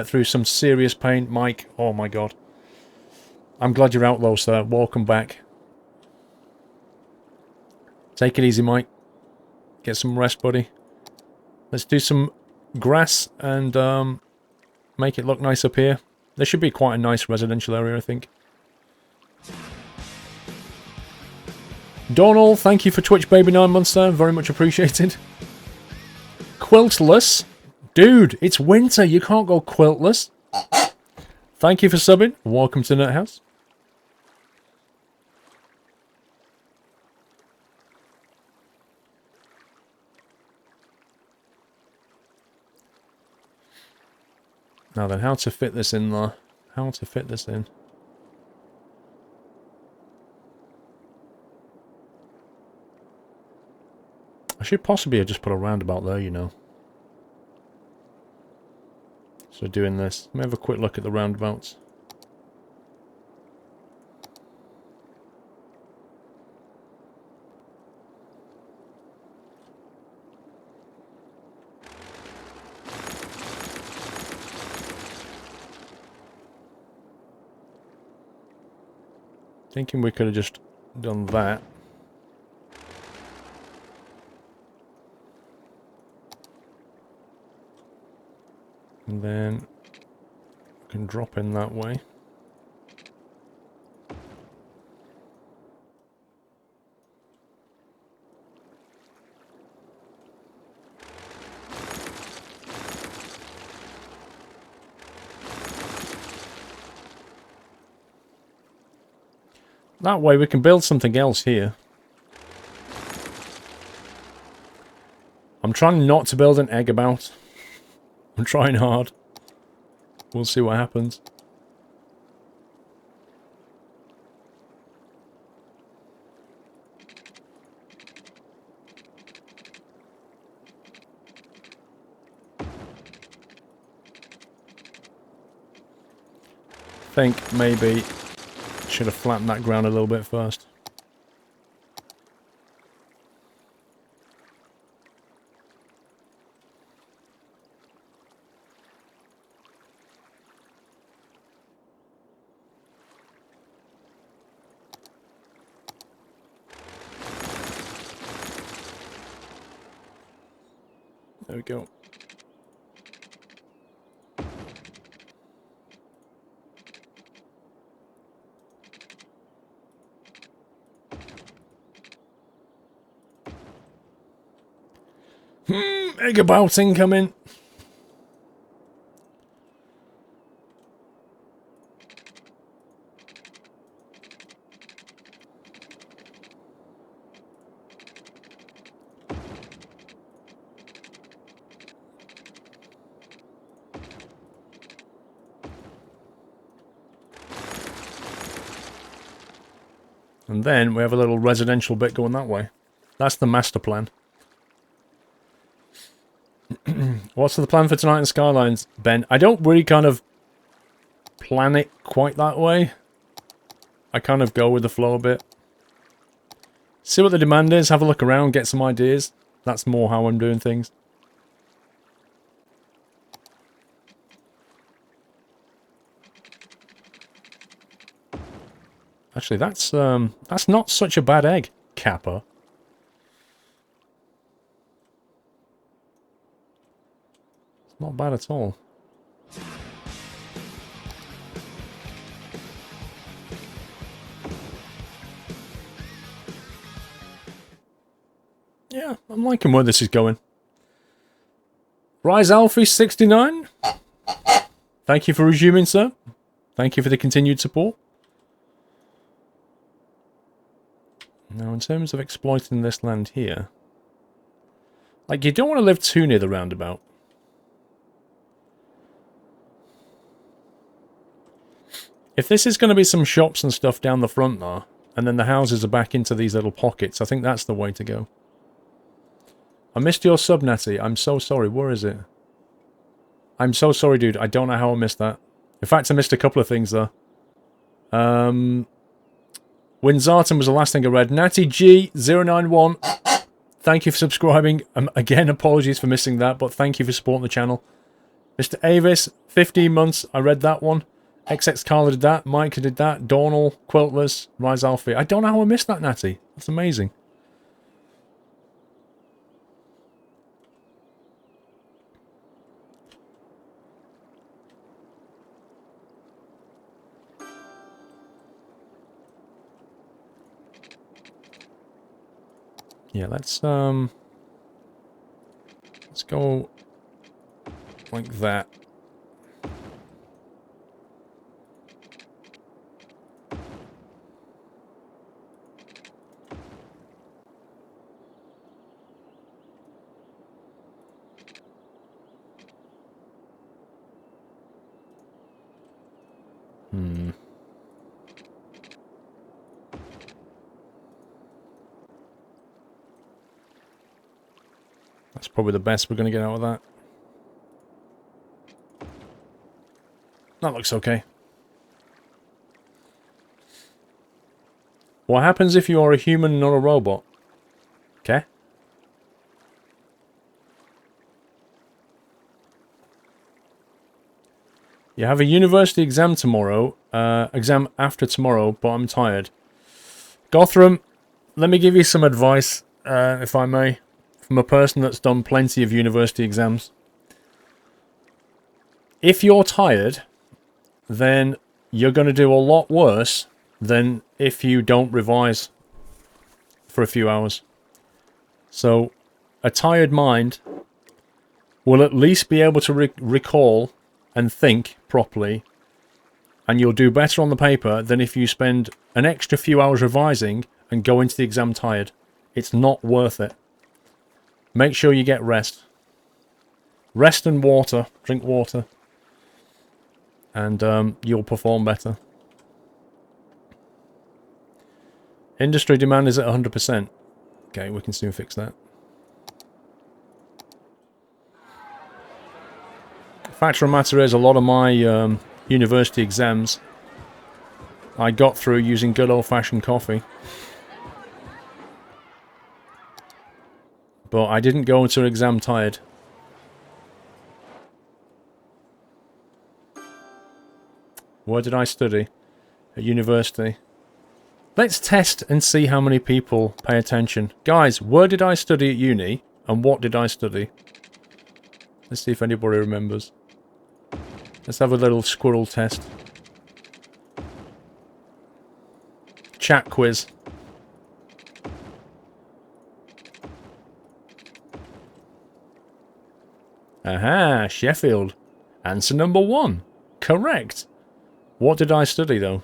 through some serious pain. Mike, oh my god. I'm glad you're out though, sir. Welcome back. Take it easy, Mike. Get some rest, buddy. Let's do some grass and make it look nice up here. There should be quite a nice residential area, I think. Donald, thank you for Twitch Baby 9 months there. Very much appreciated. Quiltless. Dude, it's winter. You can't go quiltless. Thank you for subbing. Welcome to Nut House. Now then, how to fit this in there? How to fit this in? I should possibly have just put a roundabout there, you know. So doing this, let me have a quick look at the roundabouts. Thinking we could have just done that. And then we can drop in that way. That way we can build something else here. I'm trying not to build an egg about. I'm trying hard. We'll see what happens. I think maybe should have flattened that ground a little bit first. There we go. Egg about incoming. And then we have a little residential bit going that way. That's the master plan. What's the plan for tonight in Skylines, Ben? I don't really kind of plan it quite that way. I kind of go with the flow a bit. See what the demand is, have a look around, get some ideas. That's more how I'm doing things. Actually, that's not such a bad egg, Kappa. It's not bad at all. Yeah, I'm liking where this is going. Rise Alfie 69. Thank you for resuming, sir. Thank you for the continued support. Now, in terms of exploiting this land here, like, you don't want to live too near the roundabout. If this is going to be some shops and stuff down the front there, and then the houses are back into these little pockets, I think that's the way to go. I missed your sub, Natty. I'm so sorry. Where is it? I'm so sorry, dude. I don't know how I missed that. In fact, I missed a couple of things there. Winzarton was the last thing I read. Natty G091. Thank you for subscribing. Again, apologies for missing that, but thank you for supporting the channel. Mr. Avis, 15 months. I read that one. XX Carla did that. Micah did that. Dornell, Quiltless, Rise Alfie. I don't know how I missed that, Natty. That's amazing. Yeah, let's go like that. That's probably the best we're going to get out of that. That looks okay. What happens if you are a human, not a robot? Okay. You have a university exam tomorrow. Exam after tomorrow, but I'm tired. Gothram, let me give you some advice, if I may, from a person that's done plenty of university exams. If you're tired, then you're going to do a lot worse than if you don't revise for a few hours. So, a tired mind will at least be able to recall and think properly, and you'll do better on the paper than if you spend an extra few hours revising and go into the exam tired. It's not worth it. Make sure you get rest. Rest and water. Drink water. And you'll perform better. Industry demand is at 100%. Okay, we can soon fix that. Fact of the matter is, a lot of my university exams I got through using good old-fashioned coffee. But I didn't go into an exam tired. Where did I study? At university. Let's test and see how many people pay attention. Guys, where did I study at uni? And what did I study? Let's see if anybody remembers. Let's have a little squirrel test. Chat quiz. Aha, Sheffield. Answer number 1. Correct. What did I study, though?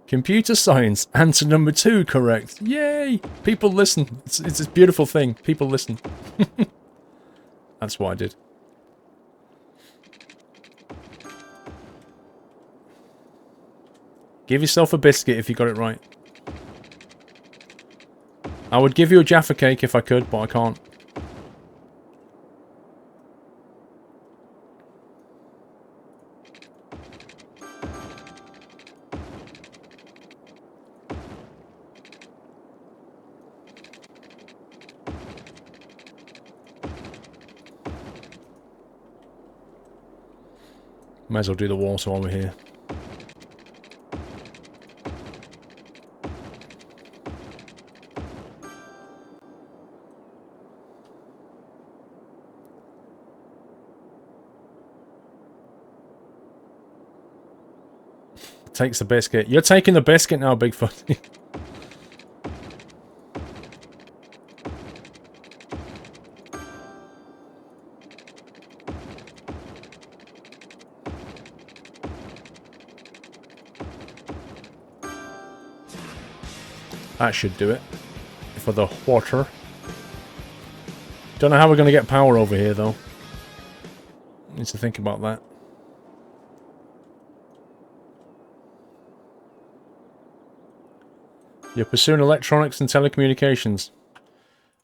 Computer science. Answer number 2, correct. Yay! People listen. It's a beautiful thing. People listen. That's what I did. Give yourself a biscuit if you got it right. I would give you a Jaffa cake if I could, but I can't. Might as well do the water while we're here. Takes the biscuit. You're taking the biscuit now, Bigfoot. That should do it. For the water. Don't know how we're going to get power over here, though. Need to think about that. You're pursuing electronics and telecommunications.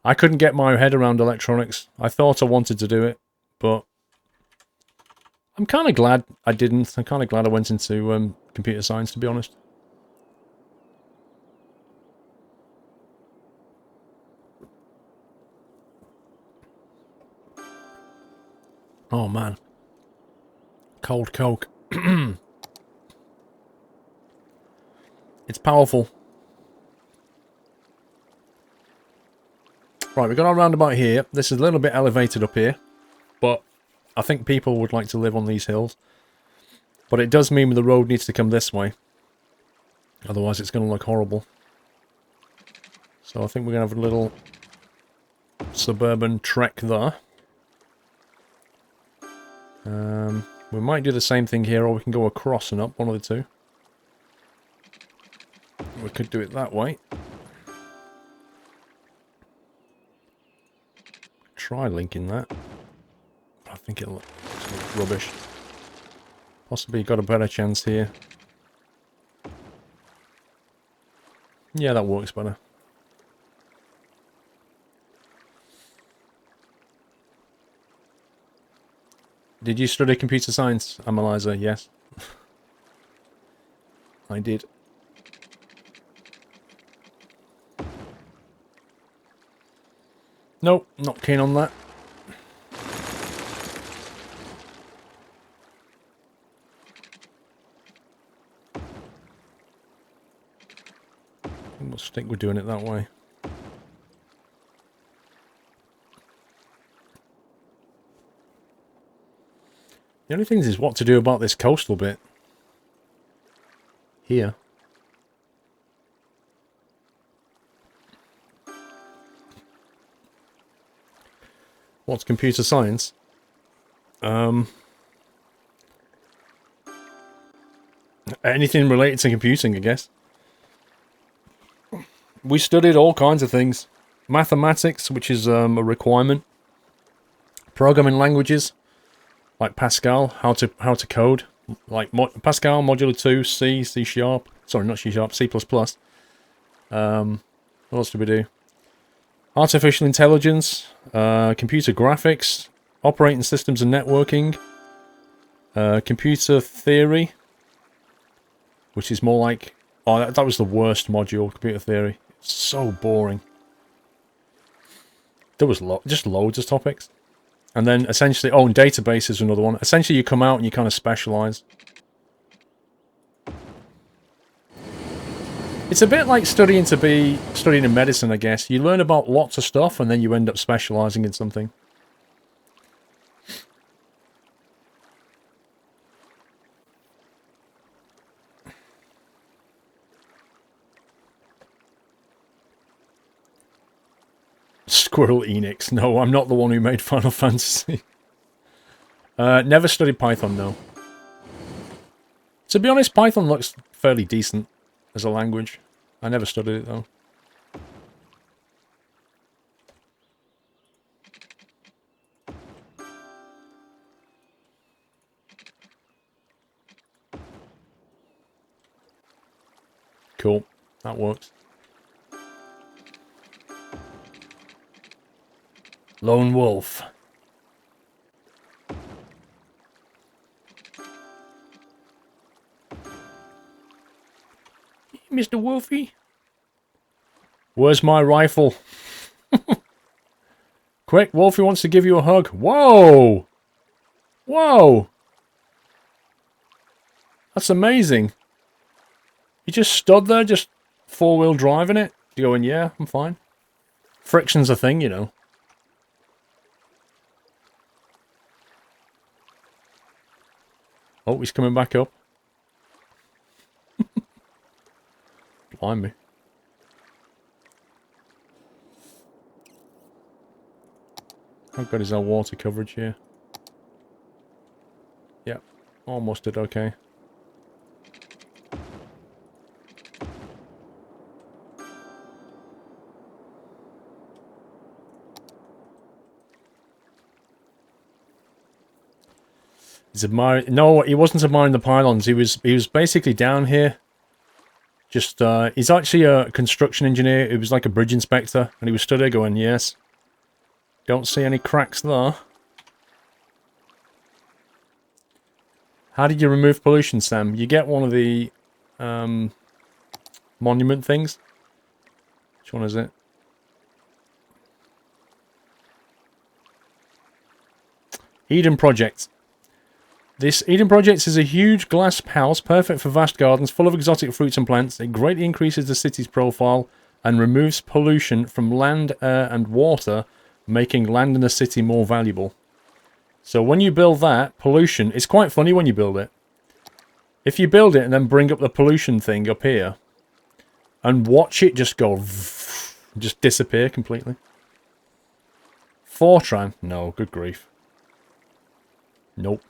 I couldn't get my head around electronics. I thought I wanted to do it, but I'm kind of glad I didn't. I'm kind of glad I went into computer science, to be honest. Oh, man. Cold Coke. It's powerful. Right, we've got our roundabout here. This is a little bit elevated up here, but I think people would like to live on these hills. But it does mean the road needs to come this way. Otherwise it's going to look horrible. So I think we're going to have a little suburban trek there. We might do the same thing here, or we can go across and up, one of the two. We could do it that way. Try linking that. I think it'll look rubbish. Possibly got a better chance here. Yeah, that works better. Did you study computer science, Ameliza? Yes. I did. Nope, not keen on that. We'll stick with doing it that way. The only thing is what to do about this coastal bit. Here. What's computer science? Anything related to computing, I guess. We studied all kinds of things. Mathematics, which is a requirement. Programming languages, like Pascal, how to code. Like Pascal, Modular 2, C, C Sharp. Sorry, not C Sharp, C++. What else do we do? Artificial intelligence, computer graphics, operating systems and networking, computer theory, which is more like... Oh, that was the worst module, computer theory. It's so boring. There was just loads of topics. And then essentially... Oh, and database is another one. Essentially, you come out and you kind of specialise. It's a bit like studying in medicine, I guess. You learn about lots of stuff and then you end up specialising in something. Squirrel Enix. No, I'm not the one who made Final Fantasy. Never studied Python, no. To be honest, Python looks fairly decent as a language. I never studied it, though. Cool. That works. Lone Wolf. Mr. Wolfie? Where's my rifle? Quick, Wolfie wants to give you a hug. Whoa! Whoa! That's amazing. You just stood there, just four-wheel driving it? You're going, yeah, I'm fine. Friction's a thing, you know. Oh, he's coming back up. Blimey. How good is our water coverage here? Yep, almost did okay. He's admiring... No, he wasn't admiring the pylons. He was basically down here. Just, he's actually a construction engineer. He was like a bridge inspector. And he was stood there going, yes. Don't see any cracks there. How did you remove pollution, Sam? You get one of the monument things. Which one is it? Eden Project. This Eden Project is a huge glass house, perfect for vast gardens, full of exotic fruits and plants. It greatly increases the city's profile and removes pollution from land, air, and water, making land in the city more valuable. So when you build that, pollution... It's quite funny when you build it. If you build it and then bring up the pollution thing up here, and watch it just go... just disappear completely. Fortran? No, good grief. Nope.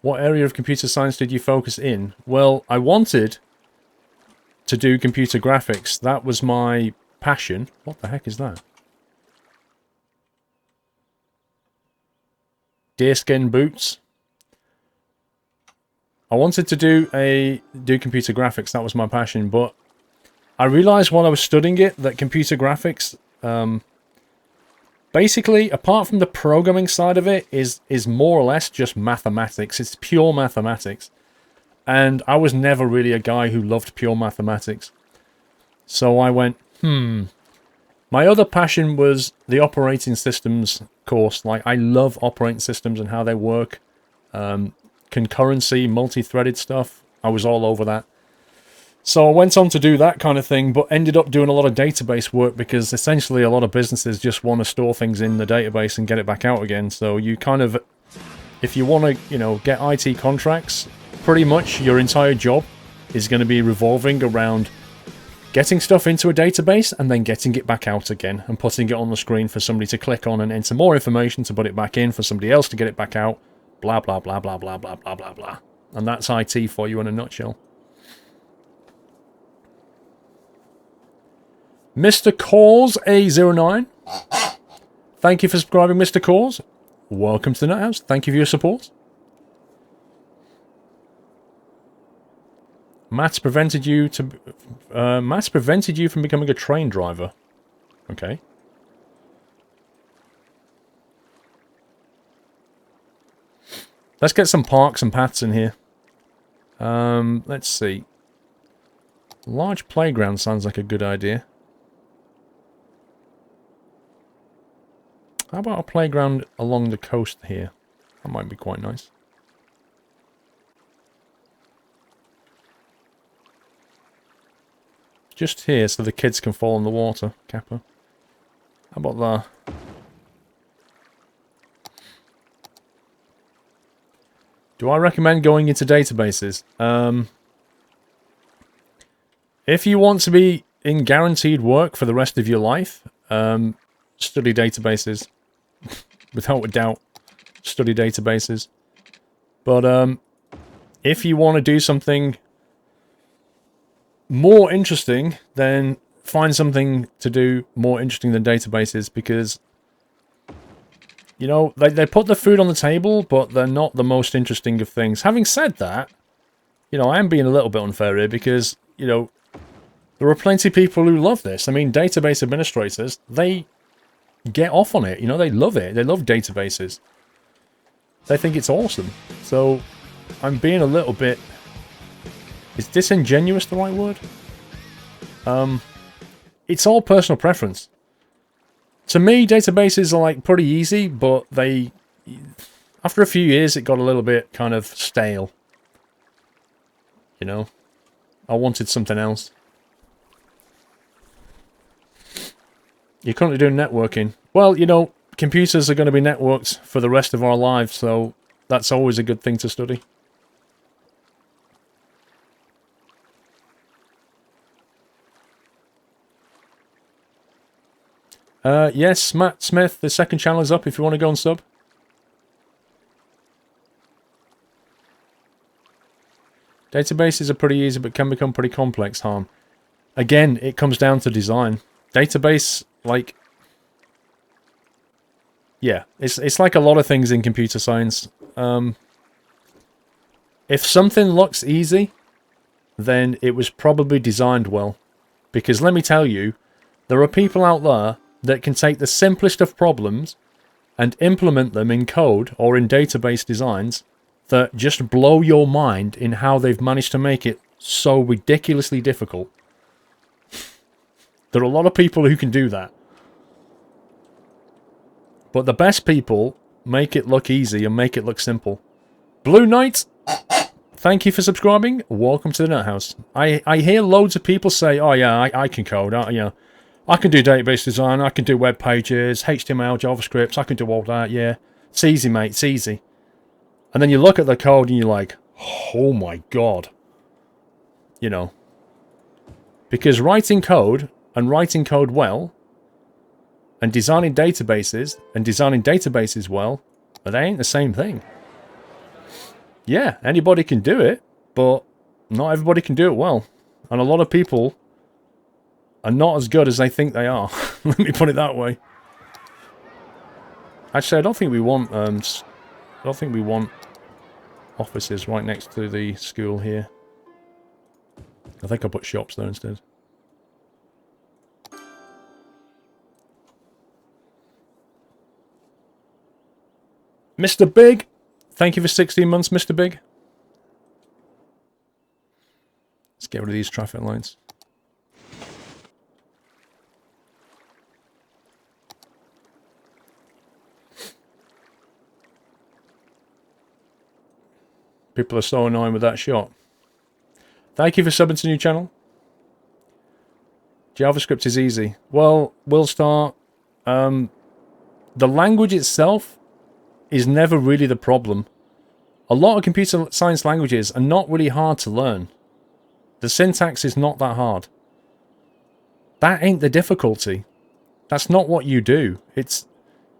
What area of computer science did you focus in? Well, I wanted to do computer graphics. That was my passion. What the heck is that? Deerskin boots. I wanted to do computer graphics. That was my passion, but I realized while I was studying it that computer graphics, basically, apart from the programming side of it, is more or less just mathematics. It's pure mathematics. And I was never really a guy who loved pure mathematics. So I went, My other passion was the operating systems course. Like, I love operating systems and how they work. Concurrency, multi-threaded stuff. I was all over that. So I went on to do that kind of thing, but ended up doing a lot of database work because essentially a lot of businesses just want to store things in the database and get it back out again. So you kind of, if you want to, get IT contracts, pretty much your entire job is going to be revolving around getting stuff into a database and then getting it back out again and putting it on the screen for somebody to click on and enter more information to put it back in for somebody else to get it back out. Blah, blah, blah, blah, blah, blah, blah, blah, blah. And that's IT for you in a nutshell. Mr. Cause A09. Thank you for subscribing, Mr. Cause. Welcome to the Nut House. Thank you for your support. Matt's prevented you from becoming a train driver. Okay. Let's get some parks and paths in here. Let's see. Large playground sounds like a good idea. How about a playground along the coast here? That might be quite nice. Just here so the kids can fall in the water, Kappa. How about that? Do I recommend going into databases? If you want to be in guaranteed work for the rest of your life, study databases. Without a doubt, study databases. But if you want to do something more interesting, then find something to do more interesting than databases, because they put the food on the table, but they're not the most interesting of things. Having said that, I am being a little bit unfair here because, there are plenty of people who love this. I mean, database administrators, they get off on it. They love it. They love databases. They think it's awesome. So, I'm being a little bit... Is disingenuous the right word? It's all personal preference. To me, databases are like pretty easy, but after a few years, it got a little bit kind of stale. I wanted something else. You're currently doing networking. Well, computers are going to be networked for the rest of our lives, so that's always a good thing to study. Yes, Matt Smith, the second channel is up if you want to go and sub. Databases are pretty easy, but can become pretty complex, Harm. Again, it comes down to design. Database, yeah, it's like a lot of things in computer science. If something looks easy, then it was probably designed well. Because let me tell you, there are people out there that can take the simplest of problems and implement them in code or in database designs that just blow your mind in how they've managed to make it so ridiculously difficult. There are a lot of people who can do that. But the best people make it look easy and make it look simple. Blue Knight, thank you for subscribing. Welcome to the Nut House. I hear loads of people say, oh yeah, I can code. I can do database design, I can do web pages, HTML, JavaScript, I can do all that, yeah. It's easy, mate, it's easy. And then you look at the code and you're like, oh my god. Because writing code, and writing code well, and designing databases well, they ain't the same thing. Yeah, anybody can do it, but not everybody can do it well. And a lot of people are not as good as they think they are. Let me put it that way. Actually, I don't think we want offices right next to the school here. I think I'll put shops there instead. Mr. Big! Thank you for 16 months, Mr. Big. Let's get rid of these traffic lights. People are so annoying with that shot. Thank you for subbing to the new channel. JavaScript is easy. Well, we'll start. The language itself is never really the problem. A lot of computer science languages are not really hard to learn. The syntax is not that hard. That ain't the difficulty. That's not what you do. It's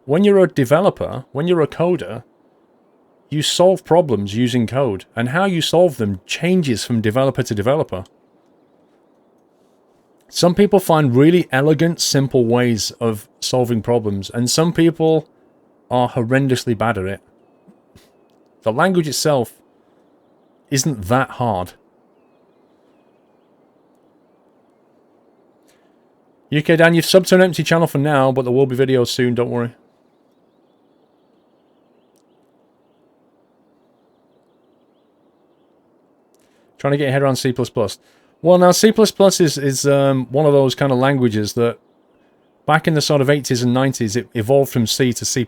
when you're a developer, when you're a coder, you solve problems using code, and how you solve them changes from developer to developer. Some people find really elegant, simple ways of solving problems, and some people are horrendously bad at it. The language itself isn't that hard. UK Dan, you've subbed to an empty channel for now, but there will be videos soon, don't worry. Trying to get your head around C++. Well, now C++ is one of those kind of languages that back in the sort of 80s and 90s, it evolved from C to C++.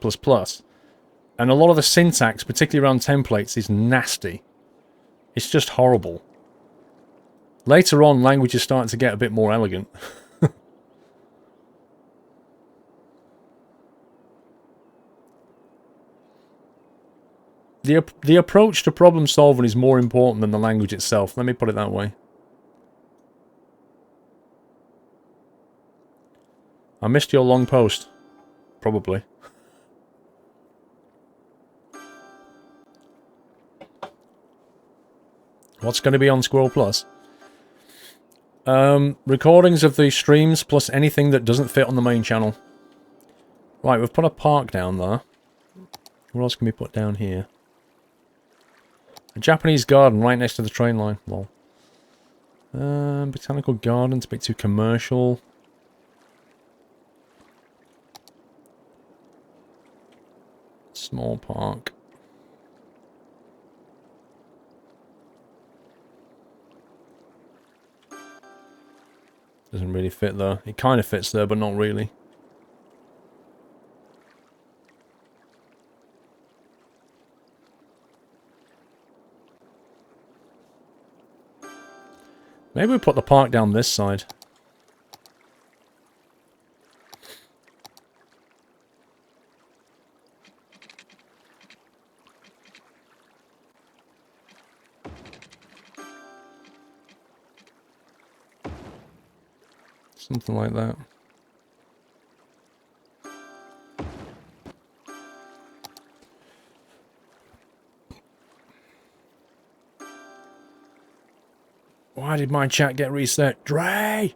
And a lot of the syntax, particularly around templates, is nasty. It's just horrible. Later on, languages started to get a bit more elegant. The approach to problem solving is more important than the language itself. Let me put it that way. I missed your long post. Probably. What's going to be on SquirrelPlus? Recordings of the streams plus anything that doesn't fit on the main channel. Right, we've put a park down there. What else can we put down here? A Japanese garden right next to the train line. Lol. Botanical garden's a bit too commercial. Small park. Doesn't really fit there. It kind of fits there, but not really. Maybe we put the park down this side. Something like that. Why did my chat get reset? Dre!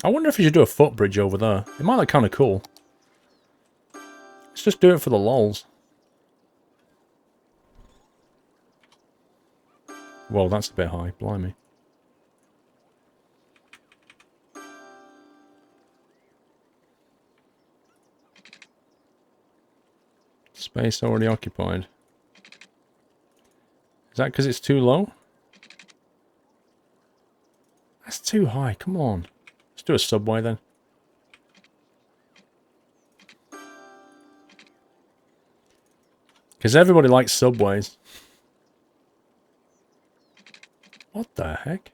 I wonder if we should do a footbridge over there. It might look kind of cool. Let's just do it for the lols. Whoa, that's a bit high. Blimey. Space already occupied. Is that because it's too low? That's too high. Come on. Let's do a subway then. Because everybody likes subways. What the heck?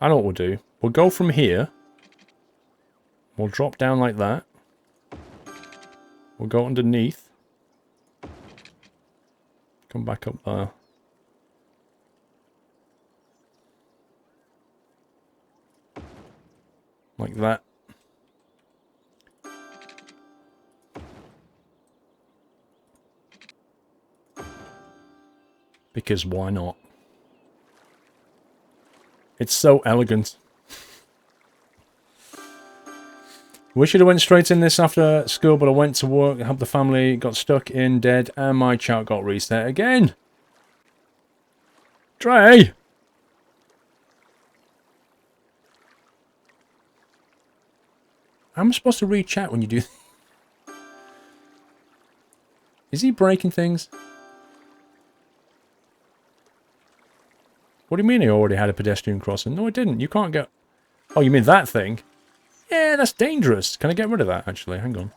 I know what we'll do. We'll go from here. We'll drop down like that. We'll go underneath. Come back up there. Like that. Because why not? It's so elegant. We should have went straight in this after school, but I went to work, helped the family, got stuck in, dead, and my chat got reset again. Trey! I'm supposed to read chat when you do... Is he breaking things? What do you mean he already had a pedestrian crossing? No, I didn't. You can't get... Oh, you mean that thing? Yeah, that's dangerous. Can I get rid of that, actually? Hang on.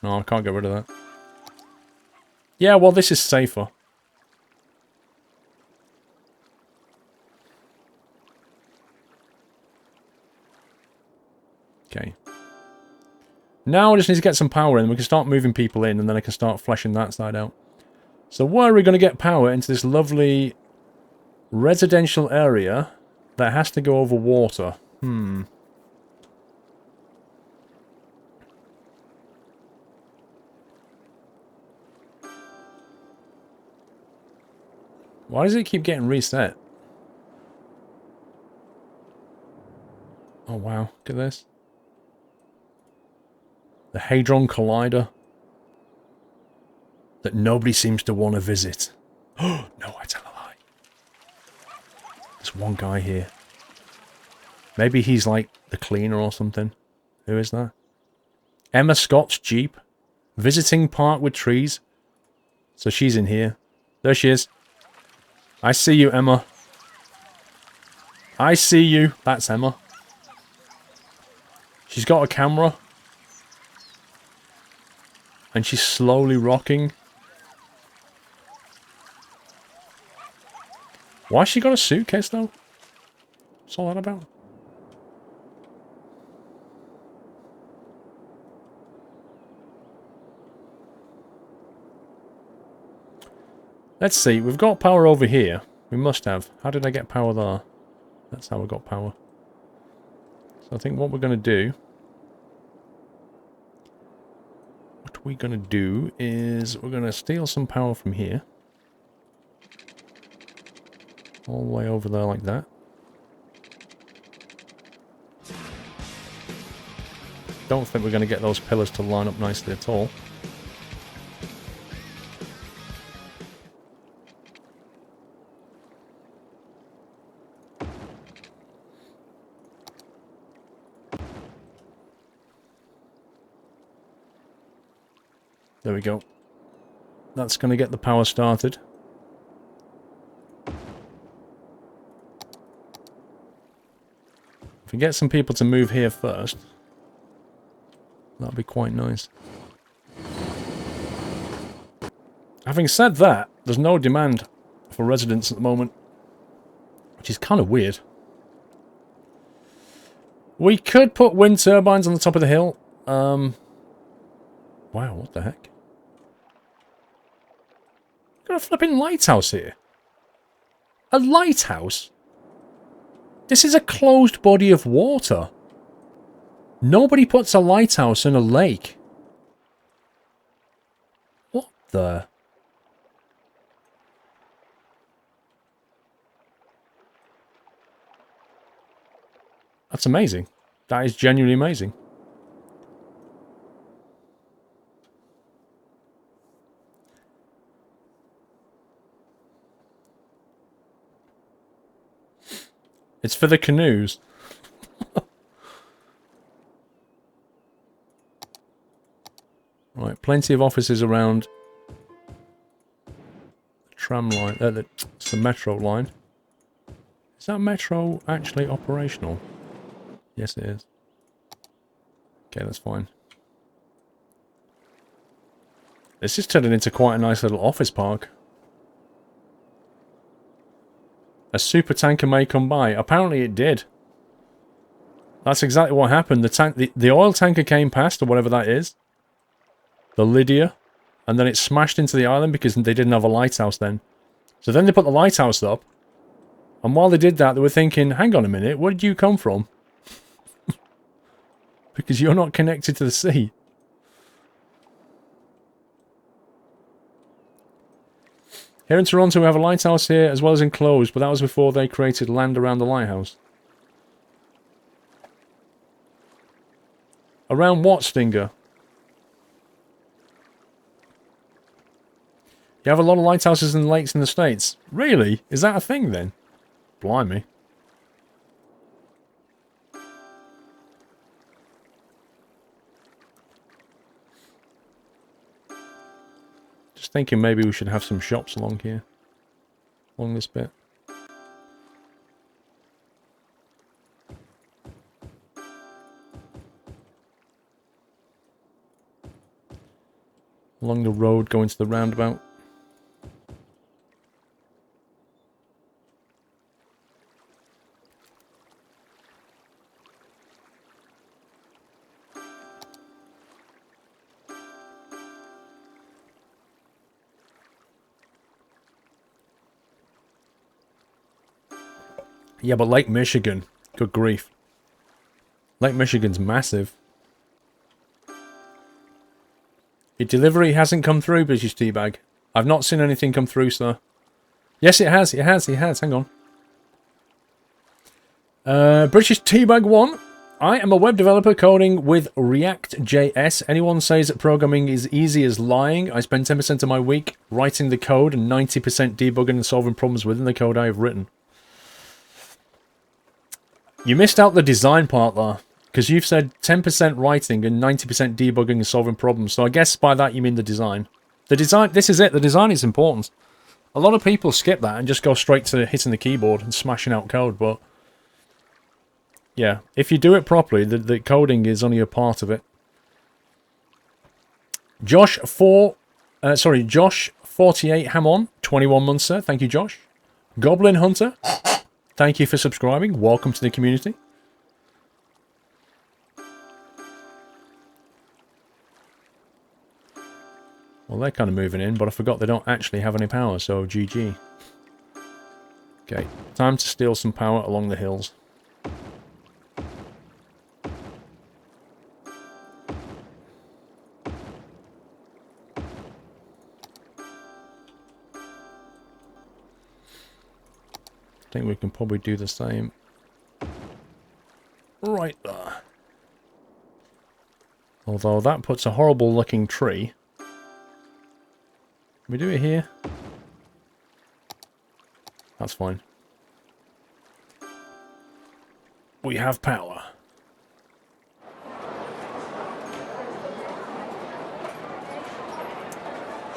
No, I can't get rid of that. Yeah, well, this is safer. Okay. Now I just need to get some power in. We can start moving people in, and then I can start fleshing that side out. So where are we going to get power into this lovely residential area that has to go over water? Why does it keep getting reset? Oh wow, look at this. The Hadron Collider that nobody seems to want to visit. Oh, no, I tell a lie. There's one guy here. Maybe he's like the cleaner or something. Who is that? Emma Scott's Jeep. Visiting park with trees. So she's in here. There she is. I see you, Emma. I see you. That's Emma. She's got a camera. And she's slowly rocking. Why's she got a suitcase, though? What's all that about? Let's see. We've got power over here. We must have. How did I get power there? That's how I got power. So I think what we're going to do... What we're going to do is we're going to steal some power from here. All the way over there like that. Don't think we're going to get those pillars to line up nicely at all. There we go. That's going to get the power started. If we get some people to move here first, that'll be quite nice. Having said that, there's no demand for residents at the moment, which is kind of weird. We could put wind turbines on the top of the hill. Wow, what the heck? Got a flipping lighthouse here. A lighthouse? This is a closed body of water. Nobody puts a lighthouse in a lake. What the... That's amazing. That is genuinely amazing. It's for the canoes. Right, plenty of offices around. The tram line, it's the metro line. Is that metro actually operational? Yes, it is. Okay, that's fine. This is turning into quite a nice little office park. A super tanker may come by. Apparently it did. That's exactly what happened. The oil tanker came past, or whatever that is. The Lydia. And then it smashed into the island because they didn't have a lighthouse then. So then they put the lighthouse up. And while they did that, they were thinking, hang on a minute, where did you come from? Because you're not connected to the sea. Here in Toronto, we have a lighthouse here as well as enclosed, but that was before they created land around the lighthouse. Around what, Stinger? You have a lot of lighthouses and lakes in the States. Really? Is that a thing then? Blimey. Just thinking maybe we should have some shops along here. Along this bit. Along the road going to the roundabout. Yeah, but Lake Michigan, good grief. Lake Michigan's massive. Your delivery hasn't come through, British Teabag. I've not seen anything come through, sir. Yes, it has, hang on. British Teabag 1. I am a web developer coding with React.js. Anyone says that programming is easy as lying. I spend 10% of my week writing the code and 90% debugging and solving problems within the code I have written. You missed out the design part there, because you've said 10% writing and 90% debugging and solving problems. So I guess by that you mean the design. The design, this is it, the design is important. A lot of people skip that and just go straight to hitting the keyboard and smashing out code, but yeah, if you do it properly, the coding is only a part of it. Josh 48 Hamon, 21 months, sir. Thank you, Josh. Goblin Hunter, thank you for subscribing. Welcome to the community. Well, they're kind of moving in, but I forgot they don't actually have any power, so GG. Okay, time to steal some power along the hills. I think we can probably do the same. Right there. Although that puts a horrible looking tree. Can we do it here? That's fine. We have power.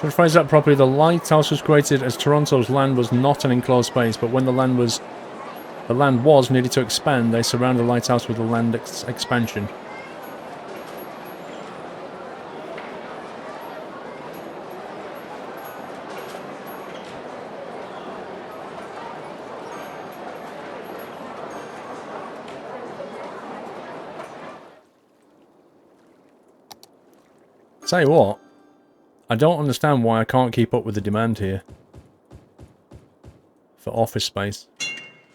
To phrase that properly, the lighthouse was created as Toronto's land was not an enclosed space, but when the land was needed to expand, they surrounded the lighthouse with the land expansion. Tell you what, I don't understand why I can't keep up with the demand here for office space.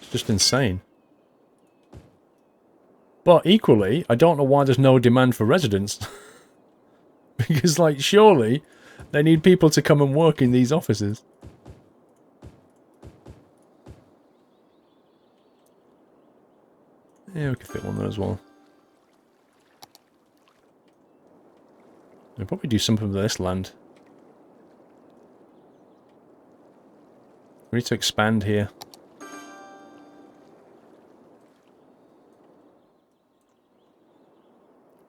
It's just insane. But equally, I don't know why there's no demand for residents. Because, like, surely they need people to come and work in these offices. Yeah, we could fit one there as well. We'll probably do something with this land. We need to expand here.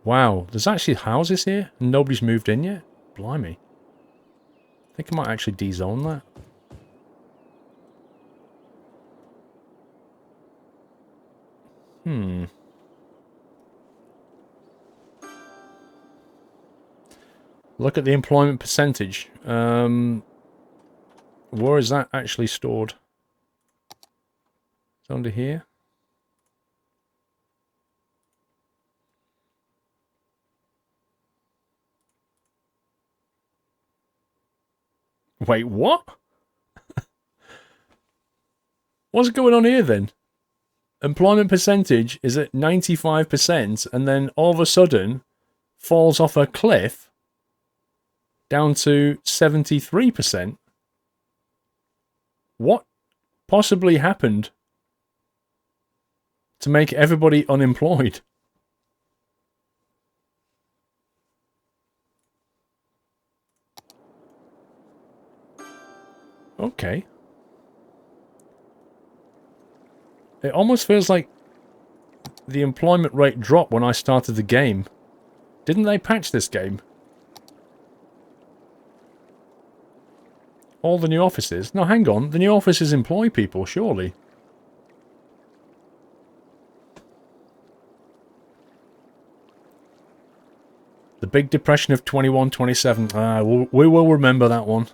Wow, there's actually houses here and nobody's moved in yet? Blimey. I think I might actually de-zone that. Look at the employment percentage. Where is that actually stored? It's under here. Wait, what? What's going on here then? Employment percentage is at 95% and then all of a sudden falls off a cliff down to 73%. What possibly happened to make everybody unemployed? Okay. It almost feels like the employment rate dropped when I started the game. Didn't they patch this game? All the new offices? No, hang on. The new offices employ people, surely. The Big Depression of 21-27. We will remember that one.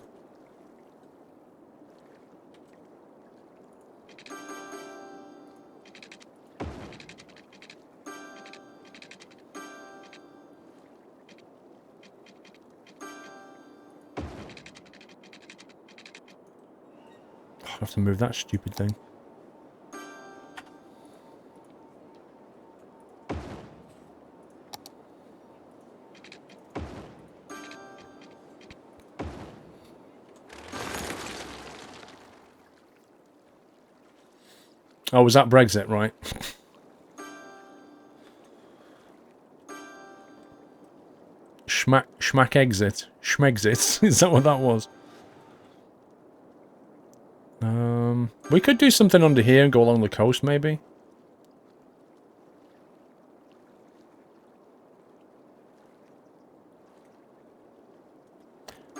I have to move that stupid thing. Oh, was that Brexit, right? Schmack exit. Schmexit. Is that what that was? We could do something under here and go along the coast, maybe.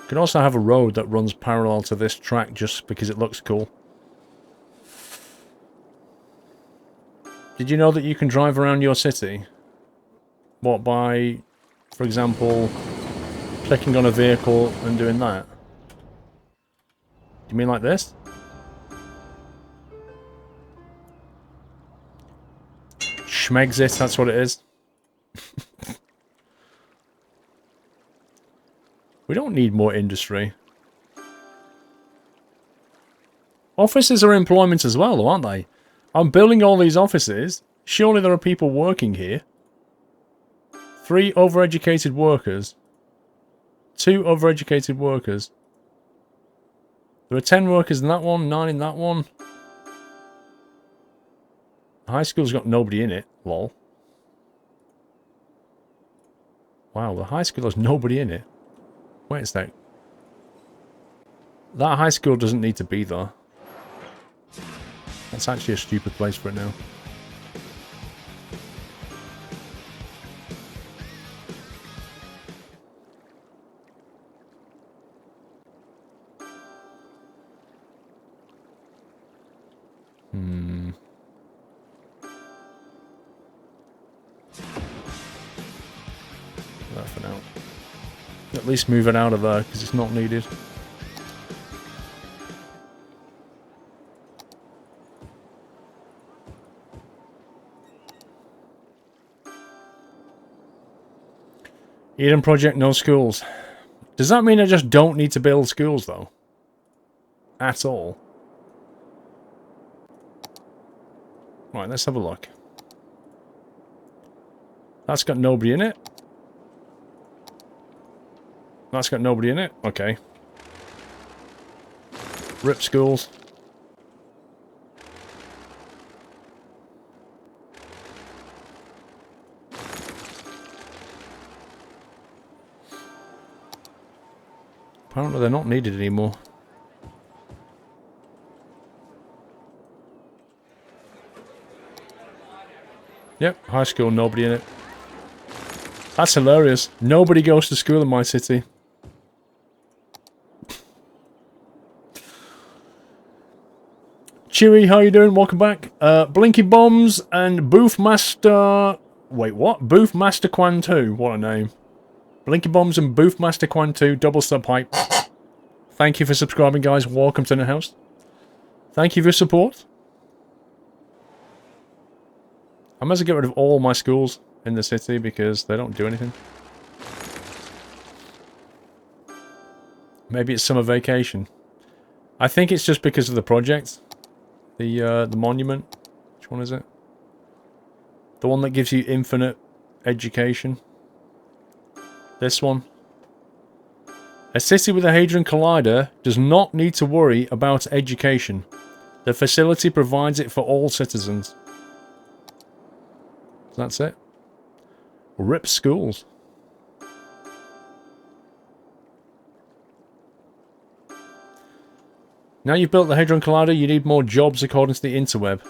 Could also have a road that runs parallel to this track just because it looks cool. Did you know that you can drive around your city? What, by, for example, clicking on a vehicle and doing that? Do you mean like this? Schmexit, that's what it is. We don't need more industry. Offices are employment as well, aren't they? I'm building all these offices. Surely there are people working here. 3 overeducated workers. 2 overeducated workers. There are 10 workers in that one, 9 in that one. The high school's got nobody in it. Lol. Wow, the high school has nobody in it. Wait a sec. That high school doesn't need to be there. That's actually a stupid place for it now. That for now. At least move it out of there because it's not needed. Eden Project, no schools. Does that mean I just don't need to build schools, though? At all? Right, let's have a look. That's got nobody in it. That's got nobody in it. Okay. Rip schools. Apparently they're not needed anymore. Yep, high school, nobody in it. That's hilarious. Nobody goes to school in my city. Chewy, how you doing? Welcome back. Blinky Bombs and Booth Master... Wait, what? Booth Master Quan 2. What a name. Blinky Bombs and Booth Master Quan 2. Double sub hype. Thank you for subscribing, guys. Welcome to the house. Thank you for your support. I must get rid of all my schools in the city because they don't do anything. Maybe it's summer vacation. I think it's just because of the project. The monument. Which one is it? The one that gives you infinite education. This one. A city with a Hadron Collider does not need to worry about education. The facility provides it for all citizens. So that's it. Rip schools. Now you've built the Hadron Collider, you need more jobs according to the interweb.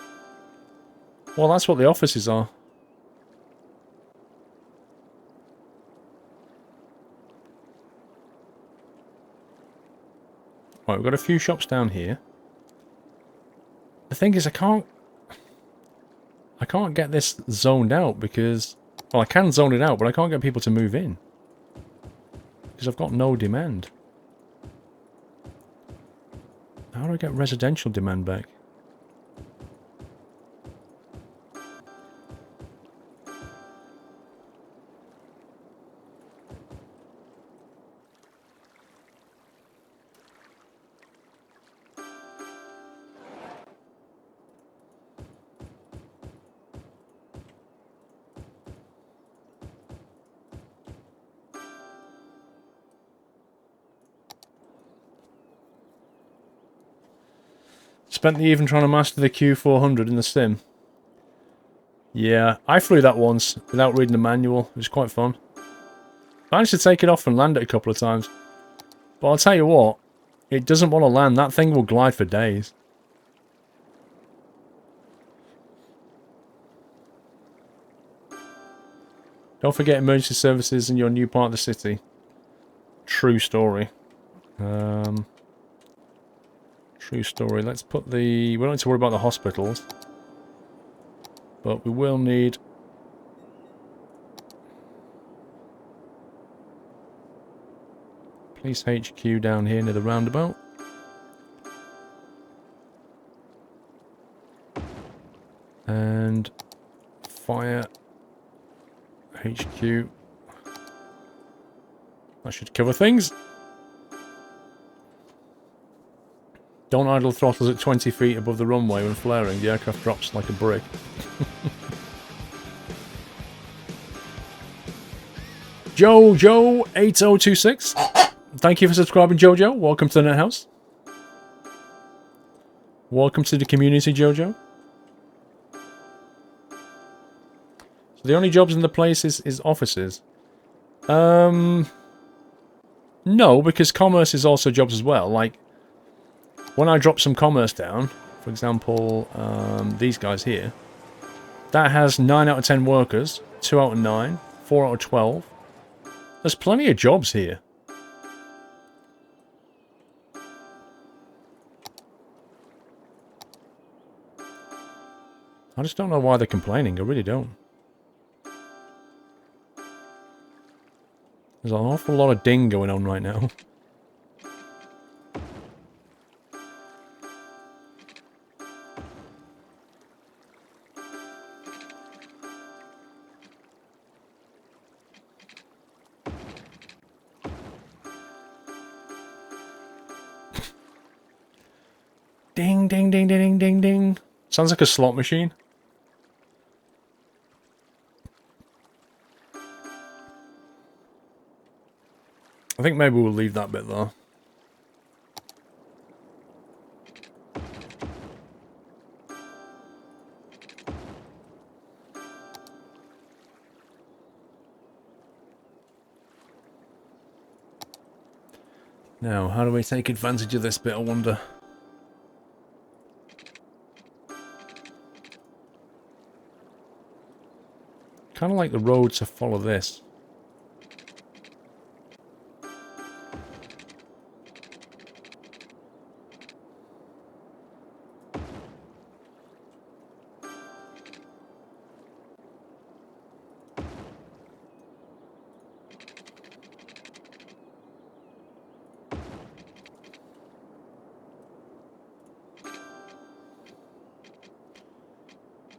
Well, that's what the offices are. Right, we've got a few shops down here. The thing is, I can't get this zoned out because... Well, I can zone it out, but I can't get people to move in. Because I've got no demand. How do I get residential demand back? Spent the evening trying to master the Q400 in the sim. Yeah, I flew that once without reading the manual. It was quite fun. I managed to take it off and land it a couple of times. But I'll tell you what, it doesn't want to land. That thing will glide for days. Don't forget emergency services in your new part of the city. True story. True story. Let's put the... We don't need to worry about the hospitals. But we will need... Police HQ down here near the roundabout. And... Fire... HQ. That should cover things. Don't idle throttles at 20 feet above the runway when flaring. The aircraft drops like a brick. Jojo8026. Thank you for subscribing, Jojo. Welcome to the Net House. Welcome to the community, Jojo. So the only jobs in the place is offices. No, because commerce is also jobs as well. Like, when I drop some commerce down, for example, these guys here, that has 9 out of 10 workers, 2 out of 9, 4 out of 12. There's plenty of jobs here. I just don't know why they're complaining, I really don't. There's an awful lot of ding going on right now. Ding, ding, ding, ding, ding, ding. Sounds like a slot machine. I think maybe we'll leave that bit though. Now, how do we take advantage of this bit, I wonder? Kind of like the road to follow this.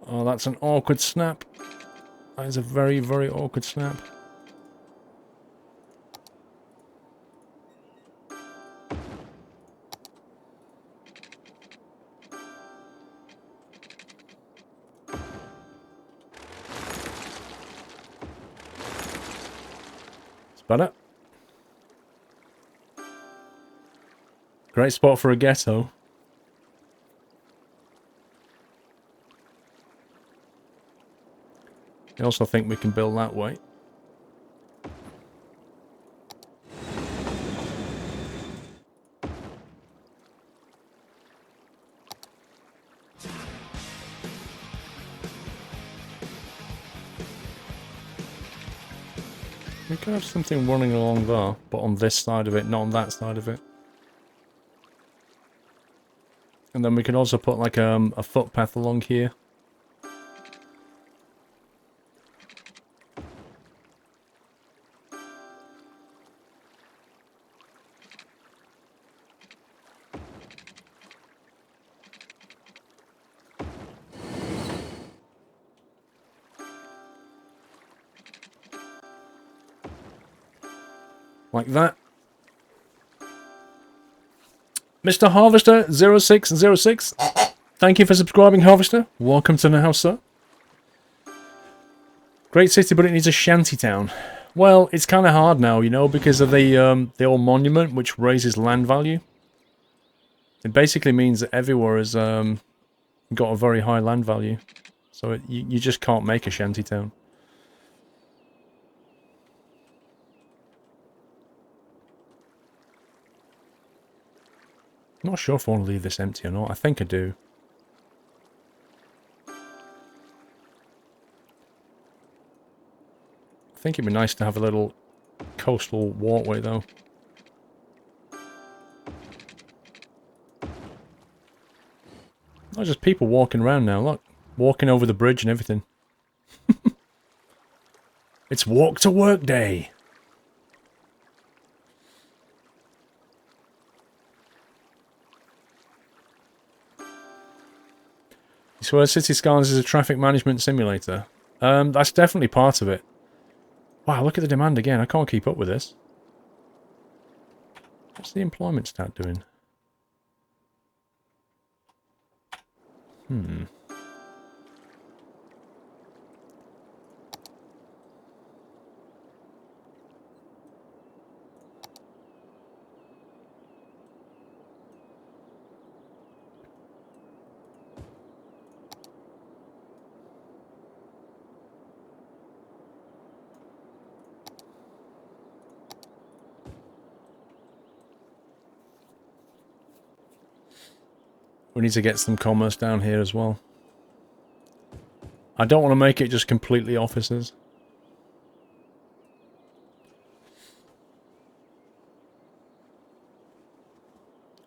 Oh, that's an awkward snap. That is a very, very awkward snap. It's better. Great spot for a ghetto. I also think we can build that way. We could have something running along there, but on this side of it, not on that side of it. And then we could also put like a footpath along here. Like that. Mr. Harvester 0606. Thank you for subscribing, Harvester. Welcome to the house, sir. Great city, but it needs a shanty town. Well, it's kind of hard now, you know, because of the old monument, which raises land value. It basically means that everywhere has got a very high land value. So you just can't make a shanty town. I'm not sure if I want to leave this empty or not. I think I do. I think it'd be nice to have a little coastal walkway, though. Not just people walking around now, look. Walking over the bridge and everything. It's walk to work day. So City Skylines is a traffic management simulator. That's definitely part of it. Wow, look at the demand again. I can't keep up with this. What's the employment stat doing? We need to get some commerce down here as well. I don't want to make it just completely offices.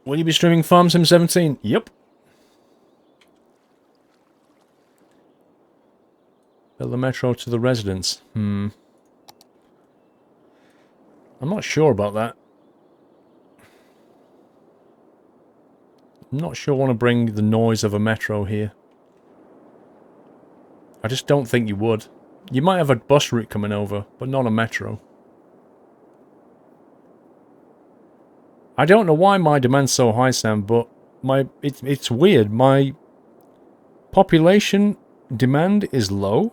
Will you be streaming Farm Sim 17? Yep. Build the metro to the residents. I'm not sure about that. I'm not sure I want to bring the noise of a metro here. I just don't think you would. You might have a bus route coming over, but not a metro. I don't know why my demand's so high, Sam, but it's weird. My population demand is low,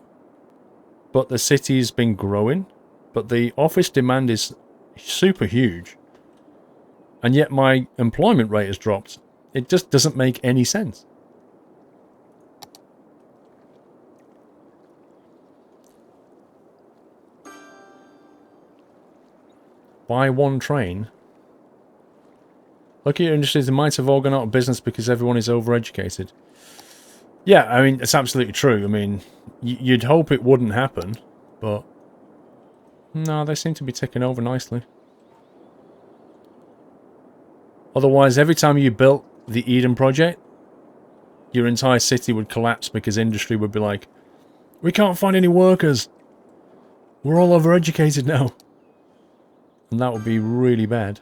but the city's been growing. But the office demand is super huge. And yet my employment rate has dropped. It just doesn't make any sense. Buy one train. Look at your industries, they might have all gone out of business because everyone is overeducated. Yeah, I mean, it's absolutely true. I mean, you'd hope it wouldn't happen, but... No, they seem to be ticking over nicely. Otherwise, every time you built the Eden project, your entire city would collapse because industry would be like, we can't find any workers. We're all overeducated now. And that would be really bad.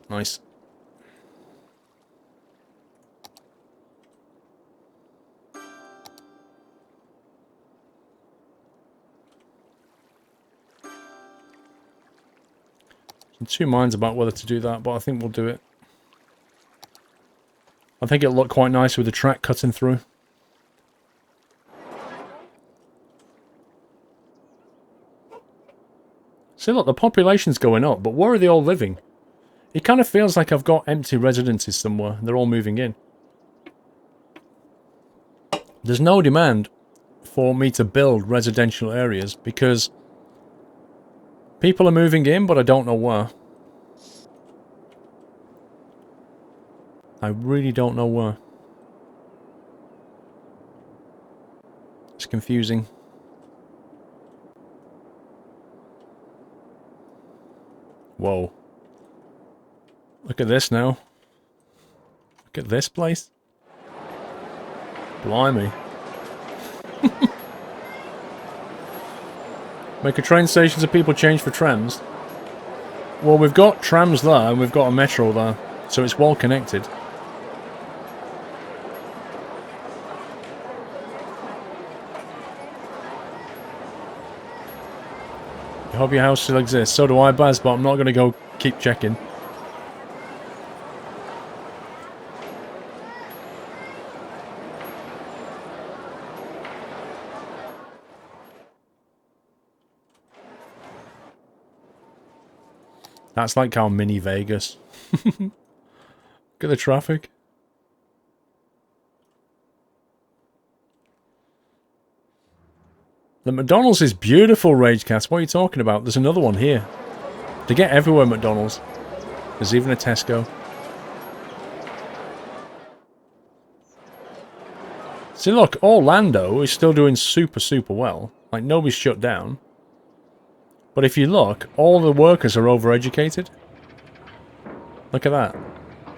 Nice. I'm two minds about whether to do that, but I think we'll do it. I think it'll look quite nice with the track cutting through. See, look, the population's going up, but where are they all living? It kind of feels like I've got empty residences somewhere. They're all moving in. There's no demand for me to build residential areas because people are moving in, but I don't know where. I really don't know where. It's confusing. Whoa. Look at this now. Look at this place. Blimey. Make a train station so people change for trams. Well, we've got trams there and we've got a metro there. So it's well connected. I hope your house still exists. So do I, Baz, but I'm not going to go keep checking. That's like our mini Vegas. Look at the traffic. The McDonald's is beautiful, Ragecast. What are you talking about? There's another one here. They get everywhere, McDonald's. There's even a Tesco. See, look, Orlando is still doing super, super well. Like, nobody's shut down. But if you look, all the workers are overeducated. Look at that.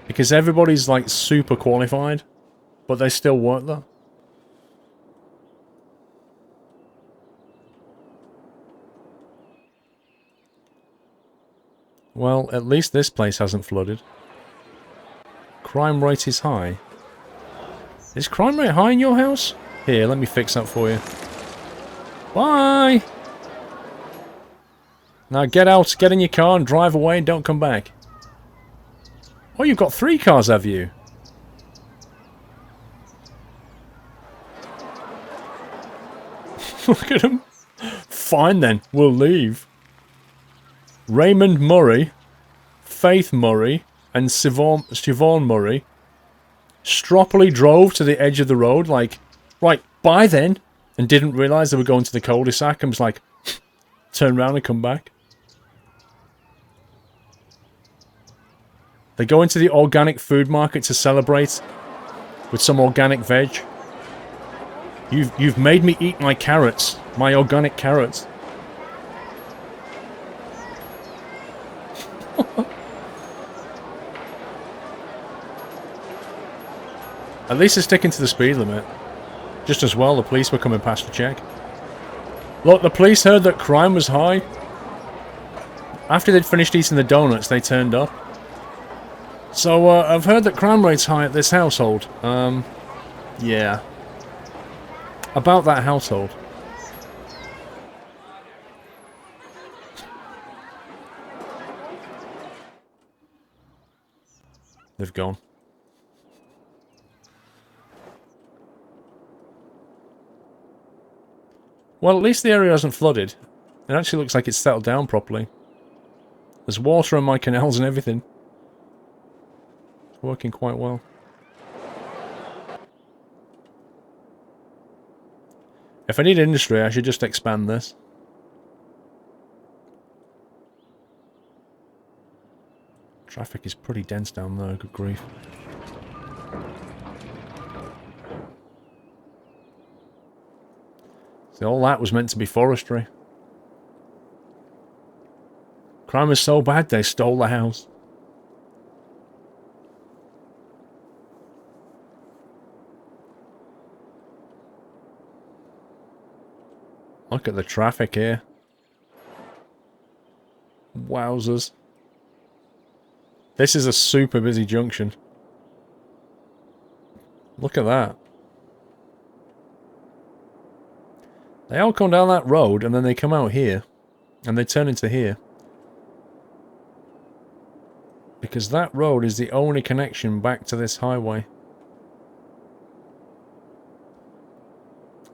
Because everybody's, like, super qualified. But they still work there. Well, at least this place hasn't flooded. Crime rate is high. Is crime rate high in your house? Here, let me fix that for you. Bye! Now get out, get in your car and drive away and don't come back. Oh, you've got 3 cars, have you? Look at them. Fine then, we'll leave. Raymond Murray, Faith Murray, and Siobhan Murray stroppily drove to the edge of the road like, right, bye then, and didn't realise they were going to the cul-de-sac and was like, turn around and come back. They go into the organic food market to celebrate with some organic veg. You've made me eat my carrots, my organic carrots. At least they're sticking to the speed limit. Just as well, the police were coming past to check. Look, the police heard that crime was high. After they'd finished eating the donuts, they turned up. So, I've heard that crime rate's high at this household. Yeah. About that household. They've gone. Well, at least the area hasn't flooded. It actually looks like it's settled down properly. There's water on my canals and everything. It's working quite well. If I need industry, I should just expand this. Traffic is pretty dense down there, good grief. See, all that was meant to be forestry. Crime is so bad, they stole the house. Look at the traffic here. Wowzers. This is a super busy junction. Look at that. They all come down that road and then they come out here. And they turn into here. Because that road is the only connection back to this highway.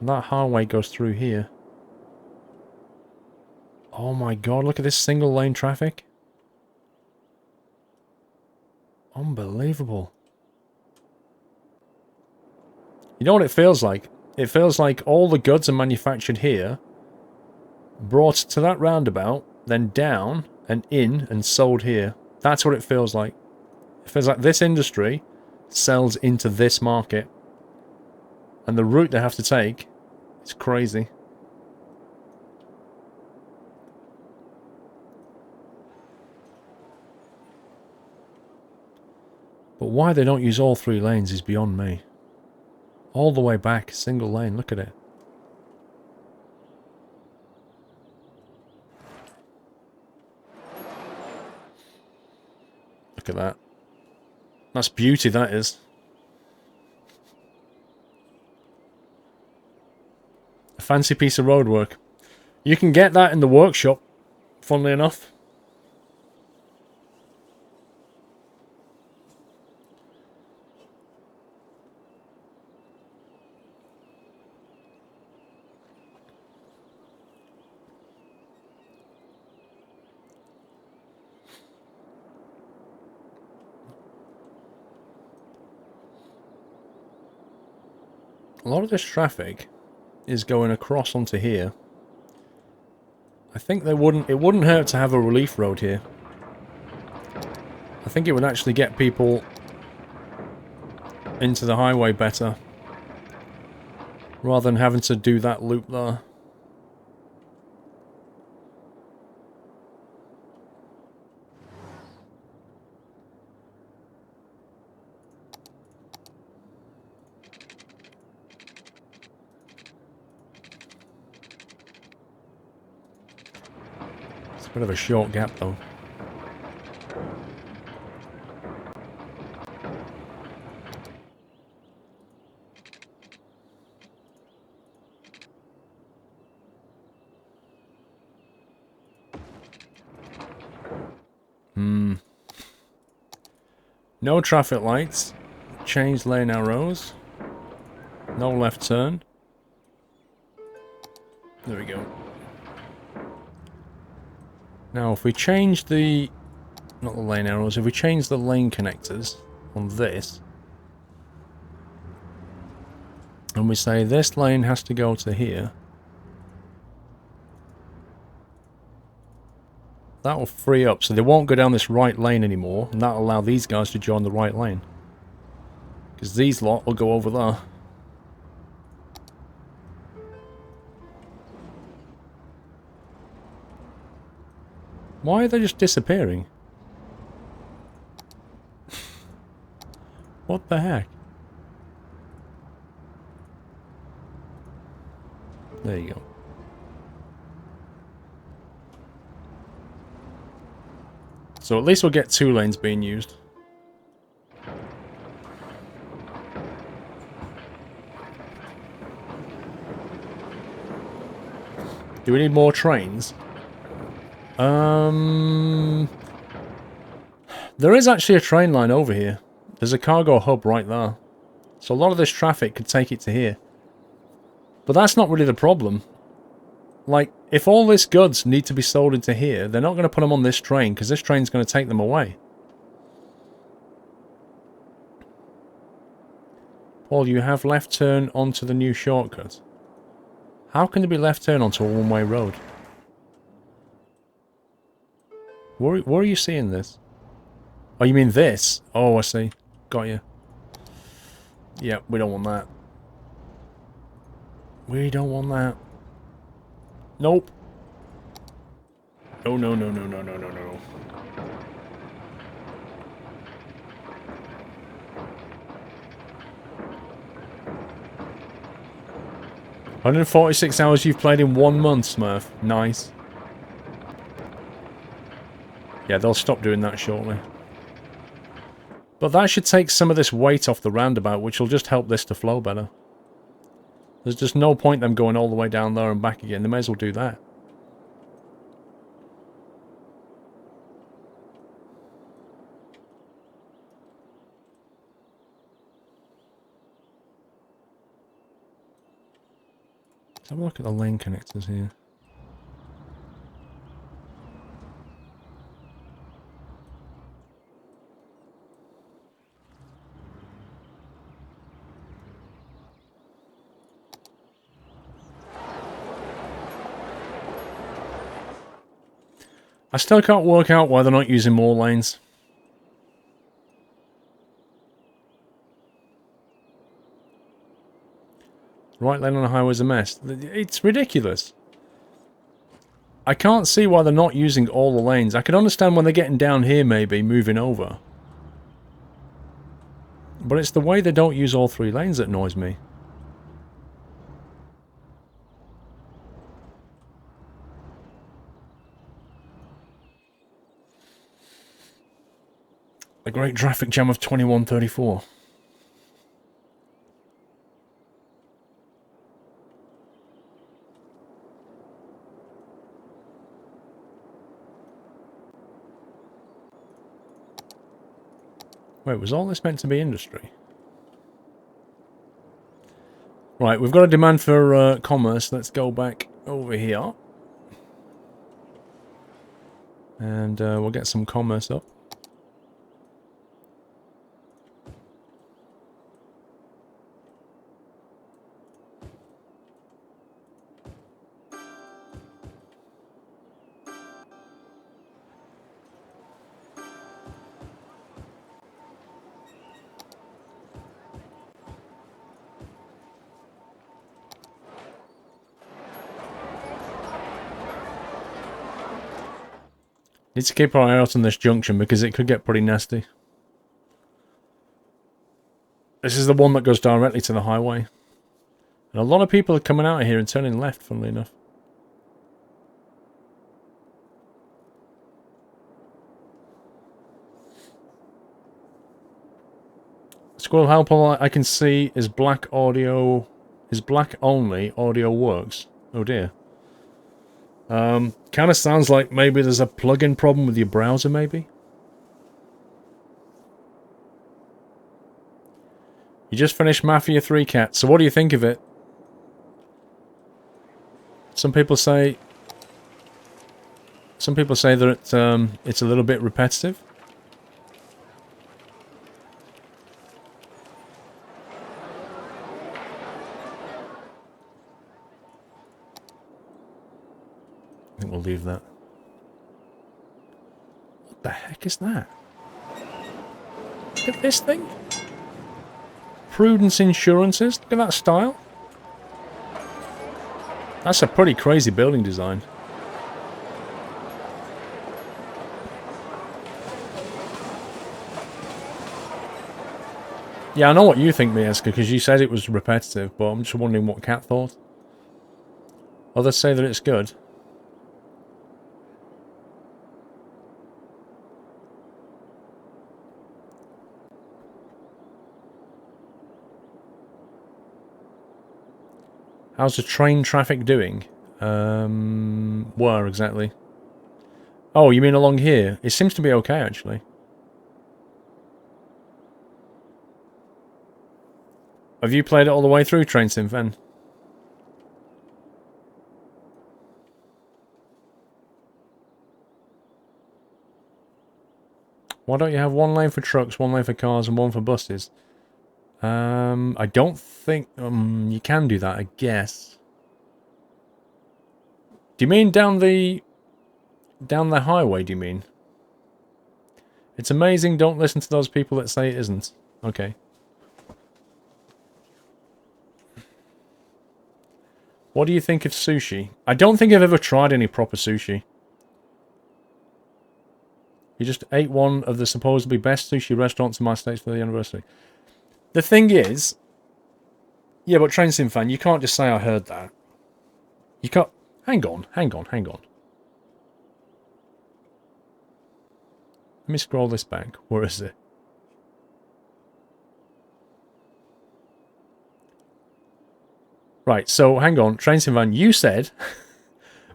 And that highway goes through here. Oh my god, look at this single lane traffic. Unbelievable. You know what it feels like? It feels like all the goods are manufactured here, brought to that roundabout, then down and in and sold here. That's what it feels like. It feels like this industry sells into this market. And the route they have to take is crazy. But why they don't use all 3 lanes is beyond me. All the way back, single lane, look at it. Look at that. That's beauty, that is. A fancy piece of roadwork. You can get that in the workshop, funnily enough. A lot of this traffic is going across onto here. I think it wouldn't hurt to have a relief road here. I think it would actually get people into the highway better, rather than having to do that loop there. Bit of a short gap though. No traffic lights. Change lane arrows. No left turn. There we go. Now, if we change the... not the lane arrows, if we change the lane connectors on this, and we say this lane has to go to here, that will free up, so they won't go down this right lane anymore, and that'll allow these guys to join the right lane. Because these lot will go over there. Why are they just disappearing? What the heck? There you go. So at least we'll get 2 lanes being used. Do we need more trains? There is actually a train line over here. There's a cargo hub right there. So a lot of this traffic could take it to here. But that's not really the problem. Like, if all this goods need to be sold into here, they're not going to put them on this train, because this train's going to take them away. Paul, you have left turn onto the new shortcut. How can there be left turn onto a one-way road? Where are you seeing this? Oh, you mean this? Oh, I see. Got you. Yeah, we don't want that. We don't want that. Nope. No, no, no, no, no, no, no, no. $146 you've played in 1 month, Smurf. Nice. Yeah, they'll stop doing that shortly. But that should take some of this weight off the roundabout, which will just help this to flow better. There's just no point them going all the way down there and back again. They may as well do that. Let's have a look at the lane connectors here. I still can't work out why they're not using more lanes. Right lane on the highway is a mess. It's ridiculous. I can't see why they're not using all the lanes. I could understand when they're getting down here, maybe, moving over. But it's the way they don't use all 3 lanes that annoys me. The great traffic jam of 2134. Wait, was all this meant to be industry? Right, we've got a demand for commerce. Let's go back over here. And we'll get some commerce up. Need to keep our eye out on this junction because it could get pretty nasty. This is the one that goes directly to the highway. And a lot of people are coming out of here and turning left, funnily enough. Squirrel, how I can see is black audio... Is black only audio works? Oh dear. Kind of sounds like maybe there's a plug-in problem with your browser, maybe? You just finished Mafia 3 Cat, so what do you think of it? Some people say that it's a little bit repetitive. I think we'll leave that. What the heck is that? Look at this thing. Prudence Insurances. Look at that style. That's a pretty crazy building design. Yeah, I know what you think, Miaska, because you said it was repetitive, but I'm just wondering what Kat thought. Others say that it's good. How's the train traffic doing? Where exactly? Oh, you mean along here? It seems to be okay, actually. Have you played it all the way through, Train Sim Fen? Why don't you have 1 lane for trucks, 1 lane for cars, and 1 for buses? I don't think... you can do that, I guess. Do you mean down the highway, do you mean? It's amazing, don't listen to those people that say it isn't. Okay. What do you think of sushi? I don't think I've ever tried any proper sushi. You just ate one of the supposedly best sushi restaurants in my states for the anniversary. The thing is... Yeah, but Train Sim Fan, you can't just say I heard that. You can't... Hang on. Let me scroll this back. Where is it? Right, so hang on. Train Sim Van, you said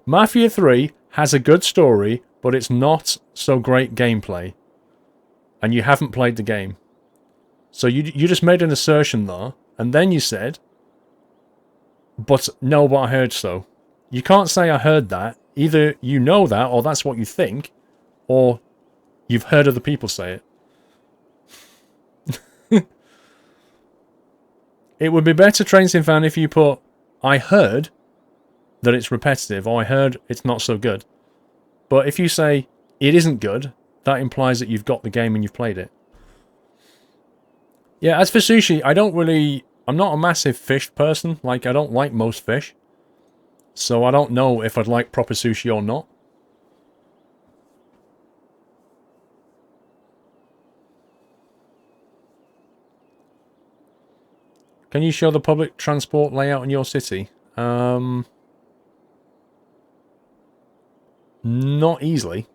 Mafia 3 has a good story, but it's not so great gameplay. And you haven't played the game. So you just made an assertion there, and then you said, but I heard so. You can't say I heard that. Either you know that, or that's what you think, or you've heard other people say it. It would be better, Train Sim Fan, if you put, I heard that it's repetitive, or I heard it's not so good. But if you say, it isn't good, that implies that you've got the game and you've played it. Yeah, as for sushi, I'm not a massive fish person. Like, I don't like most fish. So I don't know if I'd like proper sushi or not. Can you show the public transport layout in your city? Not easily.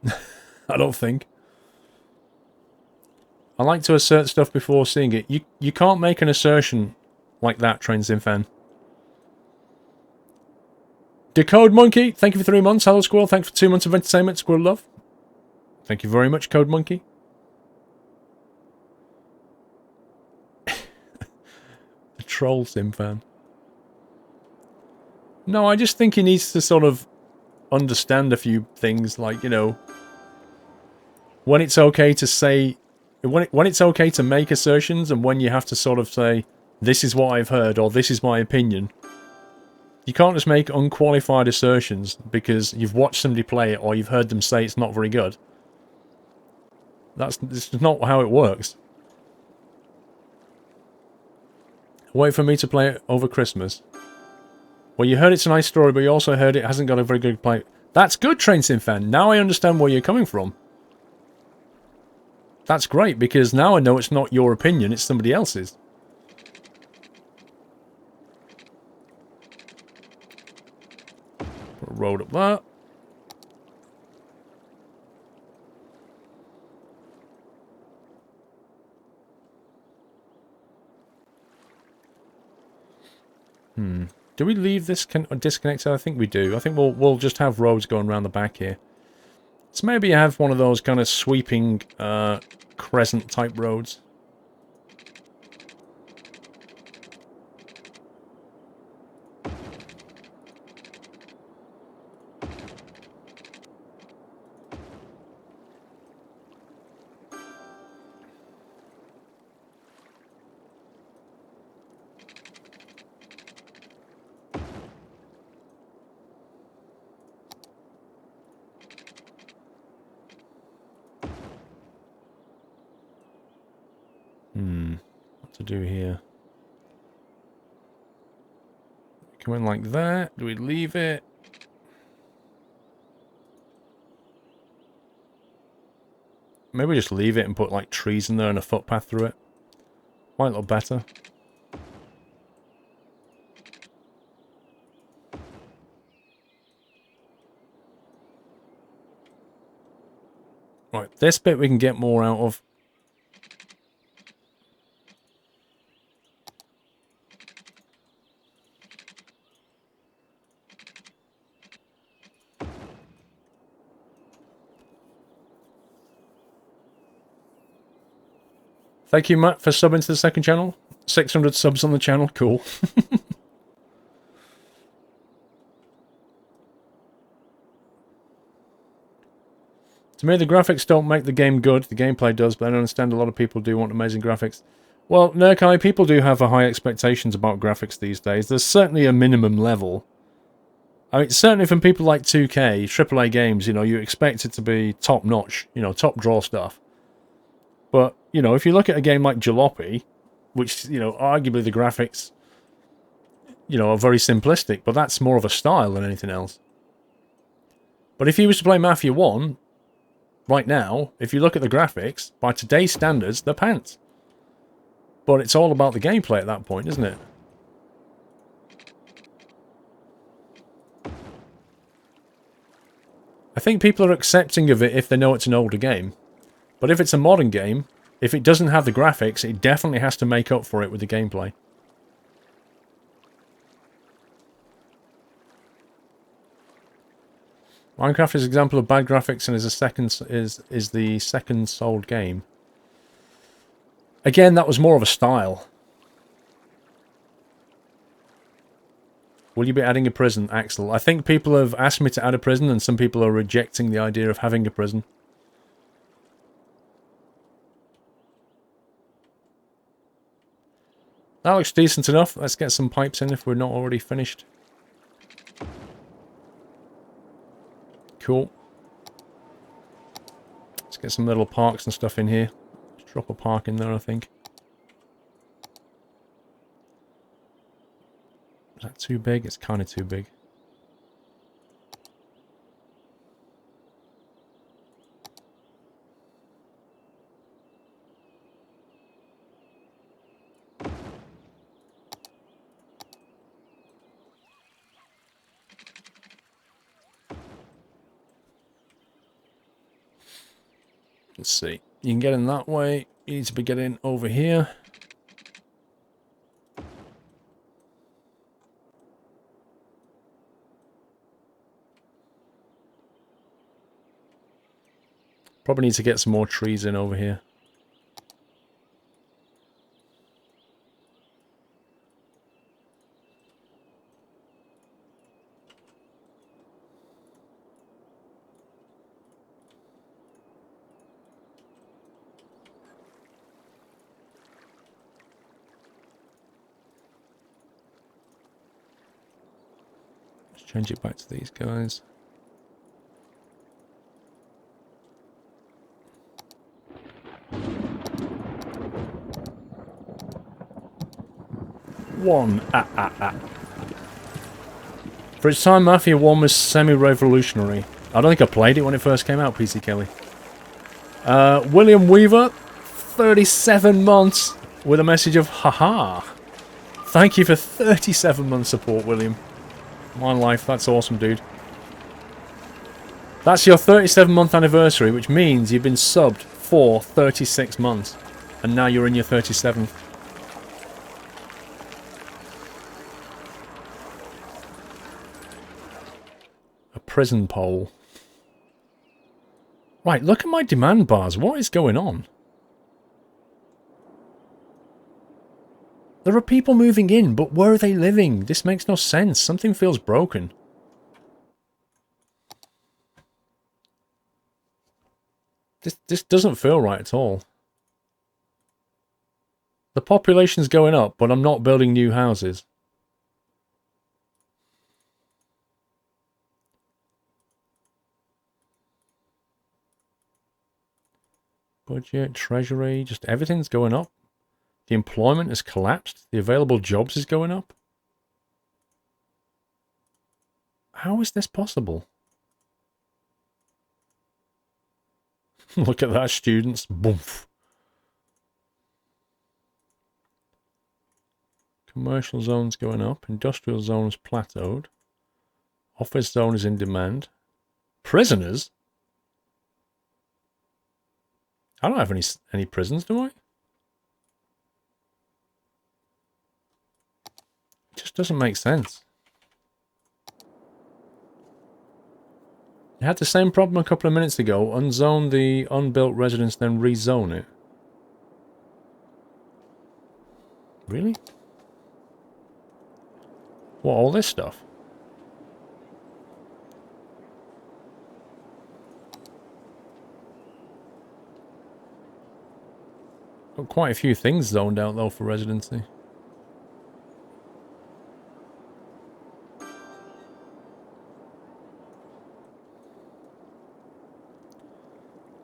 I don't think. I like to assert stuff before seeing it. You can't make an assertion like that, Train Sim Fan. Decode Monkey, thank you for 3 months. Hello, Squirrel. Thanks for 2 months of entertainment, Squirrel Love. Thank you very much, Code Monkey. The troll Sim Fan. No, I just think he needs to sort of understand a few things, like, you know, when it's okay to say, when it's okay to make assertions, and when you have to sort of say, this is what I've heard, or this is my opinion. You can't just make unqualified assertions because you've watched somebody play it, or you've heard them say it's not very good. This is not how it works. Wait for me to play it over Christmas. Well, you heard it's a nice story, but you also heard it hasn't got a very good play. That's good, Train Sim Fan. Now I understand where you're coming from. That's great, because now I know it's not your opinion, it's somebody else's. Put a road up there. Do we leave this disconnected? I think we do. I think we'll just have roads going around the back here. So maybe have one of those kind of sweeping crescent type roads. What to do here? Come in like that. Do we leave it? Maybe just leave it and put like trees in there and a footpath through it. Might look better. Right, this bit we can get more out of. Thank you, Matt, for subbing to the second channel. 600 subs on the channel. Cool. To me, the graphics don't make the game good. The gameplay does, but I understand a lot of people do want amazing graphics. Well, Nurkai, people do have high expectations about graphics these days. There's certainly a minimum level. I mean, certainly from people like 2K, AAA games, you know, you expect it to be top-notch, you know, top-draw stuff. But, you know, if you look at a game like Jalopy, which, you know, arguably the graphics, you know, are very simplistic, but that's more of a style than anything else. But if you was to play Mafia 1, right now, if you look at the graphics, by today's standards, they're pants. But it's all about the gameplay at that point, isn't it? I think people are accepting of it if they know it's an older game. But if it's a modern game, if it doesn't have the graphics, it definitely has to make up for it with the gameplay. Minecraft is an example of bad graphics and is the second sold game. Again, that was more of a style. Will you be adding a prison, Axel? I think people have asked me to add a prison and some people are rejecting the idea of having a prison. That looks decent enough. Let's get some pipes in if we're not already finished. Cool. Let's get some little parks and stuff in here. Let's drop a park in there, I think. Is that too big? It's kind of too big. Let's see. You can get in that way. You need to be getting over here. Probably need to get some more trees in over here. Let's change it back to these guys. For its time, Mafia 1 was semi-revolutionary. I don't think I played it when it first came out, PC Kelly. William Weaver, 37 months, with a message of haha. Thank you for 37 months support, William. My life, that's awesome, dude. That's your 37-month anniversary, which means you've been subbed for 36 months. And now you're in your 37th. Prison pole. Right, look at my demand bars. What is going on? There are people moving in, but where are they living? This makes no sense. Something feels broken. This doesn't feel right at all. The population's going up, but I'm not building new houses. Budget, treasury, just everything's going up. The employment has collapsed. The available jobs is going up. How is this possible? Look at that, students. Boomf. Commercial zone's going up. Industrial zone's plateaued. Office zone is in demand. Prisoners? I don't have any prisons, do I? It just doesn't make sense. You had the same problem a couple of minutes ago. Unzone the unbuilt residence, then rezone it. Really? What, all this stuff? Got quite a few things zoned out though for residency.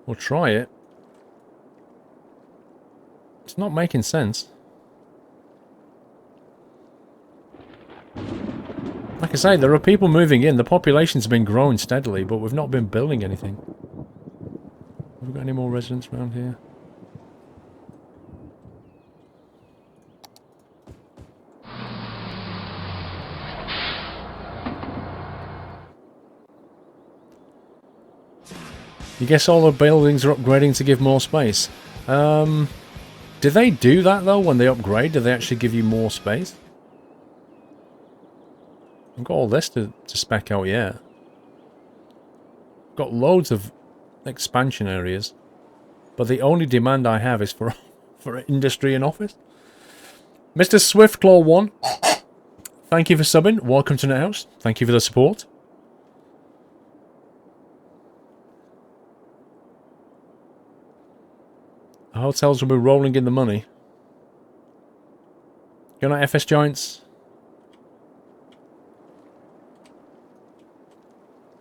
We'll try it. It's not making sense. Like I say, there are people moving in. The population's been growing steadily, but we've not been building anything. Have we got any more residents around here? You guess all the buildings are upgrading to give more space. Do they do that though when they upgrade? Do they actually give you more space? I've got all this to spec out yet. got loads of expansion areas, but the only demand I have is for industry and office. Mr. Swiftclaw1, thank you for subbing. Welcome to the house. Thank you for the support. The hotels will be rolling in the money. Good night, FS Giants.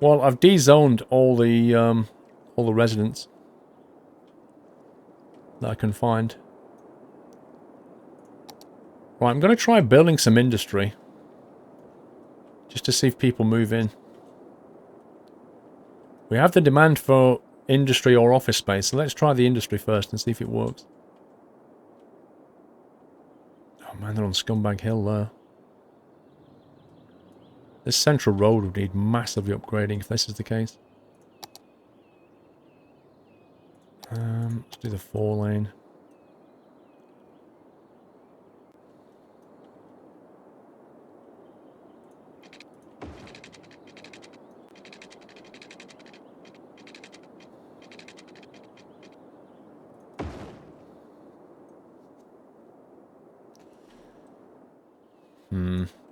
Well, I've de-zoned all the residents that I can find. Right, I'm going to try building some industry. Just to see if people move in. We have the demand for industry or office space, so let's try the industry first and see if it works. Oh man, they're on Scumbag Hill there. This central road would need massively upgrading if this is the case. Let's do the 4-lane.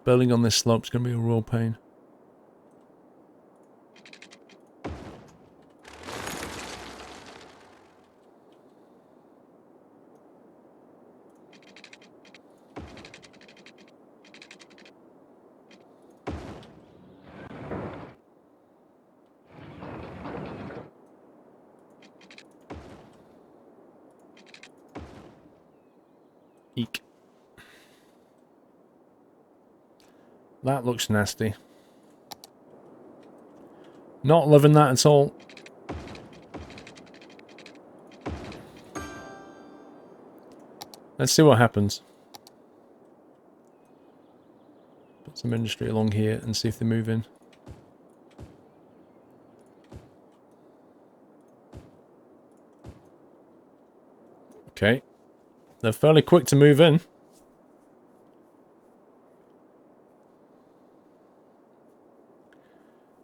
Building on this slope is going to be a real pain. Eek. That looks nasty. Not loving that at all. Let's see what happens. Put some industry along here and see if they move in. Okay. They're fairly quick to move in.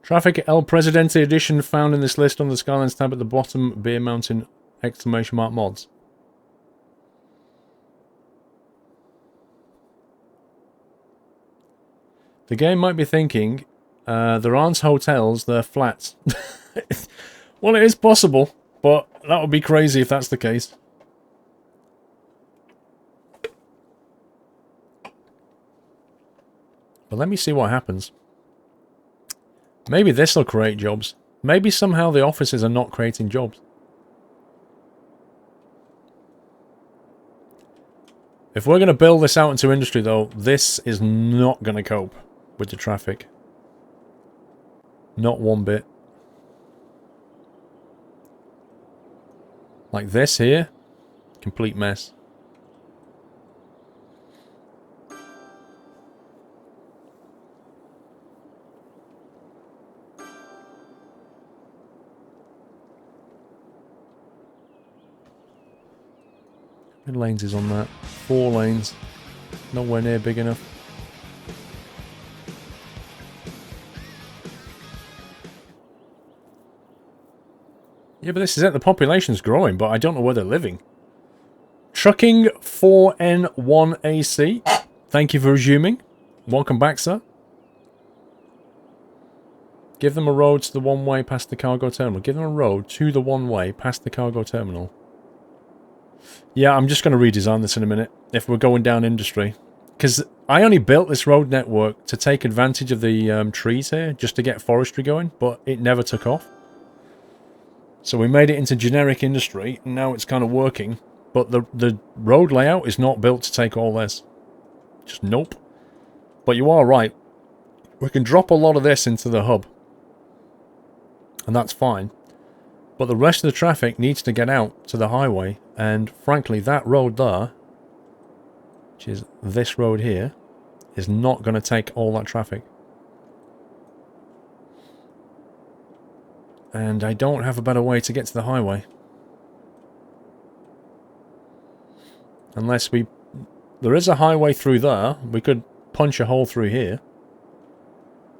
Traffic El Presidente edition found in this list on the Skylines tab at the bottom. Beer Mountain ! Mods. The game might be thinking, there aren't hotels, they're flats. Well, it is possible, but that would be crazy if that's the case. But let me see what happens. Maybe this will create jobs. Maybe somehow the offices are not creating jobs. If we're going to build this out into industry, though, this is not going to cope with the traffic. Not one bit. Like this here, complete mess. How many lanes is on that? 4 lanes. Nowhere near big enough. Yeah, but this is it. The population's growing, but I don't know where they're living. Trucking 4N1AC. Thank you for resuming. Welcome back, sir. Give them a road to the one-way past the cargo terminal. Give them a road to the one-way past the cargo terminal. Yeah, I'm just going to redesign this in a minute, if we're going down industry. Because I only built this road network to take advantage of the trees here, just to get forestry going, but it never took off. So we made it into generic industry, and now it's kind of working. But the road layout is not built to take all this. Just nope. But you are right. We can drop a lot of this into the hub. And that's fine. But the rest of the traffic needs to get out to the highway. And frankly, that road there, which is this road here, is not going to take all that traffic. And I don't have a better way to get to the highway. Unless we... There is a highway through there. We could punch a hole through here.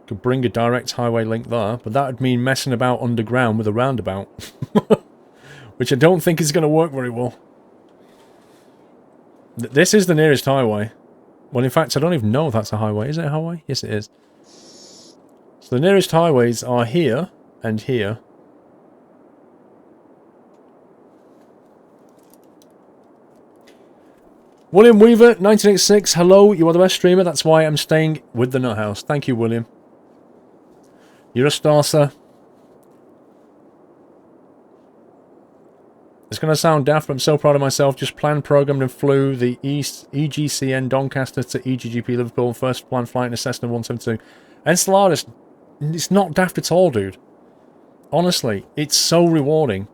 Could bring a direct highway link there, but that would mean messing about underground with a roundabout. Which I don't think is going to work very well. This is the nearest highway. Well, in fact, I don't even know if that's a highway. Is it a highway? Yes, it is. So the nearest highways are here and here. William Weaver, 1986. Hello, you are the best streamer. That's why I'm staying with the Nut House. Thank you, William. You're a star, sir. It's going to sound daft, but I'm so proud of myself. Just planned, programmed, and flew the EGCN Doncaster to EGGP Liverpool. First planned flight in a Cessna 172. Enceladus, it's not daft at all, dude. Honestly, it's so rewarding.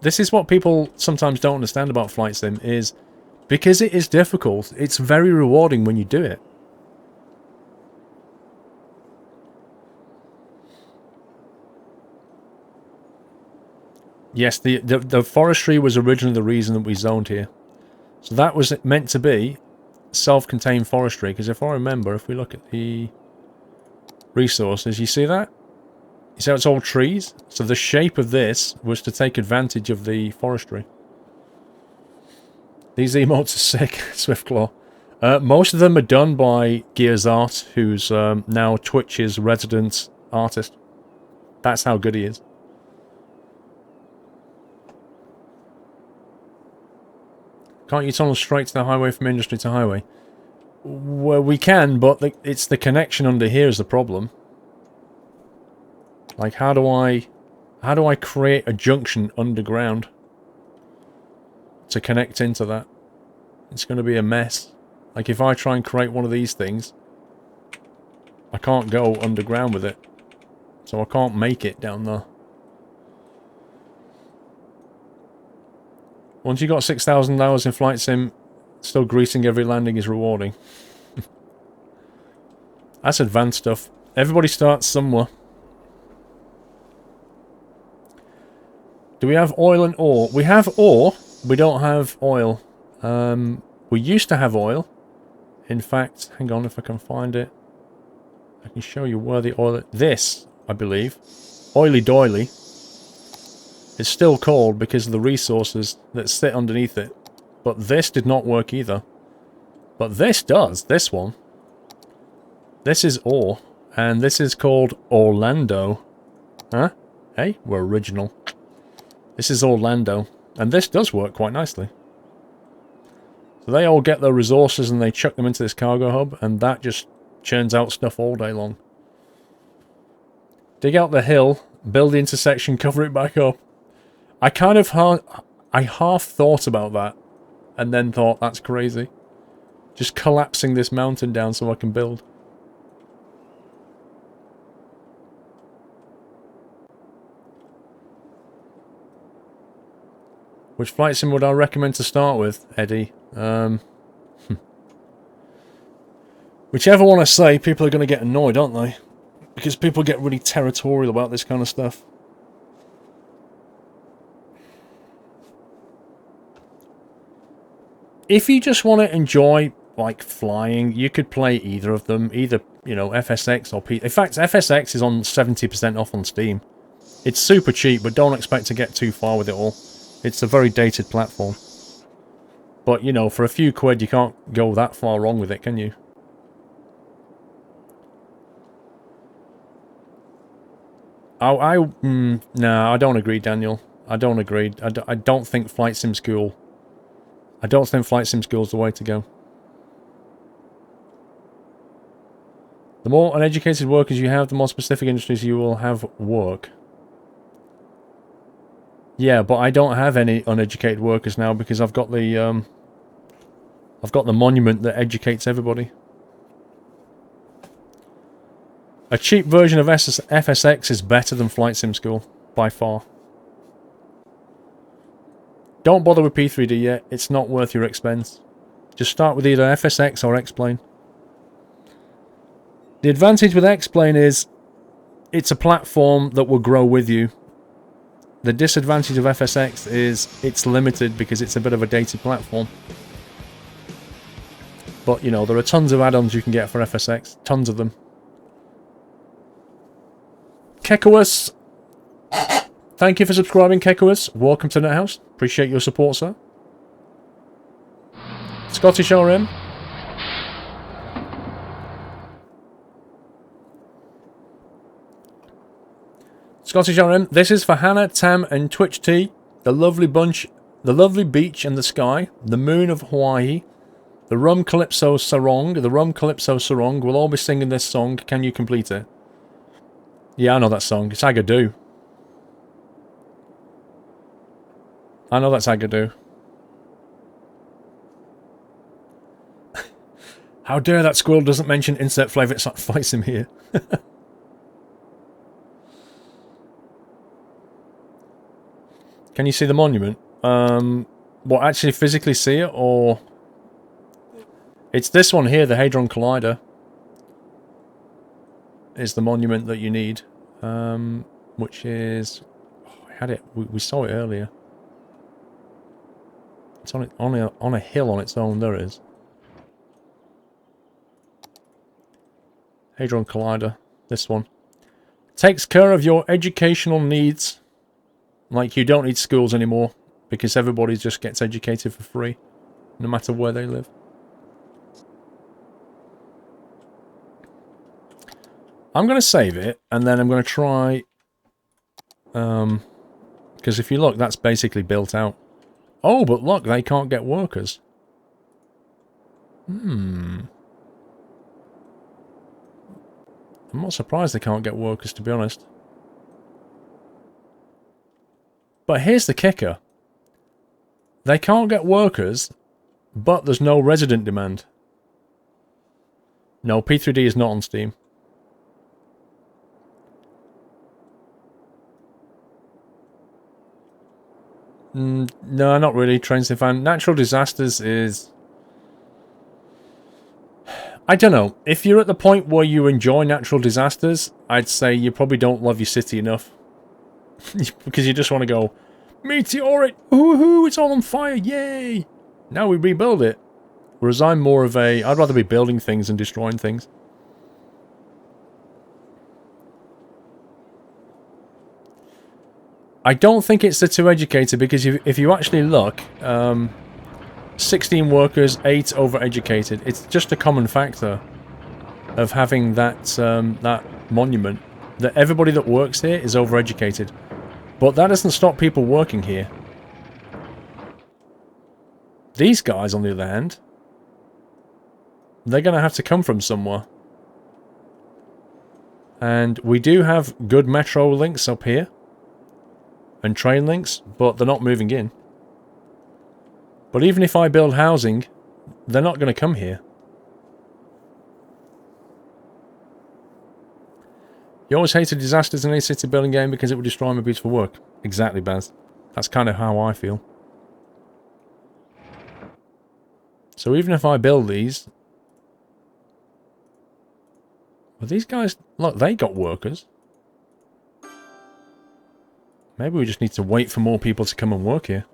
This is what people sometimes don't understand about Flight Sim, is because it is difficult, it's very rewarding when you do it. Yes, the forestry was originally the reason that we zoned here. So that was meant to be self-contained forestry, because if I remember, if we look at the resources, you see that? You see how it's all trees? So the shape of this was to take advantage of the forestry. These emotes are sick, Swiftclaw. Most of them are done by Gears Art, who's now Twitch's resident artist. That's how good he is. Can't you tunnel straight to the highway from industry to highway? Well, we can, but it's the connection under here is the problem. Like, how do I create a junction underground to connect into that? It's going to be a mess. Like, if I try and create one of these things, I can't go underground with it. So I can't make it down there. Once you got 6,000 hours in Flight Sim, still greasing every landing is rewarding. That's advanced stuff. Everybody starts somewhere. Do we have oil and ore? We have ore. We don't have oil. We used to have oil. In fact, hang on if I can find it. I can show you where the oil... This, I believe. Oily doily. It's still called because of the resources that sit underneath it. But this did not work either. But this does. This one. This is ore. And this is called Orlando. Huh? Hey, we're original. This is Orlando. And this does work quite nicely. So they all get their resources and they chuck them into this cargo hub. And that just churns out stuff all day long. Dig out the hill. Build the intersection. Cover it back up. I kind of half thought about that, and then thought, that's crazy. Just collapsing this mountain down so I can build. Which flight sim would I recommend to start with, Eddie? Whichever one I say, people are going to get annoyed, aren't they? Because people get really territorial about this kind of stuff. If you just want to enjoy, like, flying, you could play either of them. Either, you know, FSX or P... In fact, FSX is on 70% off on Steam. It's super cheap, but don't expect to get too far with it all. It's a very dated platform. But, you know, for a few quid, you can't go that far wrong with it, can you? No, I don't agree, Daniel. I don't agree. I don't think Flight Sim School... I don't think Flight Sim School is the way to go. The more uneducated workers you have, the more specific industries you will have work. Yeah, but I don't have any uneducated workers now because I've got the monument that educates everybody. A cheap version of FSX is better than Flight Sim School, by far. Don't bother with P3D yet, it's not worth your expense. Just start with either FSX or X-Plane. The advantage with X-Plane is it's a platform that will grow with you. The disadvantage of FSX is it's limited because it's a bit of a dated platform. But, you know, there are tons of add-ons you can get for FSX. Tons of them. Kekowus. Thank you for subscribing, Kekowus. Welcome to NetHouse. Appreciate your support, sir. Scottish RM. Scottish RM. This is for Hannah, Tam, and Twitch T. The lovely bunch, the lovely beach and the sky, the moon of Hawaii, the Rum Calypso Sarong, the Rum Calypso Sarong. We'll all be singing this song. Can you complete it? Yeah, I know that song. It's Agadoo. I know that's Agadoo. How dare that squirrel doesn't mention insert flavor flights him here. Can you see the monument? What, actually physically see it, or... It's this one here, the Hadron Collider. Is the monument that you need. Which is... Oh, I had it... We saw it earlier. It's on a hill on its own, there it is. Hadron Collider. This one. Takes care of your educational needs. Like, you don't need schools anymore. Because everybody just gets educated for free. No matter where they live. I'm going to save it. And then I'm going to try... because if you look, that's basically built out. Oh, but look, they can't get workers. I'm not surprised they can't get workers, to be honest. But here's the kicker. They can't get workers, but there's no resident demand. No, P3D is not on Steam. No, not really, Transit Fan. Natural disasters is... I don't know. If you're at the point where you enjoy natural disasters, I'd say you probably don't love your city enough. Because you just want to go, meteorite, woohoo, it's all on fire, yay! Now we rebuild it. Whereas I'm more of a, I'd rather be building things than destroying things. I don't think it's the too educated, because if you actually look, 16 workers, 8 overeducated. It's just a common factor of having that that monument, that everybody that works here is overeducated. But that doesn't stop people working here. These guys, on the other hand, they're going to have to come from somewhere. And we do have good metro links up here. And train links, but they're not moving in. But even if I build housing, they're not going to come here. You always hated disasters in any city building game because it would destroy my beautiful work. Exactly, Baz. That's kind of how I feel. So even if I build these... Well, these guys... Look, they got workers. Maybe we just need to wait for more people to come and work here.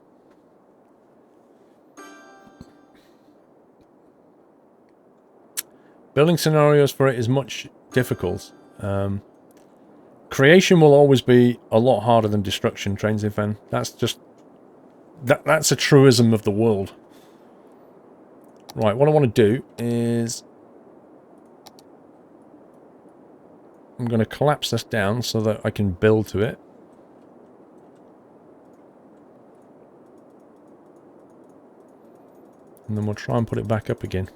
Building scenarios for it is much difficult. Creation will always be a lot harder than destruction, Trains Fan. That's just... That's a truism of the world. Right, what I want to do is... I'm going to collapse this down so that I can build to it. And then we'll try and put it back up again.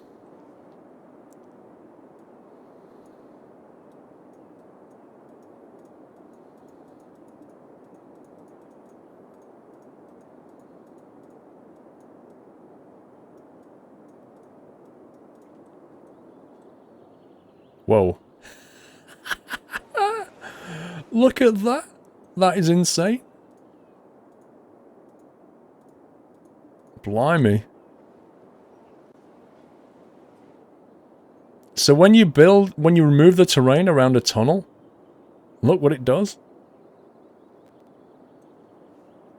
Whoa. Look at that. That is insane. Blimey. So when you remove the terrain around a tunnel, look what it does.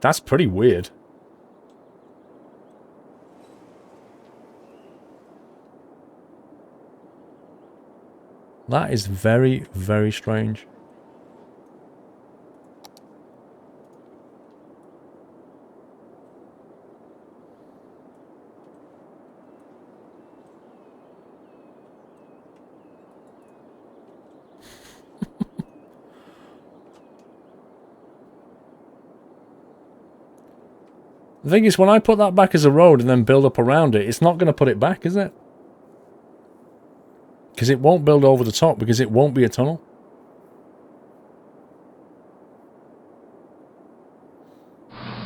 That's pretty weird. That is very, very strange. The thing is, when I put that back as a road and then build up around it, it's not going to put it back, is it? Because it won't build over the top, because it won't be a tunnel.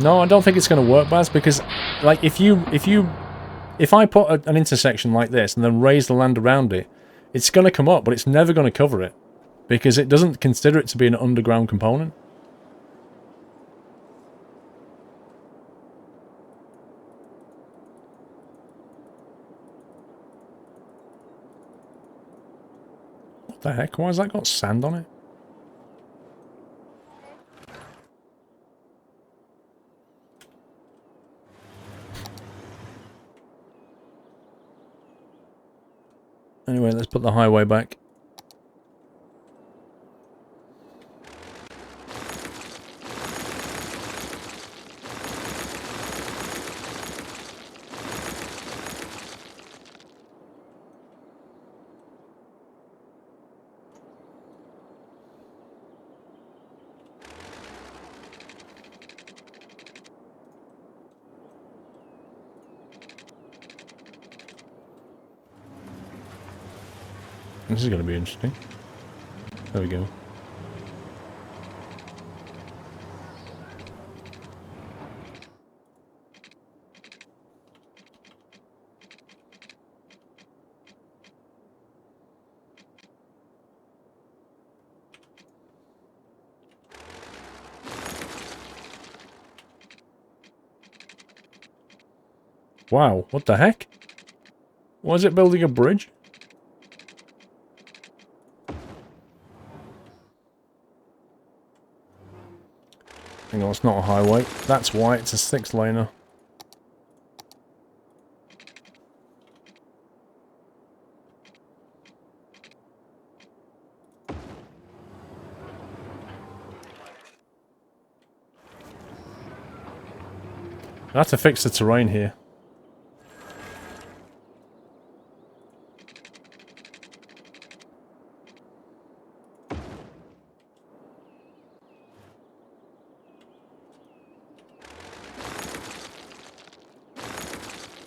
No, I don't think it's going to work, Baz, because, like, if I put an intersection like this and then raise the land around it, it's going to come up, but it's never going to cover it, because it doesn't consider it to be an underground component. What the heck? Why has that got sand on it? Anyway, let's put the highway back. This is going to be interesting. There we go. Wow, what the heck? Was it building a bridge? Hang on, it's not a highway. That's why it's a 6-laner. I have to fix the terrain here.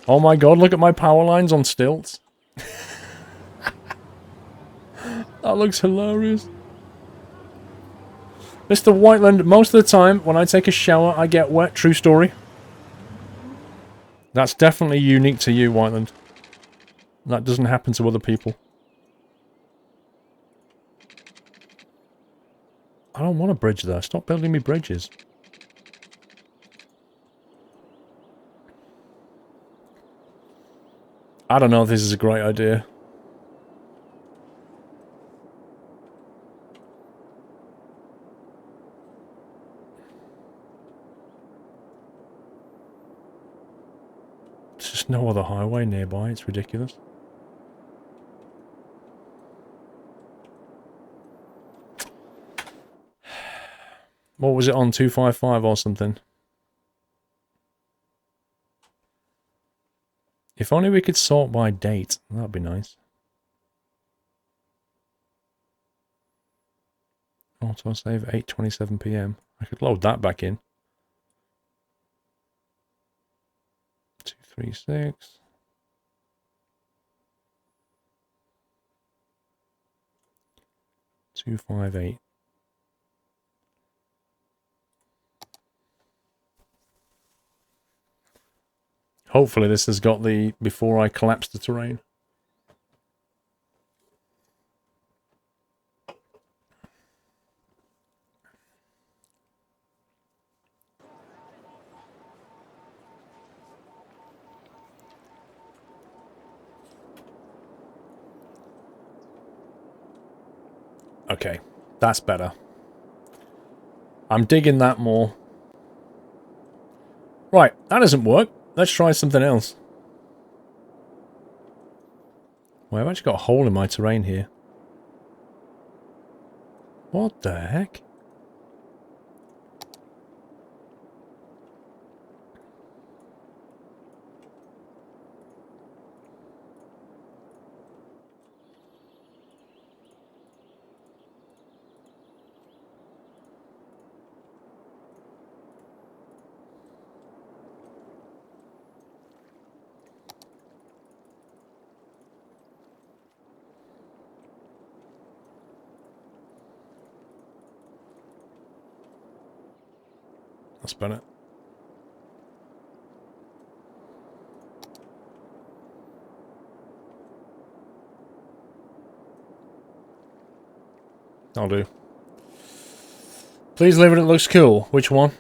Oh my god, look at my power lines on stilts. That looks hilarious. Mr. Whiteland, most of the time when I take a shower, I get wet. True story. That's definitely unique to you, Whiteland. That doesn't happen to other people. I don't want a bridge there. Stop building me bridges. I don't know if this is a great idea. There's just no other highway nearby. It's ridiculous. What was it on? 255 or something? If only we could sort by date. That'd be nice. Autosave 8:27 PM. I could load that back in. 236. Two 5 8. Hopefully this has got the before I collapse the terrain. Okay, that's better. I'm digging that more. Right, that doesn't work. Let's try something else. Well, I've actually got a hole in my terrain here. What the heck? That's better. I'll do. Please leave it, it looks cool. Which one?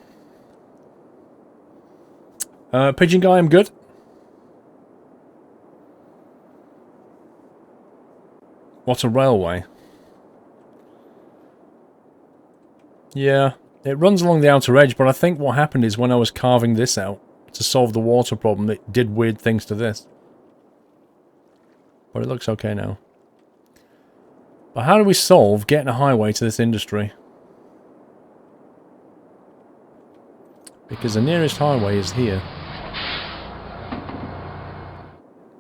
Pigeon Guy, I'm good. What's a railway? Yeah, it runs along the outer edge, but I think what happened is when I was carving this out to solve the water problem, it did weird things to this. But it looks okay now. But how do we solve getting a highway to this industry? Because the nearest highway is here.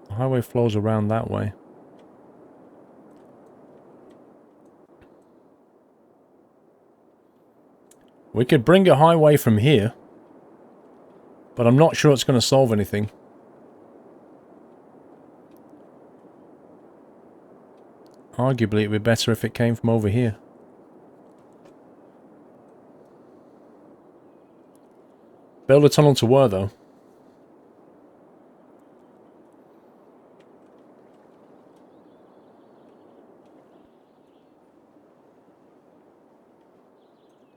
The highway flows around that way. We could bring a highway from here, but I'm not sure it's going to solve anything. Arguably, it would be better if it came from over here. Build a tunnel to where, though?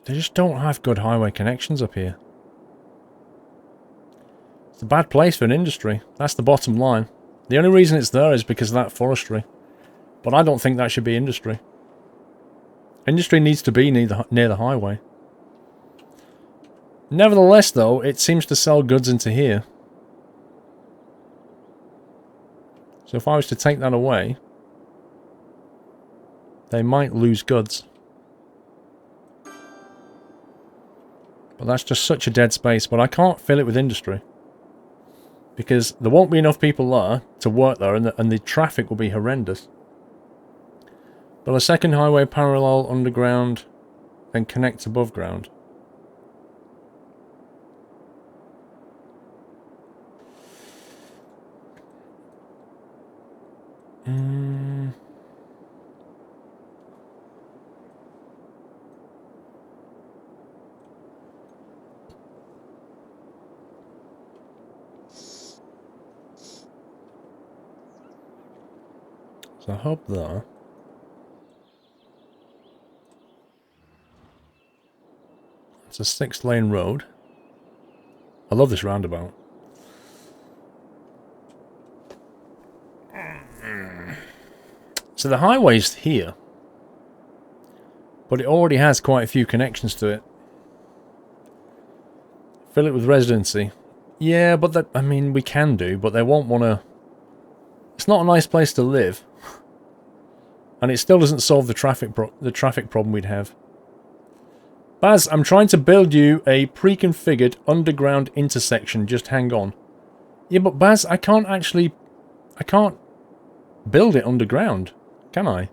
They just don't have good highway connections up here. It's a bad place for an industry. That's the bottom line. The only reason it's there is because of that forestry. But I don't think that should be industry. Industry needs to be near the highway. Nevertheless, though, it seems to sell goods into here. So if I was to take that away, they might lose goods. But that's just such a dead space. But I can't fill it with industry. Because there won't be enough people there to work there, and the traffic will be horrendous. But a second highway parallel underground and connect above ground. So I hope there. It's a 6-lane road. I love this roundabout. So the highway's here. But it already has quite a few connections to it. Fill it with residency. Yeah, but that, I mean, we can do, but they won't want to... It's not a nice place to live. And it still doesn't solve the traffic problem we'd have. Baz, I'm trying to build you a pre-configured underground intersection. Just hang on. Yeah, but Baz, I can't build it underground, can I?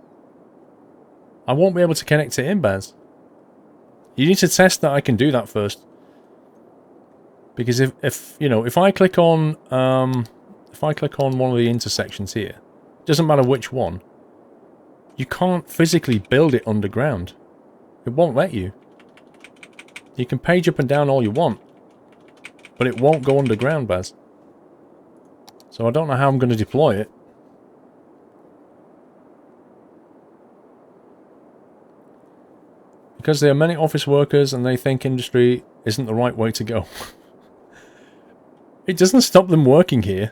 I won't be able to connect it in, Baz. You need to test that I can do that first. Because if I click on one of the intersections here, doesn't matter which one, you can't physically build it underground. It won't let you. You can page up and down all you want, but it won't go underground, Baz. So I don't know how I'm going to deploy it. Because there are many office workers and they think industry isn't the right way to go. It doesn't stop them working here.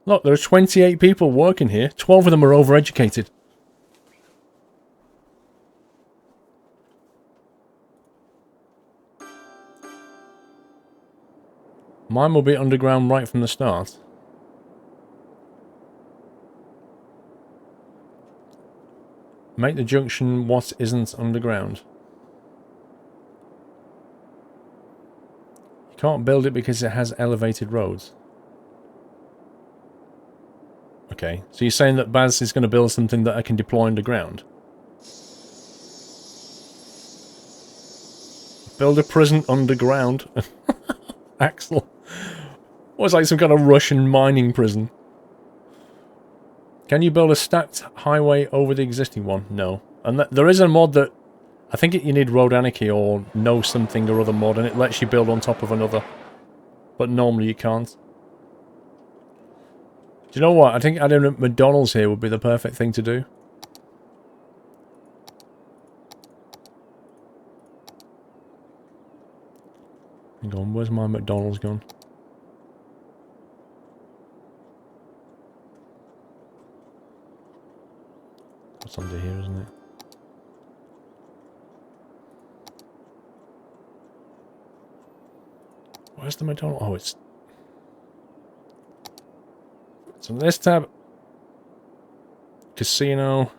Look, there are 28 people working here. 12 of them are overeducated. Mine will be underground right from the start. Make the junction what isn't underground. You can't build it because it has elevated roads. Okay, so you're saying that Baz is going to build something that I can deploy underground? Build a prison underground. Axel. What's like some kind of Russian mining prison? Can you build a stacked highway over the existing one? No. And there is a mod that I think you need Road Anarchy or Know Something or Other mod, and it lets you build on top of another. But normally you can't. Do you know what? I think adding a McDonald's here would be the perfect thing to do. Hang on, where's my McDonald's gone? It's under here, isn't it? Where's the McDonald's? Oh, it's on this tab. Casino.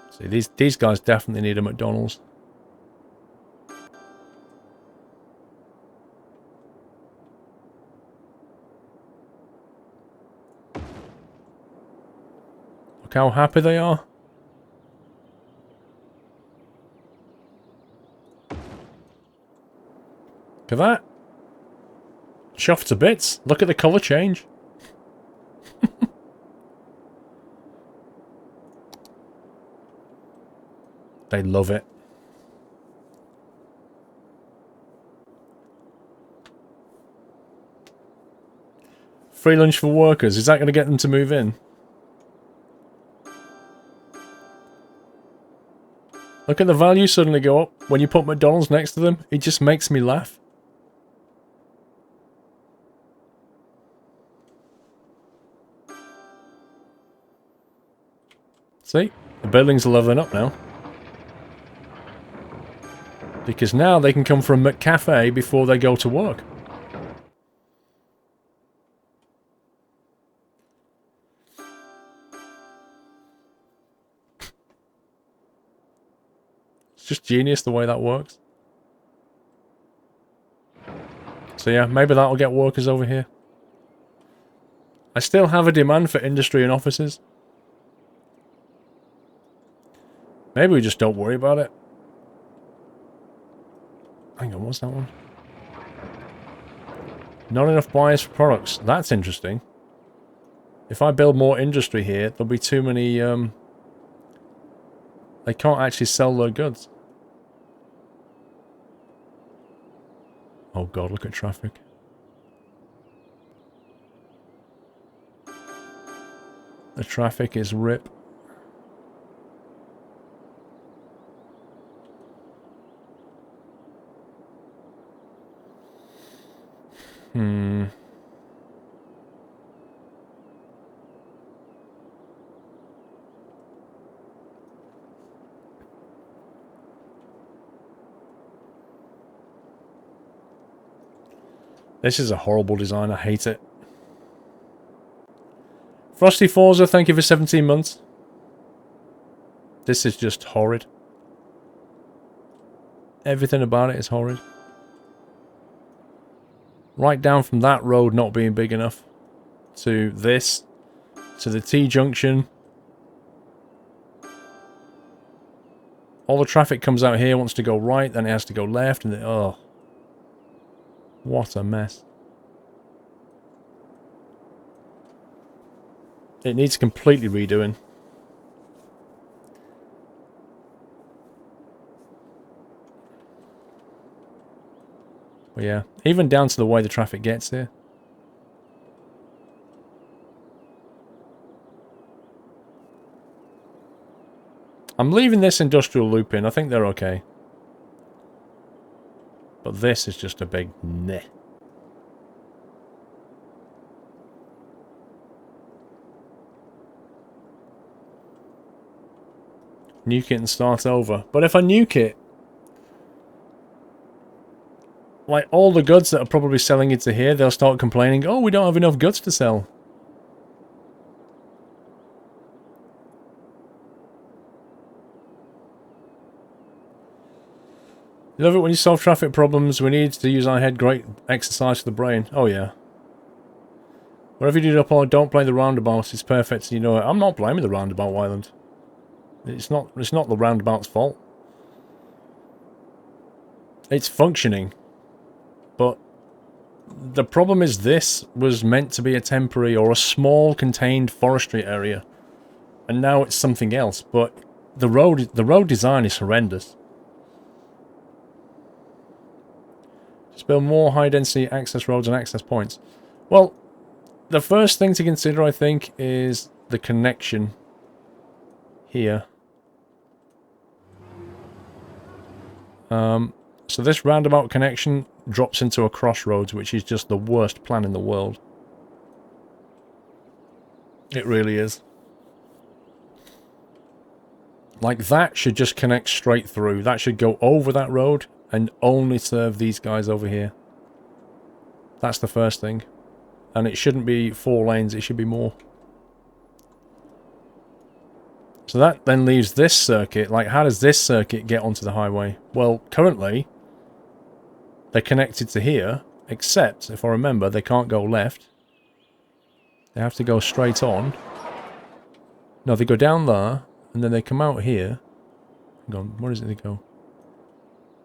See, these guys definitely need a McDonald's. Look how happy they are. Look at that. Chuffed to bits. Look at the colour change. They love it. Free lunch for workers. Is that going to get them to move in? Look at the value suddenly go up when you put McDonald's next to them. It just makes me laugh. See? The buildings are leveling up now. Because now they can come from McCafe before they go to work. It's just genius the way that works. So yeah, maybe that'll get workers over here. I still have a demand for industry and offices. Maybe we just don't worry about it. Hang on, what's that one? Not enough buyers for products. That's interesting. If I build more industry here, there'll be too many, they can't actually sell their goods. Oh god, look at traffic. The traffic is rip. This is a horrible design, I hate it. Frosty Forza, thank you for 17 months. This is just horrid. Everything about it is horrid. Right down from that road not being big enough to this, to the T-junction. All the traffic comes out here, wants to go right, then it has to go left, and then, oh. What a mess. It needs completely redoing. But yeah, even down to the way the traffic gets here. I'm leaving this industrial loop in. I think they're okay. But this is just a big meh. Nuke it and start over. But if I nuke it, like all the goods that are probably selling into here, they'll start complaining, oh, we don't have enough goods to sell. Love it when you solve traffic problems. We need to use our head. Great exercise for the brain. Oh, yeah. Whatever you do up on, don't blame the roundabout. It's perfect, you know it. I'm not blaming the roundabout, Wyland. It's not the roundabout's fault. It's functioning. But the problem is this was meant to be a temporary or a small contained forestry area. and now it's something else. But the road design is horrendous. Just build more high-density access roads and access points. Well, the first thing to consider, I think, is the connection here. So this roundabout connection drops into a crossroads, which is just the worst plan in the world. It really is. Like, that should just connect straight through. That should go over that road and only serve these guys over here. That's the first thing. And it shouldn't be 4 lanes, it should be more. So that then leaves this circuit. Like, how does this circuit get onto the highway? Well, currently, they're connected to here, except, if I remember, they can't go left. They have to go straight on. No, they go down there, and then they come out here. Hang on, where is it they go?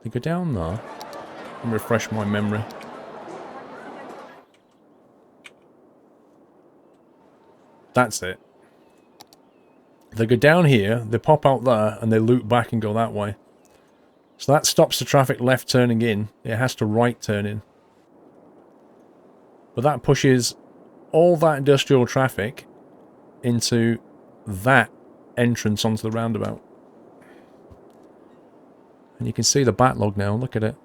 They go down there. Let me refresh my memory. That's it. They go down here, they pop out there, and they loop back and go that way. So that stops the traffic left turning in. It has to right turn in. But that pushes all that industrial traffic into that entrance onto the roundabout. And you can see the backlog now, look at it.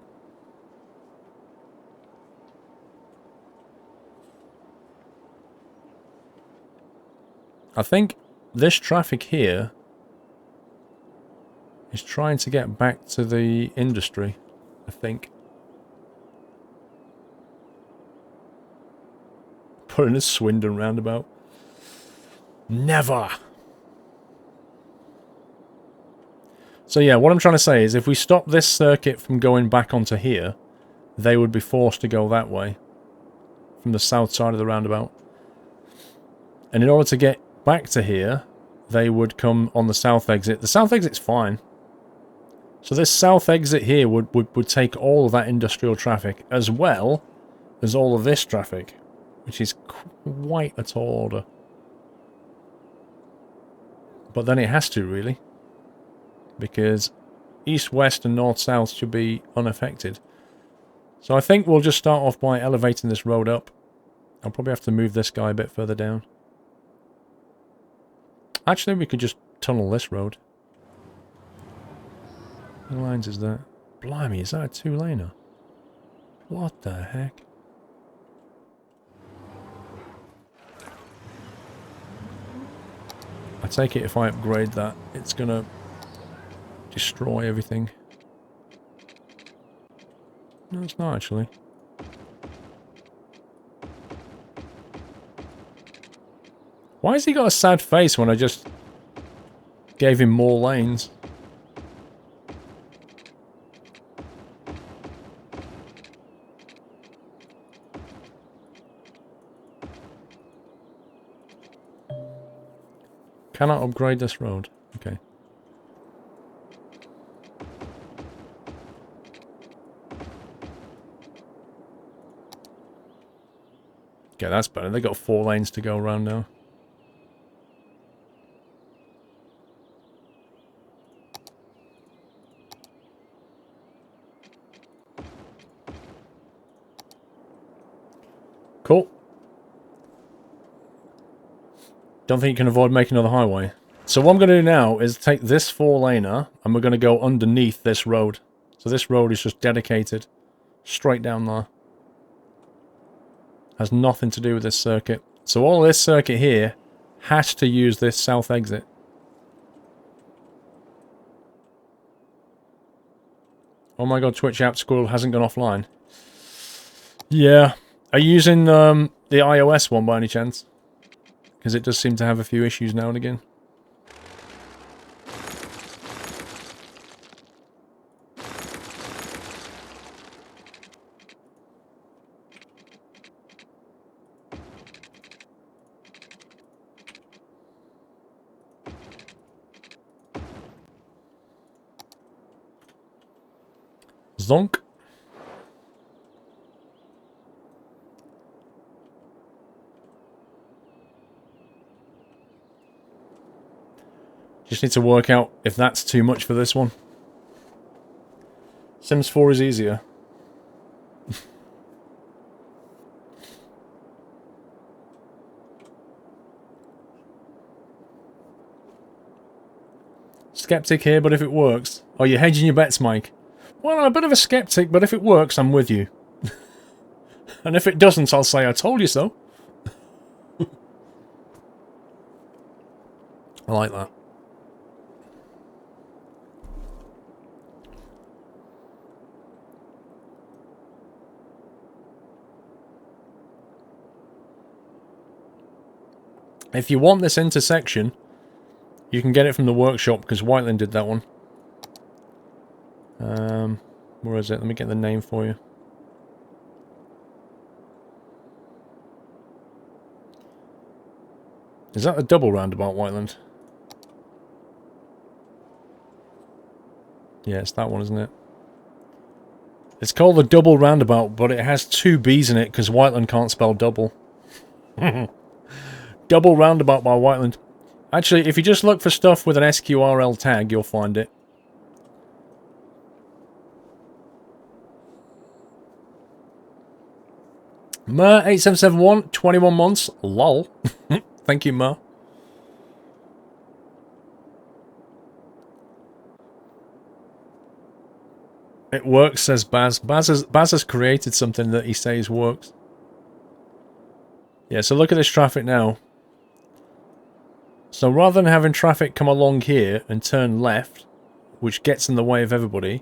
I think this traffic here is trying to get back to the industry, I think. Put in a Swindon roundabout. Never! So yeah, what I'm trying to say is if we stop this circuit from going back onto here, they would be forced to go that way. From the south side of the roundabout. And in order to get back to here, they would come on the south exit. The south exit's fine. So this south exit here would take all of that industrial traffic, as well as all of this traffic, which is quite a tall order. But then it has to, really. Because east, west and north, south should be unaffected. So I think we'll just start off by elevating this road up. I'll probably have to move this guy a bit further down. Actually, we could just tunnel this road. How many lines is that? Blimey, is that a 2-laner? What the heck? I take it if I upgrade that, it's gonna destroy everything. No, it's not actually. Why has he got a sad face when I just gave him more lanes? Cannot upgrade this road. Okay. Okay, that's better. They got 4 lanes to go around now. Cool. Don't think you can avoid making another highway. So what I'm going to do now is take this 4-laner and we're going to go underneath this road. So this road is just dedicated straight down there. Has nothing to do with this circuit. So all this circuit here has to use this south exit. Oh my god, Twitch app Squirrel hasn't gone offline. Yeah. Are you using the iOS one by any chance? Because it does seem to have a few issues now and again. Zonk. Just need to work out if that's too much for this one. Sims 4 is easier. Skeptic here, but if it works... Oh, you're hedging your bets, Mike. Well, I'm a bit of a skeptic, but if it works, I'm with you. And if it doesn't, I'll say, I told you so. I like that. If you want this intersection, you can get it from the workshop, because Whiteland did that one. Where is it? Let me get the name for you. Is that a double roundabout, Whiteland? Yeah, it's that one, isn't it? It's called the double roundabout, but it has two B's in it, because Whiteland can't spell double. Double roundabout by Whiteland. Actually, if you just look for stuff with an SQRL tag, you'll find it. Mer8771, 21 months. Lol. Thank you, Mer. It works, says Baz. Baz has created something that he says works. Yeah, so look at this traffic now. So rather than having traffic come along here and turn left, which gets in the way of everybody,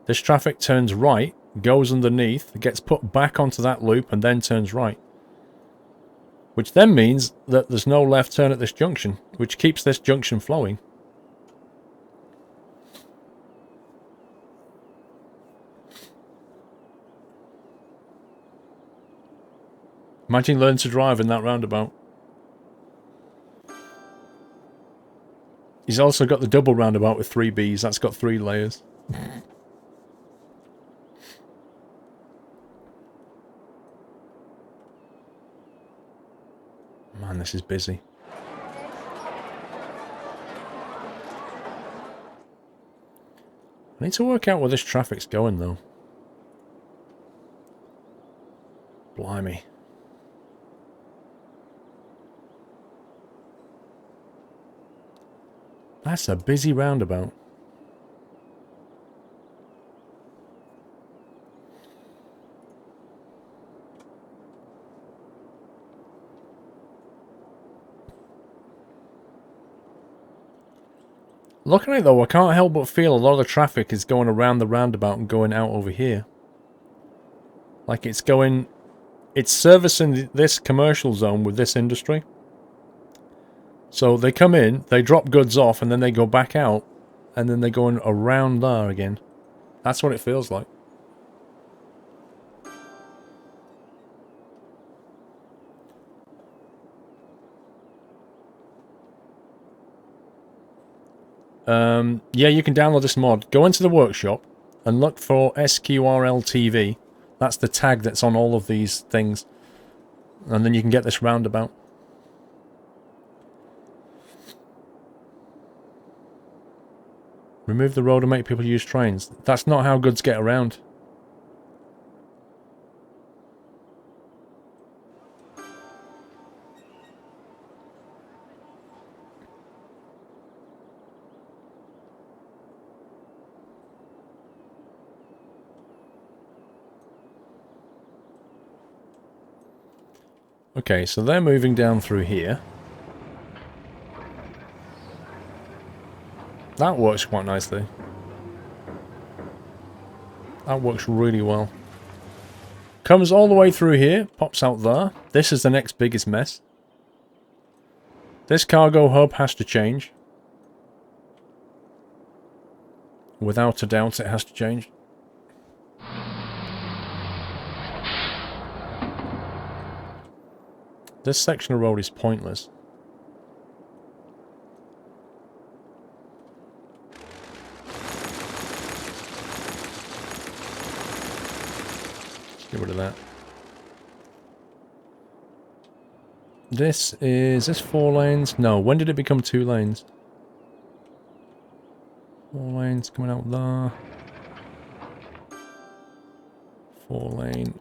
this traffic turns right, goes underneath, gets put back onto that loop, and then turns right. Which then means that there's no left turn at this junction, which keeps this junction flowing. Imagine learning to drive in that roundabout. He's also got the double roundabout with 3 Bs. That's got 3 layers. Man, this is busy. I need to work out where this traffic's going, though. Blimey. That's a busy roundabout. Looking at it though, I can't help but feel a lot of the traffic is going around the roundabout and going out over here. Like it's going... It's servicing this commercial zone with this industry. So they come in, they drop goods off, and then they go back out, and then they're going around there again. That's what it feels like. Yeah, you can download this mod. Go into the workshop and look for SQRL TV. That's the tag that's on all of these things. And then you can get this roundabout. Remove the road and make people use trains. That's not how goods get around. Okay, so they're moving down through here. That works quite nicely. That works really well. Comes all the way through here, pops out there. This is the next biggest mess. This cargo hub has to change. Without a doubt it has to change. This section of road is pointless. Get rid of that. This is... this 4 lanes? No, when did it become 2 lanes? 4 lanes coming out there. 4 lane.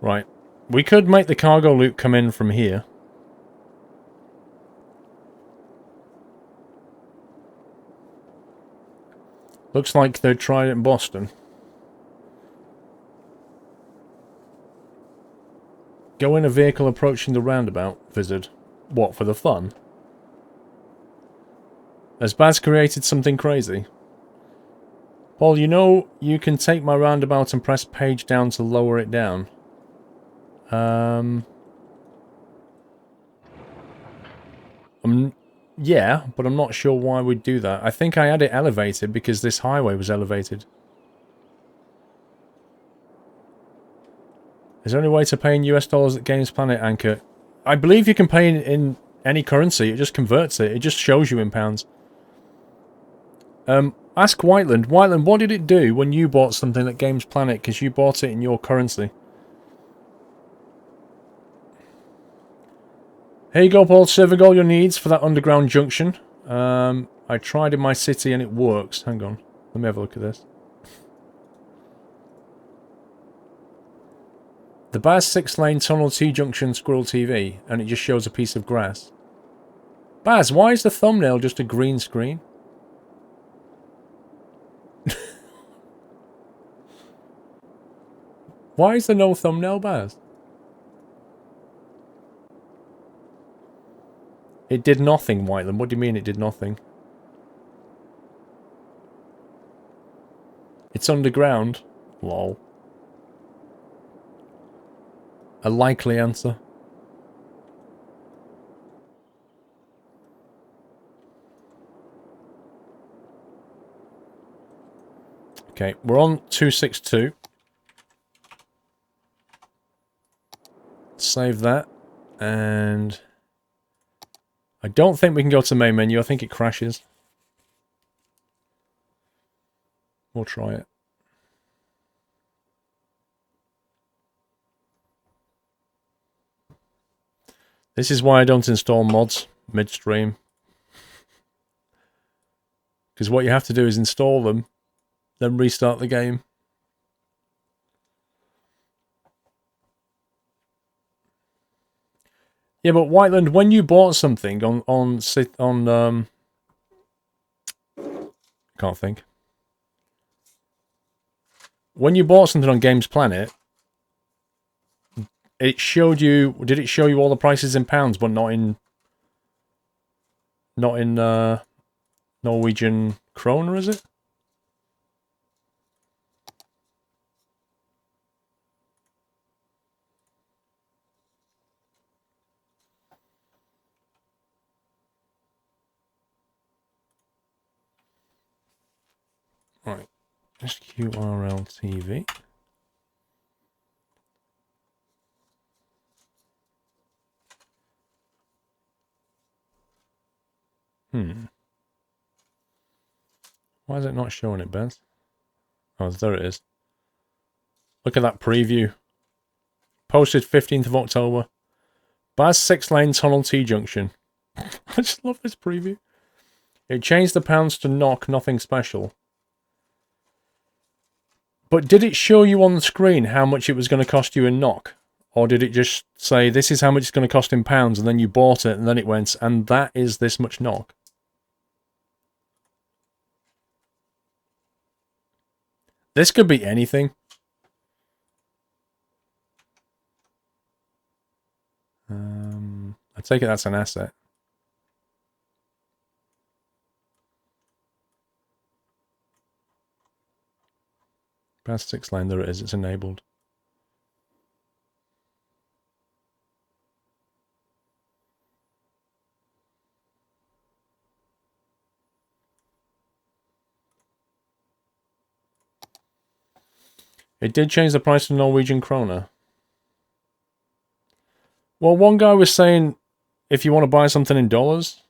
Right. We could make the cargo loop come in from here. Looks like they tried it in Boston. Go in a vehicle approaching the roundabout. Visit. What, for the fun? Has Baz created something crazy? Paul, you know you can take my roundabout and press page down to lower it down. Yeah, but I'm not sure why we'd do that. I think I had it elevated because this highway was elevated. Is there any way to pay in US dollars at Games Planet, Anchor? I believe you can pay in any currency. It just converts it. It just shows you in pounds. Ask Whiteland. Whiteland, what did it do when you bought something at Games Planet? Because you bought it in your currency. Here you go, Paul. Serving all your needs for that underground junction. I tried in my city and it works. Hang on. Let me have a look at this. The Baz 6-lane tunnel T-junction Squirrel TV, and it just shows a piece of grass. Baz, why is the thumbnail just a green screen? Why is there no thumbnail, Baz? It did nothing, Whiteland. What do you mean it did nothing? It's underground. Lol. A likely answer. Okay, we're on 262. Save that. And I don't think we can go to the main menu. I think it crashes. We'll try it. This is why I don't install mods midstream. Because what you have to do is install them, then restart the game. Yeah, but Whiteland, when you bought something can't think. When you bought something on Games Planet, it showed you. Did it show you all the prices in pounds, but not in Norwegian kroner? Is it? Right. SQRL TV. Why is it not showing it, Beth? Oh, there it is. Look at that preview. Posted 15th of October. Baz 6-lane tunnel T-junction. I just love this preview. It changed the pounds to NOK, nothing special. But did it show you on the screen how much it was going to cost you in NOK? Or did it just say, this is how much it's going to cost in pounds, and then you bought it, and then it went, and that is this much NOK? This could be anything. I take it that's an asset. Past 6 lane, there it is, it's enabled. It did change the price of Norwegian kroner. Well, one guy was saying if you want to buy something in dollars.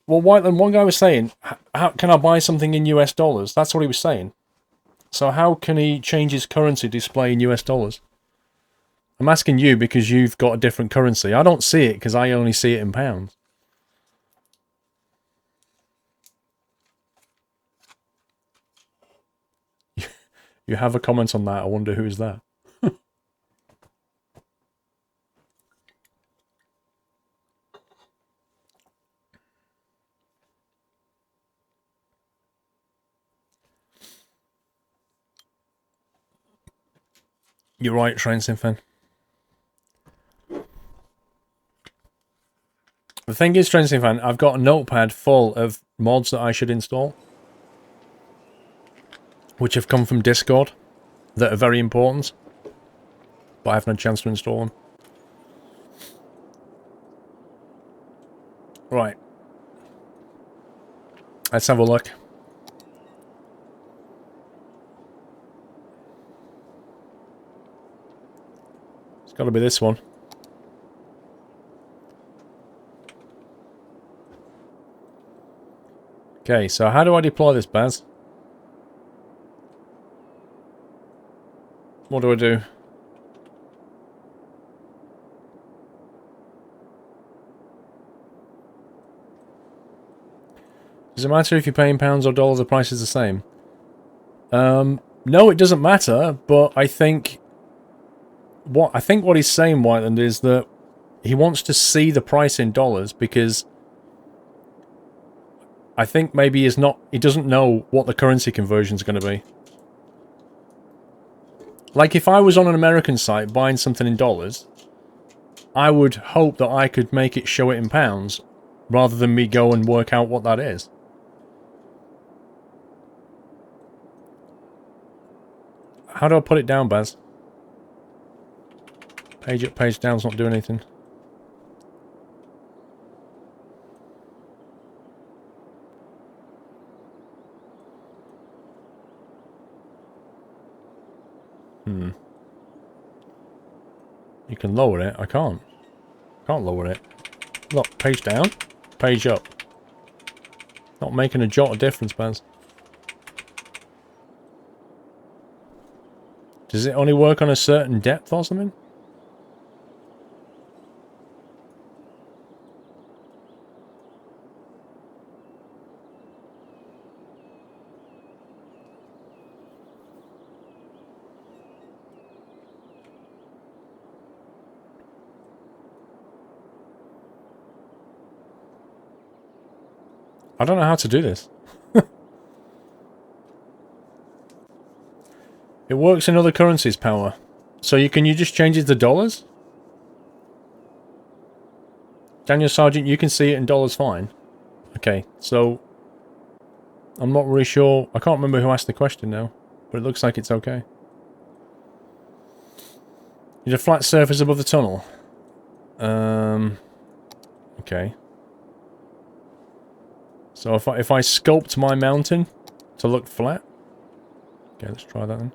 Well, Whiteland, one guy was saying, how can I buy something in US dollars? That's what he was saying. So how can he change his currency display in US dollars? I'm asking you because you've got a different currency. I don't see it because I only see it in pounds. You have a comment on that. I wonder who is that. You're right, Trainsim fan. The thing is, Trainsim fan, I've got a notepad full of mods that I should install, which have come from Discord, that are very important, but I haven't had a chance to install them. Right. Let's have a look. It's got to be this one. Okay, so how do I deploy this, Baz? What do I do? Does it matter if you pay in pounds or dollars, the price is the same? No, it doesn't matter, but I think what he's saying, Whiteland, is that he wants to see the price in dollars because I think maybe he doesn't know what the currency conversion is going to be. Like if I was on an American site buying something in dollars, I would hope that I could make it show it in pounds rather than me go and work out what that is. How do I put it down, Baz? Page up, page down's not doing anything. You can lower it. I can't. Can't lower it. Look, page down, page up. Not making a jot of difference, Baz. Does it only work on a certain depth or something? I don't know how to do this. It works in other currencies, Power. So can you just change it to dollars? Daniel Sargent, you can see it in dollars fine. Okay, so I'm not really sure. I can't remember who asked the question now, but it looks like it's okay. Need a flat surface above the tunnel. Okay. So if I sculpt my mountain to look flat. Okay, let's try that then.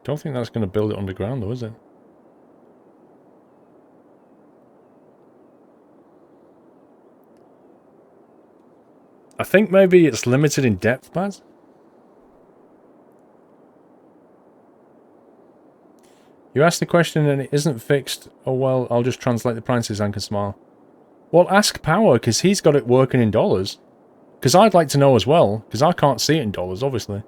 Don't think that's going to build it underground though, is it? I think maybe it's limited in depth, Baz. You asked the question and it isn't fixed. Oh well, I'll just translate the prices and can smile. Well, ask Power, because he's got it working in dollars. Because I'd like to know as well, because I can't see it in dollars, obviously.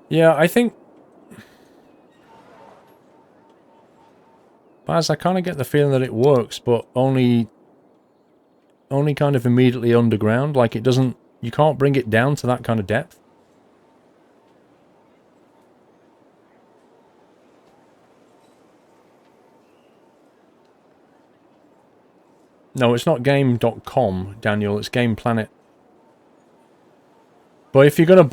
Yeah, I think... Baz, I kind of get the feeling that it works, but only kind of immediately underground. Like, it doesn't... You can't bring it down to that kind of depth. No, it's not game.com, Daniel. It's Game Planet. But if you're gonna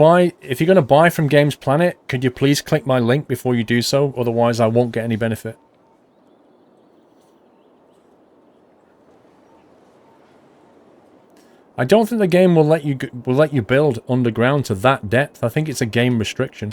buy from Games Planet, could you please click my link before you do so? Otherwise, I won't get any benefit. I don't think the game will let you build underground to that depth. I think it's a game restriction.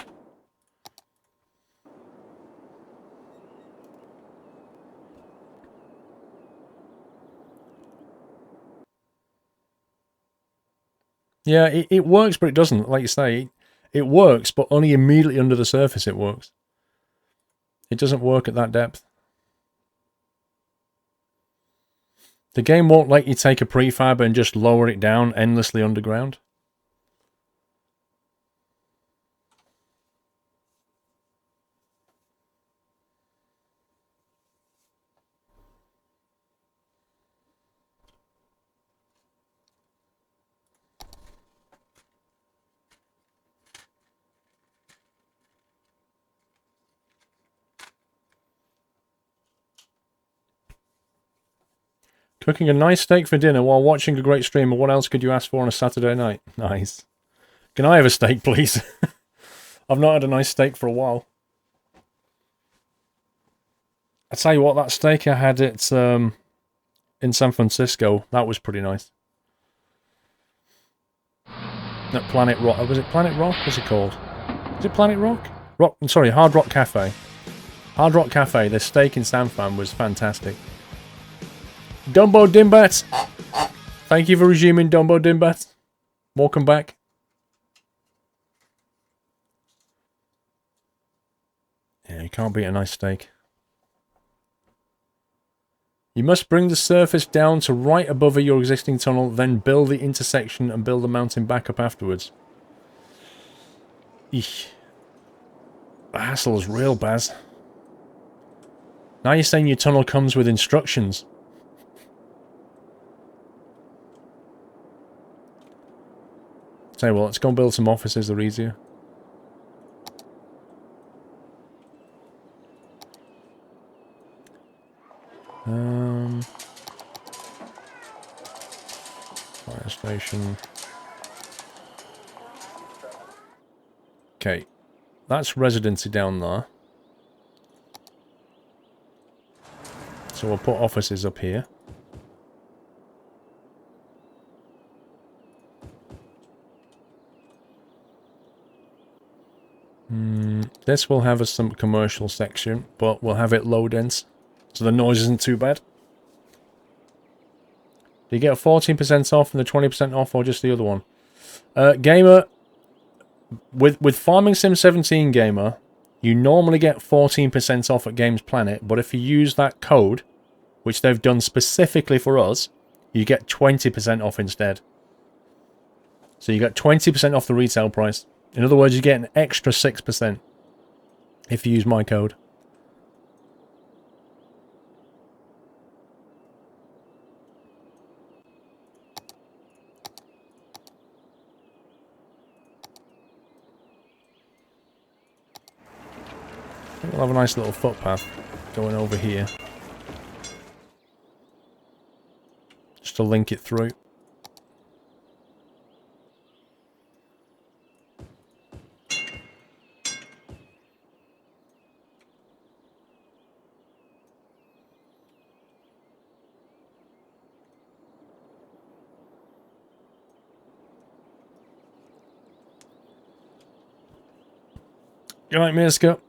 Yeah, it works, but it doesn't. Like you say, it works, but only immediately under the surface it works. It doesn't work at that depth. The game won't let you take a prefab and just lower it down endlessly underground. Cooking a nice steak for dinner while watching a great streamer. What else could you ask for on a Saturday night? Nice. Can I have a steak, please? I've not had a nice steak for a while. I tell you what, that steak I had in San Francisco, that was pretty nice. At Planet Rock. Was it Planet Rock? What's it called? Is it Planet Rock? Sorry, Hard Rock Cafe. Hard Rock Cafe. The steak in San Fran was fantastic. Dumbo Dimbat! Thank you for resuming, Dumbo Dimbat. Welcome back. Yeah, you can't beat a nice steak. You must bring the surface down to right above your existing tunnel, then build the intersection and build the mountain back up afterwards. Eesh. The hassle is real, Baz. Now you're saying your tunnel comes with instructions. Tell you what, let's go and build some offices, they're easier. Fire station. Okay, that's residency down there. So we'll put offices up here. This will have some commercial section, but we'll have it low dense, so the noise isn't too bad. Do you get a 14% off and the 20% off, or just the other one? Gamer, with Farming Sim 17 Gamer, you normally get 14% off at Games Planet, but if you use that code, which they've done specifically for us, you get 20% off instead. So you get 20% off the retail price. In other words, you get an extra 6% if you use my code. I think we'll have a nice little footpath going over here. Just to link it through. Good night, Mirska.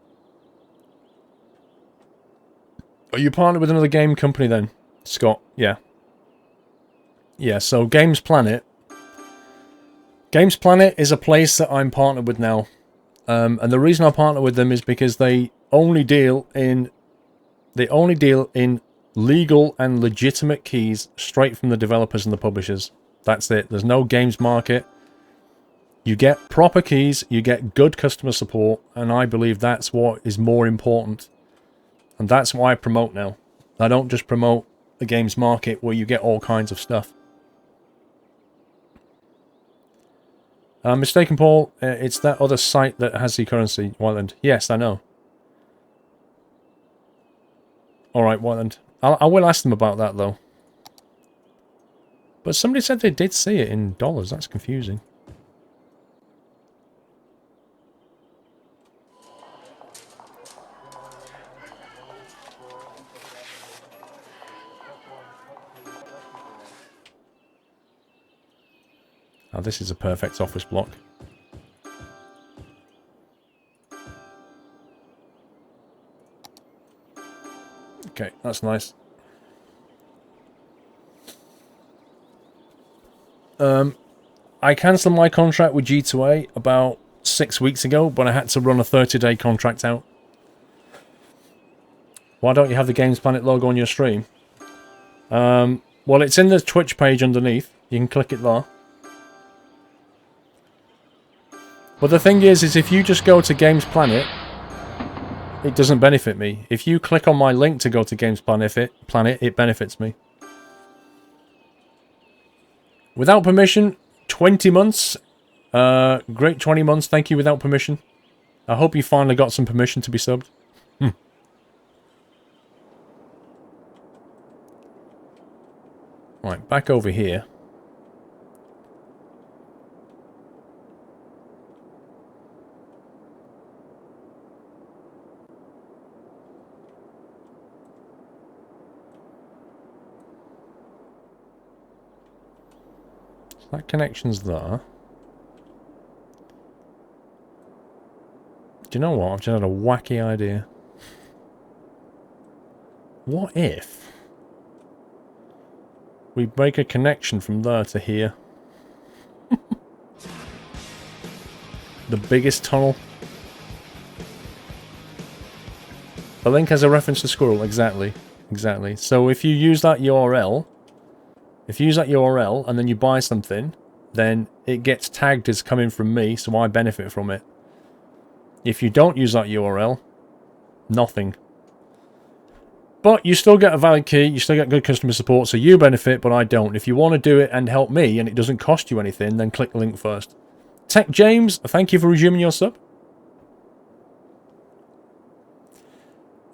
Are you partnered with another game company then, Scott? Yeah. Yeah, so Games Planet. Games Planet is a place that I'm partnered with now. And the reason I partner with them is because they only deal in legal and legitimate keys straight from the developers and the publishers. That's it. There's no games market. You get proper keys, you get good customer support, and I believe that's what is more important. And that's why I promote now. I don't just promote the games market where you get all kinds of stuff. Mistaken Paul, it's that other site that has the currency, Whiteland. Yes, I know. Alright, Whiteland. I will ask them about that, though. But somebody said they did see it in dollars. That's confusing. Oh, this is a perfect office block. Okay, that's nice. I cancelled my contract with G2A about 6 weeks ago, but I had to run a 30-day contract out. Why don't you have the Games Planet logo on your stream? Well, it's in the Twitch page underneath. You can click it there. But the thing is if you just go to Games Planet, it doesn't benefit me. If you click on my link to go to Games Planet, it benefits me. Without permission, 20 months. Great 20 months, thank you, without permission. I hope you finally got some permission to be subbed. Right, back over here. So that connection's there. Do you know what? I've just had a wacky idea. What if we make a connection from there to here? The biggest tunnel. The link has a reference to Squirrel, exactly. Exactly. So if you use that URL, and then you buy something, then it gets tagged as coming from me, so I benefit from it. If you don't use that URL, nothing. But you still get a valid key, you still get good customer support, so you benefit, but I don't. If you want to do it and help me, and it doesn't cost you anything, then click the link first. Tech James, thank you for resuming your sub.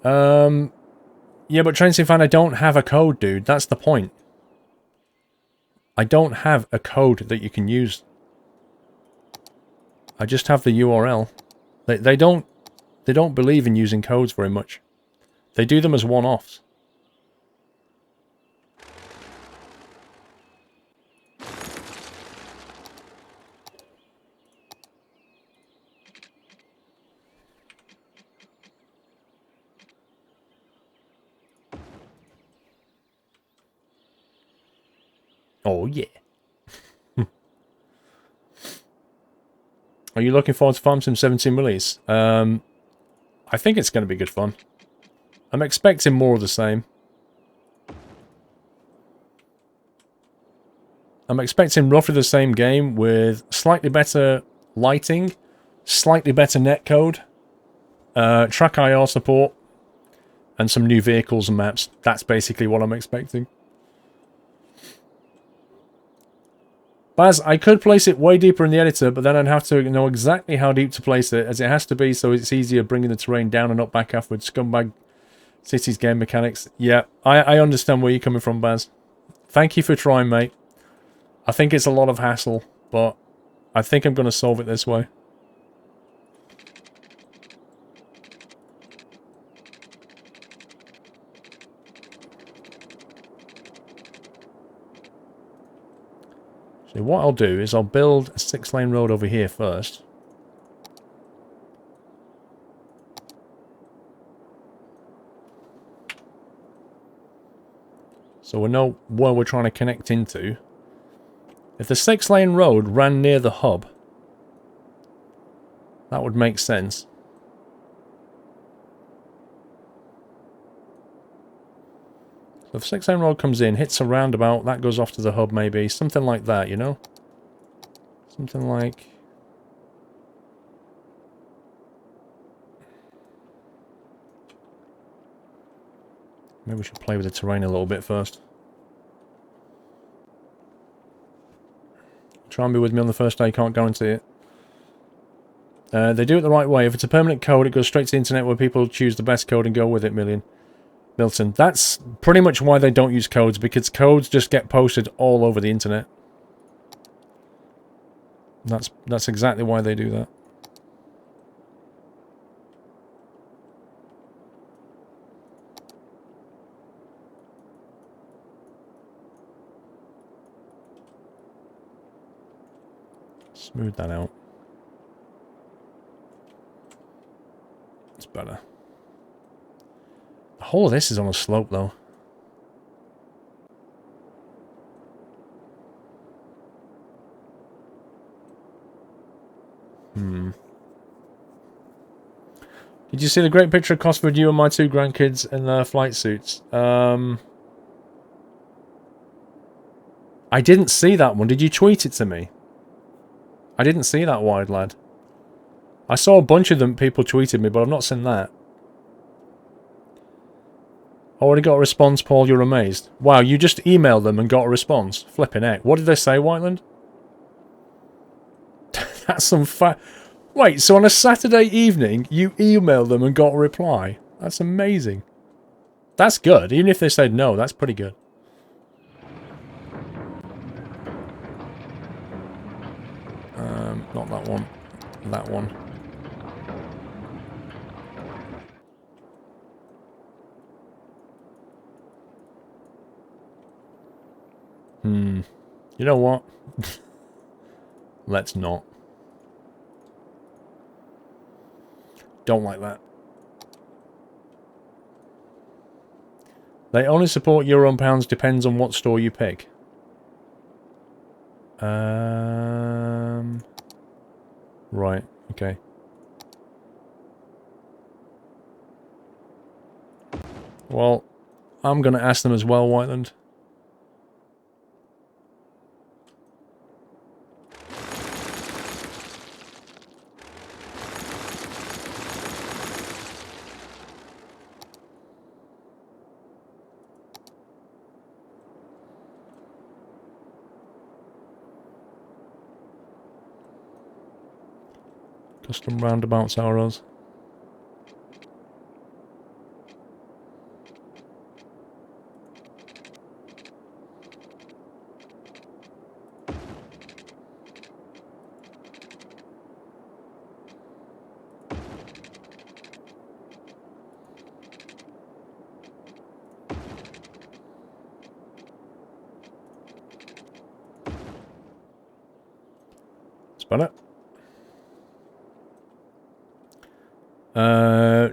Yeah, but Trainsim fan, I don't have a code, dude. That's the point. I don't have a code that you can use. I just have the URL. They don't believe in using codes very much. They do them as one-offs. Oh yeah. Are you looking forward to Farm Sim 17 release? I think it's going to be good fun. I'm expecting more of the same. I'm expecting roughly the same game with slightly better lighting, slightly better netcode, track IR support, and some new vehicles and maps. That's basically what I'm expecting. Baz, I could place it way deeper in the editor, but then I'd have to know exactly how deep to place it, as it has to be so it's easier bringing the terrain down and up back afterwards. Scumbag City's game mechanics. Yeah, I understand where you're coming from, Baz. Thank you for trying, mate. I think it's a lot of hassle, but I think I'm going to solve it this way. So what I'll do is I'll build a 6-lane road over here first. So we know where we're trying to connect into. If the 6-lane road ran near the hub, that would make sense. So if 6-lane road comes in, hits a roundabout, that goes off to the hub maybe. Something like that, you know? Something like... Maybe we should play with the terrain a little bit first. Try and be with me on the first day, can't guarantee it. They do it the right way. If it's a permanent code, it goes straight to the internet where people choose the best code and go with it, million. Milton, that's pretty much why they don't use codes, because codes just get posted all over the internet. That's exactly why they do that. Smooth that out. It's better. The whole of this is on a slope, though. Did you see the great picture of Cosford, you and my 2 grandkids in their flight suits? I didn't see that one. Did you tweet it to me? I didn't see that, wide lad. I saw a bunch of them, people tweeted me, but I've not seen that. Already got a response, Paul, you're amazed. Wow, you just emailed them and got a response. Flipping heck. What did they say, Whiteland? That's some Wait, so on a Saturday evening, you emailed them and got a reply? That's amazing. That's good. Even if they said no, that's pretty good. Not that one. That one. You know what? Let's not. Don't like that. They only support euro and pounds, depends on what store you pick. Right, okay. Well, I'm going to ask them as well, Whiteland. Custom roundabouts are us. Spell it.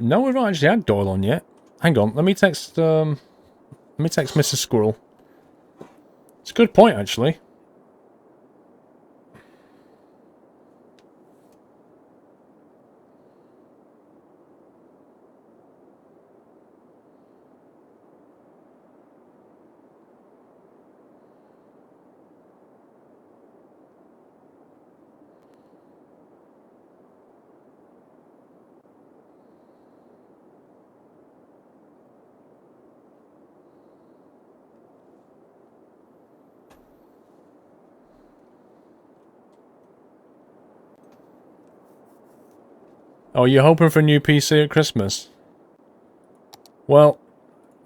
No, we've not actually had Doyle on yet. Hang on, let me text Mrs. Squirrel. It's a good point, actually. Oh, you're hoping for a new PC at Christmas? Well,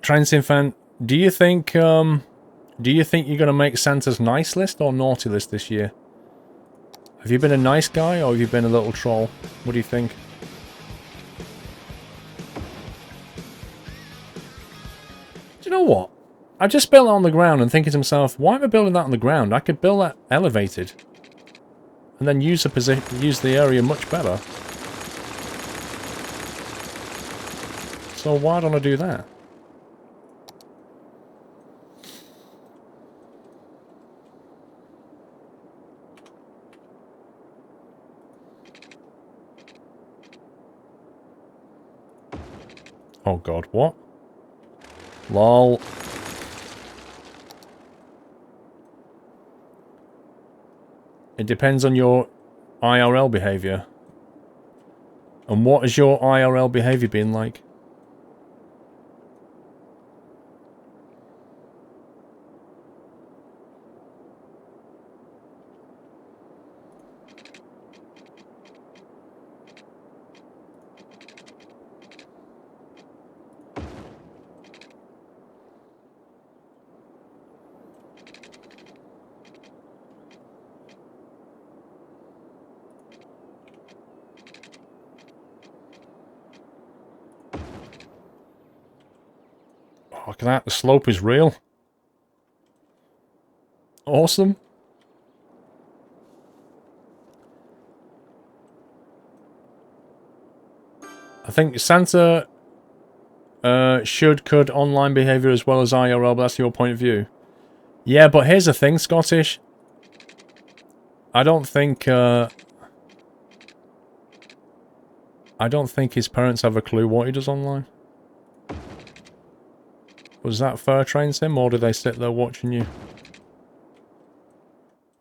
Transient Fan, do you think you're going to make Santa's nice list or naughty list this year? Have you been a nice guy or have you been a little troll? What do you think? Do you know what? I just built it on the ground and thinking to myself, why am I building that on the ground? I could build that elevated. And then use the area much better. So why don't I do that? Oh god, what? LOL. It depends on your IRL behaviour. And what has your IRL behaviour been like? Look at that. The slope is real. Awesome. I think Santa could online behaviour as well as IRL, but that's your point of view. Yeah, but here's the thing, Scottish. I don't think his parents have a clue what he does online. Was that Fur trains him, or do they sit there watching you?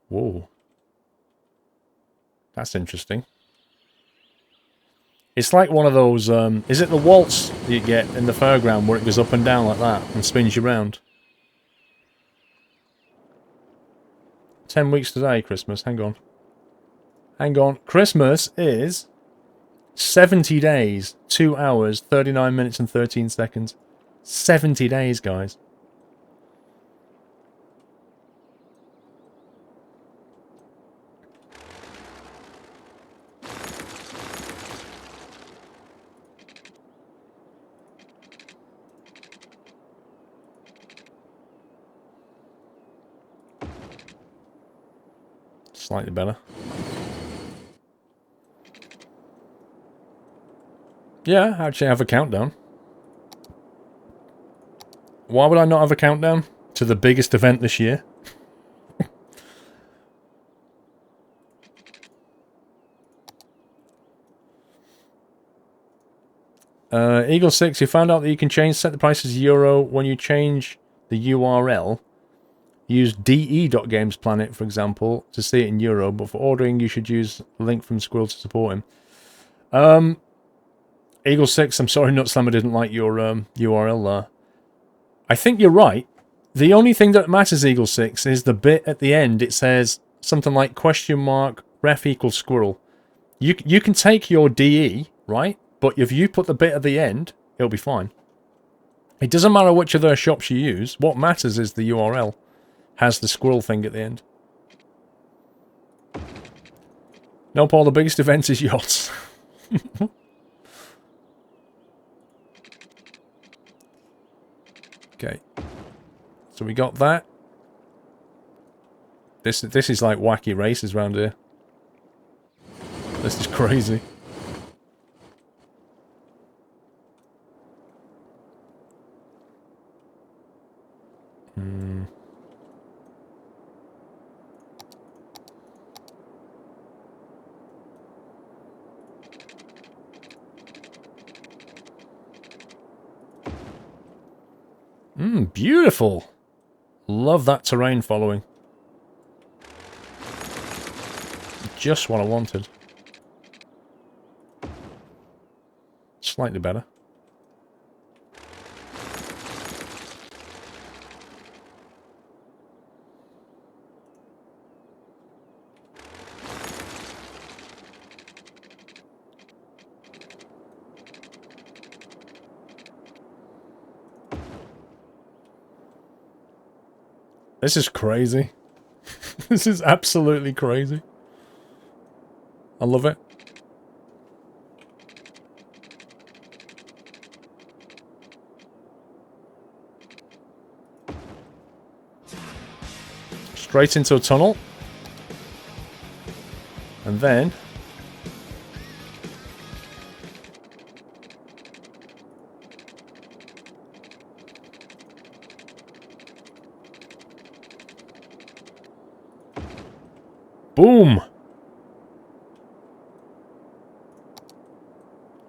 Whoa. That's interesting. It's like one of those, is it the waltz that you get in the fairground where it goes up and down like that and spins you round? 10 weeks today, Christmas. Hang on. Hang on. Christmas is 70 days, 2 hours, 39 minutes and 13 seconds. 70 days, guys. Slightly better. Yeah, I actually have a countdown. Why would I not have a countdown to the biggest event this year? Eagle 6, you found out that you can set the price as euro when you change the URL. Use de.gamesplanet, for example, to see it in euro, but for ordering, you should use the link from Squirrel to support him. Eagle 6, I'm sorry Nutslammer didn't like your URL there. I think you're right. The only thing that matters, Eagle 6, is the bit at the end. It says something like $ref equals squirrel. You can take your DE, right? But if you put the bit at the end, it'll be fine. It doesn't matter which of their shops you use. What matters is the URL has the squirrel thing at the end. No, Paul, the biggest event is yachts. Okay. So we got that. This is like wacky races around here. This is crazy. Beautiful. Love that terrain following. Just what I wanted. Slightly better. This is crazy. This is absolutely crazy. I love it. Straight into a tunnel. And then... boom!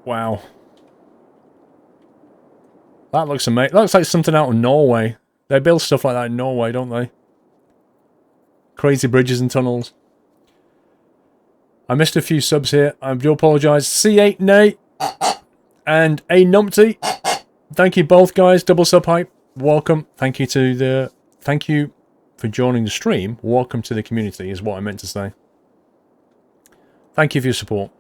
Wow. That looks amazing. That looks like something out of Norway. They build stuff like that in Norway, don't they? Crazy bridges and tunnels. I missed a few subs here. I do apologise. C8 Nate and A Numpty. Thank you both, guys. Double sub hype. Welcome. Thank you to the... Thank you for joining the stream. Welcome to the community is what I meant to say. Thank you for your support.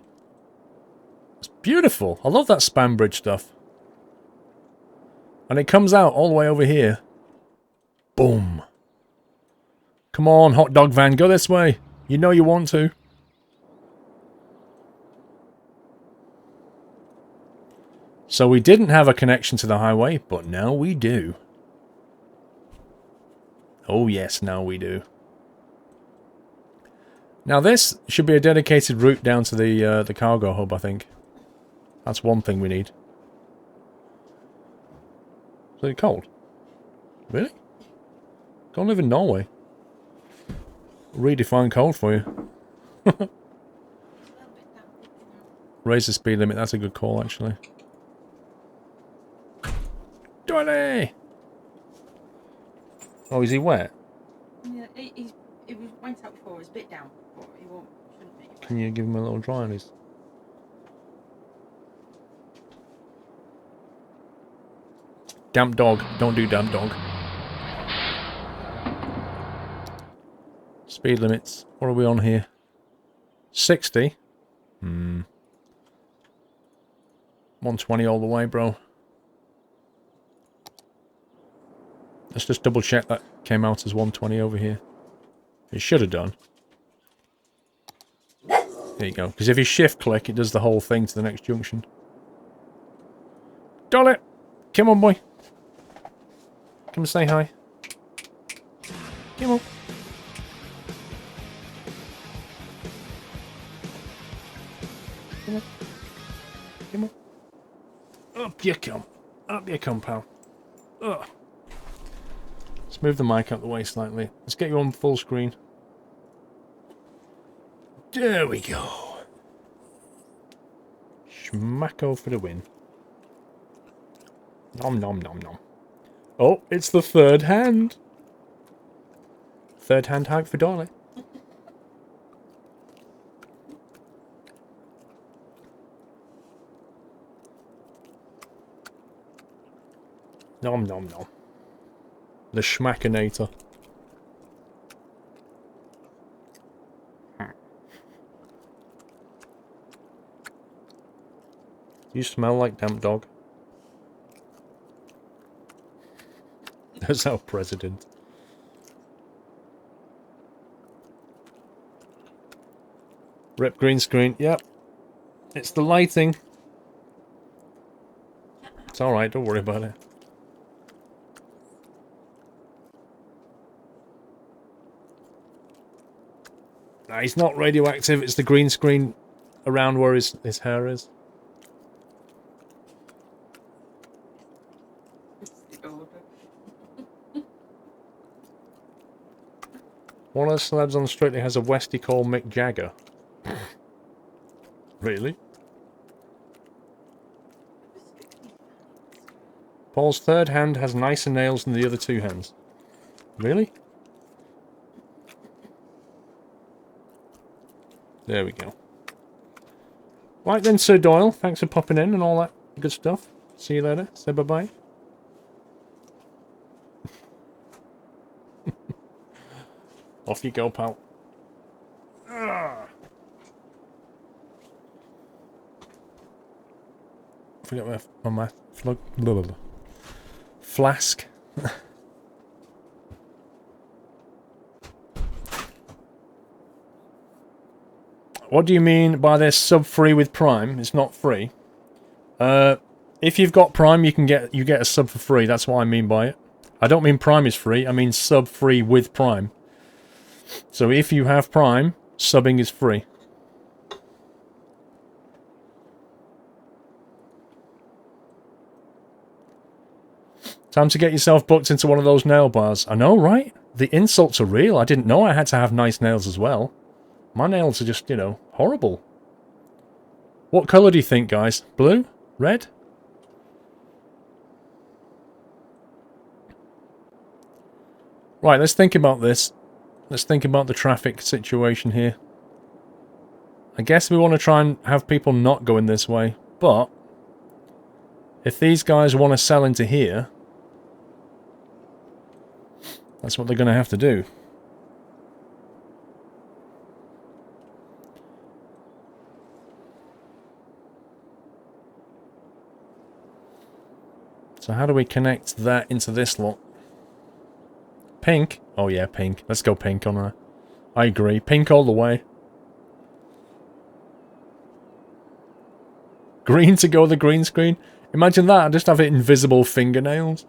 It's beautiful. I love that span bridge stuff. And it comes out all the way over here. Boom. Come on, hot dog van, go this way. You know you want to. So we didn't have a connection to the highway, but now we do. Oh yes, now we do. Now this should be a dedicated route down to the cargo hub, I think. That's one thing we need. Is it cold? Really? Go live in Norway. Redefine cold for you. Raise the speed limit, that's a good call actually. Dolly! Oh, is he wet? Yeah, he went out before, he's a bit down, but he shouldn't be. Can you give him a little dry on his... Damp dog. Don't do damp dog. Speed limits. What are we on here? 60? 120 all the way, bro. Let's just double check that came out as 120 over here. It should have done. There you go. Because if you shift click, it does the whole thing to the next junction. Dolly! Come on, boy. Come say hi. Come on. Come on. Come on. Up you come. Up you come, pal. Ugh. Let's move the mic out the way slightly. Let's get you on full screen. There we go. Schmacko for the win. Nom nom nom nom. Oh, it's the third hand. Third hand hype for Dolly. Nom nom nom. The Schmackinator. You smell like damp dog. That's our president. Rip green screen. Yep. It's the lighting. It's alright, don't worry about it. Nah, he's not radioactive, it's the green screen around where his hair is. One of the celebs on Strictly has a Westie called Mick Jagger. Really? Paul's third hand has nicer nails than the other two hands. Really? There we go. Right then, Sir Doyle. Thanks for popping in and all that good stuff. See you later. Say bye-bye. Off you go, pal. I forget my flask. What do you mean by this sub-free with Prime? It's not free. If you've got Prime, you get a sub for free. That's what I mean by it. I don't mean Prime is free. I mean sub-free with Prime. So if you have Prime, subbing is free. Time to get yourself booked into one of those nail bars. I know, right? The insults are real. I didn't know I had to have nice nails as well. My nails are just, you know, horrible. What colour do you think, guys? Blue? Red? Right, let's think about this. Let's think about the traffic situation here. I guess we want to try and have people not going this way, but if these guys want to sell into here, that's what they're going to have to do. So how do we connect that into this lot? Pink? Oh yeah, pink. Let's go pink on her. I agree. Pink all the way. Green to go the green screen? Imagine that, I just have it invisible fingernails.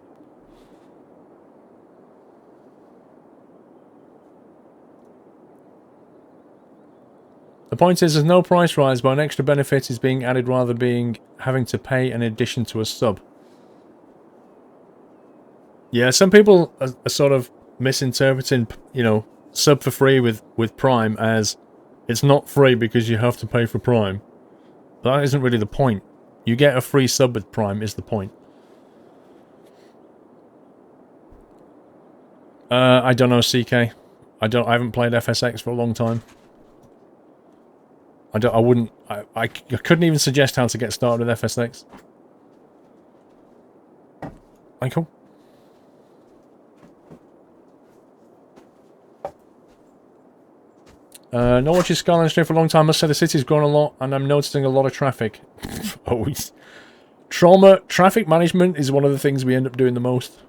The point is, there's no price rise, but an extra benefit is being added rather than having to pay in addition to a sub. Yeah, some people are sort of misinterpreting, you know, sub for free with Prime as it's not free because you have to pay for Prime. But that isn't really the point. You get a free sub with Prime is the point. I don't know, CK. I haven't played FSX for a long time. I couldn't even suggest how to get started with FSX. Michael? Not watching Skylines stream for a long time. I must say the city's grown a lot, and I'm noticing a lot of traffic. Always. Traffic management is one of the things we end up doing the most.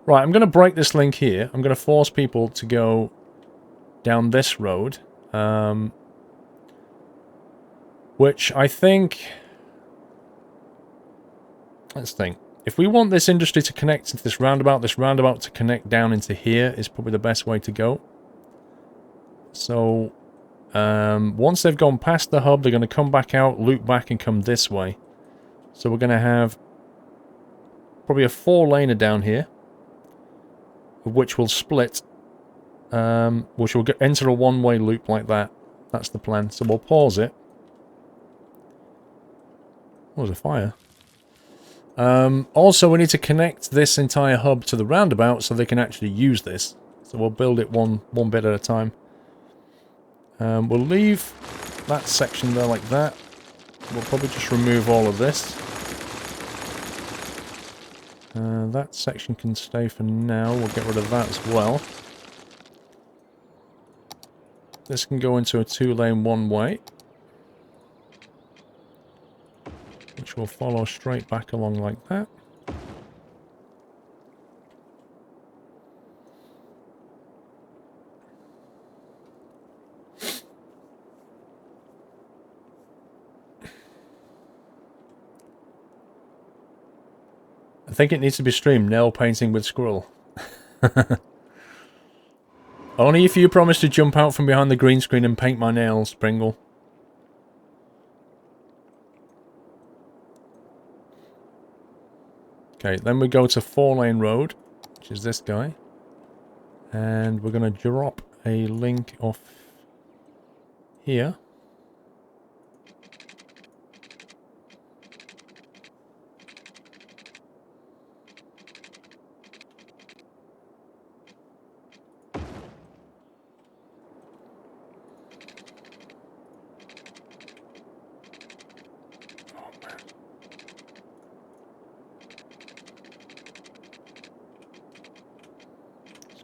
Right, I'm going to break this link here. I'm going to force people to go down this road. Which I think... Let's think. If we want this industry to connect into this roundabout to connect down into here is probably the best way to go. So, once they've gone past the hub, they're going to come back out, loop back, and come this way. So we're going to have probably a 4-laner down here, which will split, which will enter a one-way loop like that. That's the plan. So we'll pause it. Oh, there's a fire. Also, we need to connect this entire hub to the roundabout so they can actually use this. So we'll build it one bit at a time. We'll leave that section there like that. We'll probably just remove all of this. That section can stay for now. We'll get rid of that as well. This can go into a 2-lane one-way, which will follow straight back along like that. I think it needs to be streamed, nail painting with Squirrel. Only if you promise to jump out from behind the green screen and paint my nails, Pringle. Okay, then we go to 4-lane road, which is this guy. And we're going to drop a link off here.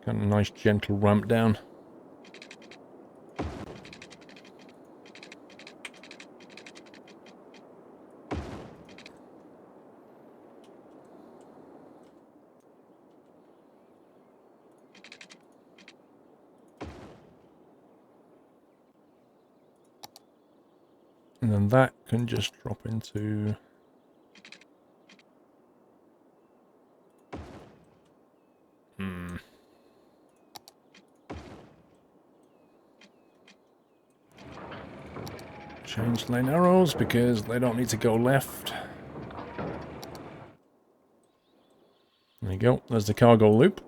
Got a nice gentle ramp down. And then that can just drop into... Change lane arrows because they don't need to go left. There you go. There's the cargo loop.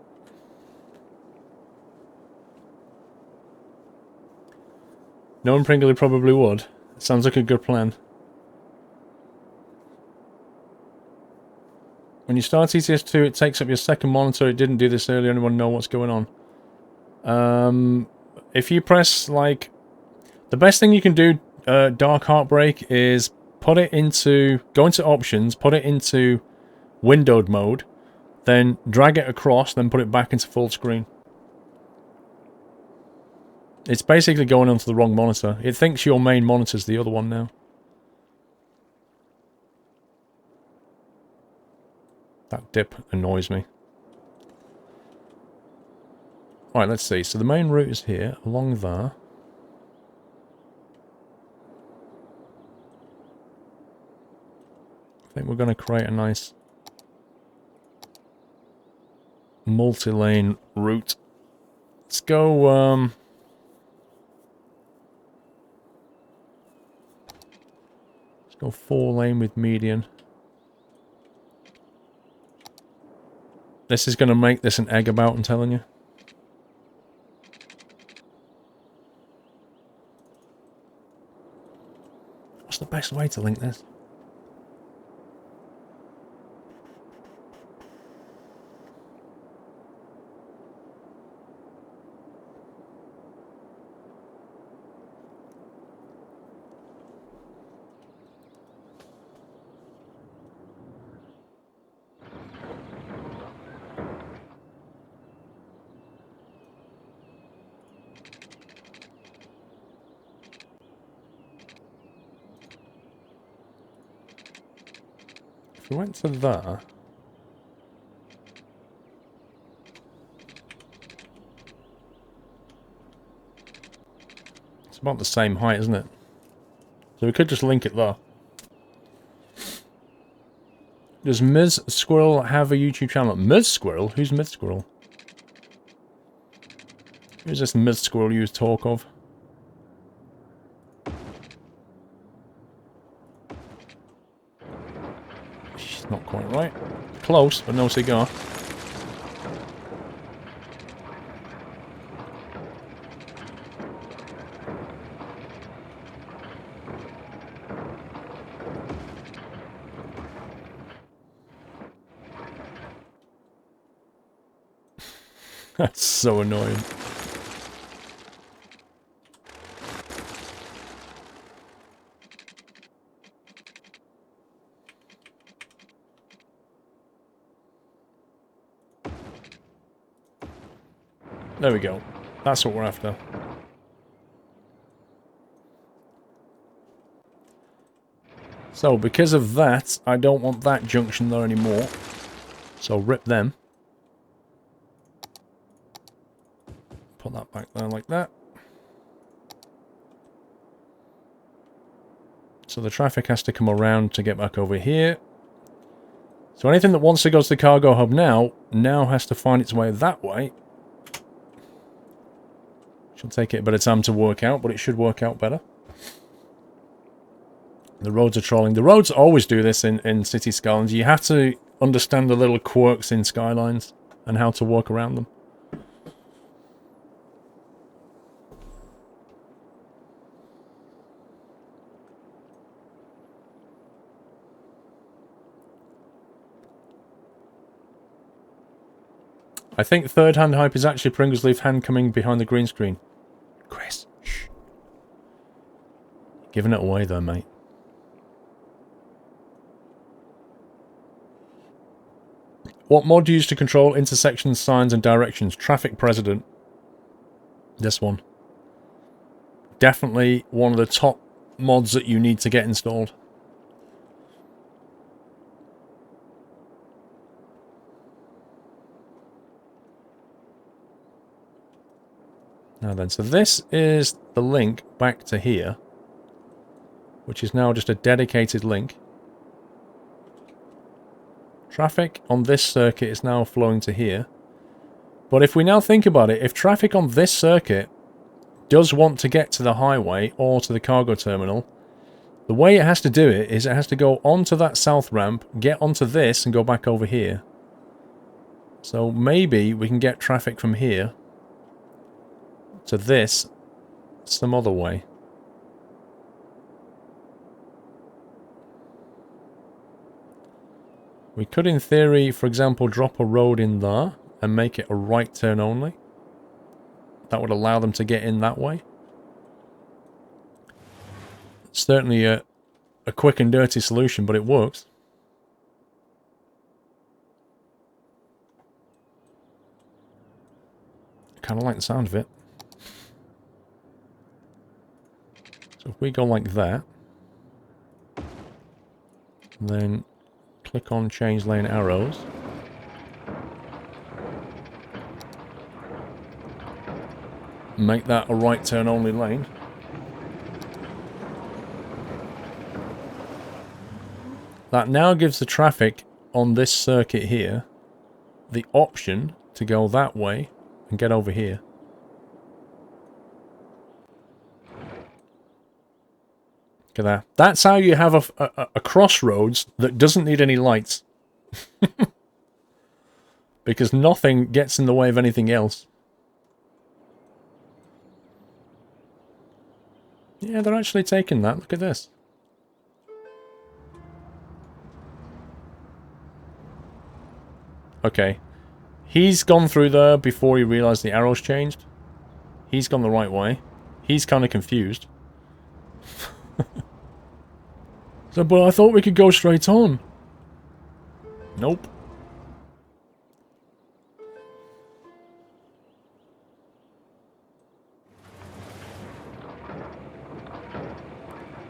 Knowing Pringle probably would. Sounds like a good plan. When you start ETS2, it takes up your second monitor. It didn't do this earlier. Anyone know what's going on? If you press, like... The best thing you can do, Dark Heartbreak, is put it into... Go into options, put it into windowed mode, then drag it across, then put it back into full screen. It's basically going onto the wrong monitor. It thinks your main monitor's the other one now. That dip annoys me. Alright, let's see. So the main route is here, along there. I think we're going to create a nice multi-lane route. Let's go, Go 4-lane with median. This is going to make this an egg about, I'm telling you. What's the best way to link this? If we went to there... It's about the same height, isn't it? So we could just link it there. Does Ms. Squirrel have a YouTube channel? Ms. Squirrel? Who's Ms. Squirrel? Who's this Ms. Squirrel you talk of? She's not quite right. Close, but no cigar. That's so annoying. There we go. That's what we're after. So, because of that, I don't want that junction there anymore. So, rip them. Put that back there like that. So the traffic has to come around to get back over here. So anything that wants to go to the cargo hub now has to find its way that way. Should take it a bit of time to work out, but it should work out better. The roads are trolling. The roads always do this in City Skylines. You have to understand the little quirks in Skylines and how to work around them. I think third hand hype is actually Pringles Leaf hand coming behind the green screen. Chris, shh. Giving it away there, mate. What mod do you use to control intersections, signs, and directions? Traffic President. This one. Definitely one of the top mods that you need to get installed. Now then, so this is the link back to here, which is now just a dedicated link. Traffic on this circuit is now flowing to here. But if we now think about it, if traffic on this circuit does want to get to the highway or to the cargo terminal, the way it has to do it is it has to go onto that south ramp, get onto this, and go back over here. So maybe we can get traffic from here to this some other way. We could, in theory, for example, drop a road in there and make it a right turn only. That would allow them to get in that way. It's certainly a quick and dirty solution, but it works. I kind of like the sound of it. So if we go like that, then click on change lane arrows. Make that a right turn only lane. That now gives the traffic on this circuit here the option to go that way and get over here. Look at that. That's how you have a crossroads that doesn't need any lights. Because nothing gets in the way of anything else. Yeah, they're actually taking that. Look at this. Okay. He's gone through there before he realised the arrows changed. He's gone the right way. He's kind of confused. So, but I thought we could go straight on. Nope.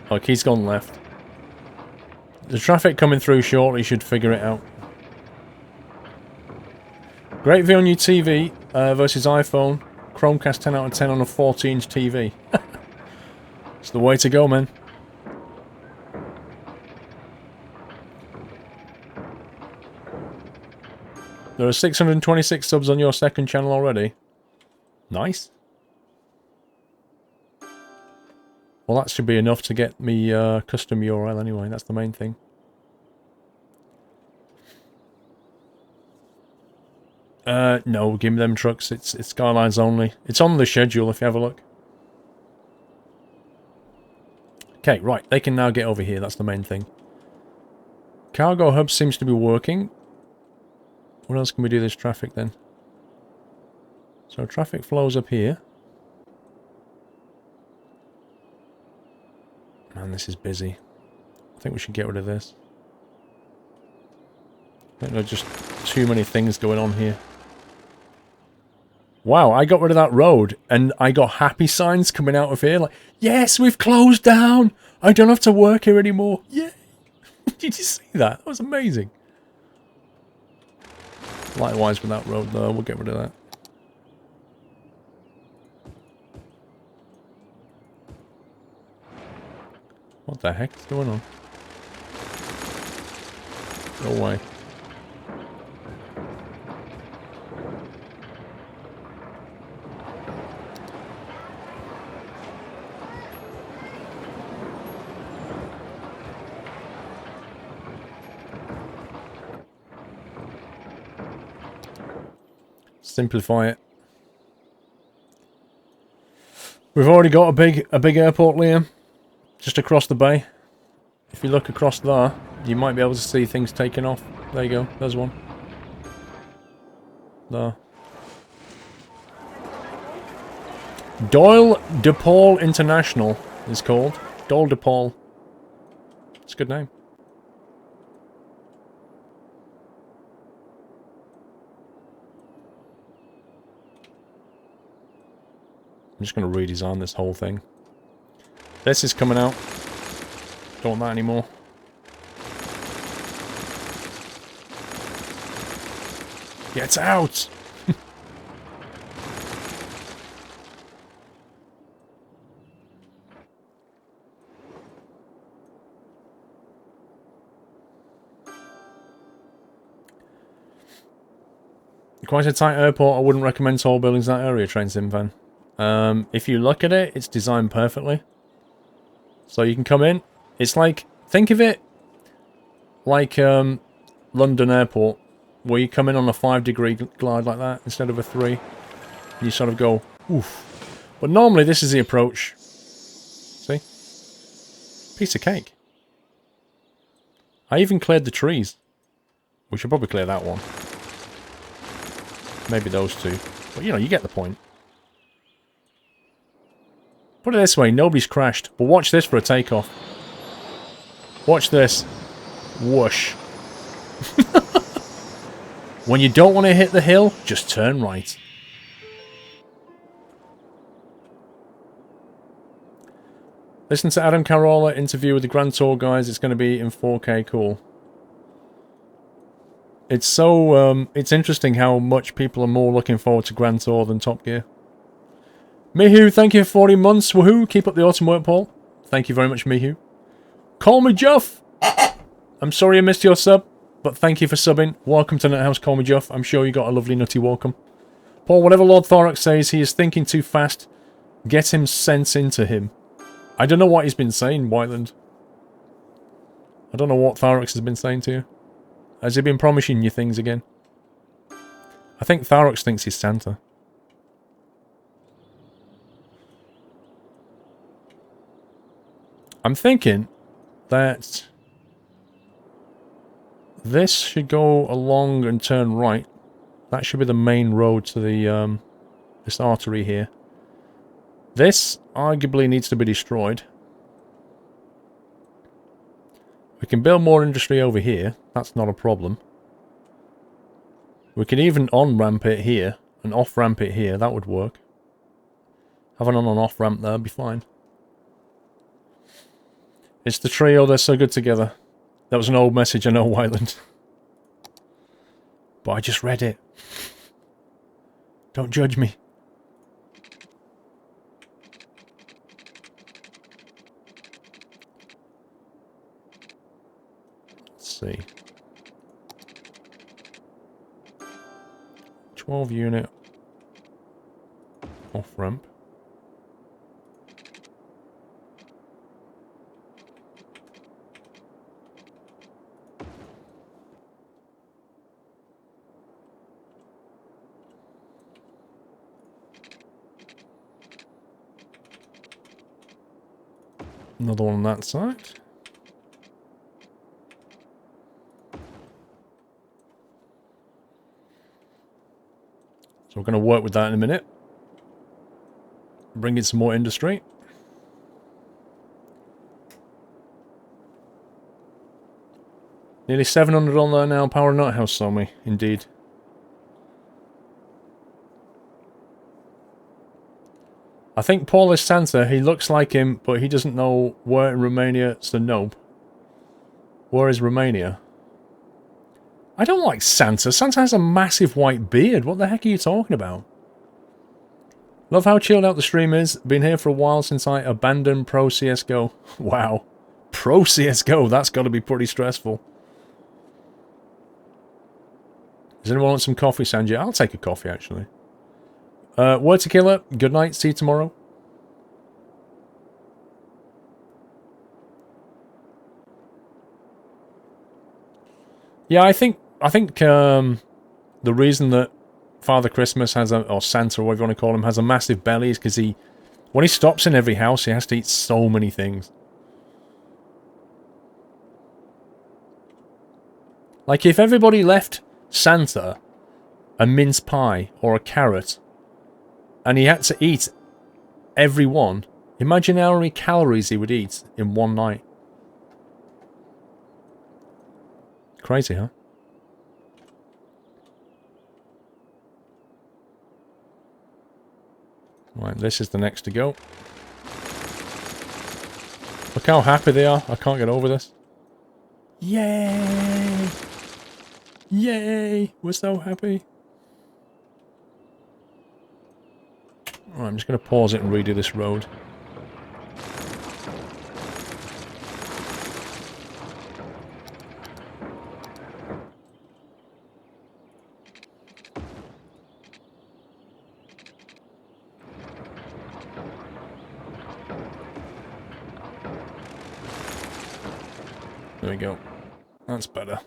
Look, he's gone left. The traffic coming through shortly should figure it out. Great view on your TV versus iPhone. Chromecast 10 out of 10 on a 40-inch TV. It's the way to go, man. There are 626 subs on your second channel already. Nice. Well, that should be enough to get me custom URL anyway. That's the main thing. No, give me them trucks. It's Skylines only. It's on the schedule if you have a look. Okay, right. They can now get over here. That's the main thing. Cargo hub seems to be working. What else can we do this traffic then? So traffic flows up here. Man, this is busy. I think we should get rid of this. I think there are just too many things going on here. Wow, I got rid of that road and I got happy signs coming out of here like, yes, we've closed down. I don't have to work here anymore. Yay. Did you see that? That was amazing. Likewise with that road though, we'll get rid of that. What the heck is going on? No way. Simplify it. We've already got a big airport, Liam. Just across the bay. If you look across there, you might be able to see things taking off. There you go. There's one. There. Doyle DePaul International is called. Doyle DePaul. It's a good name. I'm just going to redesign this whole thing. This is coming out. Don't want that anymore. Get out! Quite a tight airport. I wouldn't recommend tall buildings in that area, Train Sim Van. If you look at it, it's designed perfectly. So you can come in. It's like, think of it like London Airport, where you come in on a 5-degree glide like that instead of a 3. And you sort of go, oof. But normally this is the approach. See? Piece of cake. I even cleared the trees. We should probably clear that one. Maybe those two. But you know, you get the point. Put it this way, nobody's crashed. But watch this for a takeoff. Watch this. Whoosh. When you don't want to hit the hill, just turn right. Listen to Adam Carolla interview with the Grand Tour guys. It's going to be in 4K. Cool. It's so, it's interesting how much people are more looking forward to Grand Tour than Top Gear. Mihu, thank you for 40 months. Woohoo! Keep up the awesome work, Paul. Thank you very much, Mihu. Call me Juff! I'm sorry I missed your sub, but thank you for subbing. Welcome to Net House, Call me Juff. I'm sure you got a lovely nutty welcome. Paul, whatever Lord Thorax says, he is thinking too fast. Get him sense into him. I don't know what he's been saying, Whiteland. I don't know what Tharox has been saying to you. Has he been promising you things again? I think Tharox thinks he's Santa. I'm thinking that this should go along and turn right. That should be the main road to the this artery here. This arguably needs to be destroyed. We can build more industry over here. That's not a problem. We can even on-ramp it here and off-ramp it here. That would work. Have an on and off-ramp there, be fine. It's the trio, they're so good together. That was an old message, I know, Wyland. But I just read it. Don't judge me. Let's see. 12 unit off-ramp. Another one on that side. So we're going to work with that in a minute. Bring in some more industry. Nearly 700 on there now. Power Nut House saw me, indeed. I think Paul is Santa. He looks like him, but he doesn't know where in Romania it's the nope. Where is Romania? I don't like Santa. Santa has a massive white beard. What the heck are you talking about? Love how chilled out the stream is. Been here for a while since I abandoned Pro CSGO. Wow. Pro CSGO, that's got to be pretty stressful. Does anyone want some coffee, Sanjay? I'll take a coffee, actually. Word to Killer, good night, see you tomorrow. Yeah, I think the reason that Father Christmas has a, or Santa, or whatever you want to call him, has a massive belly is because when he stops in every house, he has to eat so many things. Like, if everybody left Santa a mince pie or a carrot, and he had to eat every one, imagine how many calories he would eat in one night. Crazy, huh? Right, this is the next to go. Look how happy they are. I can't get over this. Yay! Yay! We're so happy. Right, I'm just going to pause it and redo this road. There we go. That's better.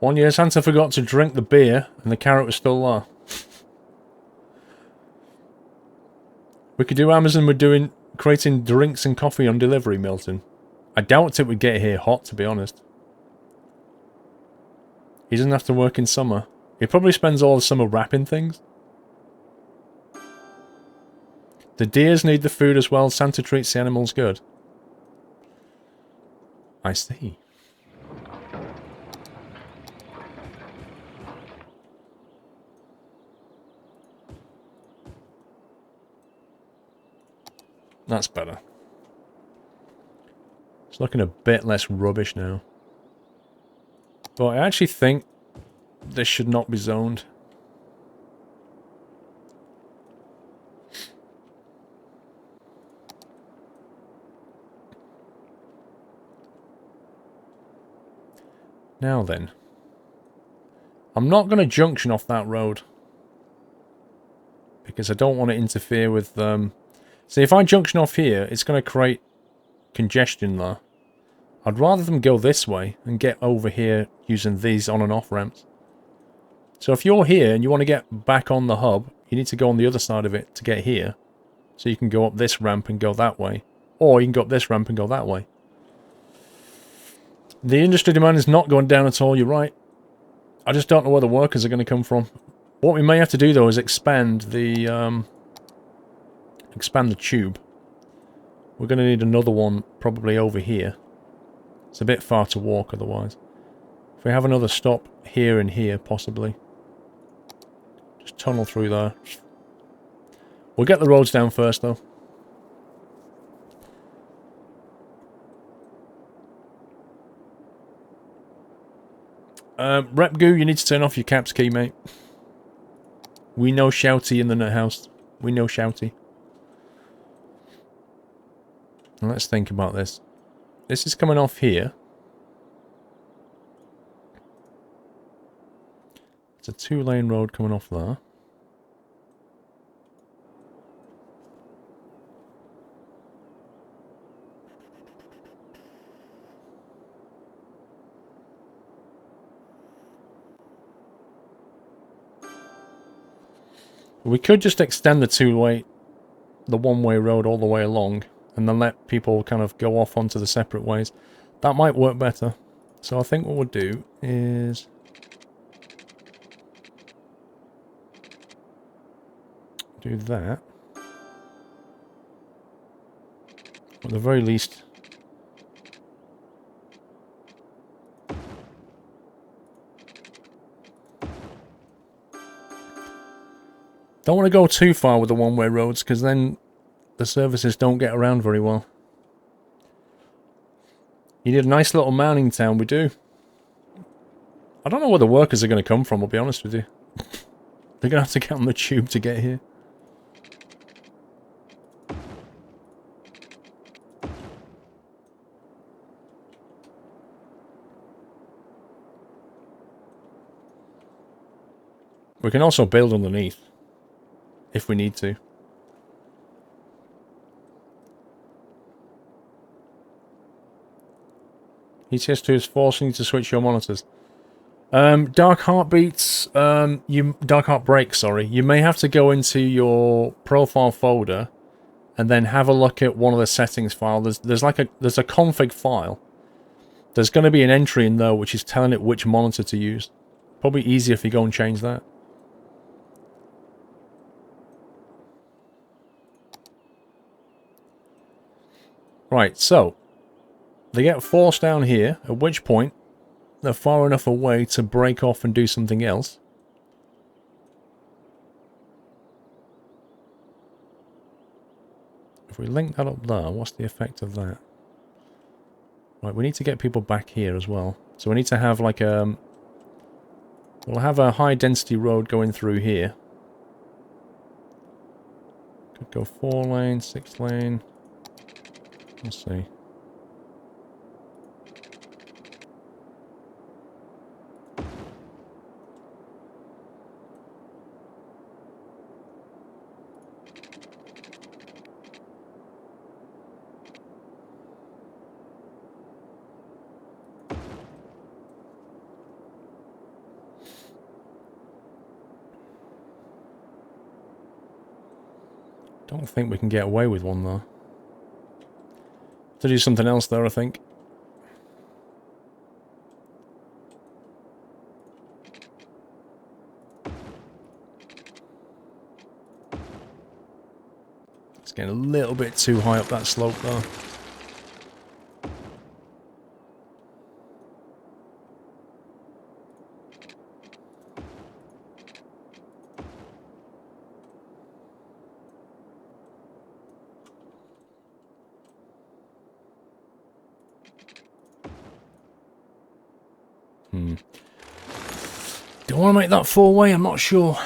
1 year Santa forgot to drink the beer and the carrot was still there. We could do Amazon with creating drinks and coffee on delivery, Milton. I doubt it would get here hot, to be honest. He doesn't have to work in summer. He probably spends all the summer wrapping things. The deers need the food as well. Santa treats the animals good. I see. That's better. It's looking a bit less rubbish now. But I actually think this should not be zoned. Now then. I'm not going to junction off that road. Because I don't want to interfere with... See, if I junction off here, it's going to create congestion there. I'd rather them go this way and get over here using these on and off ramps. So if you're here and you want to get back on the hub, you need to go on the other side of it to get here. So you can go up this ramp and go that way. Or you can go up this ramp and go that way. The industry demand is not going down at all, you're right. I just don't know where the workers are going to come from. What we may have to do, though, is expand the tube. We're going to need another one probably over here. It's a bit far to walk otherwise. If we have another stop here and here, possibly. Just tunnel through there. We'll get the roads down first, though. Rep Goo, you need to turn off your caps key, mate. We know Shouty in the nut house. We know Shouty. Now let's think about this. This is coming off here. It's a 2-lane road coming off there. We could just extend the one-way road all the way along, and then let people kind of go off onto the separate ways. That might work better. So I think what we'll do is... do that. At the very least... don't want to go too far with the one-way roads, because then the services don't get around very well. You need a nice little mining town, we do. I don't know where the workers are going to come from, I'll be honest with you. They're going to have to get on the tube to get here. We can also build underneath. If we need to. ETS2 is forcing you to switch your monitors. Dark Heartbeats, Dark Heartbreak, sorry. You may have to go into your profile folder and then have a look at one of the settings file. There's a config file. There's going to be an entry in there which is telling it which monitor to use. Probably easier if you go and change that. Right, so, they get forced down here, at which point they're far enough away to break off and do something else. If we link that up there, what's the effect of that? Right, we need to get people back here as well. So we need to have like a... we'll have a high density road going through here. Could go 4 lane, 6 lane... let's see. Don't think we can get away with one though. To do something else there, I think. It's getting a little bit too high up that slope there. Do I want to make that 4-way? I'm not sure.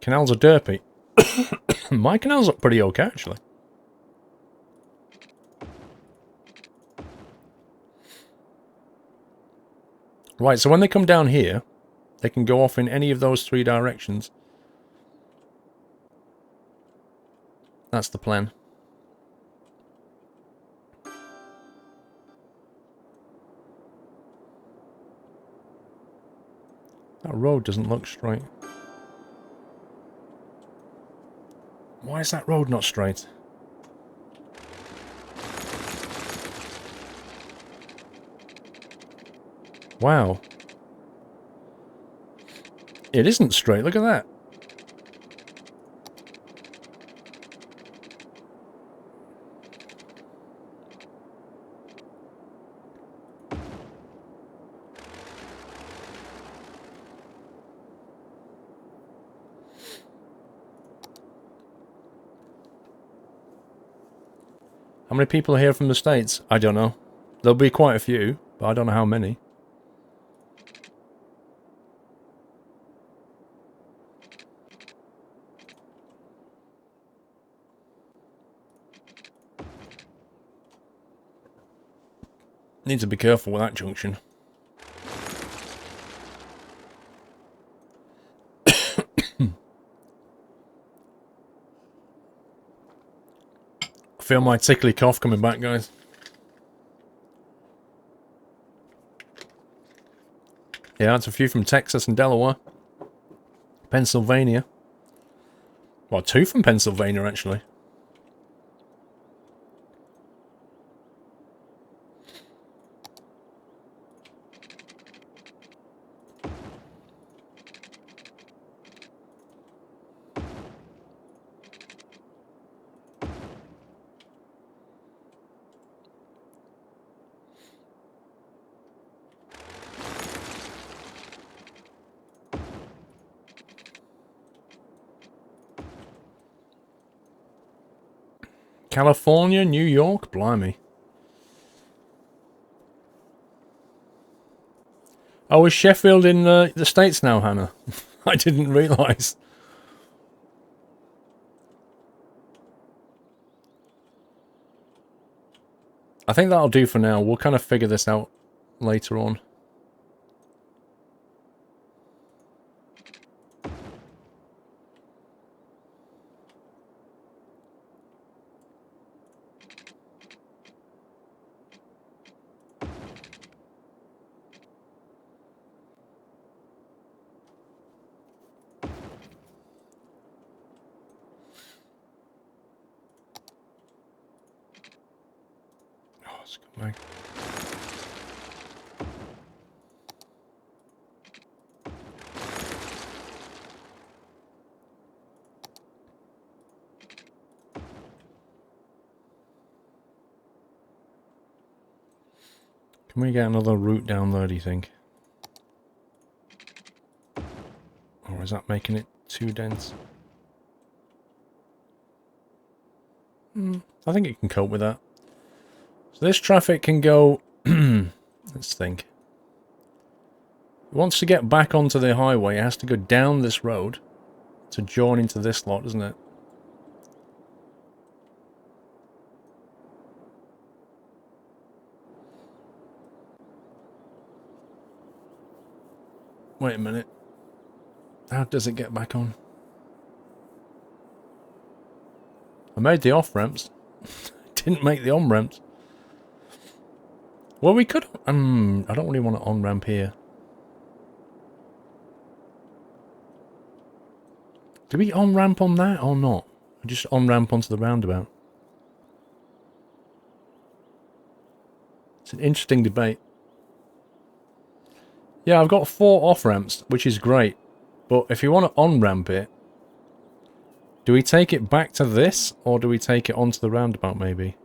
Canals are derpy. My canals look pretty okay, actually. Right, so when they come down here, they can go off in any of those 3 directions. That's the plan. That road doesn't look straight. Why is that road not straight? Wow. It isn't straight, look at that. How many people are here from the States? I don't know. There'll be quite a few, but I don't know how many. Need to be careful with that junction. I feel my tickly cough coming back, guys. Yeah, that's a few from Texas and Delaware. Pennsylvania. Well, 2 from Pennsylvania, actually. California, New York, blimey. Oh, is Sheffield in the States now, Hannah? I didn't realise. I think that'll do for now. We'll kind of figure this out later on. Oh, it's come back. Can we get another route down there, do you think? Or is that making it too dense? I think it can cope with that. So this traffic can go... Let's think. It wants to get back onto the highway. It has to go down this road to join into this lot, doesn't it? Wait a minute. How does it get back on? I made the off-ramps. Didn't make the on-ramps. Well, we could... I don't really want to on-ramp here. Do we on-ramp on that or not? Or just on-ramp onto the roundabout? It's an interesting debate. Yeah, I've got 4 off-ramps, which is great. But if you want to on-ramp it, do we take it back to this, or do we take it onto the roundabout, maybe?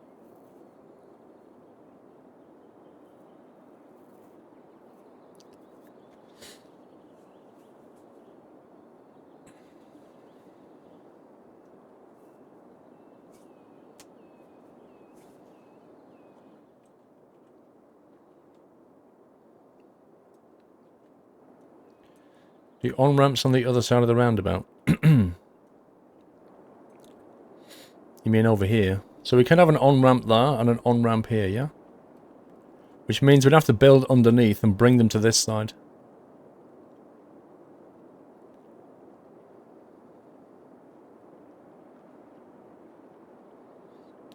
The on-ramps on the other side of the roundabout. You mean over here? So we can have an on-ramp there and an on-ramp here, yeah? Which means we'd have to build underneath and bring them to this side.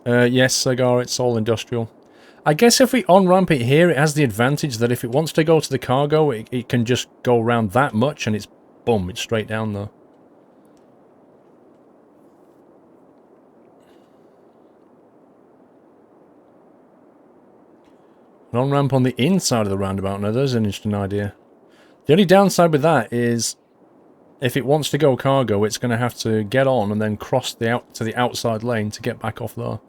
Yes, Cigar, it's all industrial. I guess if we on-ramp it here, it has the advantage that if it wants to go to the cargo, it can just go around that much and it's, boom, it's straight down there. An on-ramp on the inside of the roundabout, now there's an interesting idea. The only downside with that is, if it wants to go cargo, it's going to have to get on and then cross to the outside lane to get back off there.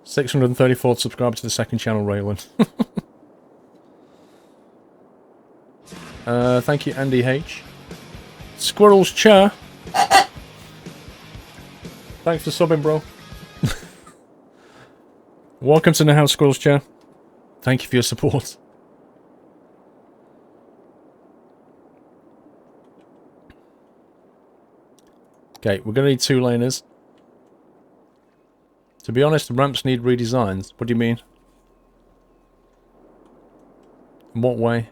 $634 subscriber to the second channel, Raylan. Thank you, Andy H. Squirrel's chair. Thanks for subbing, bro. Welcome to the house, Squirrel's chair. Thank you for your support. Okay, we're going to need 2-laners. To be honest, the ramps need redesigns. What do you mean? In what way?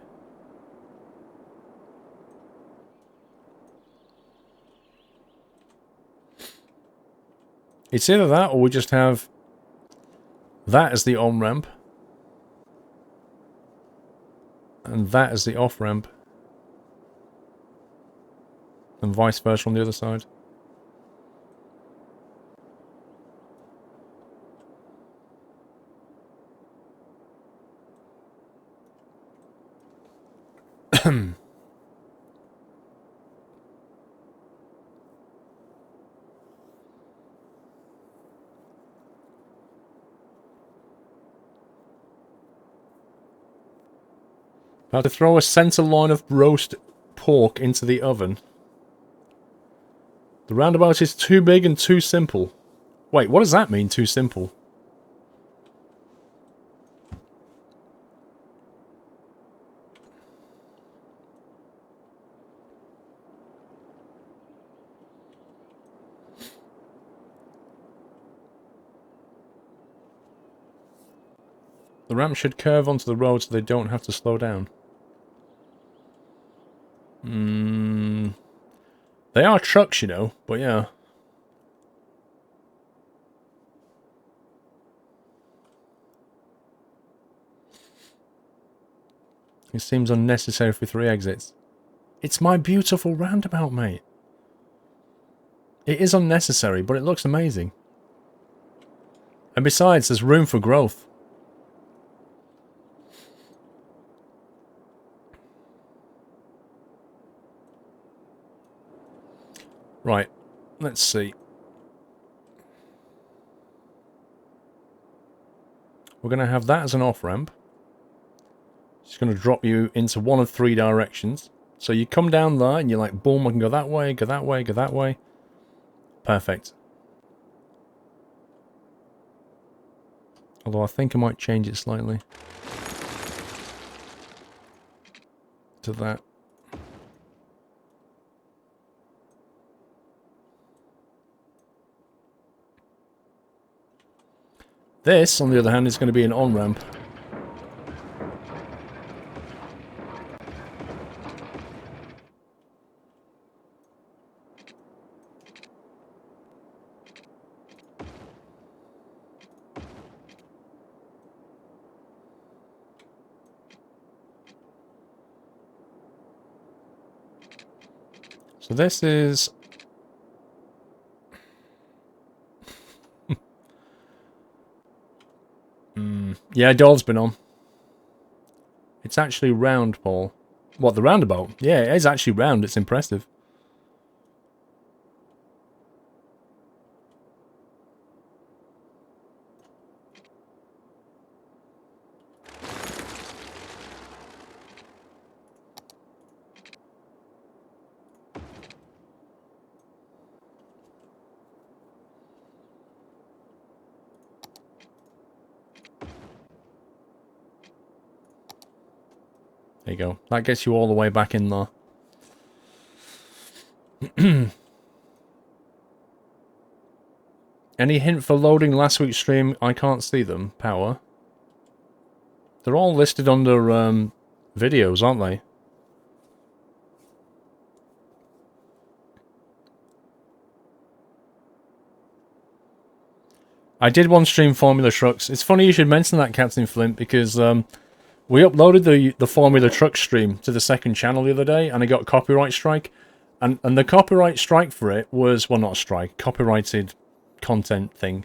It's either that or we just have that as the on-ramp and that as the off-ramp and vice versa on the other side. Now to throw a center line of roast pork into the oven. The roundabout is too big and too simple. Wait, what does that mean, too simple? The ramp should curve onto the road so they don't have to slow down. They are trucks, you know, but yeah. It seems unnecessary for 3 exits. It's my beautiful roundabout, mate. It is unnecessary, but it looks amazing. And besides, there's room for growth. Right, let's see. We're going to have that as an off-ramp. It's going to drop you into one of 3 directions. So you come down there and you're like, boom, I can go that way, go that way, go that way. Perfect. Although I think I might change it slightly. To that. This, on the other hand, is going to be an on-ramp. So this is... Yeah, Doll's been on. It's actually round, Paul. What, the roundabout? Yeah, it is actually round. It's impressive. There you go. That gets you all the way back in there. Any hint for loading last week's stream? I can't see them. Power. They're all listed under videos, aren't they? I did one stream Formula Trucks. It's funny you should mention that, Captain Flint, because we uploaded the Formula Truck stream to the second channel the other day, and I got a copyright strike. And the copyright strike for it was, well, not a strike, copyrighted content thing,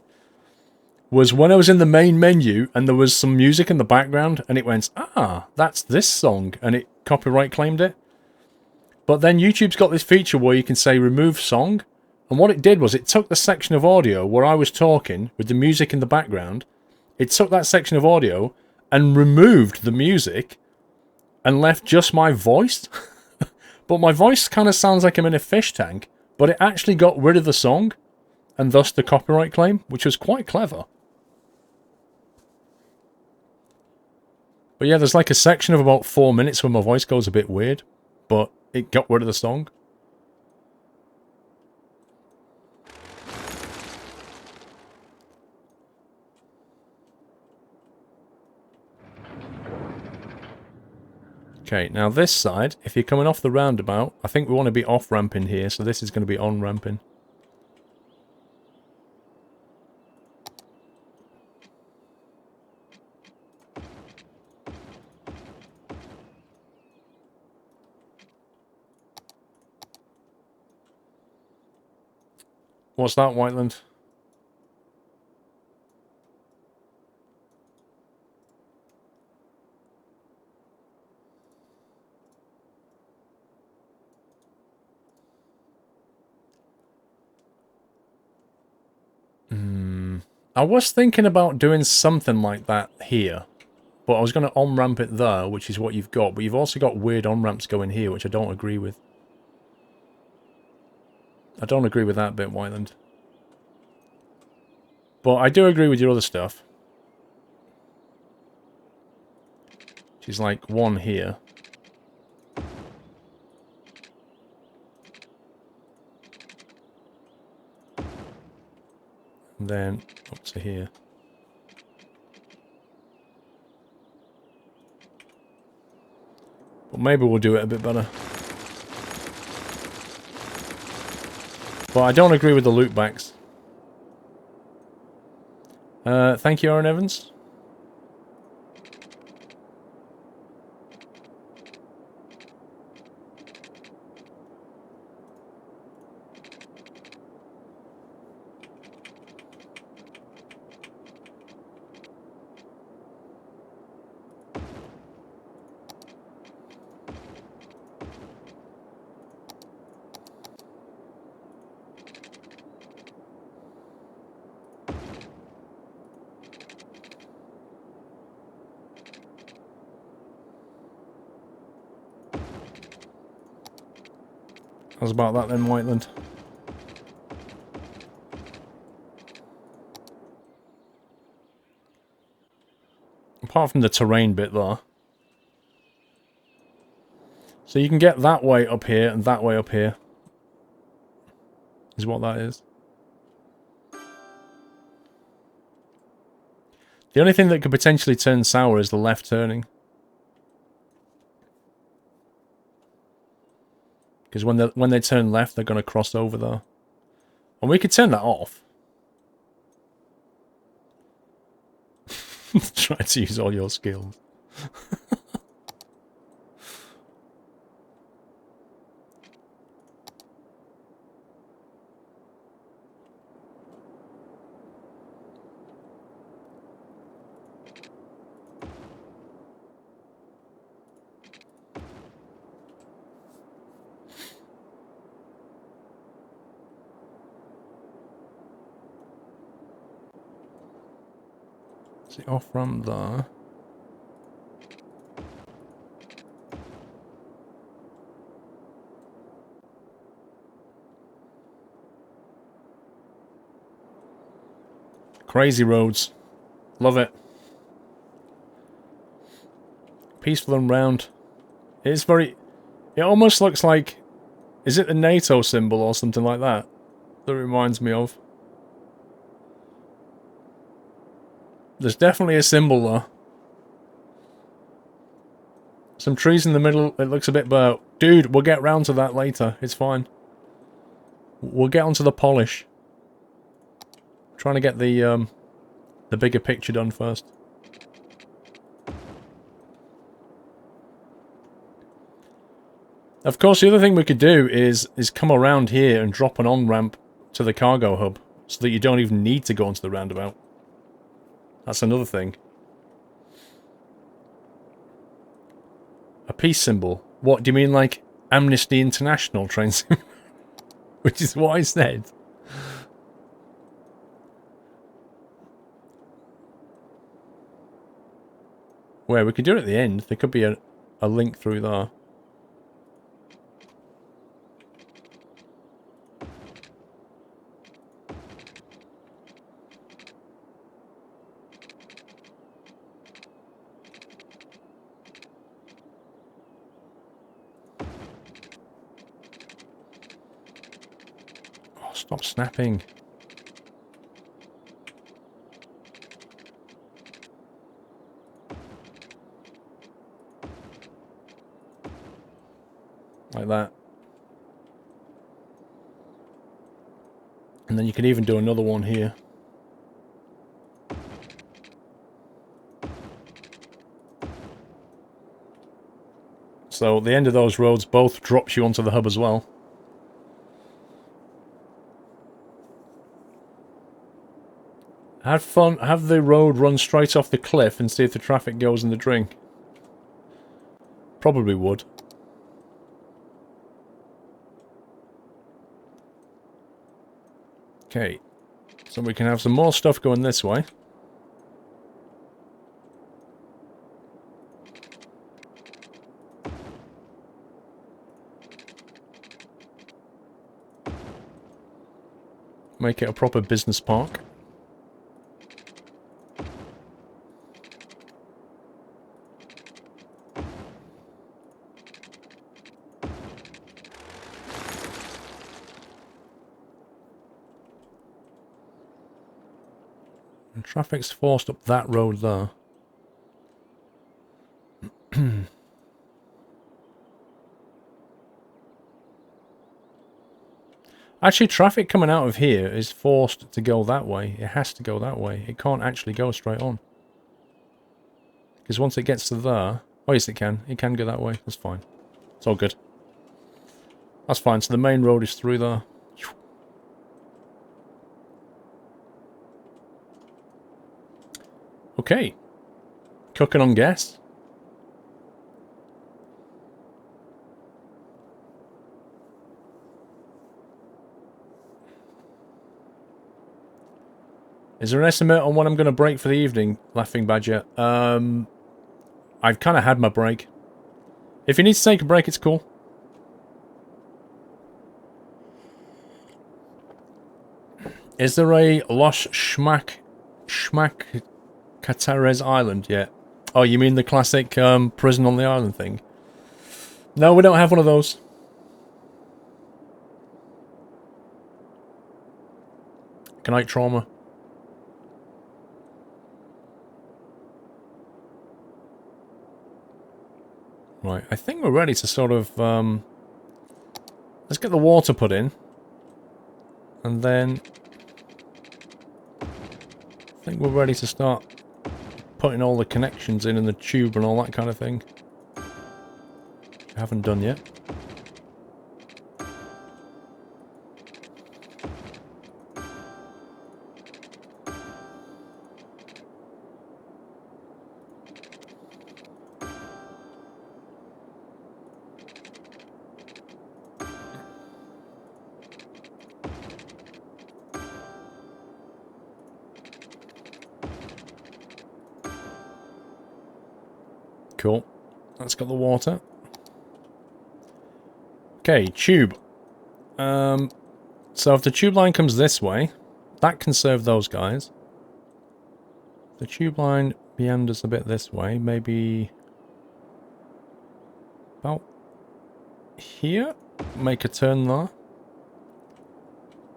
was when I was in the main menu and there was some music in the background, and it went, ah, that's this song, and it copyright claimed it. But then YouTube's got this feature where you can say remove song, and what it did was it took the section of audio where I was talking with the music in the background, it took that section of audio and removed the music and left just my voice. But my voice kind of sounds like I'm in a fish tank, but it actually got rid of the song and thus the copyright claim, which was quite clever. But yeah, there's like a section of about 4 minutes where my voice goes a bit weird, but it got rid of the song. Okay, now this side, if you're coming off the roundabout, I think we want to be off-ramping here, so this is going to be on-ramping. What's that, Whiteland? I was thinking about doing something like that here, but I was going to on-ramp it there, which is what you've got, but you've also got weird on-ramps going here, which I don't agree with. I don't agree with that bit, Whiteland. But I do agree with your other stuff. Which is like one here. And then up to here. But maybe we'll do it a bit better. But I don't agree with the loopbacks. Thank you, Aaron Evans. How's about that then, Whiteland? Apart from the terrain bit there. So you can get that way up here and that way up here. Is what that is. The only thing that could potentially turn sour is the left turning. Because when they turn left, they're going to cross over there. And we could turn that off. Try to use all your skills. Off from there. Crazy roads. Love it. Peaceful and round. It's very... It almost looks like... Is it the NATO symbol or something like that? That reminds me of. There's definitely a symbol there. Some trees in the middle, it looks a bit burnt. Dude, we'll get round to that later. It's fine. We'll get onto the polish. Trying to get the the bigger picture done first. Of course, the other thing we could do is come around here and drop an on-ramp to the cargo hub, so that you don't even need to go onto the roundabout. That's another thing. A peace symbol. What, do you mean like Amnesty International trains? Which is what I said. Where we could do it at the end. There could be a link through there. Oh, stop snapping. Like that. And then you can even do another one here. So the end of those roads both drops you onto the hub as well. Have fun. Have the road run straight off the cliff and see if the traffic goes in the drink. Probably would. Okay, so we can have some more stuff going this way. Make it a proper business park. And traffic's forced up that road there. Actually, traffic coming out of here is forced to go that way. It has to go that way. It can't actually go straight on. Because once it gets to there... Oh, yes, it can. It can go that way. That's fine. It's all good. That's fine. So the main road is through there. Okay. Cooking on gas. Is there an estimate on what I'm going to break for the evening, Laughing Badger? I've kind of had my break. If you need to take a break, it's cool. Is there a Los Schmack Catares Island yet? Oh, you mean the classic prison on the island thing? No, we don't have one of those. Good night, Trauma. Right, I think we're ready to sort of, let's get the water put in. And then, I think we're ready to start putting all the connections in and the tube and all that kind of thing. Haven't done yet. Cool. That's got the water. Okay, tube. So if the tube line comes this way, that can serve those guys. The tube line meanders a bit this way, maybe about here. Make a turn there.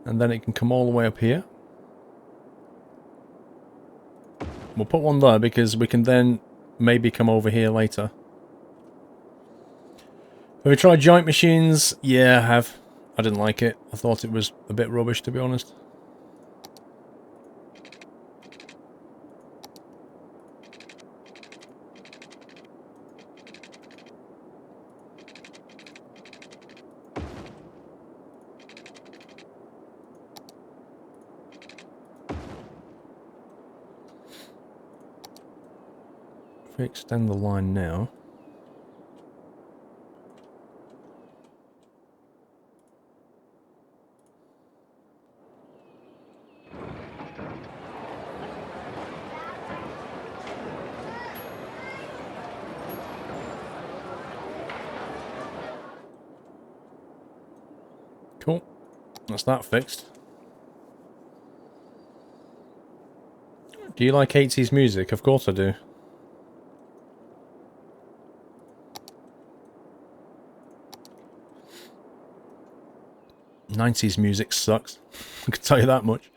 And then it can come all the way up here. We'll put one there because we can then maybe come over here later. Have we tried giant machines? Yeah, I have. I didn't like it. I thought it was a bit rubbish, to be honest. If we extend the line now. Cool. That's that fixed. Do you like 80s music? Of course I do. 90s music sucks. I can tell you that much.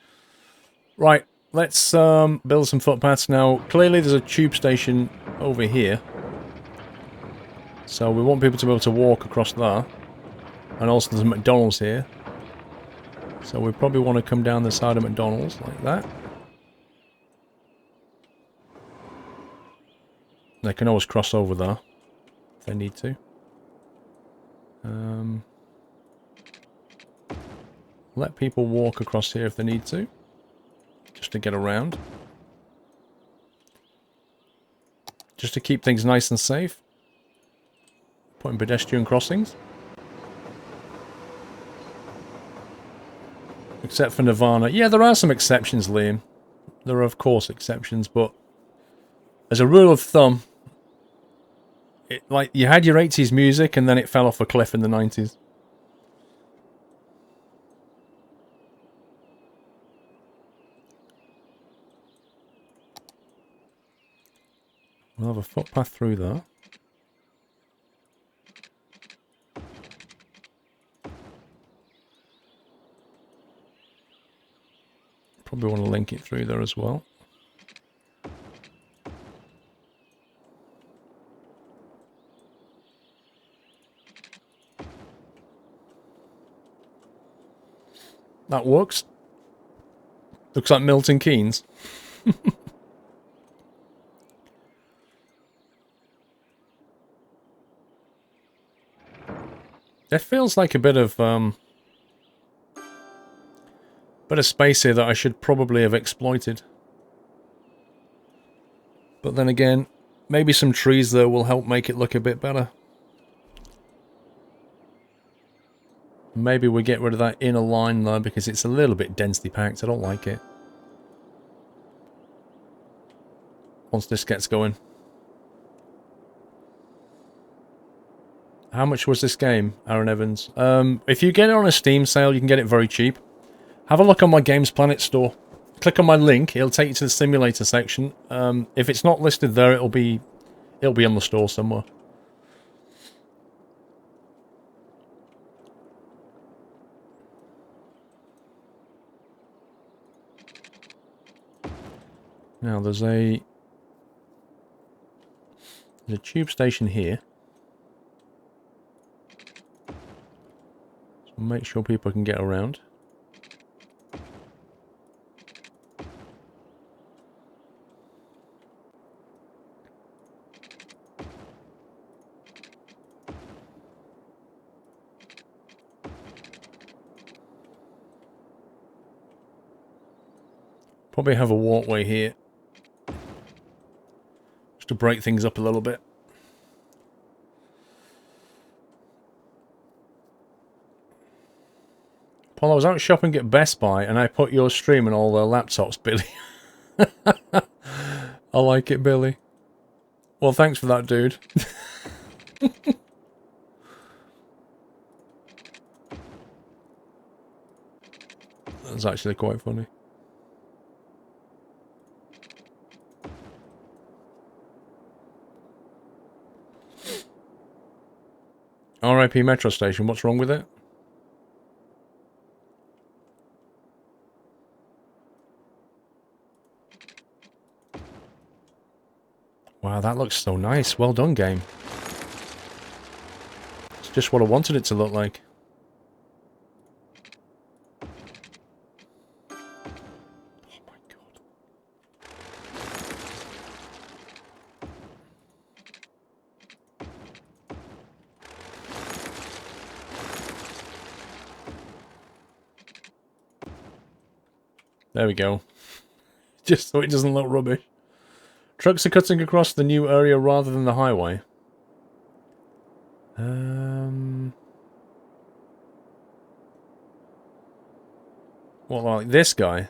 Right, let's build some footpaths now. Clearly there's a tube station over here. So we want people to be able to walk across there. And also there's a McDonald's here. So we probably want to come down the side of McDonald's like that. They can always cross over there if they need to. Let people walk across here if they need to. Just to get around. Just to keep things nice and safe. Put in pedestrian crossings. Except for Nirvana. Yeah, there are some exceptions, Liam. There are, of course, exceptions, but as a rule of thumb, like, you had your 80s music and then it fell off a cliff in the 90s. We'll have a footpath through there. Probably want to link it through there as well. That works. Looks like Milton Keynes. It feels like a bit of space here that I should probably have exploited. But then again, maybe some trees there will help make it look a bit better. Maybe we get rid of that inner line there because it's a little bit densely packed. I don't like it. Once this gets going. How much was this game, Aaron Evans? If you get it on a Steam sale, you can get it very cheap. Have a look on my Games Planet store. Click on my link, it'll take you to the simulator section. If it's not listed there, it'll be on the store somewhere. Now there's a tube station here. So make sure people can get around. Probably have a walkway here. Just to break things up a little bit. Paul, I was out shopping at Best Buy and I put your stream on all their laptops, Billy. I like it, Billy. Well, thanks for that, dude. That's actually quite funny. RIP Metro Station, what's wrong with it? Wow, that looks so nice. Well done, game. It's just what I wanted it to look like. Oh my god. There we go. Just so it doesn't look rubbish. Trucks are cutting across the new area rather than the highway. What, like this guy?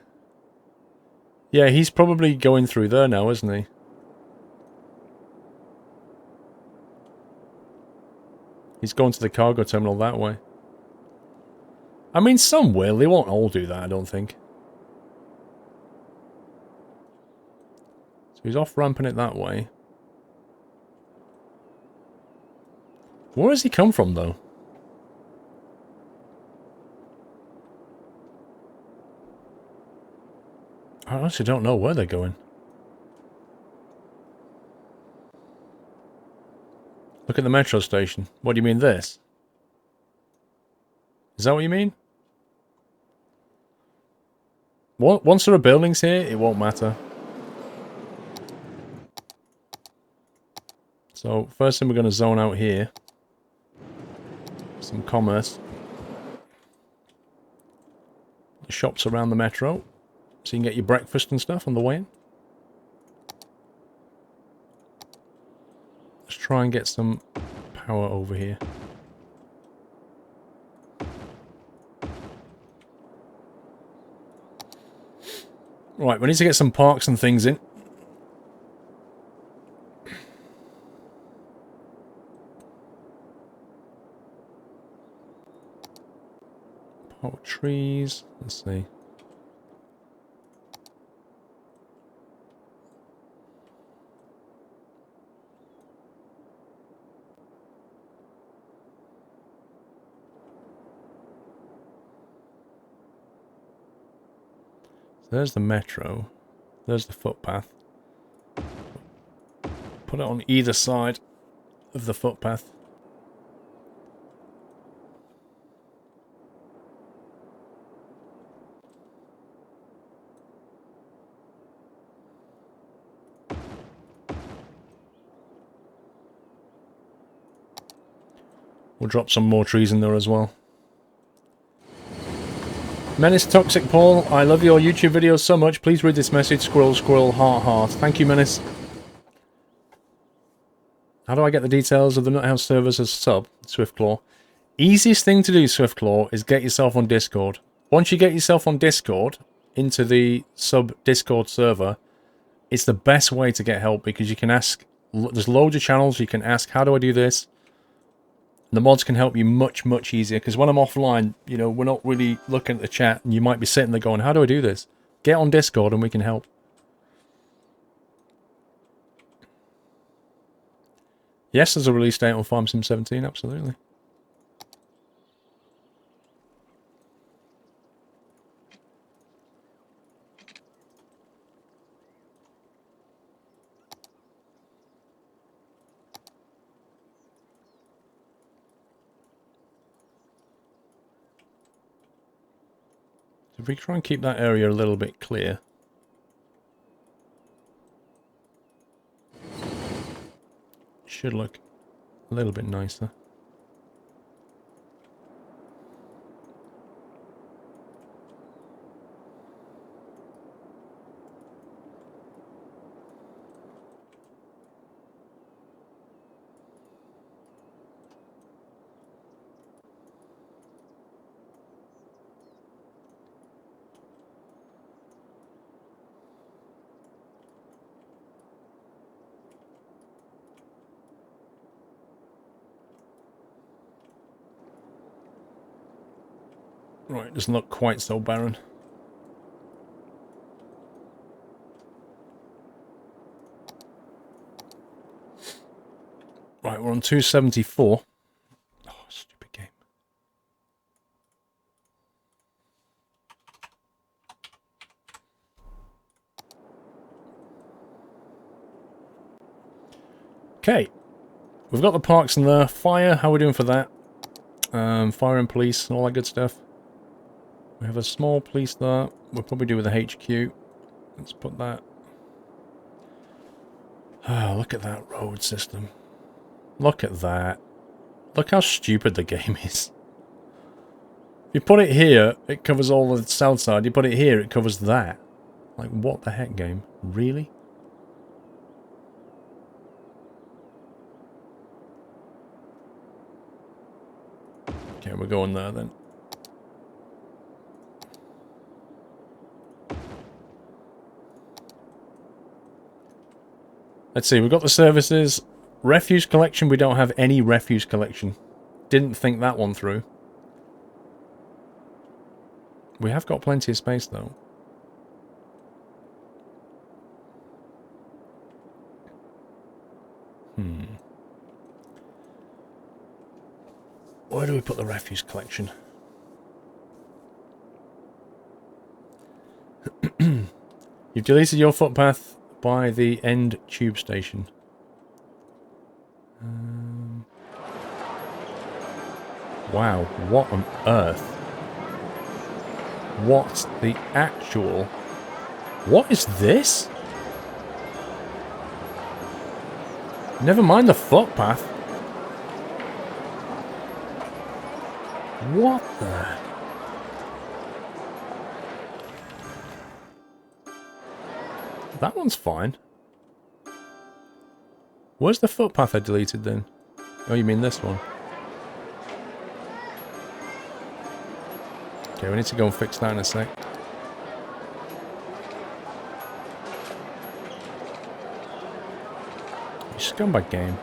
Yeah, he's probably going through there now, isn't he? He's going to the cargo terminal that way. I mean, some will. They won't all do that, I don't think. So he's off-ramping it that way. Where does he come from, though? I actually don't know where they're going. Look at the metro station. What do you mean, this? Is that what you mean? Once there are buildings here, it won't matter. So, first thing we're going to zone out here. Some commerce. The shops around the metro. So you can get your breakfast and stuff on the way in. Let's try and get some power over here. Right, we need to get some parks and things in. Power trees. Let's see. There's the metro. There's the footpath. Put it on either side of the footpath. We'll drop some more trees in there as well. Menace Toxic Paul, I love your YouTube videos so much. Please read this message. Squirrel, squirrel, heart, heart. Thank you, Menace. How do I get the details of the Nuthouse servers as sub? Swiftclaw. Easiest thing to do, Swiftclaw, is get yourself on Discord. Once you get yourself on Discord, into the sub Discord server, it's the best way to get help because you can ask. There's loads of channels you can ask, how do I do this? The mods can help you much, much easier, because when I'm offline, you know, we're not really looking at the chat, and you might be sitting there going, how do I do this? Get on Discord and we can help. Yes, there's a release date on Farm Sim 17, absolutely. If we try and keep that area a little bit clear. Should look a little bit nicer. Right, doesn't look quite so barren. Right, we're on 274. Oh, stupid game. Okay. We've got the parks in there. Fire, how are we doing for that? Fire and police and all that good stuff. We have a small police there. We'll probably do with a HQ. Let's put that. Ah, look at that road system. Look at that. Look how stupid the game is. If you put it here, it covers all the south side. You put it here, it covers that. Like, what the heck, game? Really? Okay, we're going there then. Let's see, we've got the services. Refuse collection, we don't have any refuse collection. Didn't think that one through. We have got plenty of space though. Where do we put the refuse collection? You've deleted your footpath by the end tube station. Wow, what on earth? What the actual... What is this? Never mind the footpath. What the... That one's fine. Where's the footpath I deleted then? Oh, you mean this one? Okay, we need to go and fix that in a sec. You scumbag game.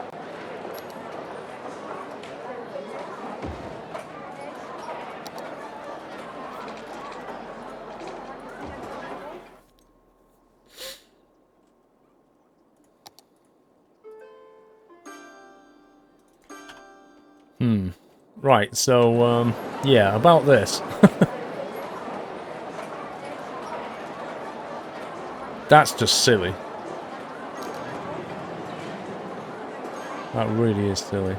Right, so, yeah, about this. That's just silly. That really is silly.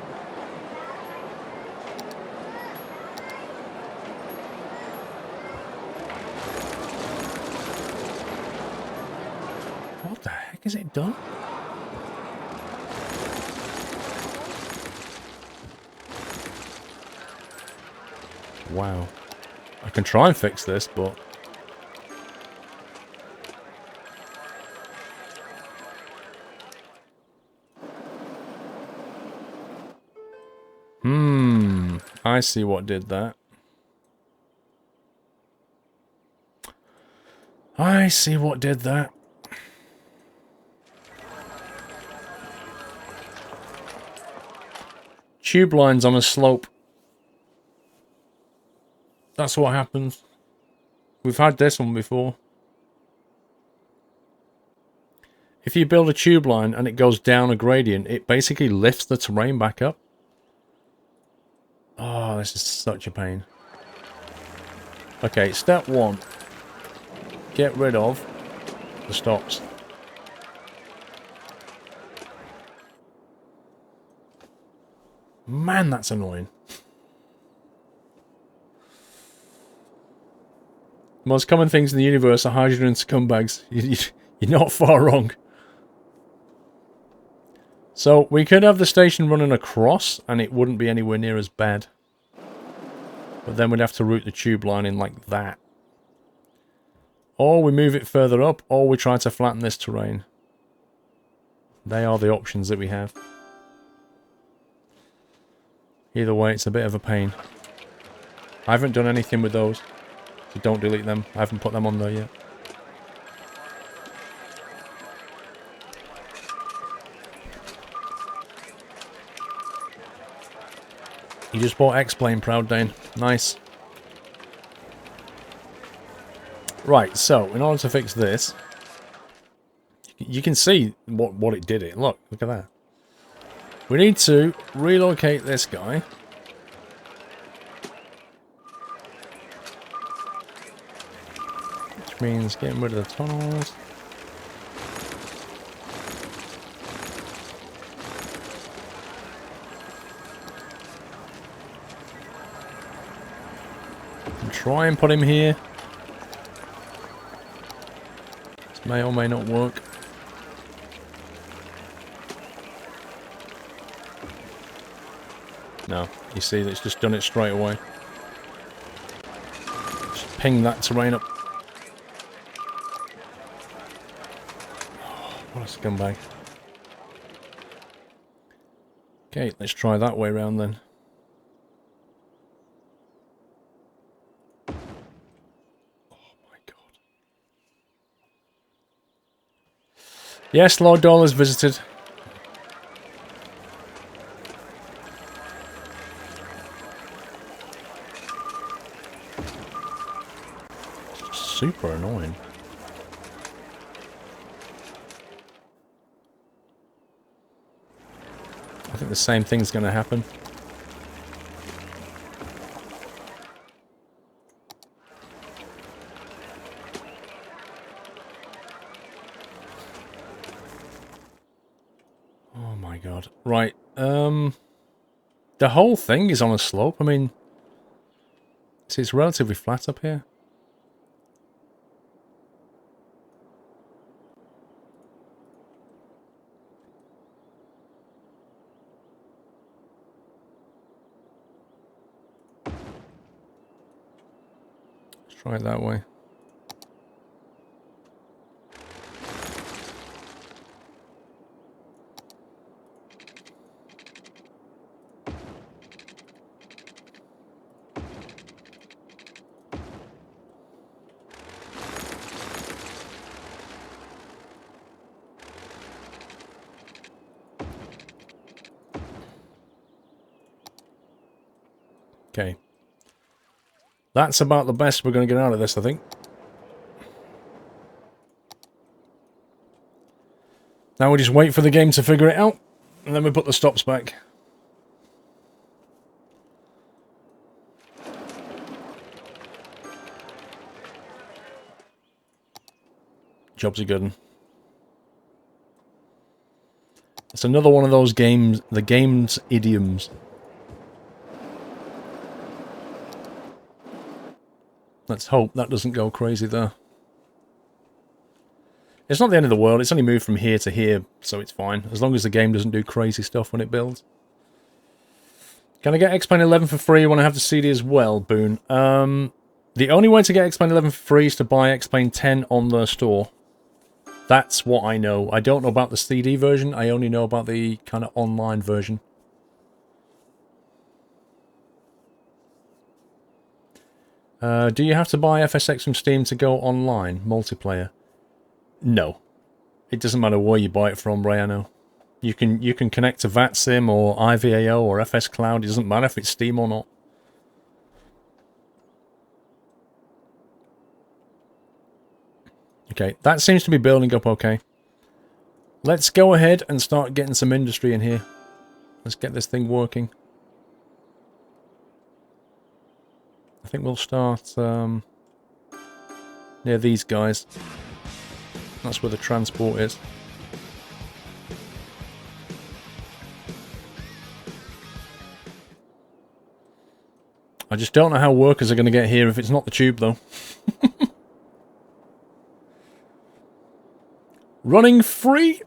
What the heck is it done? Wow. I can try and fix this, but... I see what did that. I see what did that. Tube lines on a slope. That's what happens. We've had this one before. If you build a tube line and it goes down a gradient, it basically lifts the terrain back up. Oh, this is such a pain. Okay, step one. Get rid of the stops. Man, that's annoying. Most common things in the universe are hydrogen scumbags. You're not far wrong. So, we could have the station running across, and it wouldn't be anywhere near as bad. But then we'd have to route the tube line in like that. Or we move it further up, or we try to flatten this terrain. They are the options that we have. Either way, it's a bit of a pain. I haven't done anything with those, so don't delete them. I haven't put them on there yet. You just bought X-Plane, Proud Dane. Nice. Right, so, in order to fix this, you can see what it did. Look at that. We need to relocate this guy. Which means getting rid of the tunnels. Try and put him here. This may or may not work. No, you see, it's just done it straight away. Just ping that terrain up. Oh, what a scumbag. Okay, let's try that way around then. Yes, Lord Doyle has visited. Super annoying. I think the same thing's going to happen. Oh my god. Right, the whole thing is on a slope. I mean, see, it's relatively flat up here. Let's try it that way. Okay. That's about the best we're going to get out of this, I think. Now we just wait for the game to figure it out, and then we put the stops back. Job's a good one. It's another one of those games, the game's idioms. Let's hope that doesn't go crazy there. It's not the end of the world, it's only moved from here to here, so it's fine. As long as the game doesn't do crazy stuff when it builds. Can I get X-Plane 11 for free when I have the CD as well, Boone? The only way to get X-Plane 11 for free is to buy X-Plane 10 on the store. That's what I know. I don't know about the CD version, I only know about the kind of online version. Do you have to buy FSX from Steam to go online, multiplayer? No. It doesn't matter where you buy it from, Rayano. You can connect to VATSIM or IVAO or FS Cloud. It doesn't matter if it's Steam or not. Okay, that seems to be building up okay. Let's go ahead and start getting some industry in here. Let's get this thing working. I think we'll start near these guys. That's where the transport is. I just don't know how workers are going to get here if it's not the tube, though. Running Free!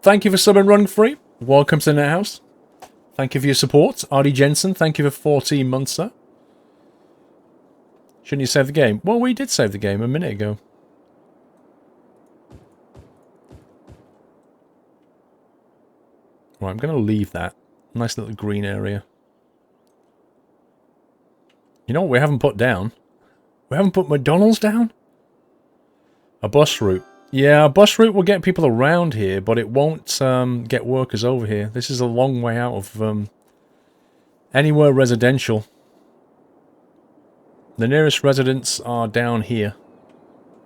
Thank you for subbing Running Free. Welcome to the Net House. Thank you for your support. Artie Jensen, thank you for 14 months, sir. Shouldn't you save the game? Well, we did save the game a minute ago. Right, I'm going to leave that. Nice little green area. You know what we haven't put down? We haven't put McDonald's down? A bus route. Yeah, a bus route will get people around here, but it won't get workers over here. This is a long way out of anywhere residential. The nearest residents are down here,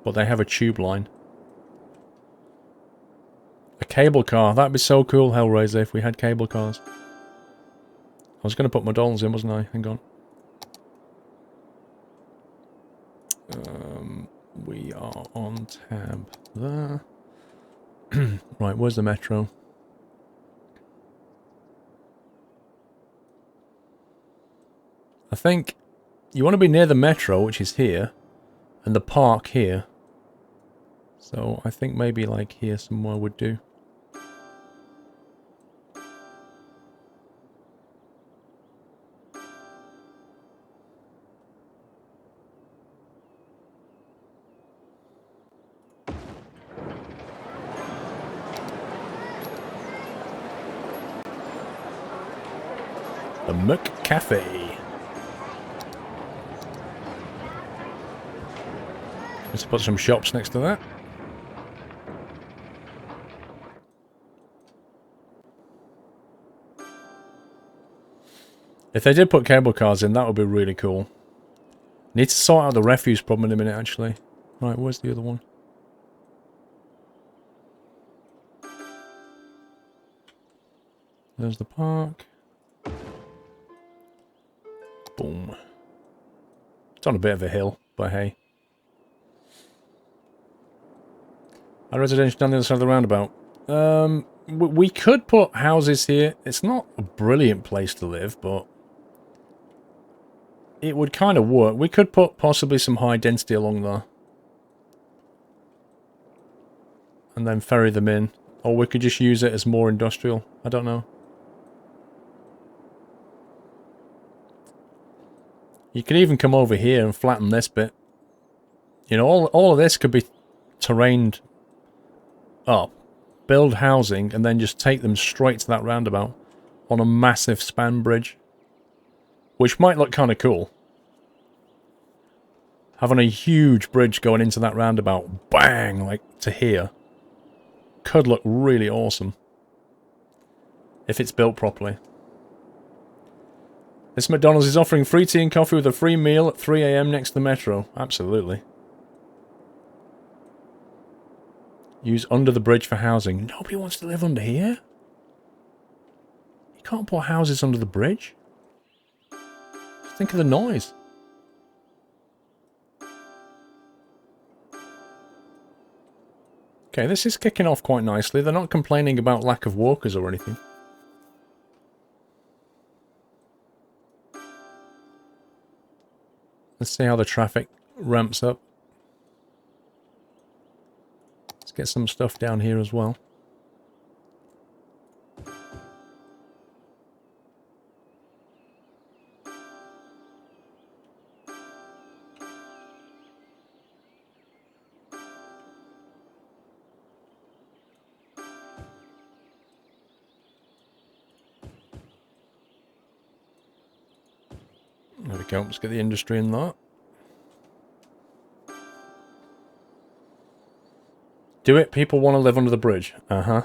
but they have a tube line. A cable car. That'd be so cool, Hellraiser, if we had cable cars. I was going to put McDonald's in, wasn't I? Hang on. We are on tab there. Right, where's the metro? I think you want to be near the metro, which is here, and the park here. So I think maybe like here somewhere would do. The McCafe. Let's put some shops next to that. If they did put cable cars in, that would be really cool. Need to sort out the refuse problem in a minute, actually. Right, where's the other one? There's the park. Boom. It's on a bit of a hill, but hey. Our residential down the other side of the roundabout. We could put houses here. It's not a brilliant place to live, but it would kind of work. We could put possibly some high density along there. And then ferry them in. Or we could just use it as more industrial. I don't know. You could even come over here and flatten this bit. You know, all of this could be terrained up. Build housing and then just take them straight to that roundabout on a massive span bridge. Which might look kind of cool. Having a huge bridge going into that roundabout, bang, like to here, could look really awesome. If it's built properly. This McDonald's is offering free tea and coffee with a free meal at 3 AM next to the metro. Absolutely. Use under the bridge for housing. Nobody wants to live under here. You can't put houses under the bridge. Just think of the noise. Okay, this is kicking off quite nicely. They're not complaining about lack of workers or anything. Let's see how the traffic ramps up. Let's get some stuff down here as well. There we go, let's get the industry in that. Do it, people want to live under the bridge. Uh-huh.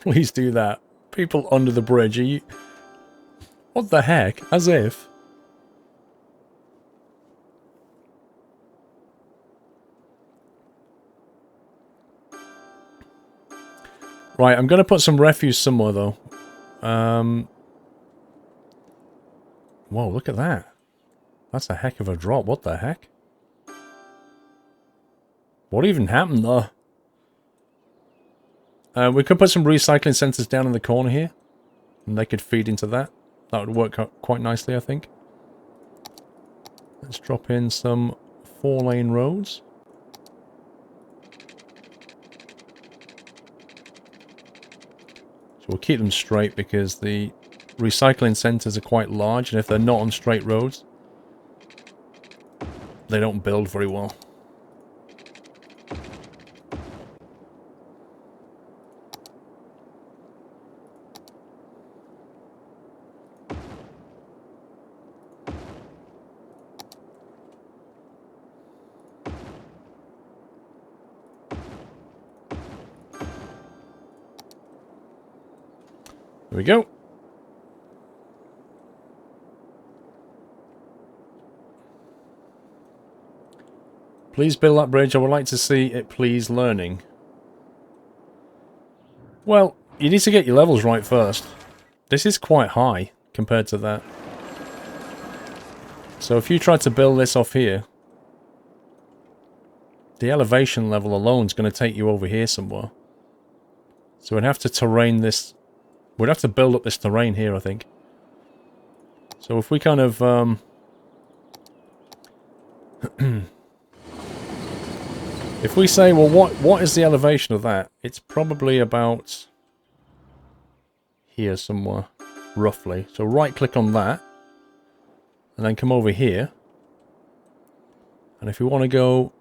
Please do that. People under the bridge, are you... What the heck? As if... Right, I'm going to put some refuse somewhere, though. Whoa, look at that. That's a heck of a drop. What the heck? What even happened there? We could put some recycling centers down in the corner here. And they could feed into that. That would work out quite nicely, I think. Let's drop in some 4-lane roads. So we'll keep them straight because the recycling centers are quite large, and if they're not on straight roads, they don't build very well. There we go. Please build that bridge. I would like to see it please learning. Well, you need to get your levels right first. This is quite high compared to that. So if you try to build this off here, the elevation level alone is going to take you over here somewhere. So we'd have to terrain this. We'd have to build up this terrain here, I think. So if we kind of... if we say, well, what is the elevation of that? It's probably about here somewhere, roughly. So right-click on that, and then come over here. And if we want to go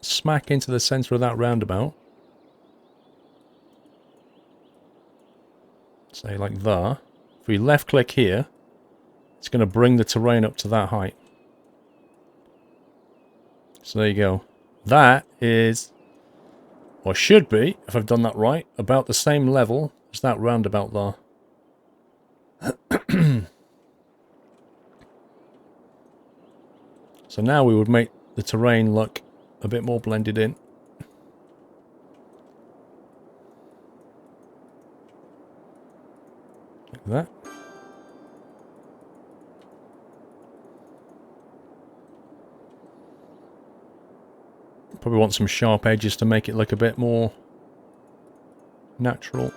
smack into the center of that roundabout, say like that. If we left click here, it's going to bring the terrain up to that height. So there you go. That is, or should be, if I've done that right, about the same level as that roundabout there. So now we would make the terrain look a bit more blended in. Like that. Probably want some sharp edges to make it look a bit more natural.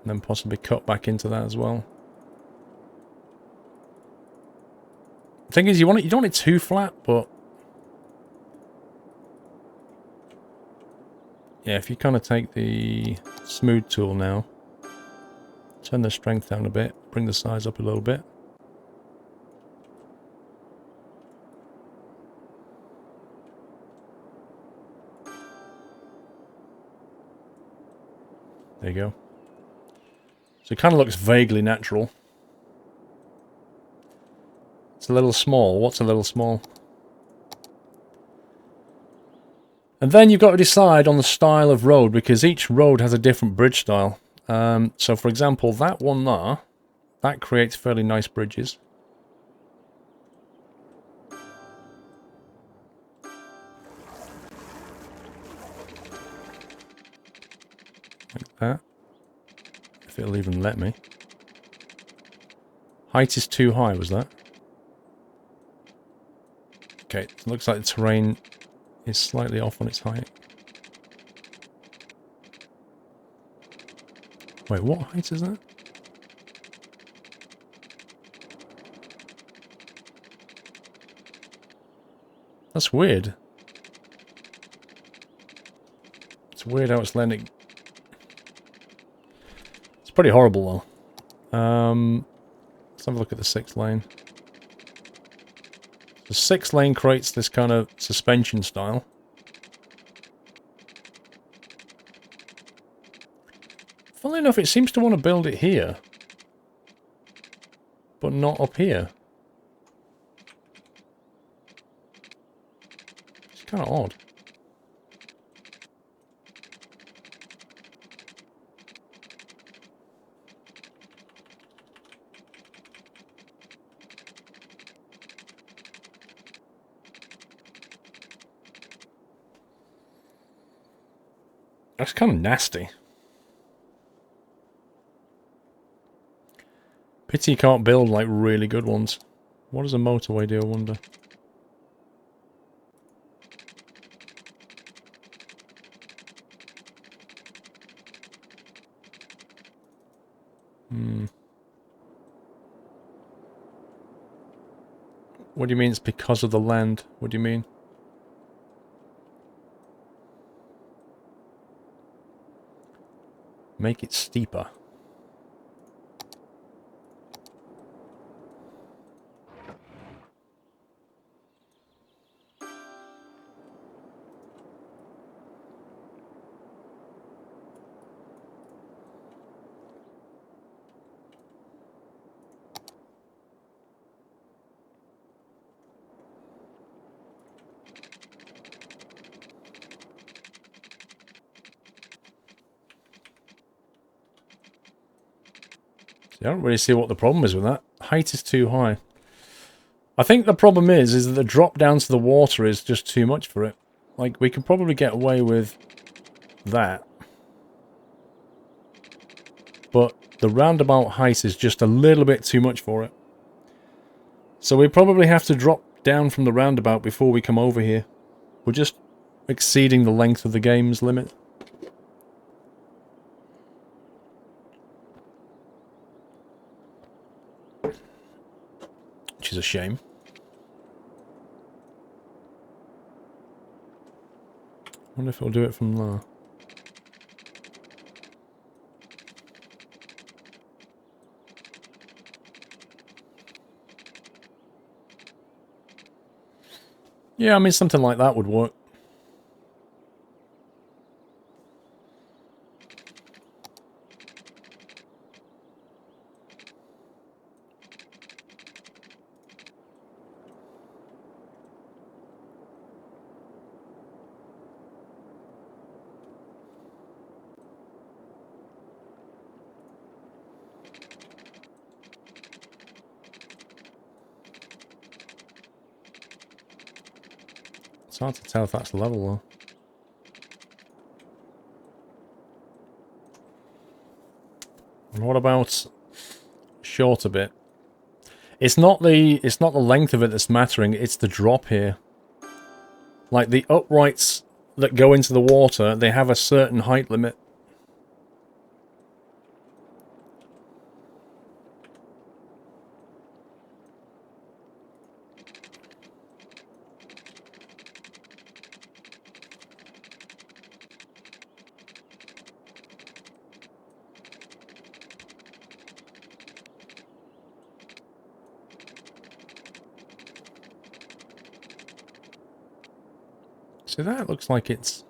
And then possibly cut back into that as well. The thing is, you don't want it too flat, but yeah, if you kind of take the smooth tool now, turn the strength down a bit, bring the size up a little bit. There you go. So it kind of looks vaguely natural. It's a little small. What's a little small? And then you've got to decide on the style of road, because each road has a different bridge style. So for example, that one there, that creates fairly nice bridges. Like that. If it'll even let me. Height is too high, was that? Okay, it looks like the terrain is slightly off on its height. Wait, what height is that? That's weird. It's weird how it's letting... It's pretty horrible though. Let's have a look at the 6th lane. The 6th lane creates this kind of suspension style. Funnily enough, it seems to want to build it here, but not up here. It's kind of odd. That's kind of nasty. Pity you can't build like really good ones. What does a motorway do, I wonder? What do you mean it's because of the land? What do you mean? Make it steeper. I don't really see what the problem is with that. Height is too high. I think the problem is that the drop down to the water is just too much for it. Like, we could probably get away with that. But the roundabout height is just a little bit too much for it. So we probably have to drop down from the roundabout before we come over here. We're just exceeding the length of the game's limit. Which is a shame. I wonder if it'll do it from there. Yeah, I mean, something like that would work. It's hard to tell if that's level though. And what about short a bit? It's not the length of it that's mattering, it's the drop here. Like the uprights that go into the water, they have a certain height limit. So that looks like it's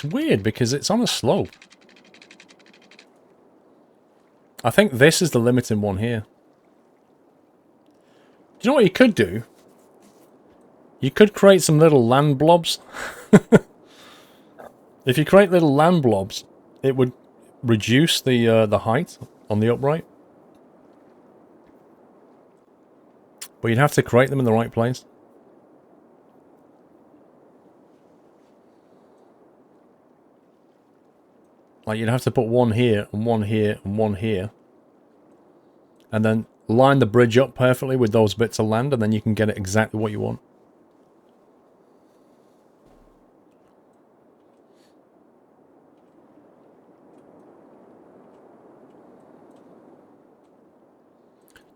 weird because it's on a slope. I think this is the limiting one here. Do you know what you could do? You could create some little land blobs. If you create little land blobs, it would reduce the height on the upright. But you'd have to create them in the right place. Like you'd have to put one here, and one here, and one here. And then line the bridge up perfectly with those bits of land, and then you can get it exactly what you want.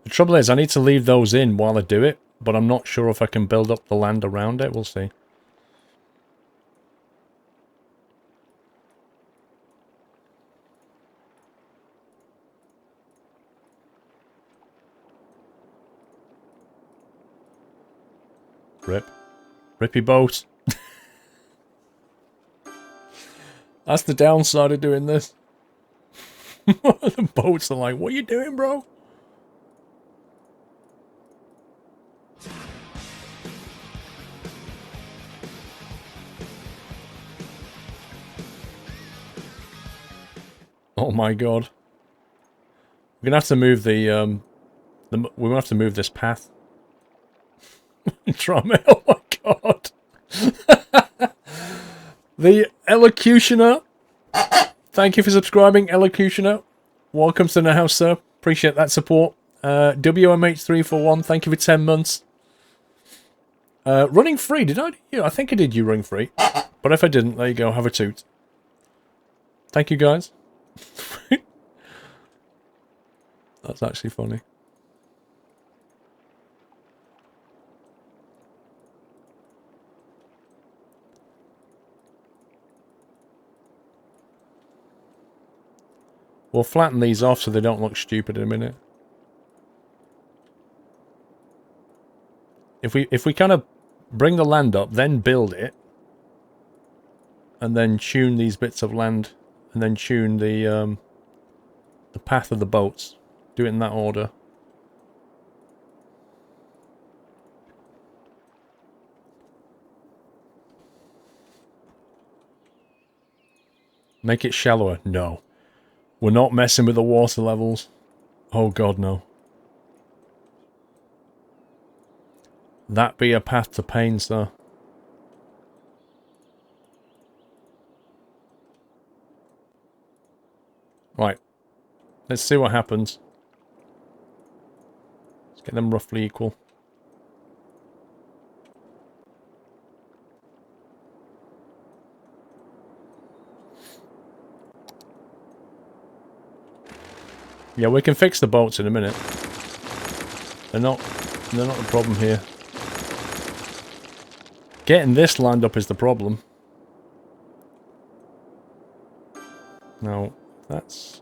The trouble is, I need to leave those in while I do it, but I'm not sure if I can build up the land around it. We'll see. Rip. Rippy boat. That's the downside of doing this. The boats are like, what are you doing, bro? Oh my god. We're gonna have to move we're gonna have to move this path. Drama, oh my god. The Elocutioner. Thank you for subscribing, Elocutioner. Welcome to the house, sir. Appreciate that support. WMH341, thank you for 10 months. Running free, did I do you? I think I did you running free. But if I didn't, there you go, have a toot. Thank you, guys. That's actually funny. We'll flatten these off so they don't look stupid in a minute. If we kind of bring the land up, then build it, and then tune these bits of land, and then tune the path of the boats. Do it in that order. Make it shallower. No. We're not messing with the water levels. Oh god, no. That be a path to pain, sir. Right. Let's see what happens. Let's get them roughly equal. Yeah, we can fix the boats in a minute. They're not the problem here. Getting this land up is the problem. Now, that's...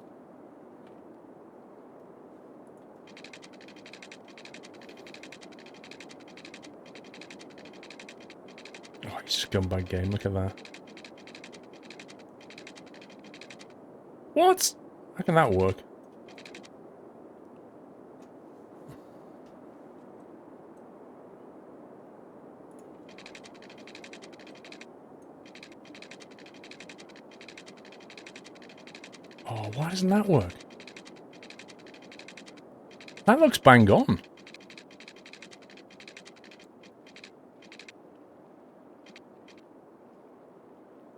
Oh, you scumbag game, look at that. What? How can that work? Oh, why doesn't that work? That looks bang on.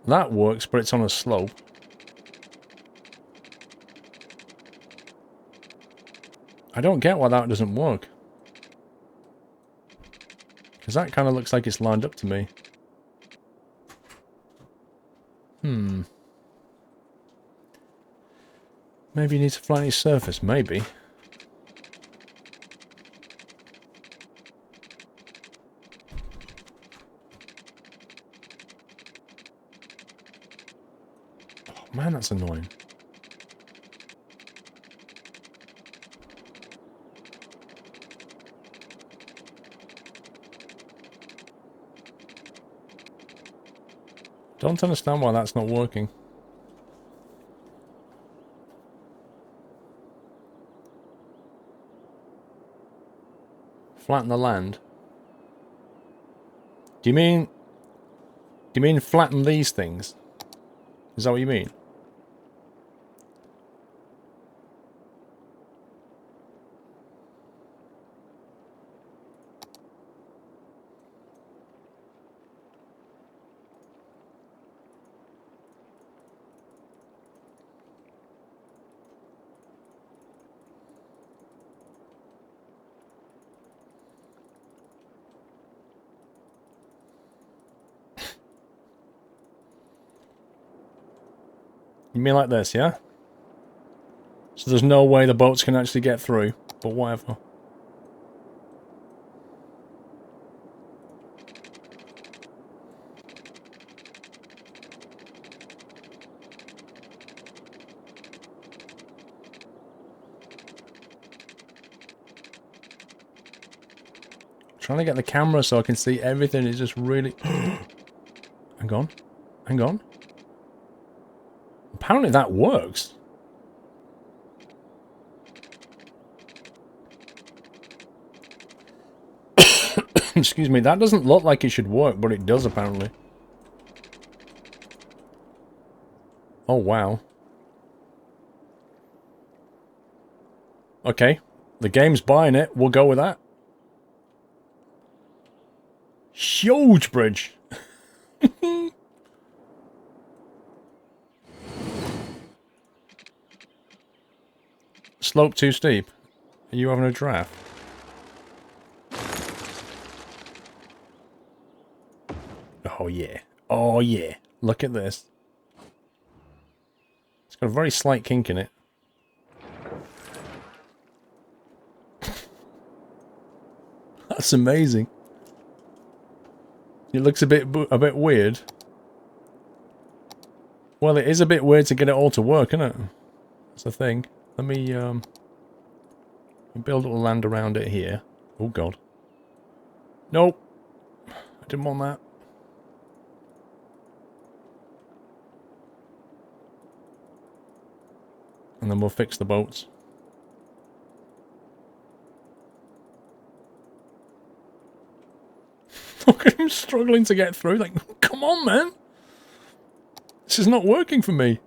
That works, but it's on a slope. I don't get why that doesn't work. Because that kind of looks like it's lined up to me. Maybe you need to flatten its surface, maybe. Oh man, that's annoying. Don't understand why that's not working. Flatten the land. Do you mean flatten these things? Is that what you mean? You mean like this, yeah? So there's no way the boats can actually get through, but whatever. Trying to get the camera so I can see everything is just really... Hang on. Hang on. Apparently that works. Excuse me, that doesn't look like it should work, but it does apparently. Oh, wow. Okay. The game's buying it. We'll go with that. Huge bridge. Slope too steep. Are you having a draft? Oh yeah. Oh yeah. Look at this. It's got a very slight kink in it. That's amazing. It looks a bit weird. Well, it is a bit weird to get it all to work, isn't it? That's the thing. Let me build a little land around it here. Oh god. Nope. I didn't want that. And then we'll fix the boats. Look at him struggling to get through. Like, come on, man. This is not working for me.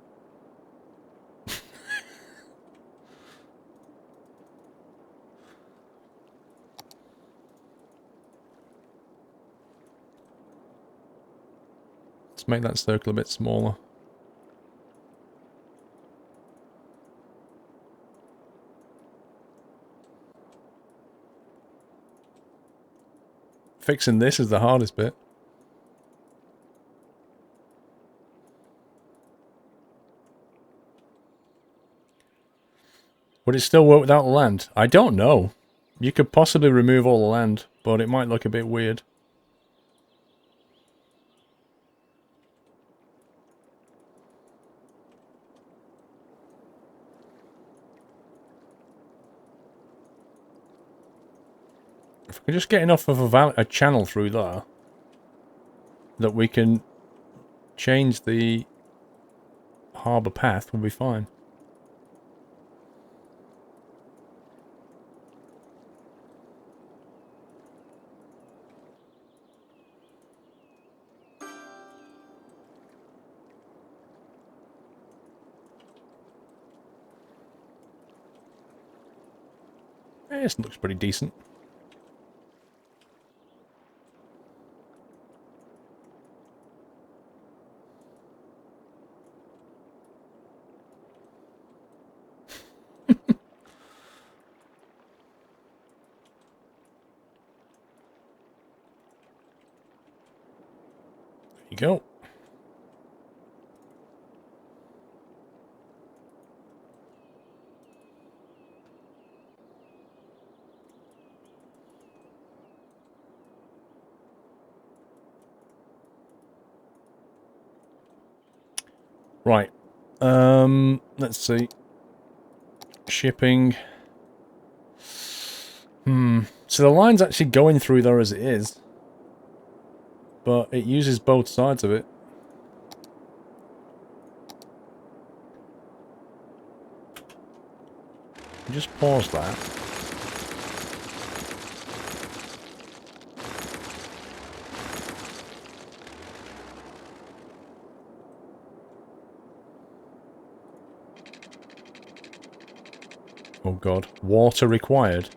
Let's make that circle a bit smaller. Fixing this is the hardest bit. Would it still work without the land? I don't know. You could possibly remove all the land, but it might look a bit weird. If we can just get enough of a channel through there, that we can change the harbour path, we'll be fine. This looks pretty decent. you go. Right. Let's see. Shipping. So the line's actually going through there as it is. But it uses both sides of it. Just pause that. Oh god. Water required.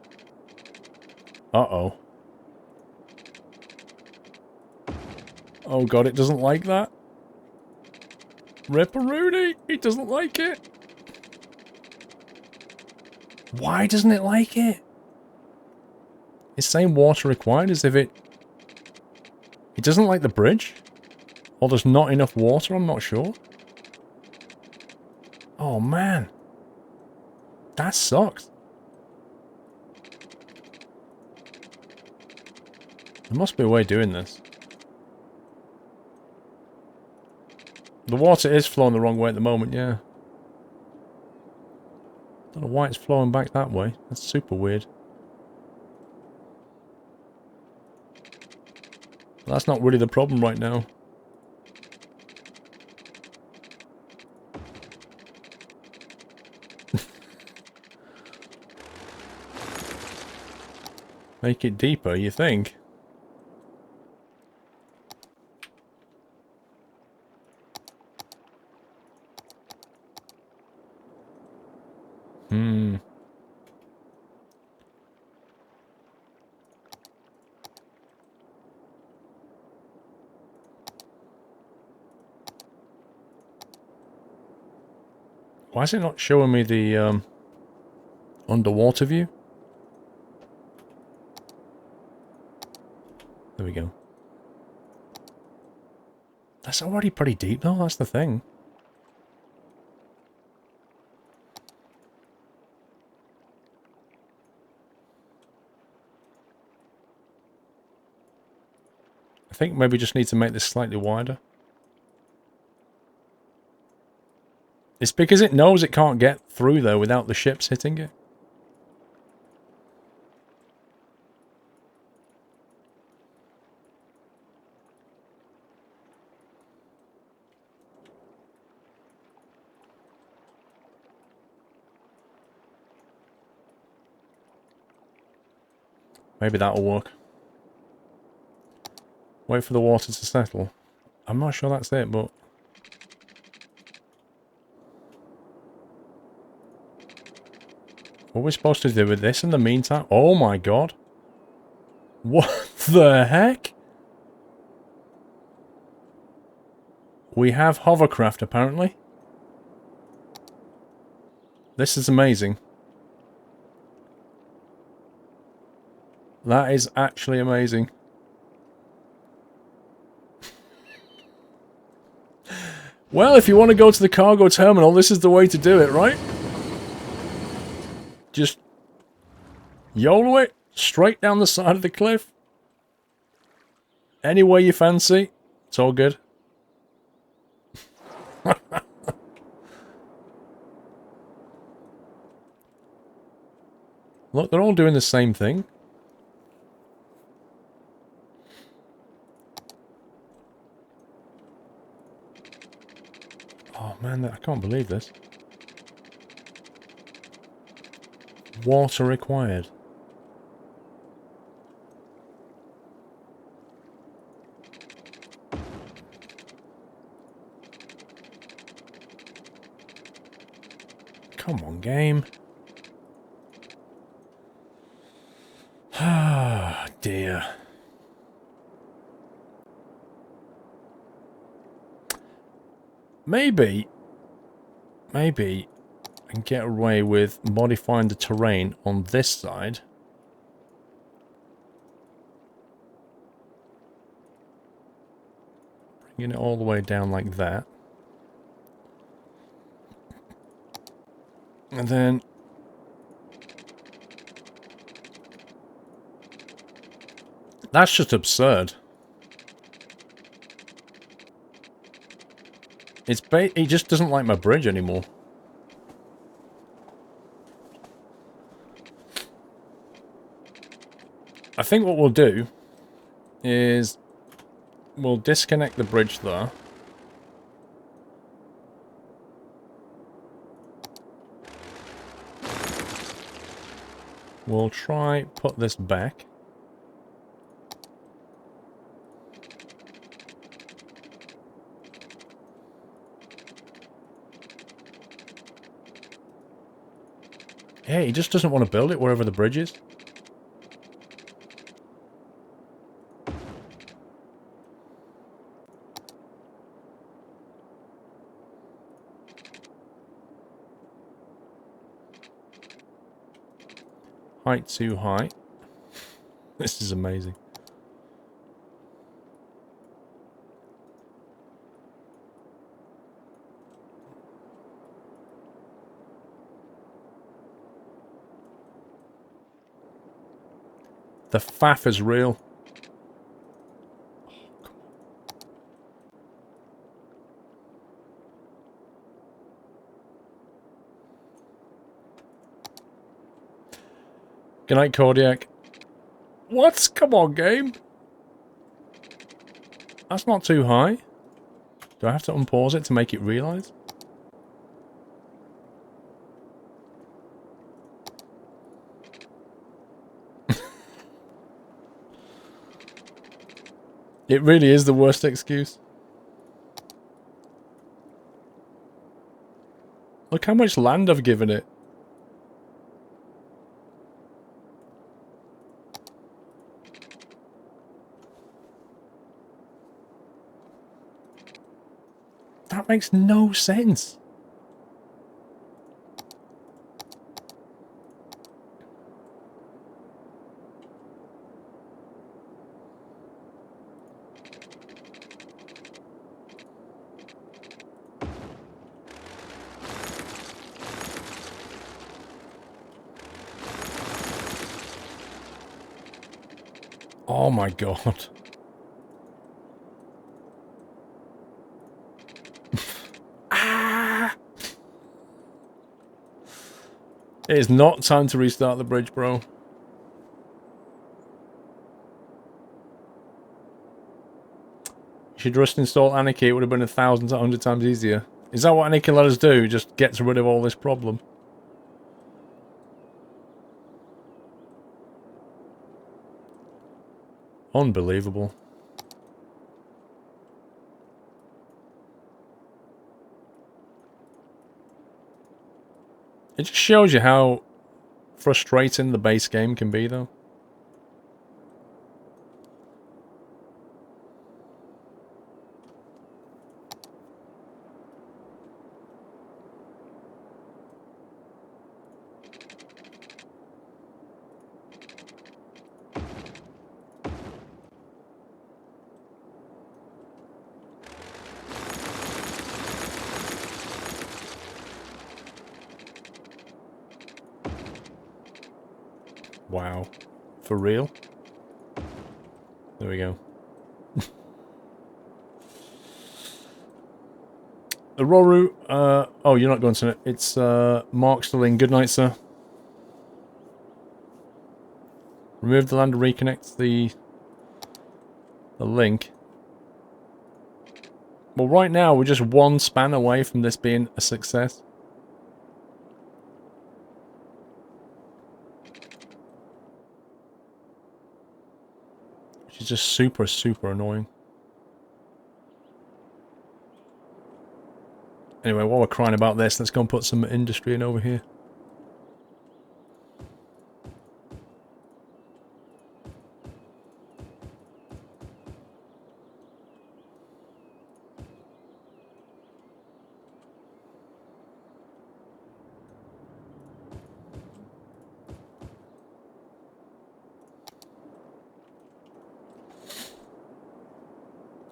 Uh-oh. Oh god, it doesn't like that. Ripperoonie! It doesn't like it! Why doesn't it like it? It's saying water required as if it... It doesn't like the bridge? Or there's not enough water, I'm not sure. Oh man. That sucks. There must be a way of doing this. The water is flowing the wrong way at the moment, yeah. Don't know why it's flowing back that way. That's super weird. But that's not really the problem right now. Make it deeper, you think? Why is it not showing me the underwater view? There we go. That's already pretty deep though, that's the thing. I think maybe just need to make this slightly wider. It's because it knows it can't get through there without the ships hitting it. Maybe that'll work. Wait for the water to settle. I'm not sure that's it, but... What are we supposed to do with this in the meantime? Oh my god. What the heck? We have hovercraft apparently. This is amazing. That is actually amazing. Well, if you want to go to the cargo terminal, this is the way to do it, right? Just YOLO it straight down the side of the cliff. Any way you fancy. It's all good. Look, they're all doing the same thing. Oh man, I can't believe this. Water required. Come on, game. Ah, dear. Maybe I can get away with modifying the terrain on this side. Get it all the way down like that. And then... That's just absurd. He just doesn't like my bridge anymore. I think what we'll do is we'll disconnect the bridge there. We'll try put this back. Yeah, he just doesn't want to build it wherever the bridge is. Height too high. This is amazing. The faff is real. Good night, Kodiak. What? Come on, game. That's not too high. Do I have to unpause it to make it realise? It really is the worst excuse. Look how much land I've given it. That makes no sense. Oh my god. Ah! It is not time to restart the bridge, bro. You should just install Anarchy. It would have been 100 times easier. Is that what Anarchy let us do? Just gets rid of all this problem. Unbelievable. It just shows you how frustrating the base game can be, though. Wow. For real? There we go. Roru, oh, you're not going to it. It's, Mark Stilling. Good night, sir. Remove the land and reconnect the link. Well, right now, we're just one span away from this being a success. Which is just super, super annoying. Anyway, while we're crying about this, let's go and put some industry in over here.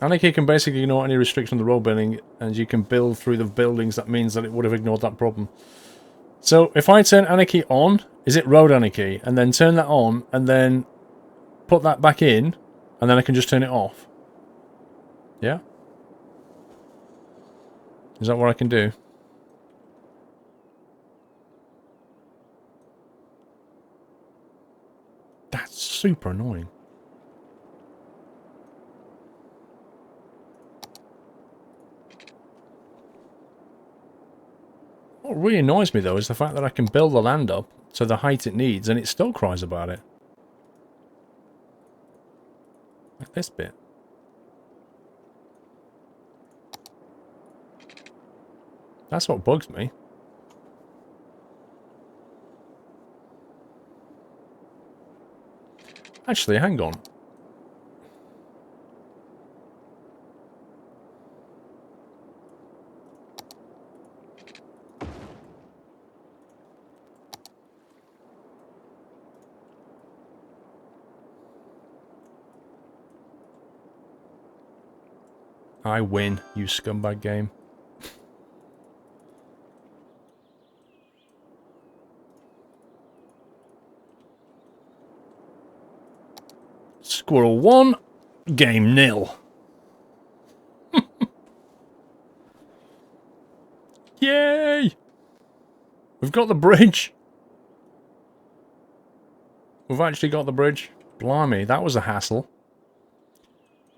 Anarchy can basically ignore any restriction on the road building, and you can build through the buildings. That means that it would have ignored that problem. So, if I turn Anarchy on, is it road Anarchy? And then turn that on, and then put that back in, and then I can just turn it off. Yeah? Is that what I can do? That's super annoying. What really annoys me, though, is the fact that I can build the land up to the height it needs, and it still cries about it. Like this bit. That's what bugs me. Actually, hang on. I win, you scumbag game. Squirrel 1, game 0. Yay! We've got the bridge. We've actually got the bridge. Blimey, that was a hassle.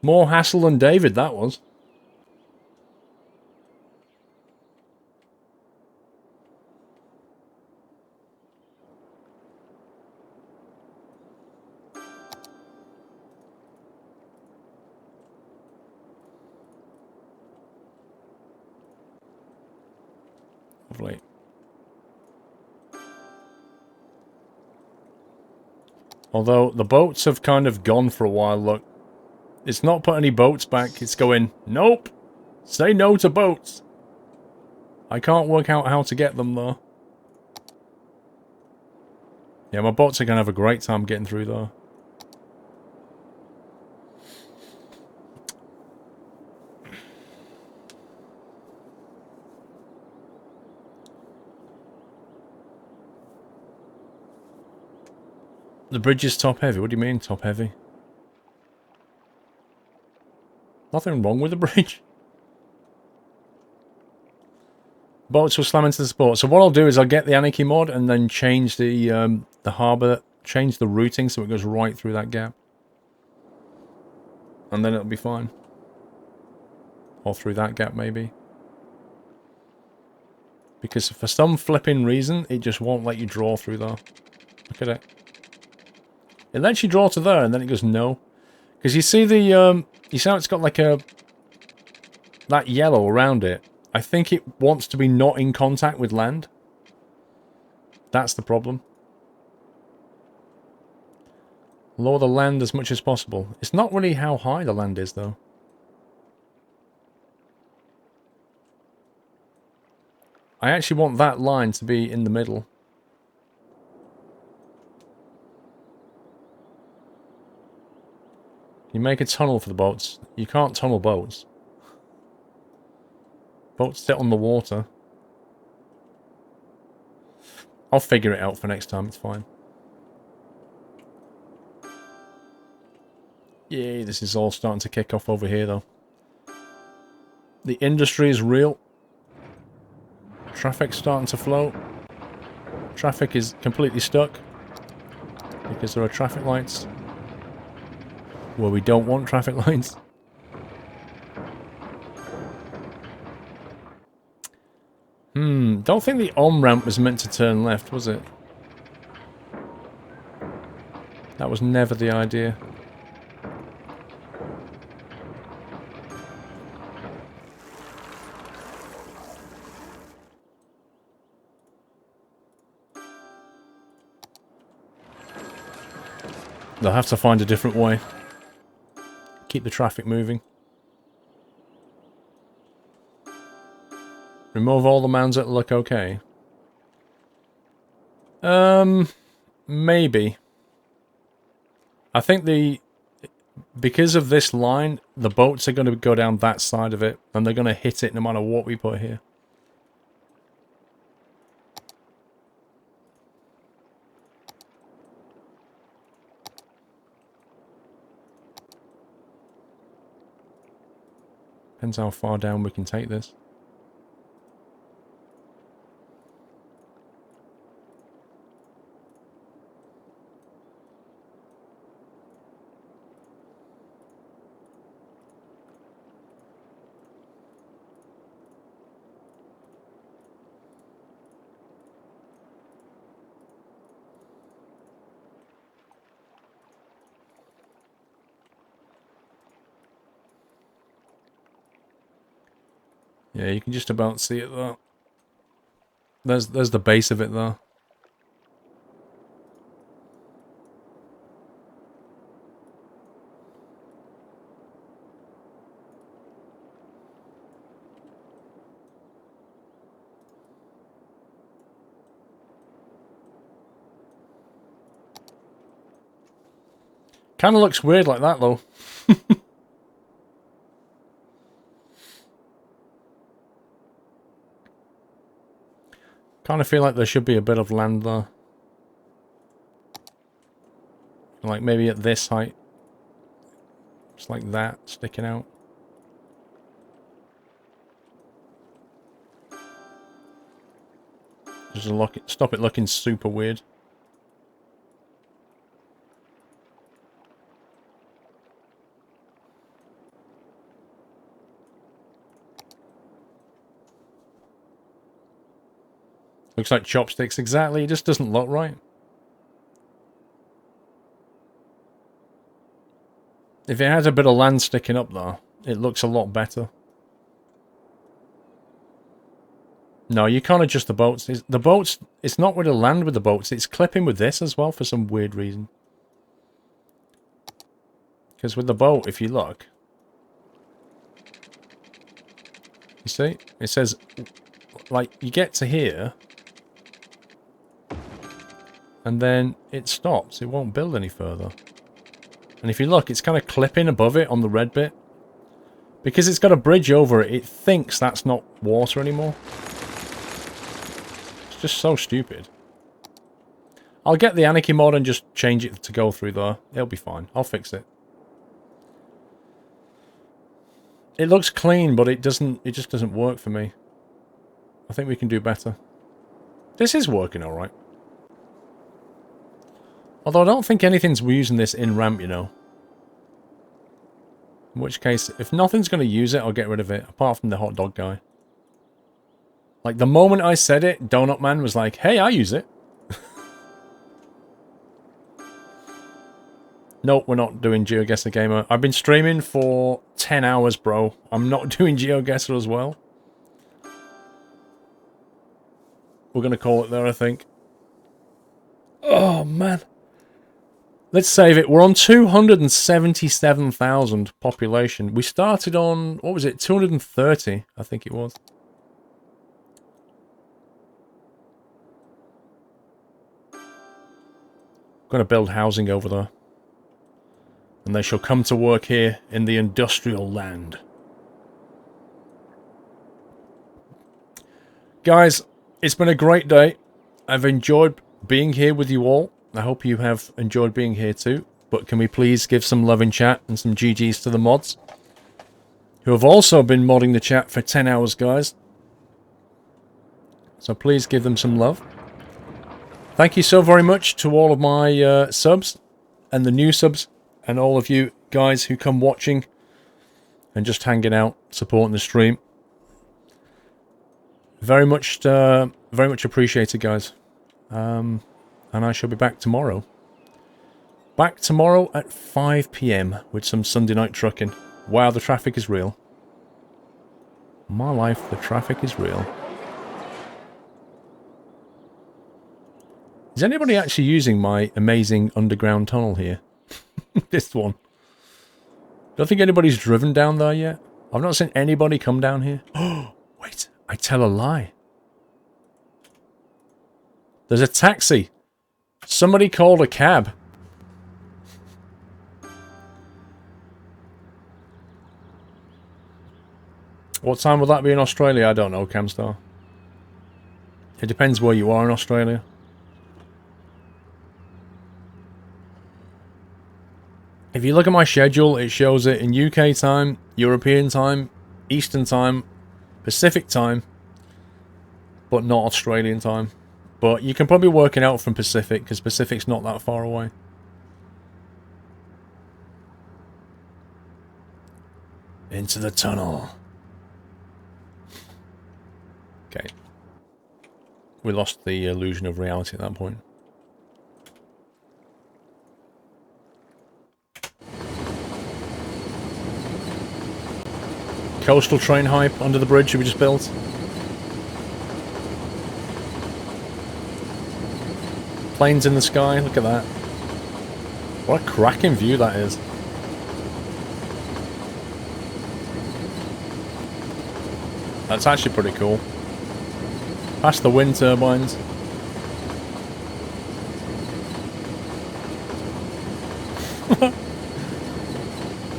More hassle than David, that was. Lovely. Although, the boats have kind of gone for a while, look. It's not put any boats back, it's going, nope! Say no to boats! I can't work out how to get them, though. Yeah, my boats are going to have a great time getting through, though. The bridge is top heavy. What do you mean, top heavy? Nothing wrong with the bridge. Boats will slam into the support. So what I'll do is I'll get the Anarchy mod and then change the harbour, change the routing so it goes right through that gap. And then it'll be fine. Or through that gap, maybe. Because for some flipping reason, it just won't let you draw through there. Look at it. It lets you draw to there, and then it goes no. Because you see the, you see how it's got like a, that yellow around it? I think it wants to be not in contact with land. That's the problem. Lower the land as much as possible. It's not really how high the land is, though. I actually want that line to be in the middle. You make a tunnel for the boats. You can't tunnel boats. Boats sit on the water. I'll figure it out for next time, it's fine. Yay, this is all starting to kick off over here, though. The industry is real. Traffic's starting to flow. Traffic is completely stuck. Because there are traffic lights. Where we don't want traffic lights. Don't think the on-ramp was meant to turn left, was it? That was never the idea. They'll have to find a different way. Keep the traffic moving. Remove all the mounds that look okay. Maybe. I think because of this line, the boats are going to go down that side of it, and they're going to hit it no matter what we put here. Depends how far down we can take this. Yeah, you can just about see it there. There's the base of it there. Kind of looks weird like that though. Kind of feel like there should be a bit of land there. Like maybe at this height. Just like that, sticking out. Just stop it looking super weird. Looks like chopsticks, exactly. It just doesn't look right. If it has a bit of land sticking up there, it looks a lot better. No, you can't adjust the boats. It's not with the land with the boats. It's clipping with this as well for some weird reason. Because with the boat, if you look... You see? It says... Like, you get to here... And then it stops. It won't build any further. And if you look, it's kind of clipping above it on the red bit. Because it's got a bridge over it, it thinks that's not water anymore. It's just so stupid. I'll get the Anarchy mod and just change it to go through there. It'll be fine. I'll fix it. It looks clean, but it just doesn't work for me. I think we can do better. This is working alright. Although I don't think anything's using this in ramp, you know. In which case, if nothing's going to use it, I'll get rid of it. Apart from the hot dog guy. Like, the moment I said it, Donut Man was like, hey, I use it. Nope, we're not doing GeoGuessr Gamer. I've been streaming for 10 hours, bro. I'm not doing GeoGuessr as well. We're going to call it there, I think. Oh, man. Let's save it. We're on 277,000 population. We started on, what was it, 230, I think it was. Going to build housing over there. And they shall come to work here in the industrial land. Guys, it's been a great day. I've enjoyed being here with you all. I hope you have enjoyed being here too. But can we please give some love in chat and some GGs to the mods, who have also been modding the chat for 10 hours, guys. So please give them some love. Thank you so very much to all of my subs and the new subs and all of you guys who come watching and just hanging out, supporting the stream. Very much appreciated, guys. And I shall be back tomorrow. Back tomorrow at 5 PM with some Sunday night trucking. Wow, the traffic is real. My life, the traffic is real. Is anybody actually using my amazing underground tunnel here? This one. Don't think anybody's driven down there yet. I've not seen anybody come down here. Oh, wait, I tell a lie. There's a taxi. Somebody called a cab. What time will that be in Australia? I don't know, Camstar. It depends where you are in Australia. If you look at my schedule, it shows it in UK time, European time, Eastern time, Pacific time, but not Australian time. But you can probably work it out from Pacific, because Pacific's not that far away. Into the tunnel. Okay. We lost the illusion of reality at that point. Coastal train hype under the bridge we just built. Planes in the sky, look at that. What a cracking view that is. That's actually pretty cool. Past the wind turbines.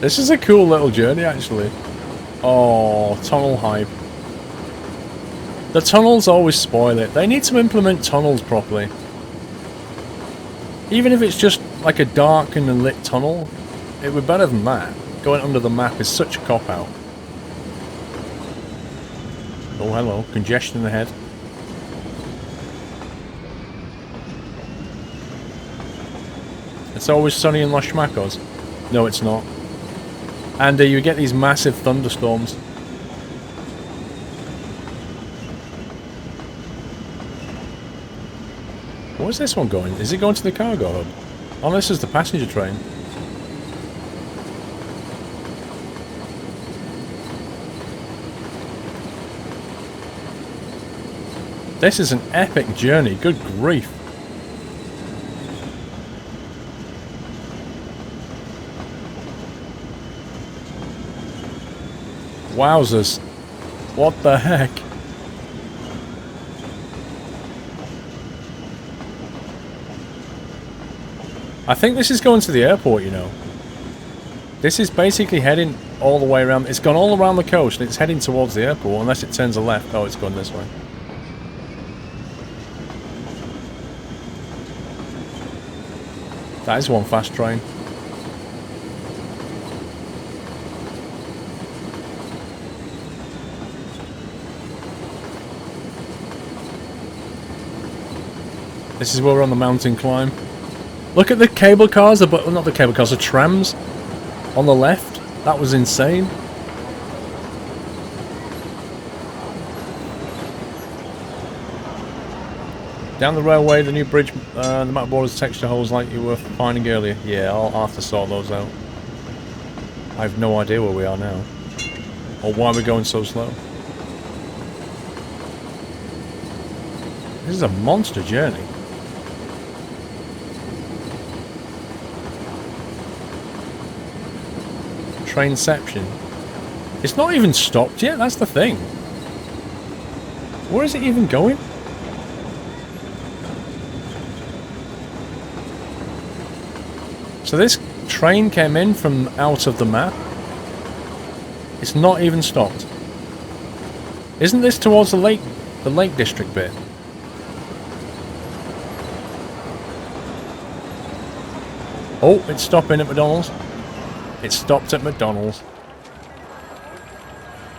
This is a cool little journey actually. Oh, tunnel hype. The tunnels always spoil it. They need to implement tunnels properly. Even if it's just like a dark and lit tunnel, it would be better than that. Going under the map is such a cop-out. Oh, hello. Congestion ahead. It's always sunny in Los Schmackos. No, it's not. And you get these massive thunderstorms. Where's this one going? Is it going to the cargo hub? Oh, this is the passenger train. This is an epic journey. Good grief. Wowzers. What the heck? I think this is going to the airport, you know. This is basically heading all the way around. It's gone all around the coast and it's heading towards the airport unless it turns a left. Oh, it's gone this way. That is one fast train. This is where we're on the mountain climb. Look at the cable cars, well, not the cable cars, the trams on the left. That was insane. Down the railway, the new bridge, the map borders texture holes like you were finding earlier. Yeah, I'll have to sort those out. I have no idea where we are now. Or why we're going so slow. This is a monster journey. Trainception. It's not even stopped yet, that's the thing. Where is it even going? So this train came in from out of the map. It's not even stopped. Isn't this towards the Lake District bit? Oh, it's stopping at McDonald's. It stopped at McDonald's.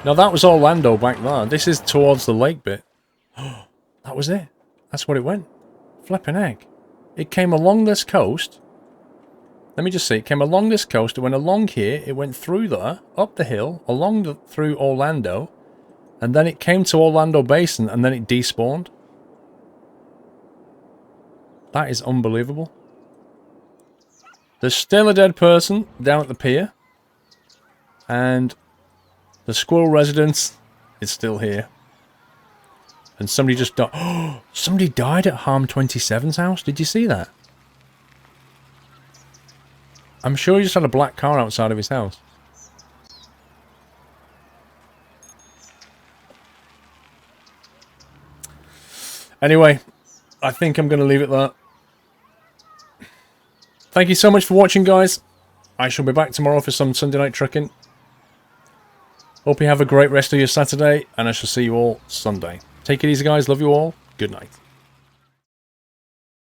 Now that was Orlando back there. This is towards the lake bit. That was it. That's what it went. Flipping heck. It came along this coast. Let me just see. It came along this coast. It went along here. It went through there, up the hill, through Orlando. And then it came to Orlando Basin and then it despawned. That is unbelievable. There's still a dead person down at the pier. And the squirrel residence is still here. And somebody just died. Oh, somebody died at Harm 27's house. Did you see that? I'm sure he just had a black car outside of his house. Anyway, I think I'm going to leave it there. Thank you so much for watching, guys. I shall be back tomorrow for some Sunday night trucking. Hope you have a great rest of your Saturday, and I shall see you all Sunday. Take it easy, guys. Love you all. Good night.